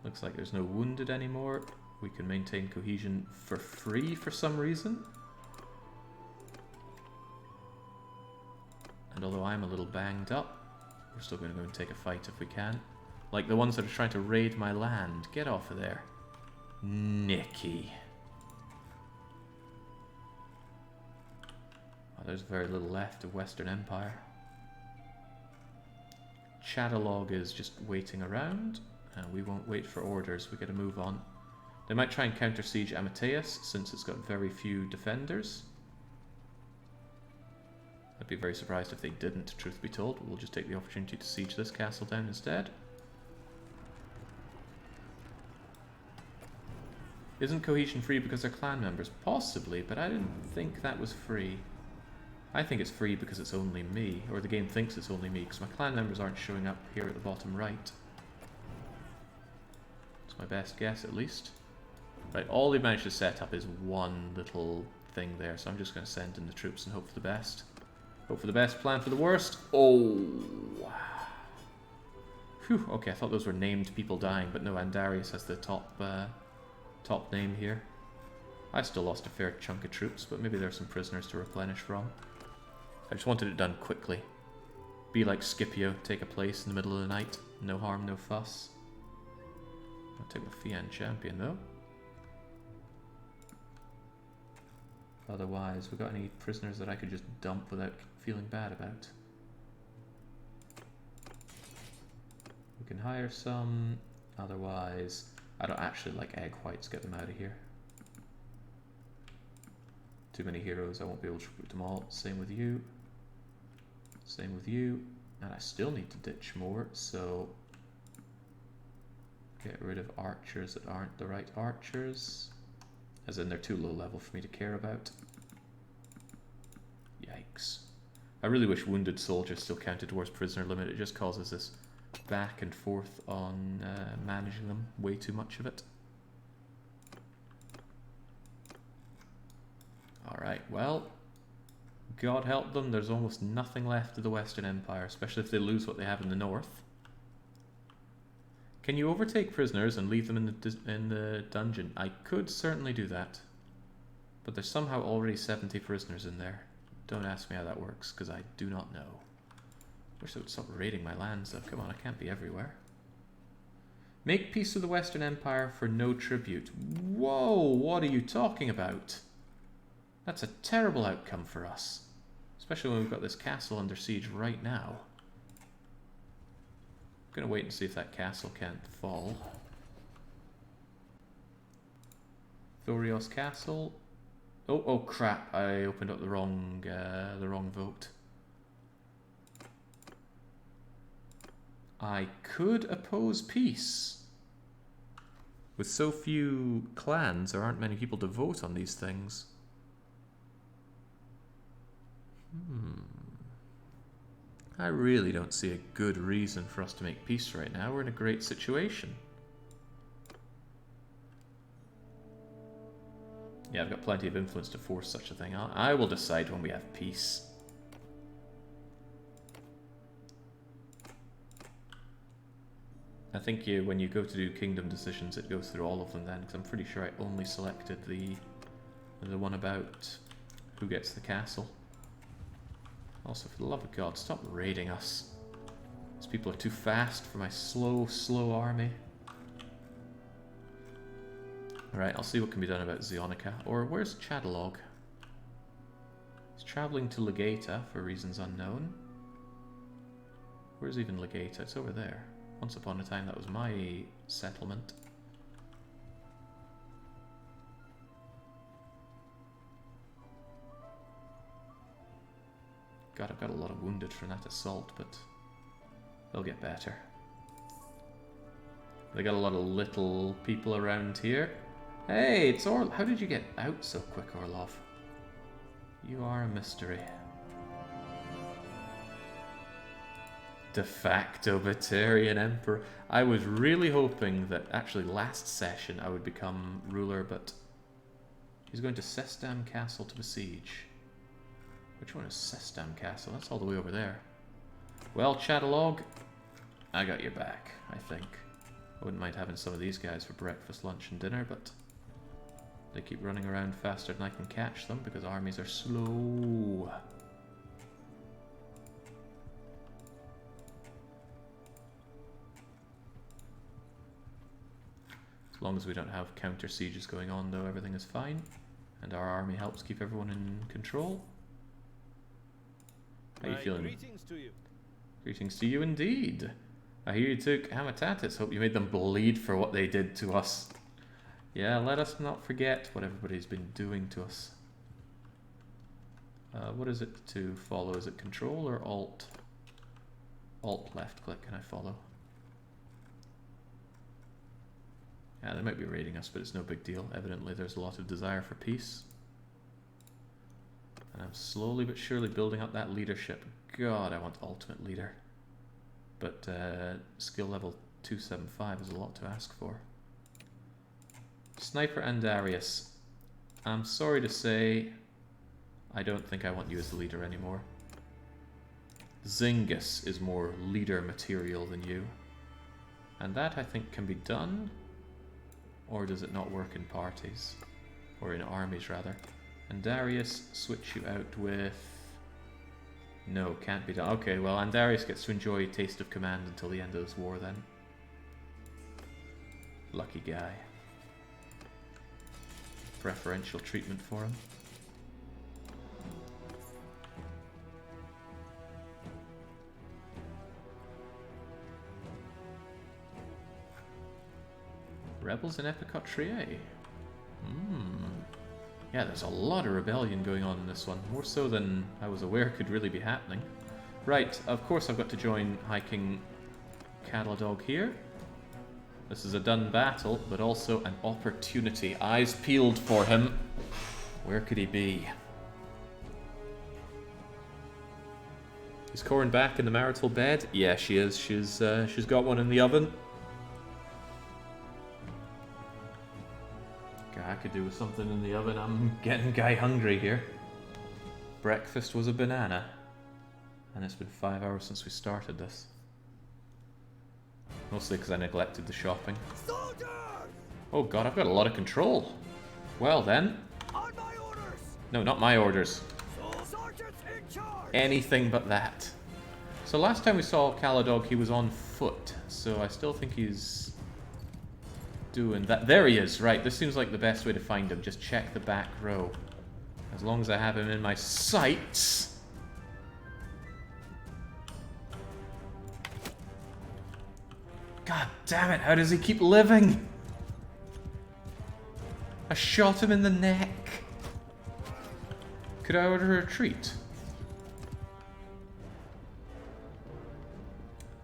Looks like there's no wounded anymore. We can maintain cohesion for free for some reason. And although I'm a little banged up, we're still going to go and take a fight if we can. Like the ones that are trying to raid my land. Get off of there. Nicky. Oh, there's very little left of Western Empire. Chatterlord is just waiting around. And we won't wait for orders. We gotta move on. They might try and counter siege Amateus since it's got very few defenders. I'd be very surprised if they didn't, truth be told. We'll just take the opportunity to siege this castle down instead. Isn't cohesion free because they're clan members? Possibly, but I didn't think that was free. I think it's free because it's only me, or the game thinks it's only me, because my clan members aren't showing up here at the bottom right. It's my best guess, at least. Right, all they've managed to set up is one little thing there, so I'm just going to send in the troops and hope for the best. Hope for the best, plan for the worst. Oh. Phew, okay, I thought those were named people dying, but no, Andarius has the top name here. I still lost a fair chunk of troops, but maybe there's some prisoners to replenish from. I just wanted it done quickly. Be like Scipio, take a place in the middle of the night. No harm, no fuss. I'll take my Fian champion, though. Otherwise, we got any prisoners that I could just dump without feeling bad about? We can hire some. Otherwise, I don't actually like egg whites. Get them out of here. Too many heroes. I won't be able to recruit them all. Same with you. Same with you. And I still need to ditch more, so get rid of archers that aren't the right archers. As in, they're too low level for me to care about. Yikes. I really wish wounded soldiers still counted towards prisoner limit. It just causes this back and forth on managing them. Way too much of it. Alright, well, God help them. There's almost nothing left of the Western Empire, especially if they lose what they have in the north. Can you overtake prisoners and leave them in the dungeon? I could certainly do that. But there's somehow already 70 prisoners in there. Don't ask me how that works, because I do not know. Wish they would stop raiding my lands, though. Come on, I can't be everywhere. Make peace with the Western Empire for no tribute. Whoa, what are you talking about? That's a terrible outcome for us. Especially when we've got this castle under siege right now. I'm going to wait and see if that castle can't fall. Thorios Castle. Oh crap, I opened up the wrong vote. I could oppose peace. With so few clans, there aren't many people to vote on these things. I really don't see a good reason for us to make peace right now. We're in a great situation. Yeah, I've got plenty of influence to force such a thing. I will decide when we have peace. I think when you go to do kingdom decisions, it goes through all of them then, because I'm pretty sure I only selected the one about who gets the castle. Also, for the love of God, stop raiding us. These people are too fast for my slow army. Alright, I'll see what can be done about Zionica. Or, where's Chatterlord? He's travelling to Legata for reasons unknown. Where's even Legata? It's over there. Once upon a time, that was my settlement. God, I've got a lot of wounded from that assault, but they'll get better. They got a lot of little people around here. Hey, it's Orlov. How did you get out so quick, Orlov? You are a mystery. De facto Batarian Emperor. I was really hoping that actually last session I would become ruler, but he's going to Sestam Castle to besiege. Which one is Sestam Castle? That's all the way over there. Well, Chatterlord, I got your back, I think. I wouldn't mind having some of these guys for breakfast, lunch, and dinner, but they keep running around faster than I can catch them because armies are slow. As long as we don't have counter sieges going on, though, everything is fine. And our army helps keep everyone in control. How are you feeling? Greetings to you. Greetings to you indeed. I hear you took Hamatatis. Hope you made them bleed for what they did to us. Yeah, let us not forget what everybody's been doing to us. What is it to follow? Is it Control or Alt? Alt left click, can I follow? Yeah, they might be raiding us, but it's no big deal. Evidently there's a lot of desire for peace. And I'm slowly but surely building up that leadership. God, I want Ultimate Leader. But skill level 275 is a lot to ask for. Sniper Andarius. I'm sorry to say, I don't think I want you as the leader anymore. Zingis is more leader material than you. And that, I think, can be done. Or does it not work in parties? Or in armies, rather. Andarius, switch you out with... No, can't be done. Okay, well, Andarius gets to enjoy Taste of Command until the end of this war, then. Lucky guy. Preferential treatment for him. Rebels in Epicot Trier. Yeah, there's a lot of rebellion going on in this one. More so than I was aware could really be happening. Right, of course I've got to join High King Chatterlord here. This is a done battle, but also an opportunity. Eyes peeled for him. Where could he be? Is Corin back in the marital bed? Yeah, she is. She's got one in the oven. I could do with something in the oven. I'm getting guy hungry here. Breakfast was a banana. And it's been 5 hours since we started this. Mostly because I neglected the shopping. Soldiers! Oh god, I've got a lot of control. Well then. On my orders! No, not my orders. Sergeants in charge! Anything but that. So last time we saw Caladog, he was on foot. So I still think he's doing that. There he is, right. This seems like the best way to find him. Just check the back row. As long as I have him in my sights. God damn it, how does he keep living? I shot him in the neck. Could I order a retreat?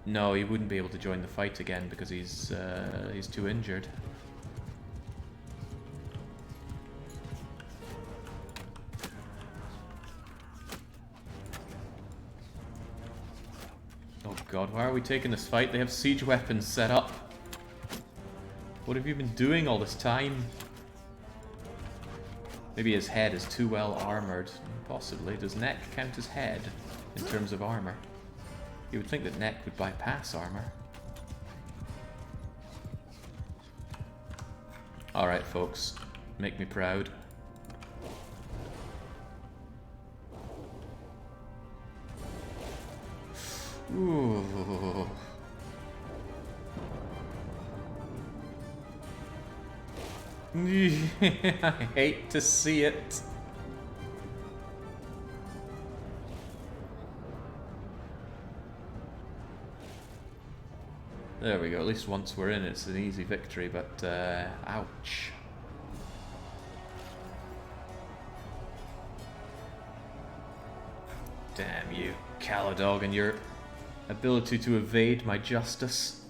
No, he wouldn't be able to join the fight again because he's too injured. Oh god, why are we taking this fight? They have siege weapons set up. What have you been doing all this time? Maybe his head is too well armored. Possibly. Does neck count as head in terms of armor? You would think that neck would bypass armor. Alright folks, make me proud. Ooh. I hate to see it. There we go, at least once we're in it's an easy victory, but ouch. Damn you, Caladog, and your ability to evade my justice.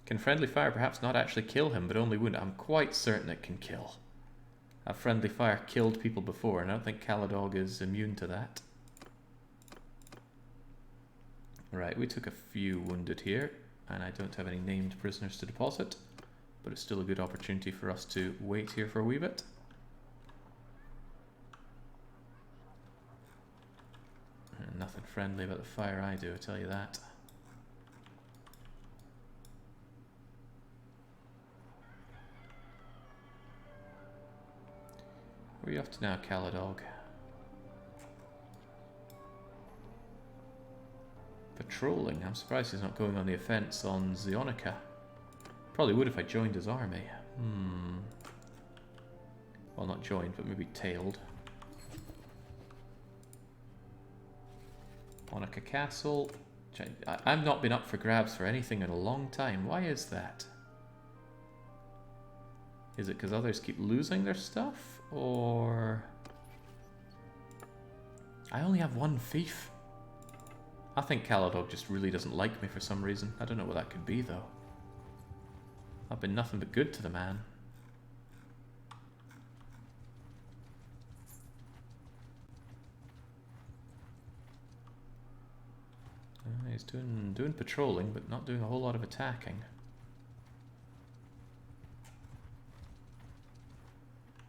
Can friendly fire perhaps not actually kill him, but only wound? I'm quite certain it can kill. Have friendly fire killed people before, and I don't think Caladog is immune to that. Right, we took a few wounded here, and I don't have any named prisoners to deposit, but it's still a good opportunity for us to wait here for a wee bit. And nothing friendly about the fire I do, I tell you that. Where are you off to now, Caladog? Patrolling. I'm surprised he's not going on the offense on Zionica. Probably would if I joined his army. Well, not joined, but maybe tailed. Zionica Castle. I've not been up for grabs for anything in a long time. Why is that? Is it because others keep losing their stuff? Or... I only have one thief. I think Caladog just really doesn't like me for some reason. I don't know what that could be, though. I've been nothing but good to the man. He's doing patrolling, but not doing a whole lot of attacking.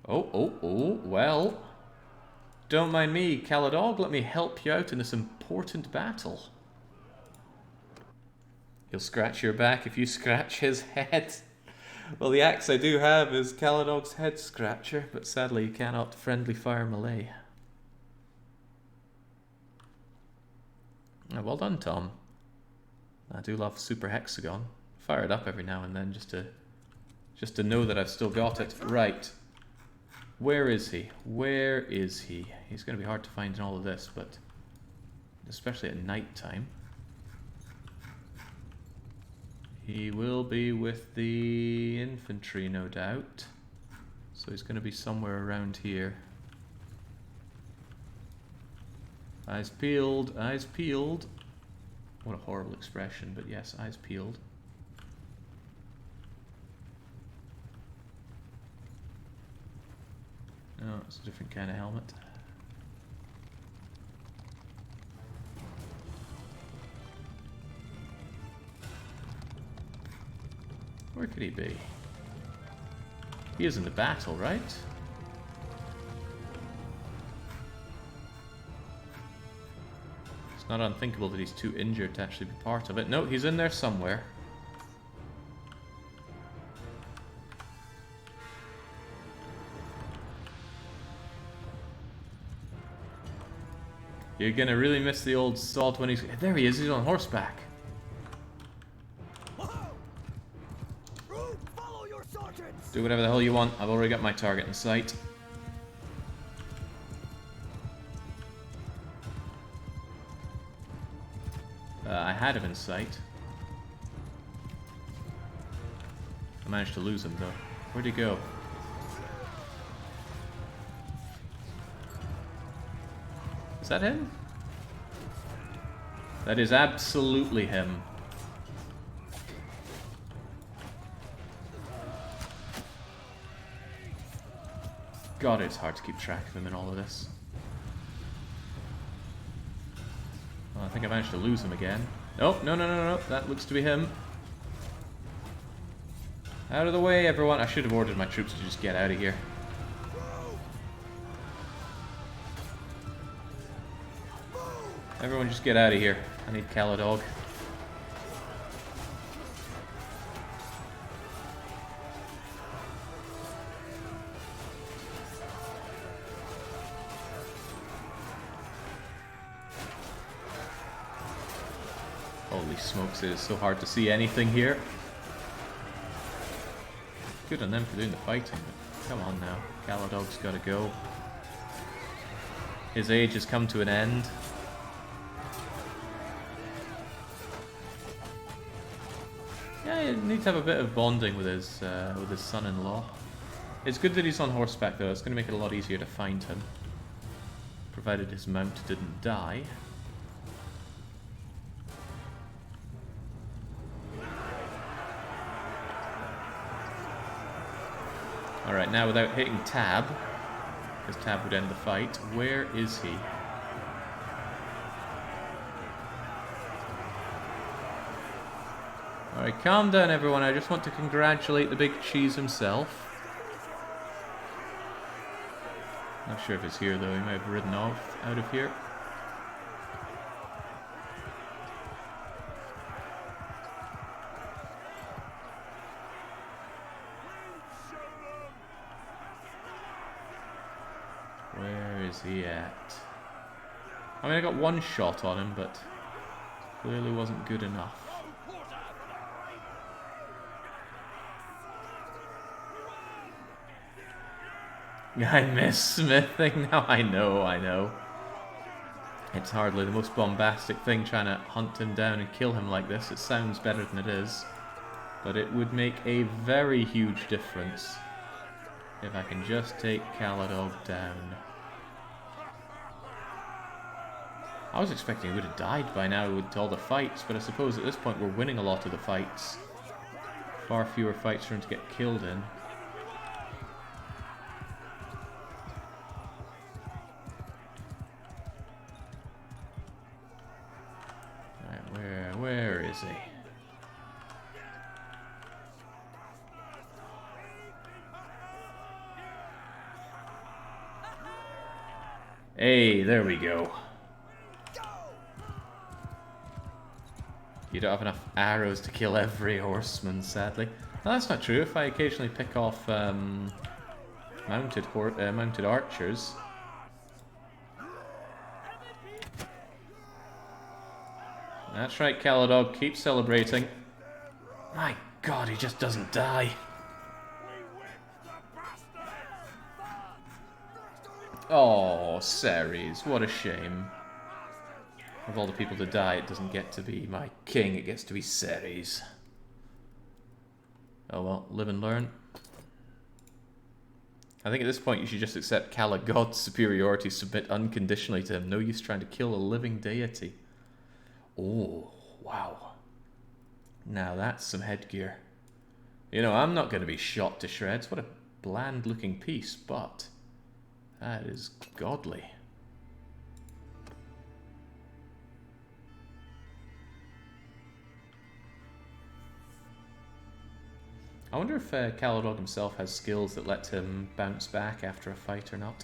Oh, well. Don't mind me, Caladog. Let me help you out in this important battle. He'll scratch your back if you scratch his head. Well, the axe I do have is Caladog's head scratcher, but sadly you cannot friendly fire melee. Oh, well done, Tom. I do love Super Hexagon. Fire it up every now and then just to know that I've still got it. Right. Where is he? Where is he? He's going to be hard to find in all of this, but especially at night time. He will be with the infantry, no doubt. So he's going to be somewhere around here. Eyes peeled, eyes peeled. What a horrible expression, but yes, eyes peeled. Oh, it's a different kind of helmet. Where Where could he be? He is in the battle, right? It's not unthinkable that he's too injured to actually be part of it. No, he's in there somewhere. You're gonna really miss the old salt when he's... There he is, he's on horseback. Follow your sergeants. Do whatever the hell you want. I've already got my target in sight. I had him in sight. I managed to lose him though. Where'd he go? Is that him? That is absolutely him. God, it's hard to keep track of him in all of this. Well, I think I managed to lose him again. Oh, no, no, no, no, no. That looks to be him. Out of the way, everyone. I should have ordered my troops to just get out of here. Everyone just get out of here. I need Caladog. Holy smokes, it is so hard to see anything here. Good on them for doing the fighting, but come on now. Caladog's gotta go. His age has come to an end. Yeah, he needs to have a bit of bonding with his son-in-law. It's good that he's on horseback though, it's going to make it a lot easier to find him. Provided his mount didn't die. Alright, now without hitting tab, because tab would end the fight, where is he? Alright, calm down everyone, I just want to congratulate the big cheese himself. Not sure if he's here though, he might have ridden off out of here. Where is he at? I mean, I got one shot on him, but clearly wasn't good enough. I miss smithing now. I know. It's hardly the most bombastic thing trying to hunt him down and kill him like this. It sounds better than it is. But it would make a very huge difference if I can just take Caladog down. I was expecting he would have died by now with all the fights, but I suppose at this point we're winning a lot of the fights. Far fewer fights for him to get killed in. Where is he? Hey, there we go. You don't have enough arrows to kill every horseman, sadly. No, that's not true. If I occasionally pick off mounted archers. That's right, Caladog. Keep celebrating. My God, he just doesn't die. Oh, Ceres, what a shame. Of all the people to die, it doesn't get to be my king, it gets to be Ceres. Oh well, live and learn. I think at this point you should just accept Calagod's superiority, submit unconditionally to him. No use trying to kill a living deity. Oh, wow. Now that's some headgear. You know, I'm not going to be shot to shreds. What a bland looking piece, but that is godly. I wonder if Chatterlord himself has skills that let him bounce back after a fight or not.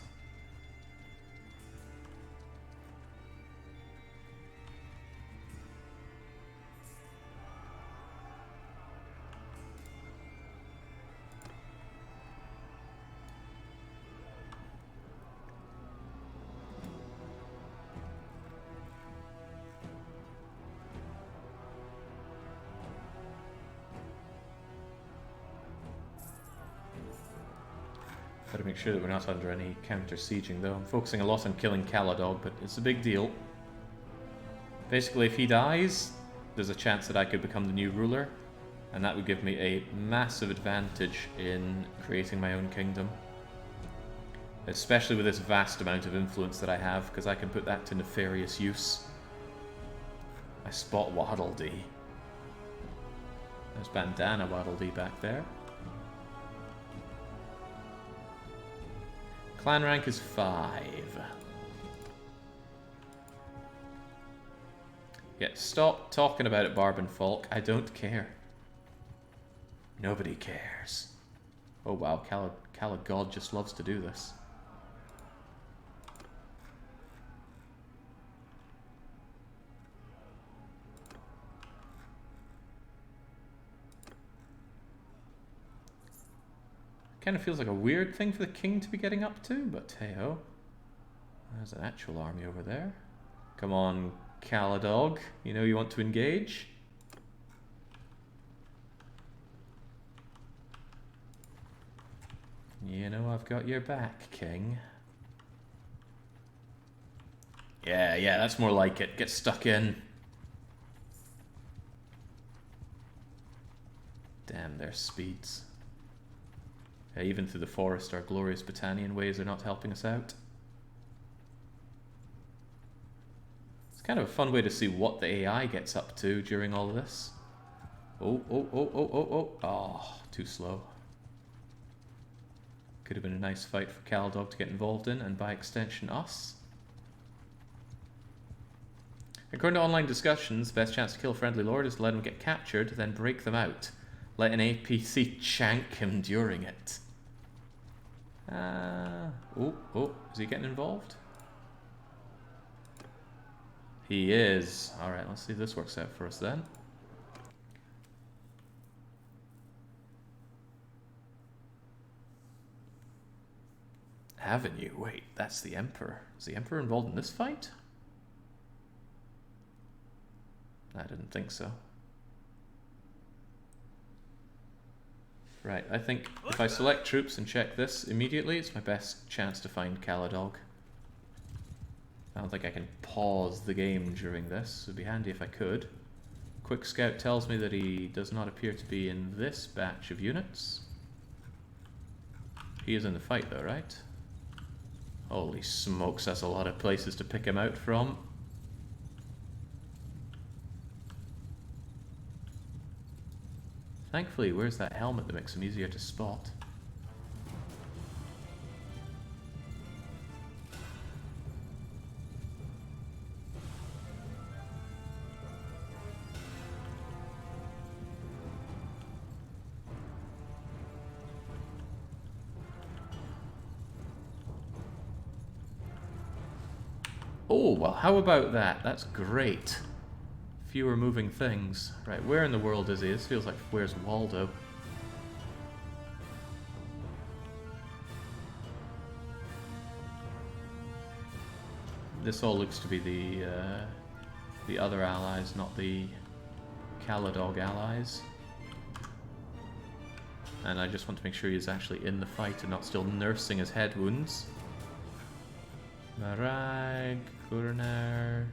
Gotta make sure that we're not under any counter-sieging though. I'm focusing a lot on killing Chatterlord, but it's a big deal. Basically, if he dies, there's a chance that I could become the new ruler, and that would give me a massive advantage in creating my own kingdom. Especially with this vast amount of influence that I have, because I can put that to nefarious use. I spot Waddle Dee. There's Bandana Waddle Dee back there. Clan rank is 5. Yeah, stop talking about it, Barb and Falk. I don't care. Nobody cares. Oh wow, God just loves to do this. Kind of feels like a weird thing for the king to be getting up to, but hey-ho. There's an actual army over there. Come on, Chatterlord. You know you want to engage? You know I've got your back, king. Yeah, that's more like it. Get stuck in. Damn, their speeds. Even through the forest, our glorious Britannian ways are not helping us out. It's kind of a fun way to see what the AI gets up to during all of this. Oh, too slow. Could have been a nice fight for Chatterlord to get involved in, and by extension us. According to online discussions, the best chance to kill a friendly lord is to let him get captured, then break them out. Let an APC chank him during it. Is he getting involved? He is. Alright, let's see if this works out for us then. Avenue? Wait, that's the Emperor. Is the Emperor involved in this fight? I didn't think so. Right, I think if I select troops and check this immediately, it's my best chance to find Chatterlord. I don't think I can pause the game during this. It would be handy if I could. Quick Scout tells me that he does not appear to be in this batch of units. He is in the fight though, right? Holy smokes, that's a lot of places to pick him out from. Thankfully, he wears that helmet that makes him easier to spot. Oh, well, how about that? That's great. Fewer moving things. Right, where in the world is he? This feels like where's Waldo? This all looks to be the other allies, not the Chatterlord allies. And I just want to make sure he's actually in the fight and not still nursing his head wounds. Marag, Gurnar.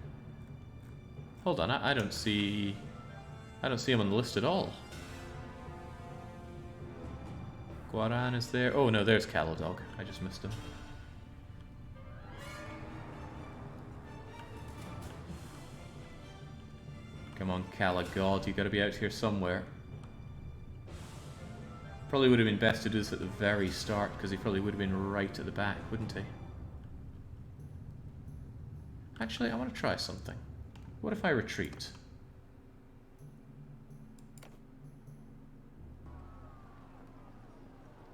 Hold on, I don't see him on the list at all. Guaran is there. Oh no, there's Chatterlord. I just missed him. Come on, Chatterlord, you gotta be out here somewhere. Probably would have been best to do this at the very start, because he probably would have been right at the back, wouldn't he? Actually, I want to try something. What if I retreat?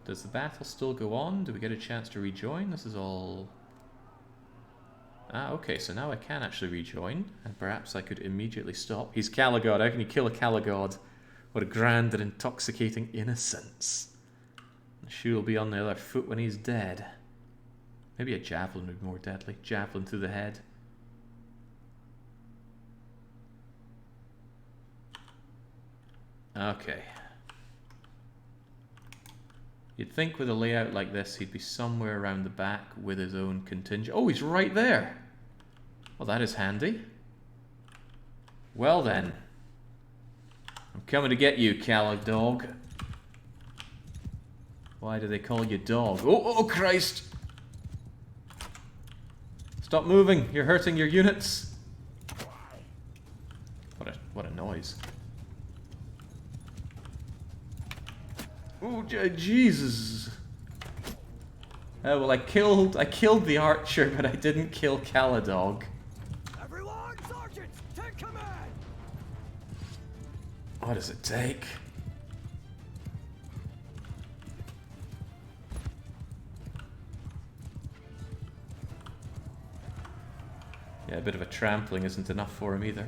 Does the battle still go on? Do we get a chance to rejoin? This is all... Ah, okay, so now I can actually rejoin, and perhaps I could immediately stop. He's Caligod. How can you kill a Caligod? What a grand and intoxicating innocence. The shoe will be on the other foot when he's dead. Maybe a javelin would be more deadly. Javelin through the head. Okay. You'd think with a layout like this, he'd be somewhere around the back with his own contingent. Oh, he's right there! Well, that is handy. Well then. I'm coming to get you, Calig-dog. Why do they call you dog? Oh Christ! Stop moving! You're hurting your units! What a noise. Oh, Jesus! Oh, well, I killed the archer, but I didn't kill Calig-dog. Everyone, sergeants, take command! What does it take? Yeah, a bit of a trampling isn't enough for him either.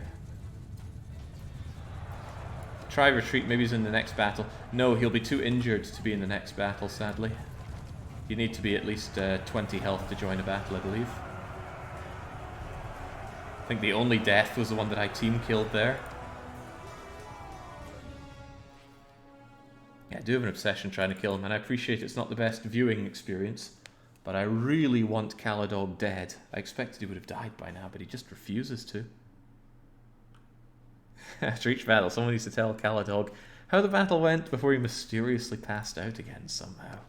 Try retreat, maybe he's in the next battle. No, he'll be too injured to be in the next battle, sadly. You need to be at least 20 health to join a battle, I believe. I think the only death was the one that I team killed there. Yeah, I do have an obsession trying to kill him, and I appreciate it's not the best viewing experience, but I really want Calig-dog dead. I expected he would have died by now, but he just refuses to. After each battle, someone needs to tell Calig-dog how the battle went before he mysteriously passed out again somehow.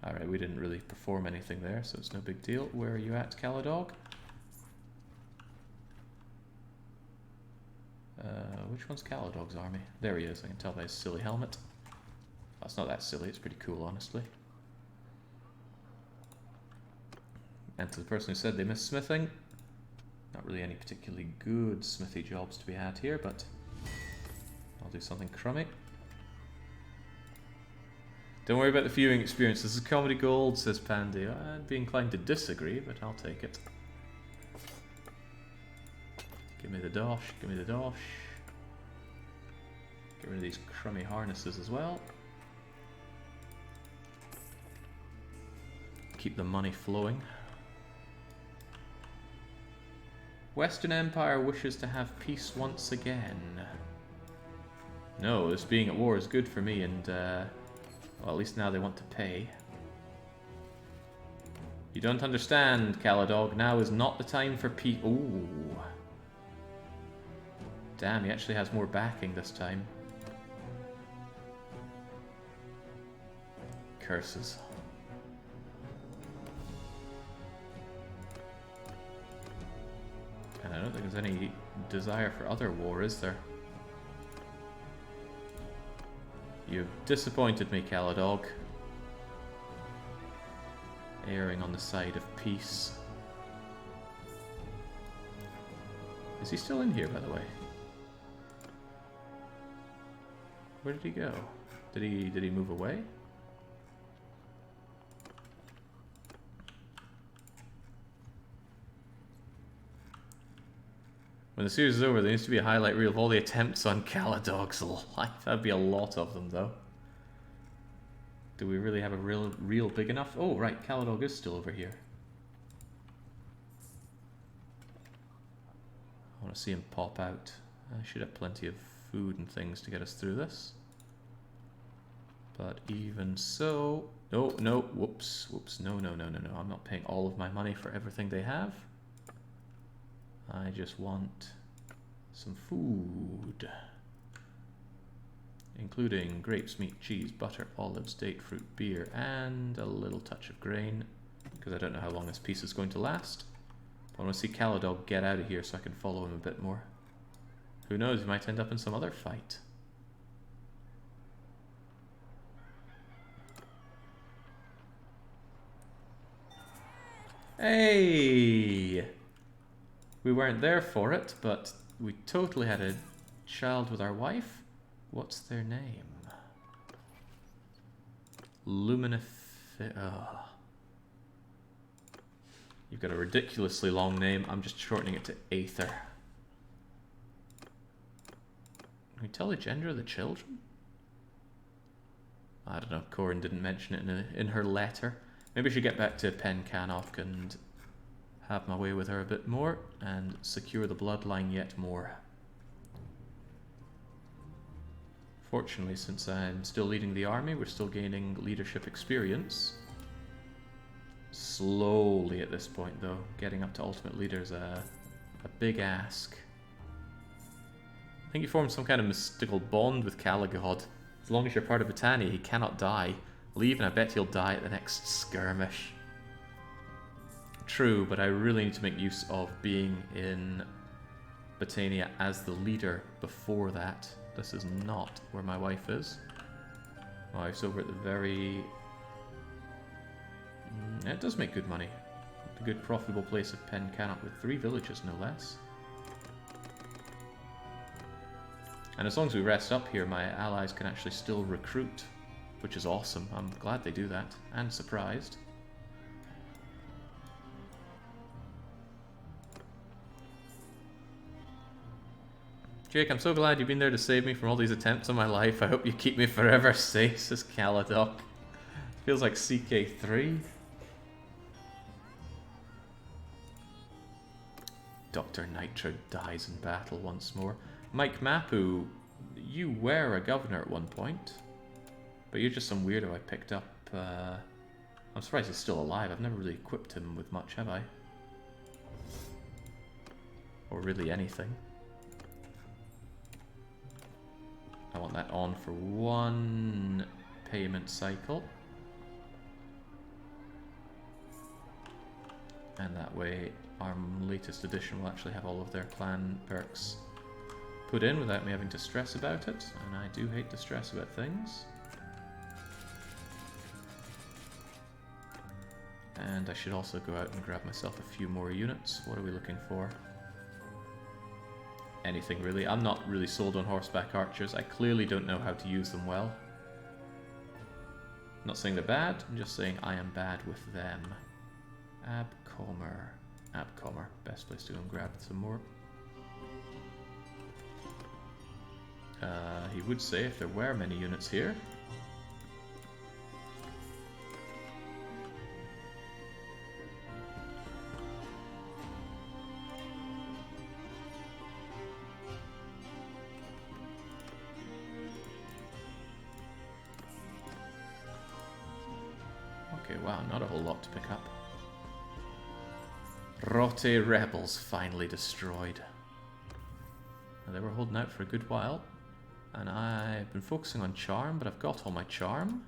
Alright, we didn't really perform anything there, so it's no big deal. Where are you at, Calig-dog? Which one's Calig-dog's army? There he is, I can tell by his silly helmet. Oh, it's not that silly, it's pretty cool, honestly. And to the person who said they miss smithing, not really any particularly good smithy jobs to be had here, but I'll do something crummy. Don't worry about the viewing experience, this is comedy gold, says Pandy. I'd be inclined to disagree, but I'll take it. Give me the dosh, give me the dosh. Get rid of these crummy harnesses as well. Keep the money flowing. Western Empire wishes to have peace once again. No, this being at war is good for me, and well, at least now they want to pay. You don't understand, Calig-dog. Now is not the time for peace. Ooh. Damn, he actually has more backing this time. Curses. And I don't think there's any desire for other war, is there? You've disappointed me, Calig-dog. Erring on the side of peace. Is he still in here, by the way? Where did he go? Did he move away? When the series is over, there needs to be a highlight reel of all the attempts on Calig-dog's life. That'd be a lot of them, though. Do we really have a reel big enough? Oh, right, Calig-dog is still over here. I want to see him pop out. I should have plenty of food and things to get us through this. But even so... Oh, no, whoops, no, I'm not paying all of my money for everything they have. I just want some food, including grapes, meat, cheese, butter, olives, date fruit, beer, and a little touch of grain, because I don't know how long this piece is going to last. I want to see Calig-dog get out of here so I can follow him a bit more. Who knows, he might end up in some other fight. Hey! We weren't there for it, but we totally had a child with our wife. What's their name? Ugh. You've got a ridiculously long name. I'm just shortening it to Aether. Can we tell the gender of the children? I don't know. Corin didn't mention it in her letter. Maybe I should get back to Pencannock and have my way with her a bit more and secure the bloodline yet more. Fortunately, since I'm still leading the army, we're still gaining leadership experience. Slowly at this point, though. Getting up to ultimate leader is a big ask. I think you formed some kind of mystical bond with Caligod. As long as you're part of Britannia, he cannot die. Leave and I bet he'll die at the next skirmish. True, but I really need to make use of being in Britannia as the leader before that. This is not where my wife is. My wife's over at the very... It does make good money. A good profitable place of Pencannock with 3 villages, no less. And as long as we rest up here, my allies can actually still recruit, which is awesome. I'm glad they do that, and surprised. Jake, I'm so glad you've been there to save me from all these attempts on my life. I hope you keep me forever safe, says Caladoc. Feels like CK3. Dr. Nitro dies in battle once more. Mike Mapu, you were a governor at one point, but you're just some weirdo I picked up. I'm surprised he's still alive. I've never really equipped him with much, have I? Or really anything. I want that on for 1 payment cycle. And that way our latest edition will actually have all of their clan perks put in without me having to stress about it. And I do hate to stress about things. And I should also go out and grab myself a few more units. What are we looking for? Anything really. I'm not really sold on horseback archers. I clearly don't know how to use them well. I'm not saying they're bad, I'm just saying I am bad with them. Abcomer. Abcomer. Best place to go and grab some more. He would say if there were many units here. Okay, wow, not a whole lot to pick up. Rote rebels finally destroyed. Now, they were holding out for a good while, and I've been focusing on charm, but I've got all my charm.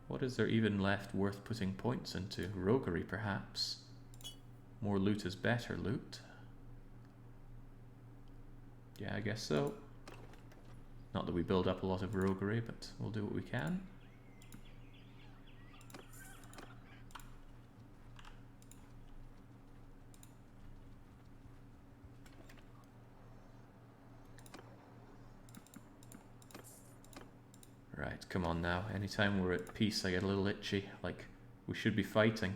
What is there even left worth putting points into? Roguery, perhaps. More loot is better loot. Yeah, I guess so. Not that we build up a lot of roguery, but we'll do what we can. Right, come on now. Anytime we're at peace, I get a little itchy. Like, we should be fighting.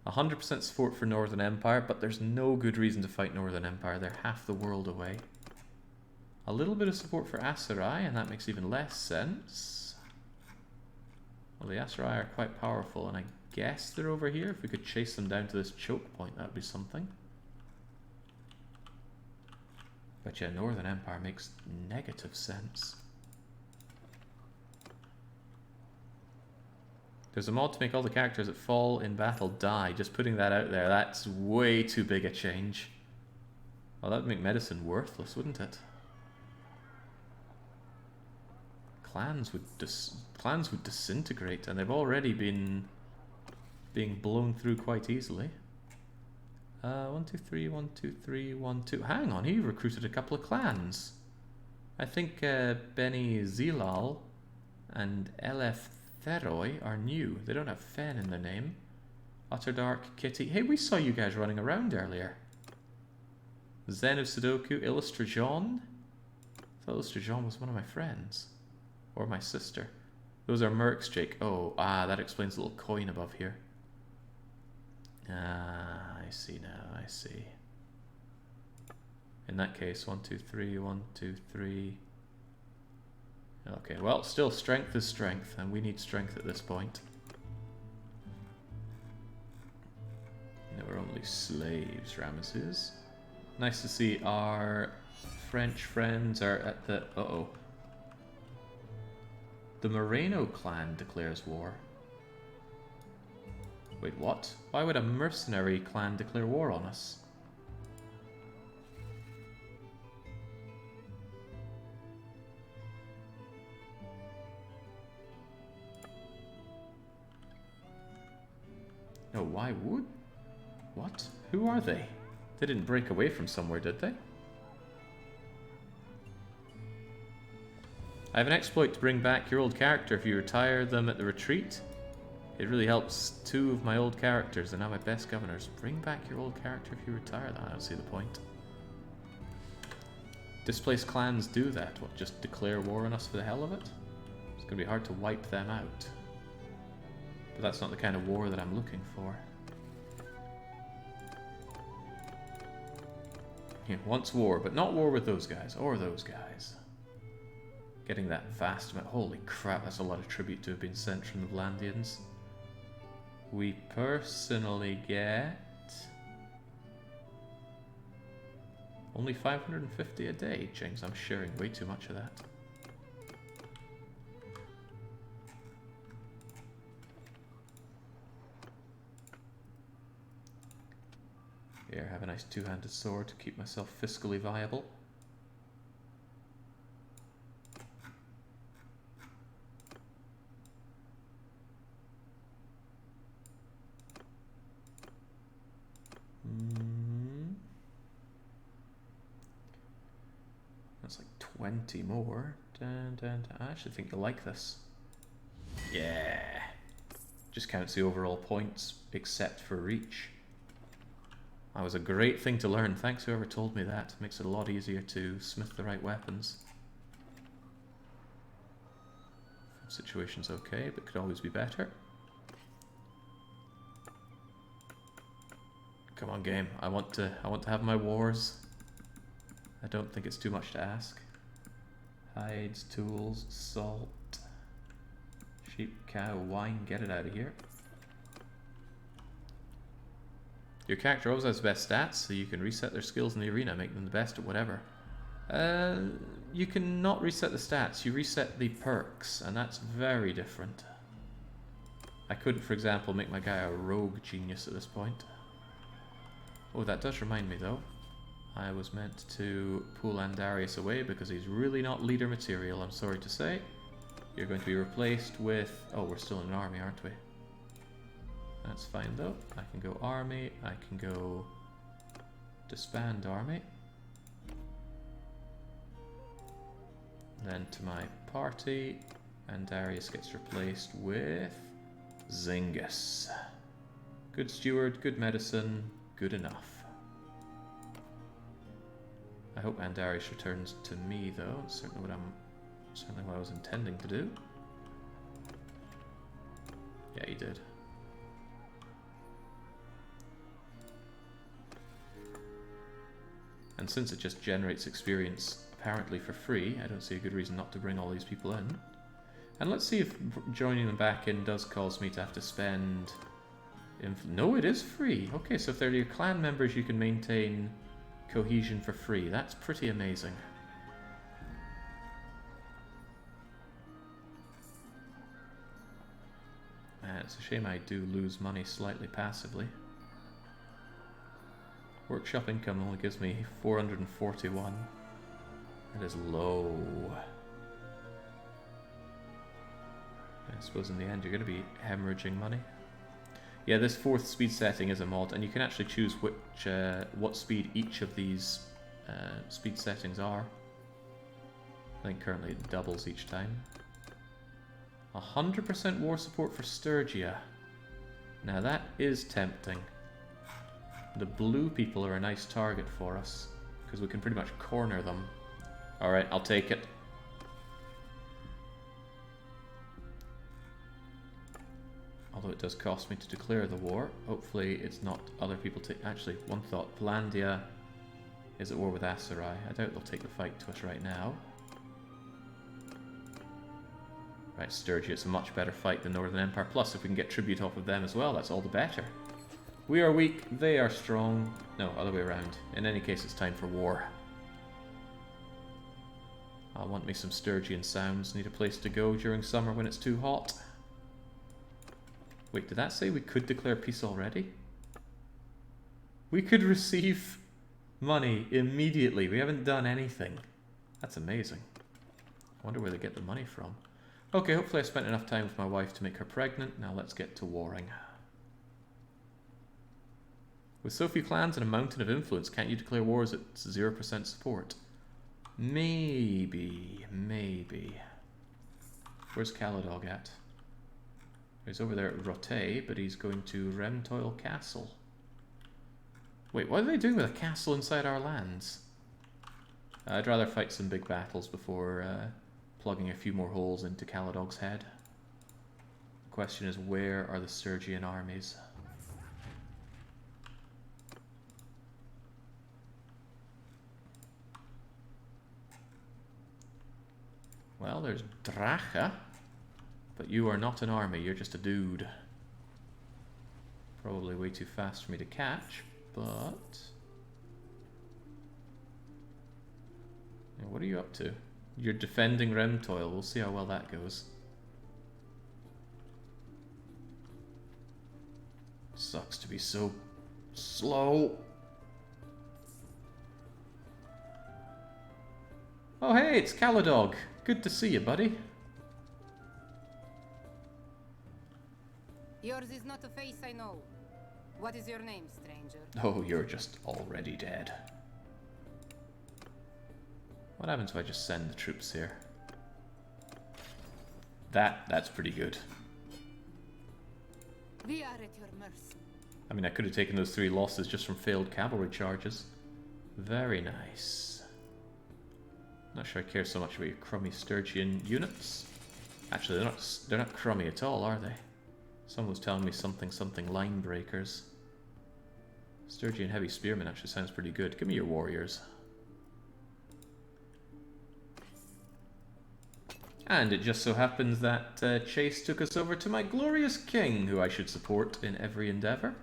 100% support for Northern Empire, but there's no good reason to fight Northern Empire. They're half the world away. A little bit of support for Aserai, and that makes even less sense. Well, the Aserai are quite powerful, and I guess they're over here. If we could chase them down to this choke point, that would be something. But yeah, Northern Empire makes negative sense. There's a mod to make all the characters that fall in battle die. Just putting that out there, that's way too big a change. Well, that would make medicine worthless, wouldn't it? Clans would disintegrate, and they've already been being blown through quite easily. 1, 2, 3, 1, 2, 3, 1, 2. Hang on, he recruited a couple of clans. I think Beni Zilal and Elef Theroi are new. They don't have Fen in their name. Utterdark, Kitty. Hey, we saw you guys running around earlier. Zen of Sudoku, Illustrajon. I thought Illustrajon was one of my friends. Or my sister. Those are mercs, Jake. Oh, that explains the little coin above here. I see now, I see. In that case, 1, 2, 3, 1, 2, 3. Okay, well, still strength is strength, and we need strength at this point. No, we're only slaves, Ramesses. Nice to see our French friends are at the... Uh-oh. The Moreno clan declares war. Wait, what? Why would a mercenary clan declare war on us? No, why would? What? Who are they? They didn't break away from somewhere, did they? I have an exploit to bring back your old character if you retire them at the retreat. It really helps 2 of my old characters. They're now my best governors. Bring back your old character if you retire them. I don't see the point. Displaced clans do that. What, just declare war on us for the hell of it? It's going to be hard to wipe them out. But that's not the kind of war that I'm looking for. He wants war, but not war with those guys, or those guys. Getting that vast amount. Holy crap, that's a lot of tribute to have been sent from the Vlandians. We personally get only 550 a day. James, I'm sharing way too much of that. Here, have a nice two-handed sword to keep myself fiscally viable. That's like 20 more. I actually think you'll like this. Yeah. Just counts the overall points, except for reach. That was a great thing to learn. Thanks whoever told me that. Makes it a lot easier to smith the right weapons. Situation's okay, but could always be better. Come on, game. I want to have my wars. I don't think it's too much to ask. Hides, tools, salt, sheep, cow, wine. Get it out of here. Your character always has best stats, so you can reset their skills in the arena, make them the best at whatever. You can not reset the stats. You reset the perks, and that's very different. I couldn't, for example, make my guy a rogue genius at this point. Oh, that does remind me, though. I was meant to pull Andarius away because he's really not leader material, I'm sorry to say. You're going to be replaced with... Oh, we're still in an army, aren't we? That's fine, though. I can go army. I can go disband army. Then to my party, Andarius gets replaced with Zingis. Good steward, good medicine, good enough. I hope Andarius returns to me, though. It's certainly what I was intending to do. Yeah, he did. And since it just generates experience apparently for free, I don't see a good reason not to bring all these people in. And let's see if joining them back in does cause me to have to spend... No, it is free. Okay, so if they're your clan members, you can maintain cohesion for free. That's pretty amazing. It's a shame I do lose money slightly passively. Workshop income only gives me 441. That is low. I suppose in the end you're going to be hemorrhaging money. Yeah, this 4th speed setting is a mod, and you can actually choose what speed each of these speed settings are. I think currently it doubles each time. 100% war support for Sturgia. Now that is tempting. The blue people are a nice target for us, because we can pretty much corner them. Alright, I'll take it. Although it does cost me to declare the war. Hopefully it's not other people take... Actually, one thought. Valandia is at war with Aserai. I doubt they'll take the fight to us right now. Right, Sturgy, it's a much better fight than Northern Empire. Plus, if we can get tribute off of them as well, that's all the better. We are weak, they are strong. No, other way around. In any case, it's time for war. I want me some Sturgian sounds. Need a place to go during summer when it's too hot. Wait, did that say we could declare peace already? We could receive money immediately. We haven't done anything. That's amazing. I wonder where they get the money from. Okay, hopefully I spent enough time with my wife to make her pregnant. Now let's get to warring. With so few clans and a mountain of influence, can't you declare wars at 0% support? Maybe. Where's Caladog at? He's over there at Rote, but he's going to Remtoil Castle. Wait, what are they doing with a castle inside our lands? I'd rather fight some big battles before plugging a few more holes into Caladog's head. The question is, where are the Sturgian armies? Well, there's Dracha, but you are not an army, you're just a dude. Probably way too fast for me to catch, but... Yeah, what are you up to? You're defending Remtoil, we'll see how well that goes. Sucks to be so slow. Oh hey, it's Caladog. Good to see you, buddy. Yours is not a face I know. What is your name, stranger? Oh, you're just already dead. What happens if I just send the troops here? That's pretty good. We are at your mercy. I mean, I could have taken those 3 losses just from failed cavalry charges. Very nice. Not sure I care so much about your crummy Sturgian units. Actually, they're not crummy at all, are they? Someone was telling me something line breakers. Sturgian heavy spearmen actually sounds pretty good. Give me your warriors. And it just so happens that Chase took us over to my glorious king, who I should support in every endeavor.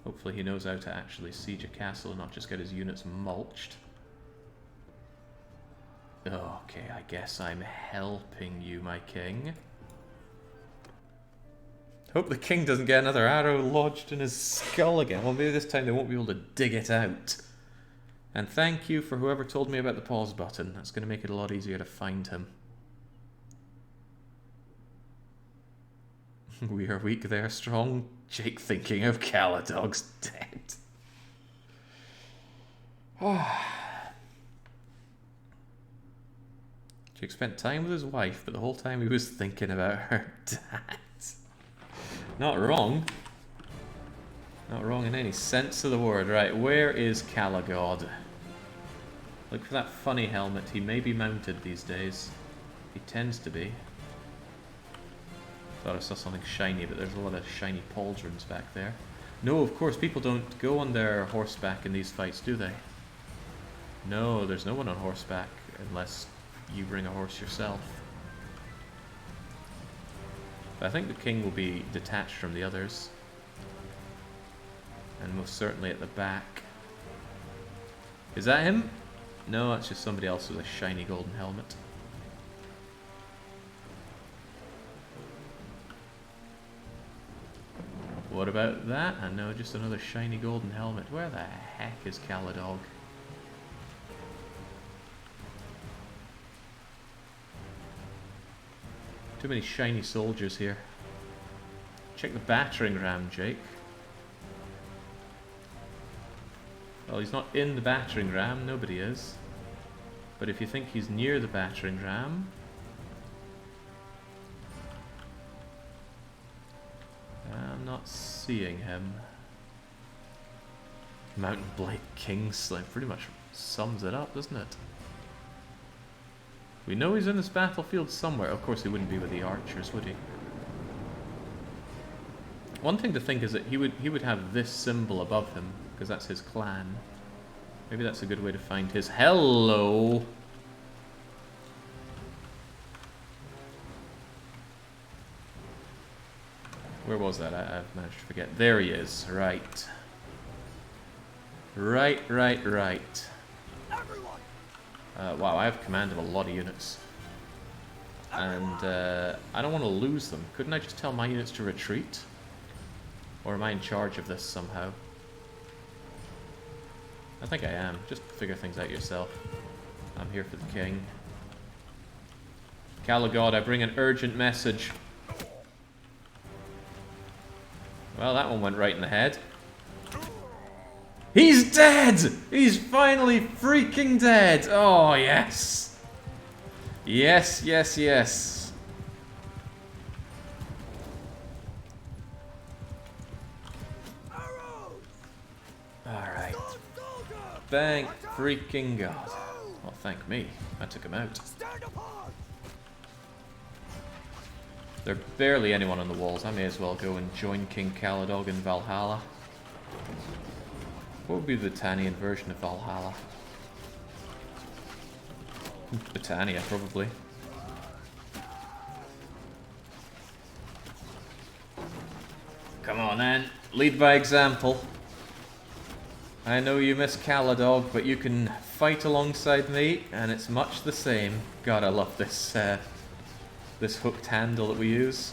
Hopefully he knows how to actually siege a castle and not just get his units mulched. Okay, I guess I'm helping you, my king. Hope the king doesn't get another arrow lodged in his skull again. Well, maybe this time they won't be able to dig it out. And thank you for whoever told me about the pause button. That's going to make it a lot easier to find him. We are weak, they are strong. Jake thinking of Caladog's dead. Jake spent time with his wife, but the whole time he was thinking about her dad. Not wrong. Not wrong in any sense of the word. Right, where is Calagod? Look for that funny helmet. He may be mounted these days. He tends to be. Thought I saw something shiny, but there's a lot of shiny pauldrons back there. No, of course, people don't go on their horseback in these fights, do they? No, there's no one on horseback unless you bring a horse yourself. But I think the king will be detached from the others. And most certainly at the back. Is that him? No, that's just somebody else with a shiny golden helmet. What about that? I know, just another shiny golden helmet. Where the heck is Caladog? Too many shiny soldiers here. Check the battering ram, Jake. Well, he's not in the battering ram, nobody is. But if you think he's near the battering ram... I'm not seeing him. Mountain Blade Kingslayer pretty much sums it up, doesn't it? We know he's in this battlefield somewhere. Of course he wouldn't be with the archers, would he? One thing to think is that he would have this symbol above him, because that's his clan. Maybe that's a good way to find his... Hello! Where was that? I've managed to forget. There he is. Right. Right. Wow, I have command of a lot of units. And I don't want to lose them. Couldn't I just tell my units to retreat? Or am I in charge of this somehow? I think I am. Just figure things out yourself. I'm here for the king. Caligod, I bring an urgent message. Well, that one went right in the head. He's dead! He's finally freaking dead! Oh, yes! Yes. Alright. Thank freaking God. Well, thank me. I took him out. There's barely anyone on the walls. I may as well go and join King Caladog in Valhalla. What would be the Britannian version of Valhalla? Britannia, probably. Come on then, lead by example. I know you miss Caladog, but you can fight alongside me, and it's much the same. God, I love this this hooked handle that we use.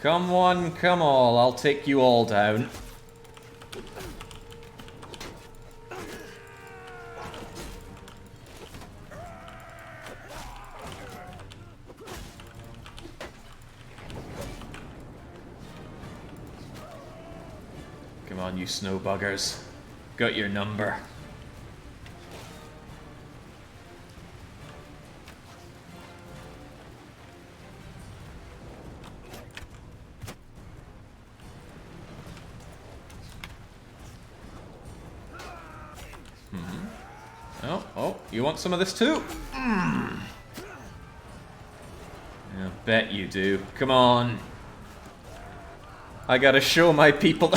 Come one, come all, I'll take you all down. Come on, you snow buggers. Got your number. Oh, you want some of this too? I bet you do. Come on. I gotta show my people.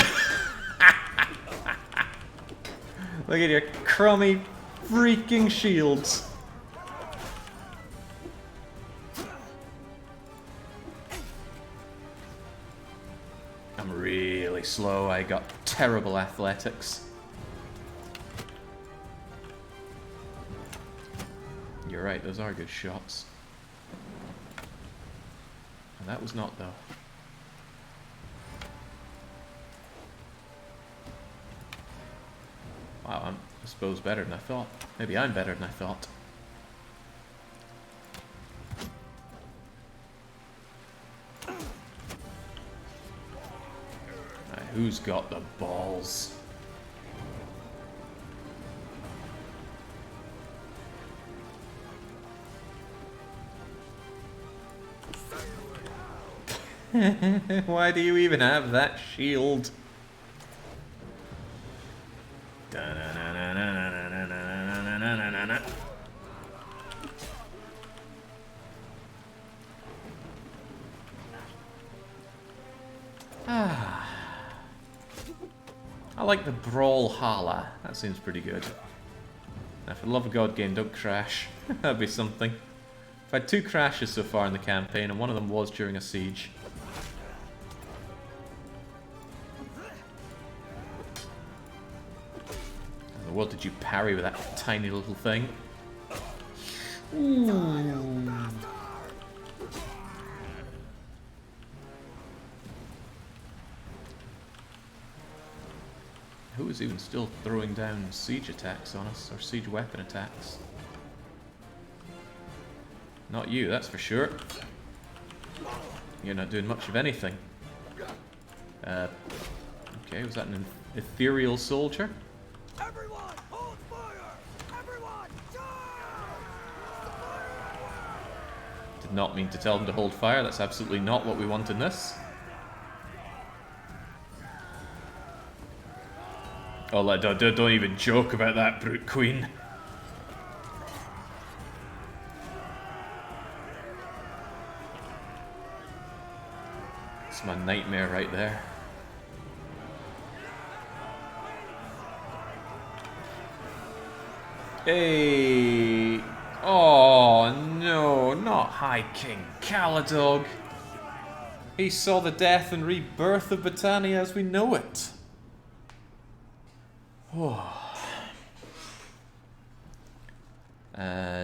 Look at your crummy freaking shields. I'm really slow. I got terrible athletics. You're right, those are good shots. And that was not, though. Wow, I'm, I suppose, better than I thought. Maybe I'm better than I thought. Right, who's got the balls? Why do you even have that shield? I like the Brawlhalla. That seems pretty good. Now, for the love of God, game, don't crash. That'd be something. I've had 2 crashes so far in the campaign, and one of them was during a siege. What did you parry with that tiny little thing? Ooh. Who is even still throwing down siege attacks on us, or siege weapon attacks? Not you, that's for sure. You're not doing much of anything. Okay, was that an ethereal soldier? Everyone, hold fire! Everyone, charge! Did not mean to tell them to hold fire. That's absolutely not what we want in this. Oh, don't even joke about that, Brute Queen. It's my nightmare right there. Hey! Oh no, not High King Caladog. He saw the death and rebirth of Britannia as we know it.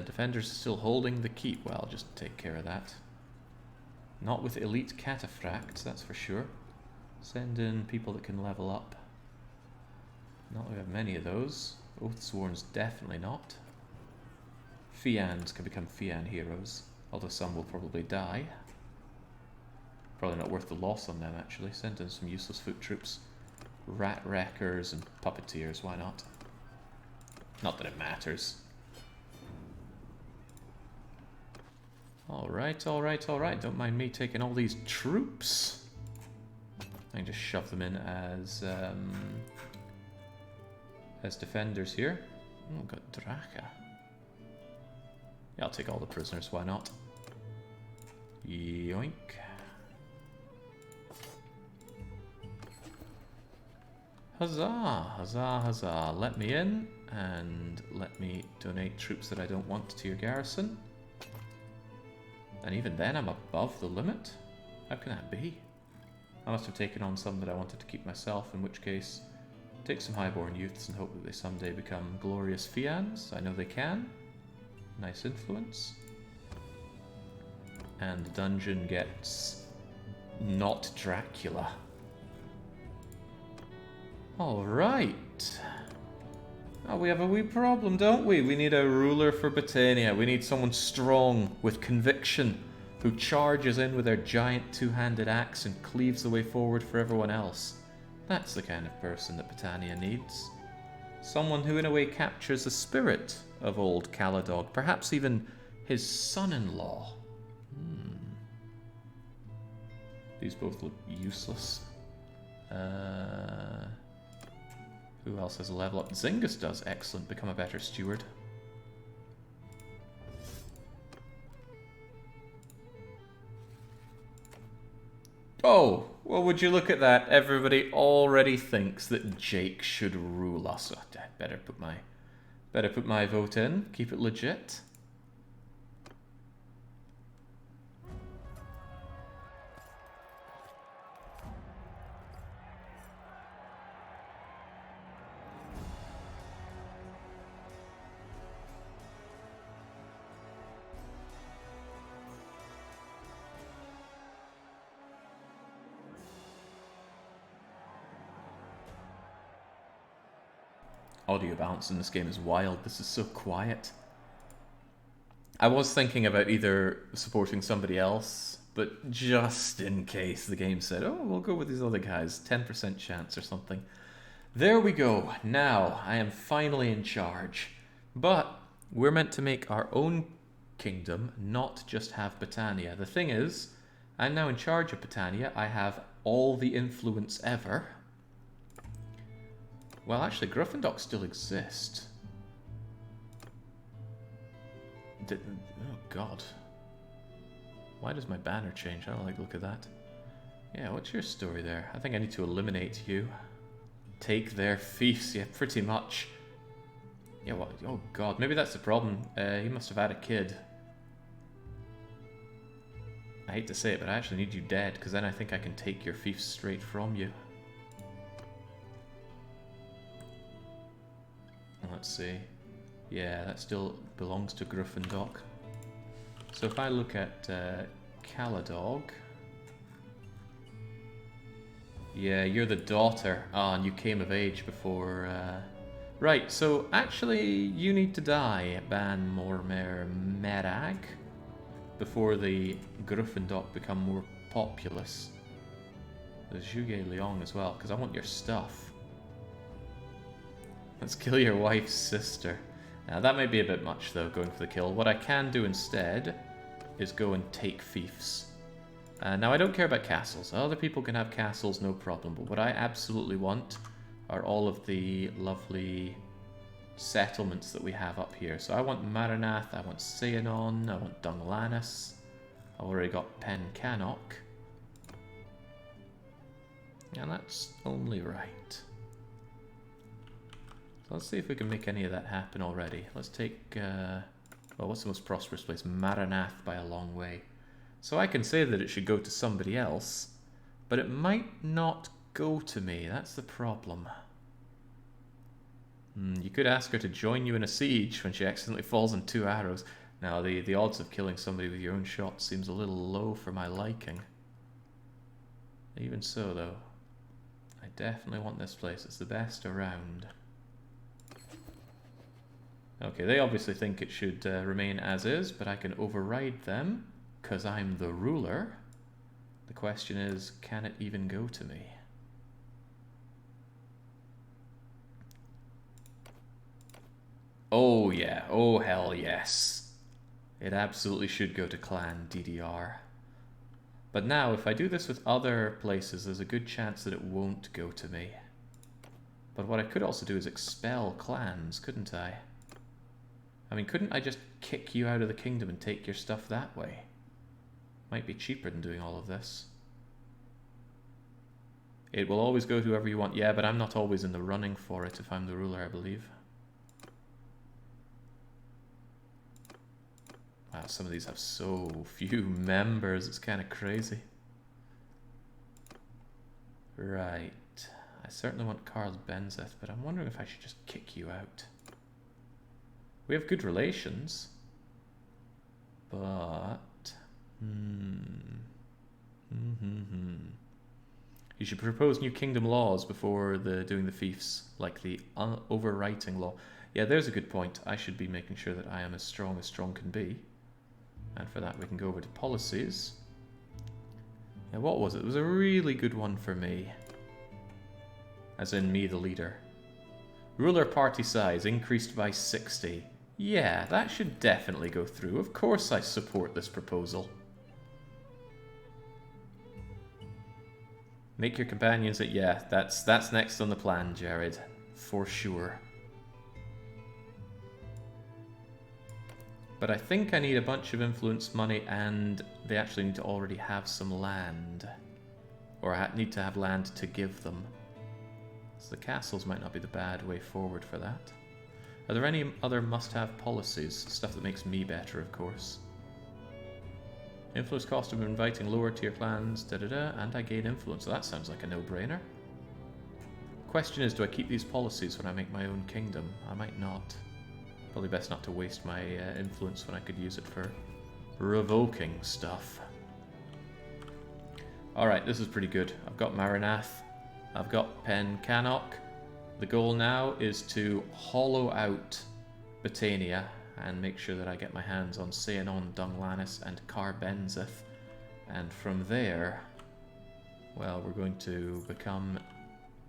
Defenders are still holding the keep. Well, I'll just take care of that. Not with elite cataphracts, that's for sure. Send in people that can level up. Not that we have many of those. Oathsworn's definitely not. Fians can become Fian heroes, although some will probably die. Probably not worth the loss on them, actually. Send in some useless foot troops. Rat wreckers and puppeteers, why not? Not that it matters. Alright, alright, alright. Don't mind me taking all these troops. I can just shove them in as defenders here. Oh, we've got Draka. Yeah, I'll take all the prisoners, why not? Yoink. Huzzah, huzzah, huzzah. Let me in, and let me donate troops that I don't want to your garrison. And even then, I'm above the limit? How can that be? I must have taken on some that I wanted to keep myself, in which case, take some highborn youths and hope that they someday become glorious Fians. I know they can. Nice influence. And the dungeon gets not Dracula. Alright. Oh, we have a wee problem, don't we? We need a ruler for Britannia. We need someone strong, with conviction, who charges in with their giant two-handed axe and cleaves the way forward for everyone else. That's the kind of person that Britannia needs. Someone who in a way captures the spirit of old Caladog, perhaps even his son-in-law. These both look useless. Who else has a level up? Zyngus does. Excellent. Become a better steward. Oh, well, would you look at that? Everybody already thinks that Jake should rule us. Oh, I better put my vote in. Keep it legit. Audio balance in this game is wild. This is so quiet. I was thinking about either supporting somebody else, but just in case the game said, oh, we'll go with these other guys, 10% chance or something. There we go. Now, I am finally in charge. But we're meant to make our own kingdom, not just have Britannia. The thing is, I'm now in charge of Britannia. I have all the influence ever. Well, actually, Gruffendock still exist. Oh, God. Why does my banner change? I don't like the look of that. Yeah, what's your story there? I think I need to eliminate you. Take their fiefs. Yeah, pretty much. Yeah, what? Oh, God. Maybe that's the problem. He must have had a kid. I hate to say it, but I actually need you dead, because then I think I can take your fiefs straight from you. Let's see. Yeah, that still belongs to Gruffendock. So if I look at Caladog... Yeah, you're the daughter. Ah, and you came of age before... Right, so actually you need to die, Ban Mormer Merag, before the Gruffendock become more populous. There's Zhuge Liang as well, because I want your stuff. Let's kill your wife's sister. Now that might be a bit much though, going for the kill. What I can do instead is go and take fiefs. Now I don't care about castles. Other people can have castles, no problem. But what I absolutely want are all of the lovely settlements that we have up here. So I want Maranath, I want Seanon, I want Dunglannis. I've already got Pen Cannock. And that's only right. So let's see if we can make any of that happen already. Let's take, well, what's the most prosperous place? Maranath by a long way. So I can say that it should go to somebody else, but it might not go to me. That's the problem. You could ask her to join you in a siege when she accidentally falls on 2 arrows. Now, the odds of killing somebody with your own shot seems a little low for my liking. Even so, though, I definitely want this place. It's the best around. Okay, they obviously think it should remain as is, but I can override them, because I'm the ruler. The question is, can it even go to me? Oh yeah, oh hell yes. It absolutely should go to Clan DDR. But now, if I do this with other places, there's a good chance that it won't go to me. But what I could also do is expel clans, couldn't I? I mean, couldn't I just kick you out of the kingdom and take your stuff that way? Might be cheaper than doing all of this. It will always go to whoever you want. Yeah, but I'm not always in the running for it if I'm the ruler, I believe. Wow, some of these have so few members, it's kind of crazy. Right. I certainly want Karl Benzeth, but I'm wondering if I should just kick you out. We have good relations, but... You should propose new kingdom laws before doing the fiefs, like the overwriting law. Yeah, there's a good point. I should be making sure that I am as strong can be. And for that we can go over to policies. Yeah, what was it? It was a really good one for me. As in me, the leader. Ruler party size increased by 60. Yeah, that should definitely go through. Of course I support this proposal. Make your companions that, yeah, that's next on the plan, Jared. For sure. But I think I need a bunch of influence money, and they actually need to already have some land. Or I need to have land to give them. So the castles might not be the bad way forward for that. Are there any other must-have policies? Stuff that makes me better, of course. Influence cost of inviting lower tier clans, and I gain influence. So that sounds like a no-brainer. Question is, do I keep these policies when I make my own kingdom? I might not. Probably best not to waste my influence when I could use it for revoking stuff. Alright, this is pretty good. I've got Maranath. I've got Pen Cannock. The goal now is to hollow out Battania and make sure that I get my hands on Seanon, Dunglanis, and Carbenzeth. And from there, well, we're going to become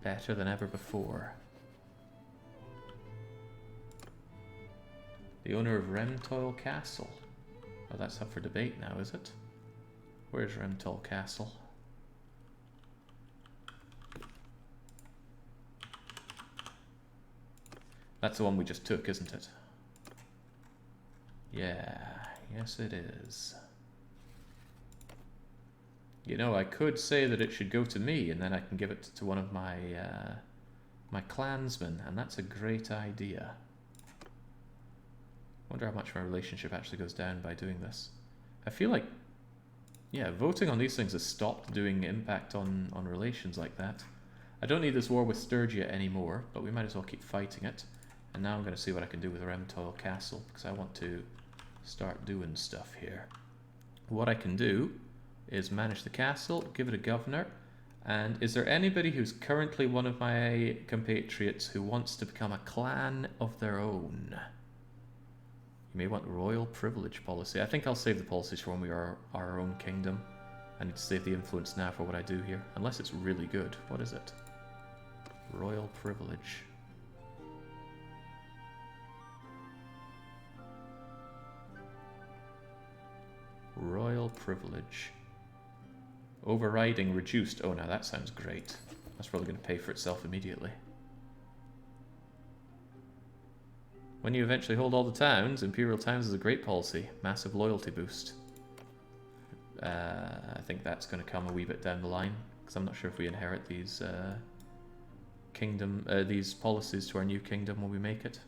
better than ever before. The owner of Remtoil Castle. Oh, that's up for debate now, is it? Where's Remtoil Castle? That's the one we just took, isn't it? Yeah, yes it is. You know, I could say that it should go to me, and then I can give it to one of my my clansmen, and that's a great idea. Wonder how much my relationship actually goes down by doing this. I feel like, yeah, voting on these things has stopped doing impact on relations like that. I don't need this war with Sturgia anymore, but we might as well keep fighting it. And now I'm going to see what I can do with Remtoil Castle, because I want to start doing stuff here. What I can do is manage the castle, give it a governor, and is there anybody who's currently one of my compatriots who wants to become a clan of their own? You may want royal privilege policy. I think I'll save the policies for when we are our own kingdom. I need to save the influence now for what I do here. Unless it's really good. What is it? Royal privilege. Royal privilege. Overriding reduced. Oh, now that sounds great. That's probably going to pay for itself immediately. When you eventually hold all the towns, Imperial Towns is a great policy. Massive loyalty boost. I think that's going to come a wee bit down the line. because I'm not sure if we inherit these these policies to our new kingdom when we make it.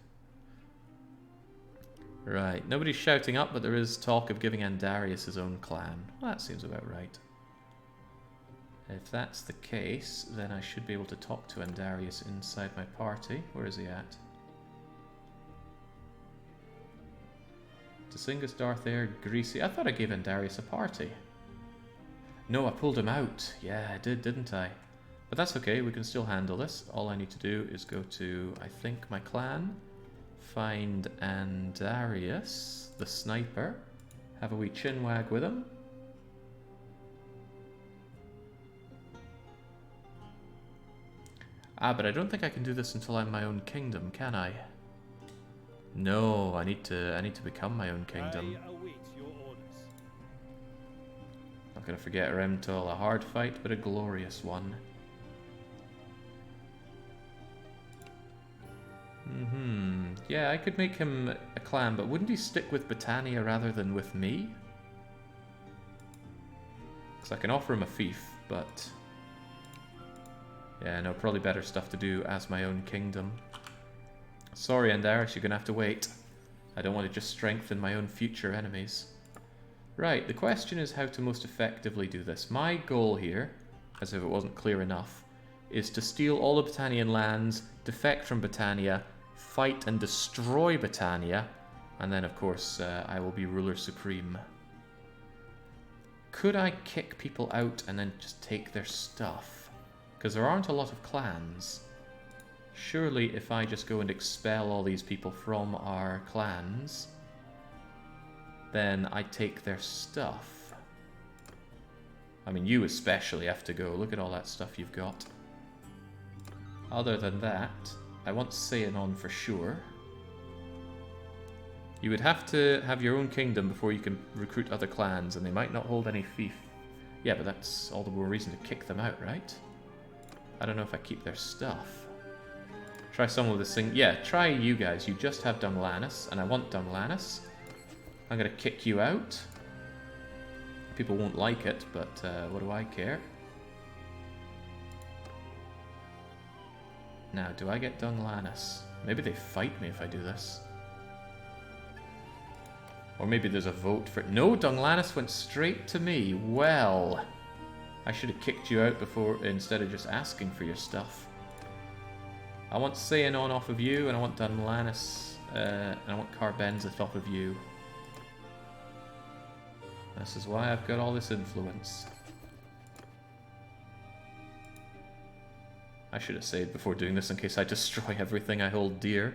Right, nobody's shouting up, but there is talk of giving Andarius his own clan. Well, that seems about right. If that's the case, then I should be able to talk to Andarius inside my party. Where is he at? Tasingus, Darthair, Greasy. I thought I gave Andarius a party. No, I pulled him out. Yeah, I did, didn't I? But that's okay, we can still handle this. All I need to do is go to, I think, my clan. Find Andarius, the sniper. Have a wee chinwag with him. Ah, but I don't think I can do this until I'm my own kingdom, can I? No, I need to become my own kingdom. I await your orders. Not gonna forget Remtol, a hard fight, but a glorious one. Yeah, I could make him a clan, but wouldn't he stick with Britannia rather than with me? Because I can offer him a fief, but... yeah, no, probably better stuff to do as my own kingdom. Sorry, Andarius, you're gonna have to wait. I don't want to just strengthen my own future enemies. Right, the question is how to most effectively do this. My goal here, as if it wasn't clear enough, is to steal all the Britannian lands, defect from Britannia, fight and destroy Britannia, and then, of course, I will be ruler supreme. Could I kick people out and then just take their stuff? Because there aren't a lot of clans. Surely if I just go and expel all these people from our clans, then I take their stuff. I mean, you especially have to go. Look at all that stuff you've got. Other than that, I want Seanon for sure. You would have to have your own kingdom before you can recruit other clans, and they might not hold any fief. Yeah, but that's all the more reason to kick them out, right? I don't know if I keep their stuff. Try some of this thing. Yeah, try you guys. You just have Dunglannis, and I want Dunglannis. I'm going to kick you out. People won't like it, but what do I care? Now, do I get Dunglannis? Maybe they fight me if I do this. Or maybe there's a vote for it. No, Dunglannis went straight to me. Well, I should have kicked you out before instead of just asking for your stuff. I want Seanon off of you, and I want Dunglannis, and I want Carbenzith off of you. This is why I've got all this influence. I should have saved before doing this in case I destroy everything I hold dear.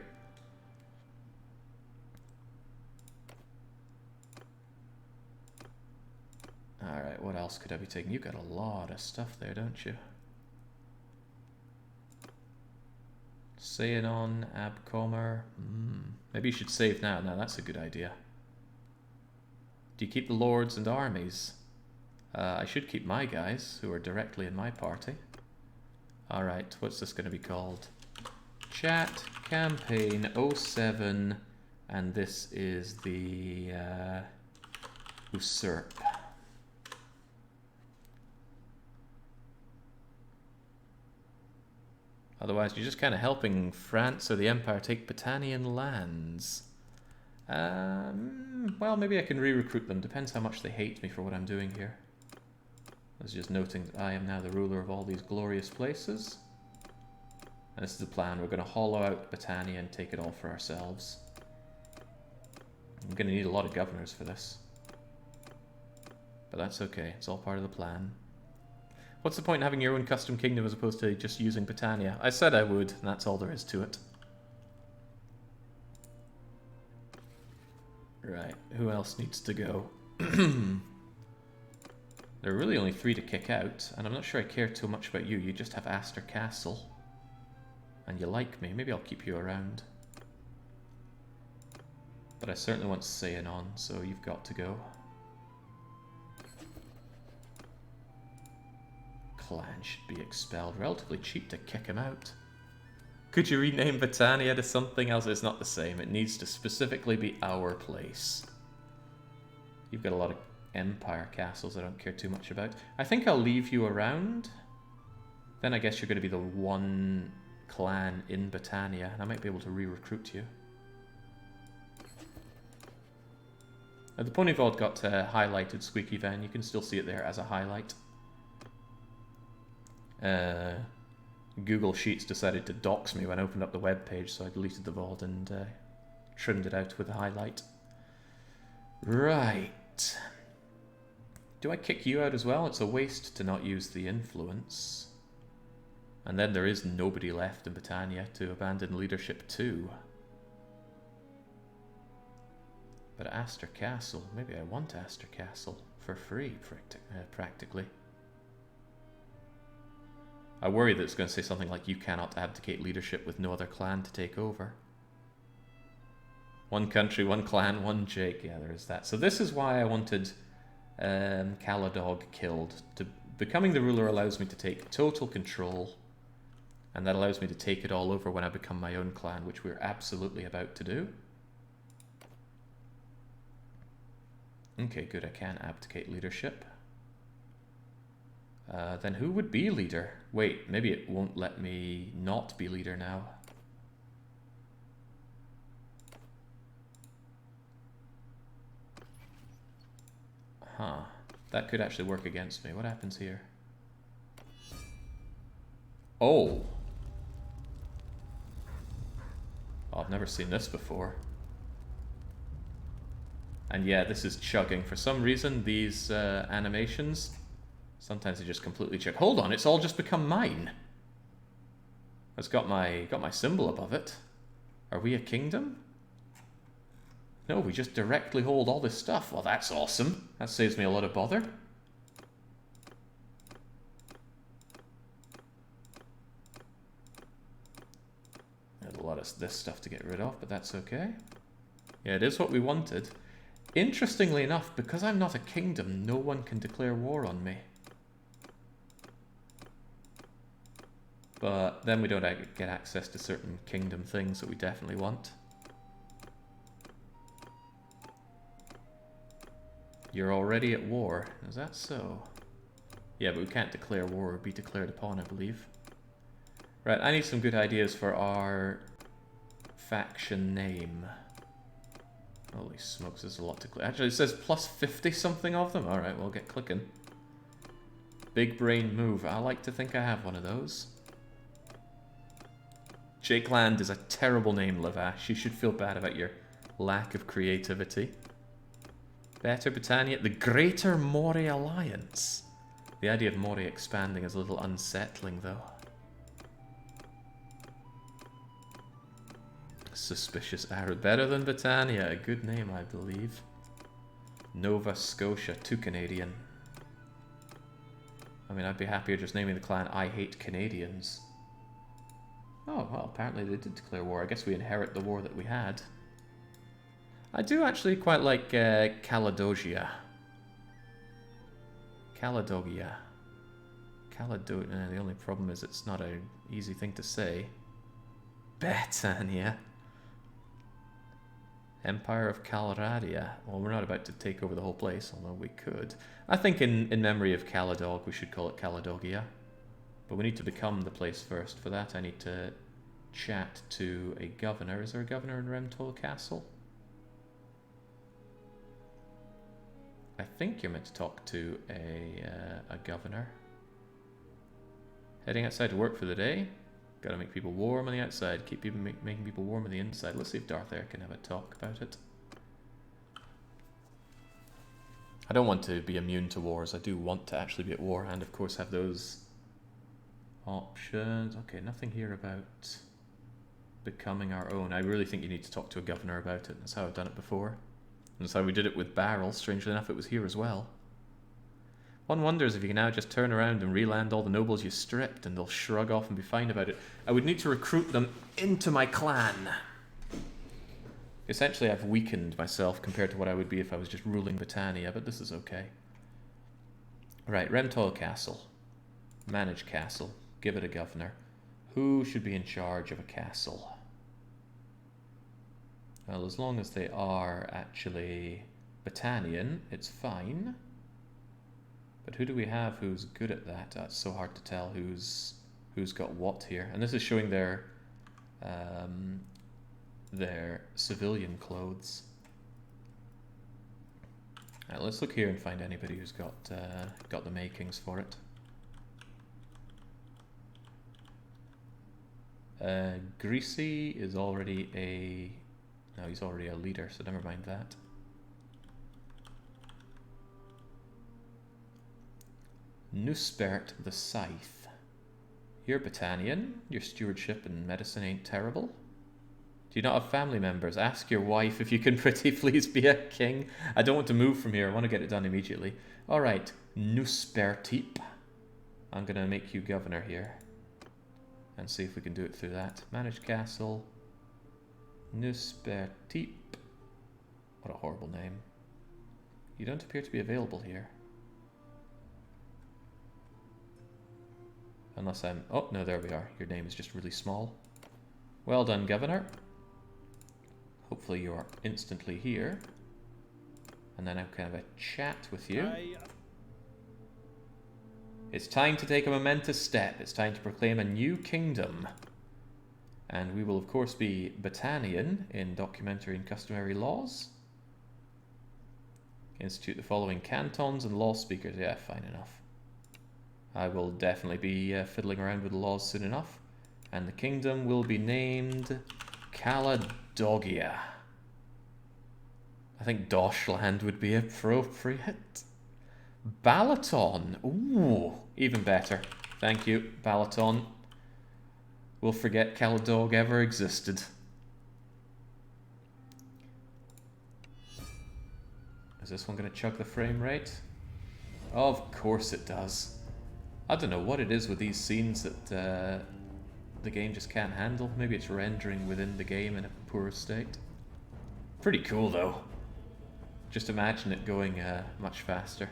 Alright, what else could I be taking? You got a lot of stuff there, don't you? Seanon, Abcomer. Maybe you should save now. Now that's a good idea. Do you keep the lords and armies? I should keep my guys, who are directly in my party. Alright, what's this going to be called? Chat Campaign 07, and this is the Usurp. Otherwise, you're just kind of helping France or the Empire take Britannian lands. Well, maybe I can re-recruit them. Depends how much they hate me for what I'm doing here. I was just noting that I am now the ruler of all these glorious places. And this is the plan. We're going to hollow out Britannia and take it all for ourselves. I'm going to need a lot of governors for this. But that's okay. It's all part of the plan. What's the point in having your own custom kingdom as opposed to just using Britannia? I said I would, and that's all there is to it. Right, who else needs to go? There are really only 3 to kick out, and I'm not sure I care too much about you. You just have Aster Castle. And you like me. Maybe I'll keep you around. But I certainly want Seanon, so you've got to go. Clan should be expelled. Relatively cheap to kick him out. Could you rename Britannia to something else? It's not the same. It needs to specifically be our place. You've got a lot of Empire castles I don't care too much about. I think I'll leave you around. Then I guess you're going to be the one clan in Britannia, and I might be able to re-recruit you. Now, the Ponyvod got highlighted, Squeaky Van. You can still see it there as a highlight. Google Sheets decided to dox me when I opened up the web page, so I deleted the VOD and trimmed it out with a highlight. Right. Do I kick you out as well? It's a waste to not use the influence. And then there is nobody left in Britannia to abandon leadership to. But Aster Castle, maybe I want Aster Castle for free, practically. I worry that it's going to say something like, you cannot abdicate leadership with no other clan to take over. One country, one clan, one Jake. Yeah, there is that. So this is why I wanted Caladog killed. Becoming the ruler allows me to take total control, and that allows me to take it all over when I become my own clan, which we're absolutely about to do. Okay, good, I can abdicate leadership. Then who would be leader? Wait, maybe it won't let me not be leader now. Huh, that could actually work against me. What happens here? Oh! Oh, I've never seen this before. And yeah, this is chugging. For some reason, these animations, sometimes they just completely chug. Hold on, it's all just become mine. It's got my symbol above it. Are we a kingdom? No, we just directly hold all this stuff. Well, that's awesome. That saves me a lot of bother. There's a lot of this stuff to get rid of, but that's okay. Yeah, it is what we wanted. Interestingly enough, because I'm not a kingdom, no one can declare war on me. But then we don't get access to certain kingdom things that we definitely want. You're already at war. Is that so? Yeah, but we can't declare war or be declared upon, I believe. Right, I need some good ideas for our faction name. Holy smokes, there's a lot to click. Actually, it says plus 50 something of them. Alright, we'll get clicking. Big brain move. I like to think I have one of those. Jakeland is a terrible name, Lavash. You should feel bad about your lack of creativity. Better Britannia. The Greater Mori Alliance. The idea of Mori expanding is a little unsettling, though. Suspicious arrow. Better than Britannia. A good name, I believe. Nova Scotia. Too Canadian. I mean, I'd be happier just naming the clan I Hate Canadians. Oh, well, apparently they did declare war. I guess we inherit the war that we had. I do actually quite like Caledogia. Caledogia. The only problem is it's not an easy thing to say. Britannia. Empire of Calradia. Well, we're not about to take over the whole place, although we could. I think in memory of Caladog, we should call it Caledogia. But we need to become the place first. For that, I need to chat to a governor. Is there a governor in Remtol Castle? I think you're meant to talk to a governor. Heading outside to work for the day. Gotta make people warm on the outside. Keep people making people warm on the inside. Let's see if Darth Air can have a talk about it. I don't want to be immune to wars. I do want to actually be at war and of course have those options. Okay, nothing here about becoming our own. I really think you need to talk to a governor about it. That's how I've done it before. And that's how we did it with Barrel. Strangely enough, it was here as well. One wonders if you can now just turn around and reland all the nobles you stripped and they'll shrug off and be fine about it. I would need to recruit them into my clan. Essentially, I've weakened myself compared to what I would be if I was just ruling Britannia, but this is okay. Right, Remtol Castle. Manage castle. Give it a governor. Who should be in charge of a castle? Well, as long as they are actually Britannian, it's fine. But who do we have who's good at that? It's so hard to tell who's who's got what here. And this is showing their civilian clothes. Let's look here and find anybody who's got the makings for it. Greasy is already a... No, he's already a leader, so never mind that. Nuspert the Scythe. You're Battanian. Your stewardship and medicine ain't terrible. Do you not have family members? Ask your wife if you can pretty please be a king. I don't want to move from here. I want to get it done immediately. Alright, Nuspertip. I'm going to make you governor here. And see if we can do it through that. Manage castle. Nuspertip. What a horrible name. You don't appear to be available here. Unless I'm... Oh, no, there we are. Your name is just really small. Well done, governor. Hopefully you are instantly here. And then I can have a chat with you. It's time to take a momentous step. It's time to proclaim a new kingdom. And we will, of course, be Battanian in documentary and customary laws. Institute the following cantons and law speakers. Yeah, fine enough. I will definitely be fiddling around with the laws soon enough. And the kingdom will be named Caladogia. I think Doshland would be appropriate. Balaton. Ooh, even better. Thank you, Balaton. We'll forget Caladog ever existed. Is this one going to chug the frame rate? Of course it does. I don't know what it is with these scenes that the game just can't handle. Maybe it's rendering within the game in a poor state. Pretty cool though. Just imagine it going much faster.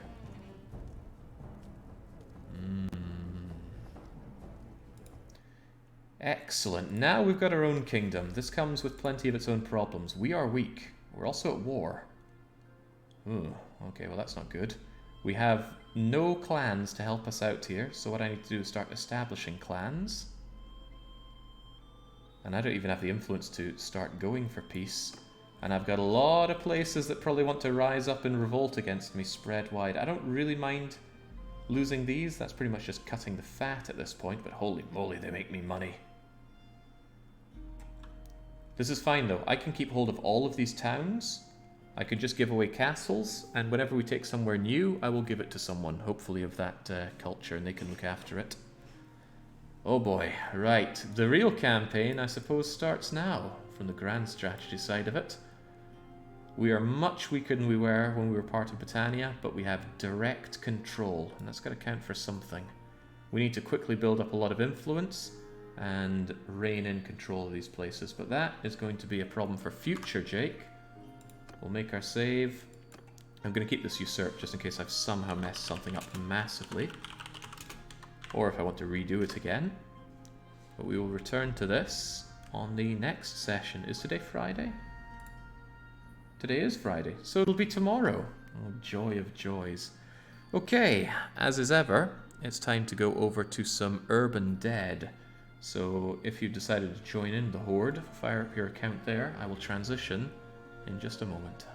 Excellent. Now we've got our own kingdom. This comes with plenty of its own problems. We are weak. We're also at war. Ooh, okay, well that's not good. We have no clans to help us out here, so what I need to do is start establishing clans. And I don't even have the influence to start going for peace. And I've got a lot of places that probably want to rise up in revolt against me spread wide. I don't really mind losing these. That's pretty much just cutting the fat at this point, but holy moly, they make me money. This is fine though. I can keep hold of all of these towns. I could just give away castles, and whenever we take somewhere new, I will give it to someone, hopefully of that culture, and they can look after it. Oh boy, right. The real campaign, I suppose, starts now, from the grand strategy side of it. We are much weaker than we were when we were part of Britannia, but we have direct control, and that's got to count for something. We need to quickly build up a lot of influence and rein in control of these places, but that is going to be a problem for future Jake. We'll make our save. I'm going to keep this usurped just in case I've somehow messed something up massively. Or if I want to redo it again. But we will return to this on the next session. Is today Friday? Today is Friday, so it'll be tomorrow. Oh, joy of joys. Okay, as is ever, it's time to go over to some Urban Dead. So if you've decided to join in the Horde, fire up your account there. I will transition in just a moment.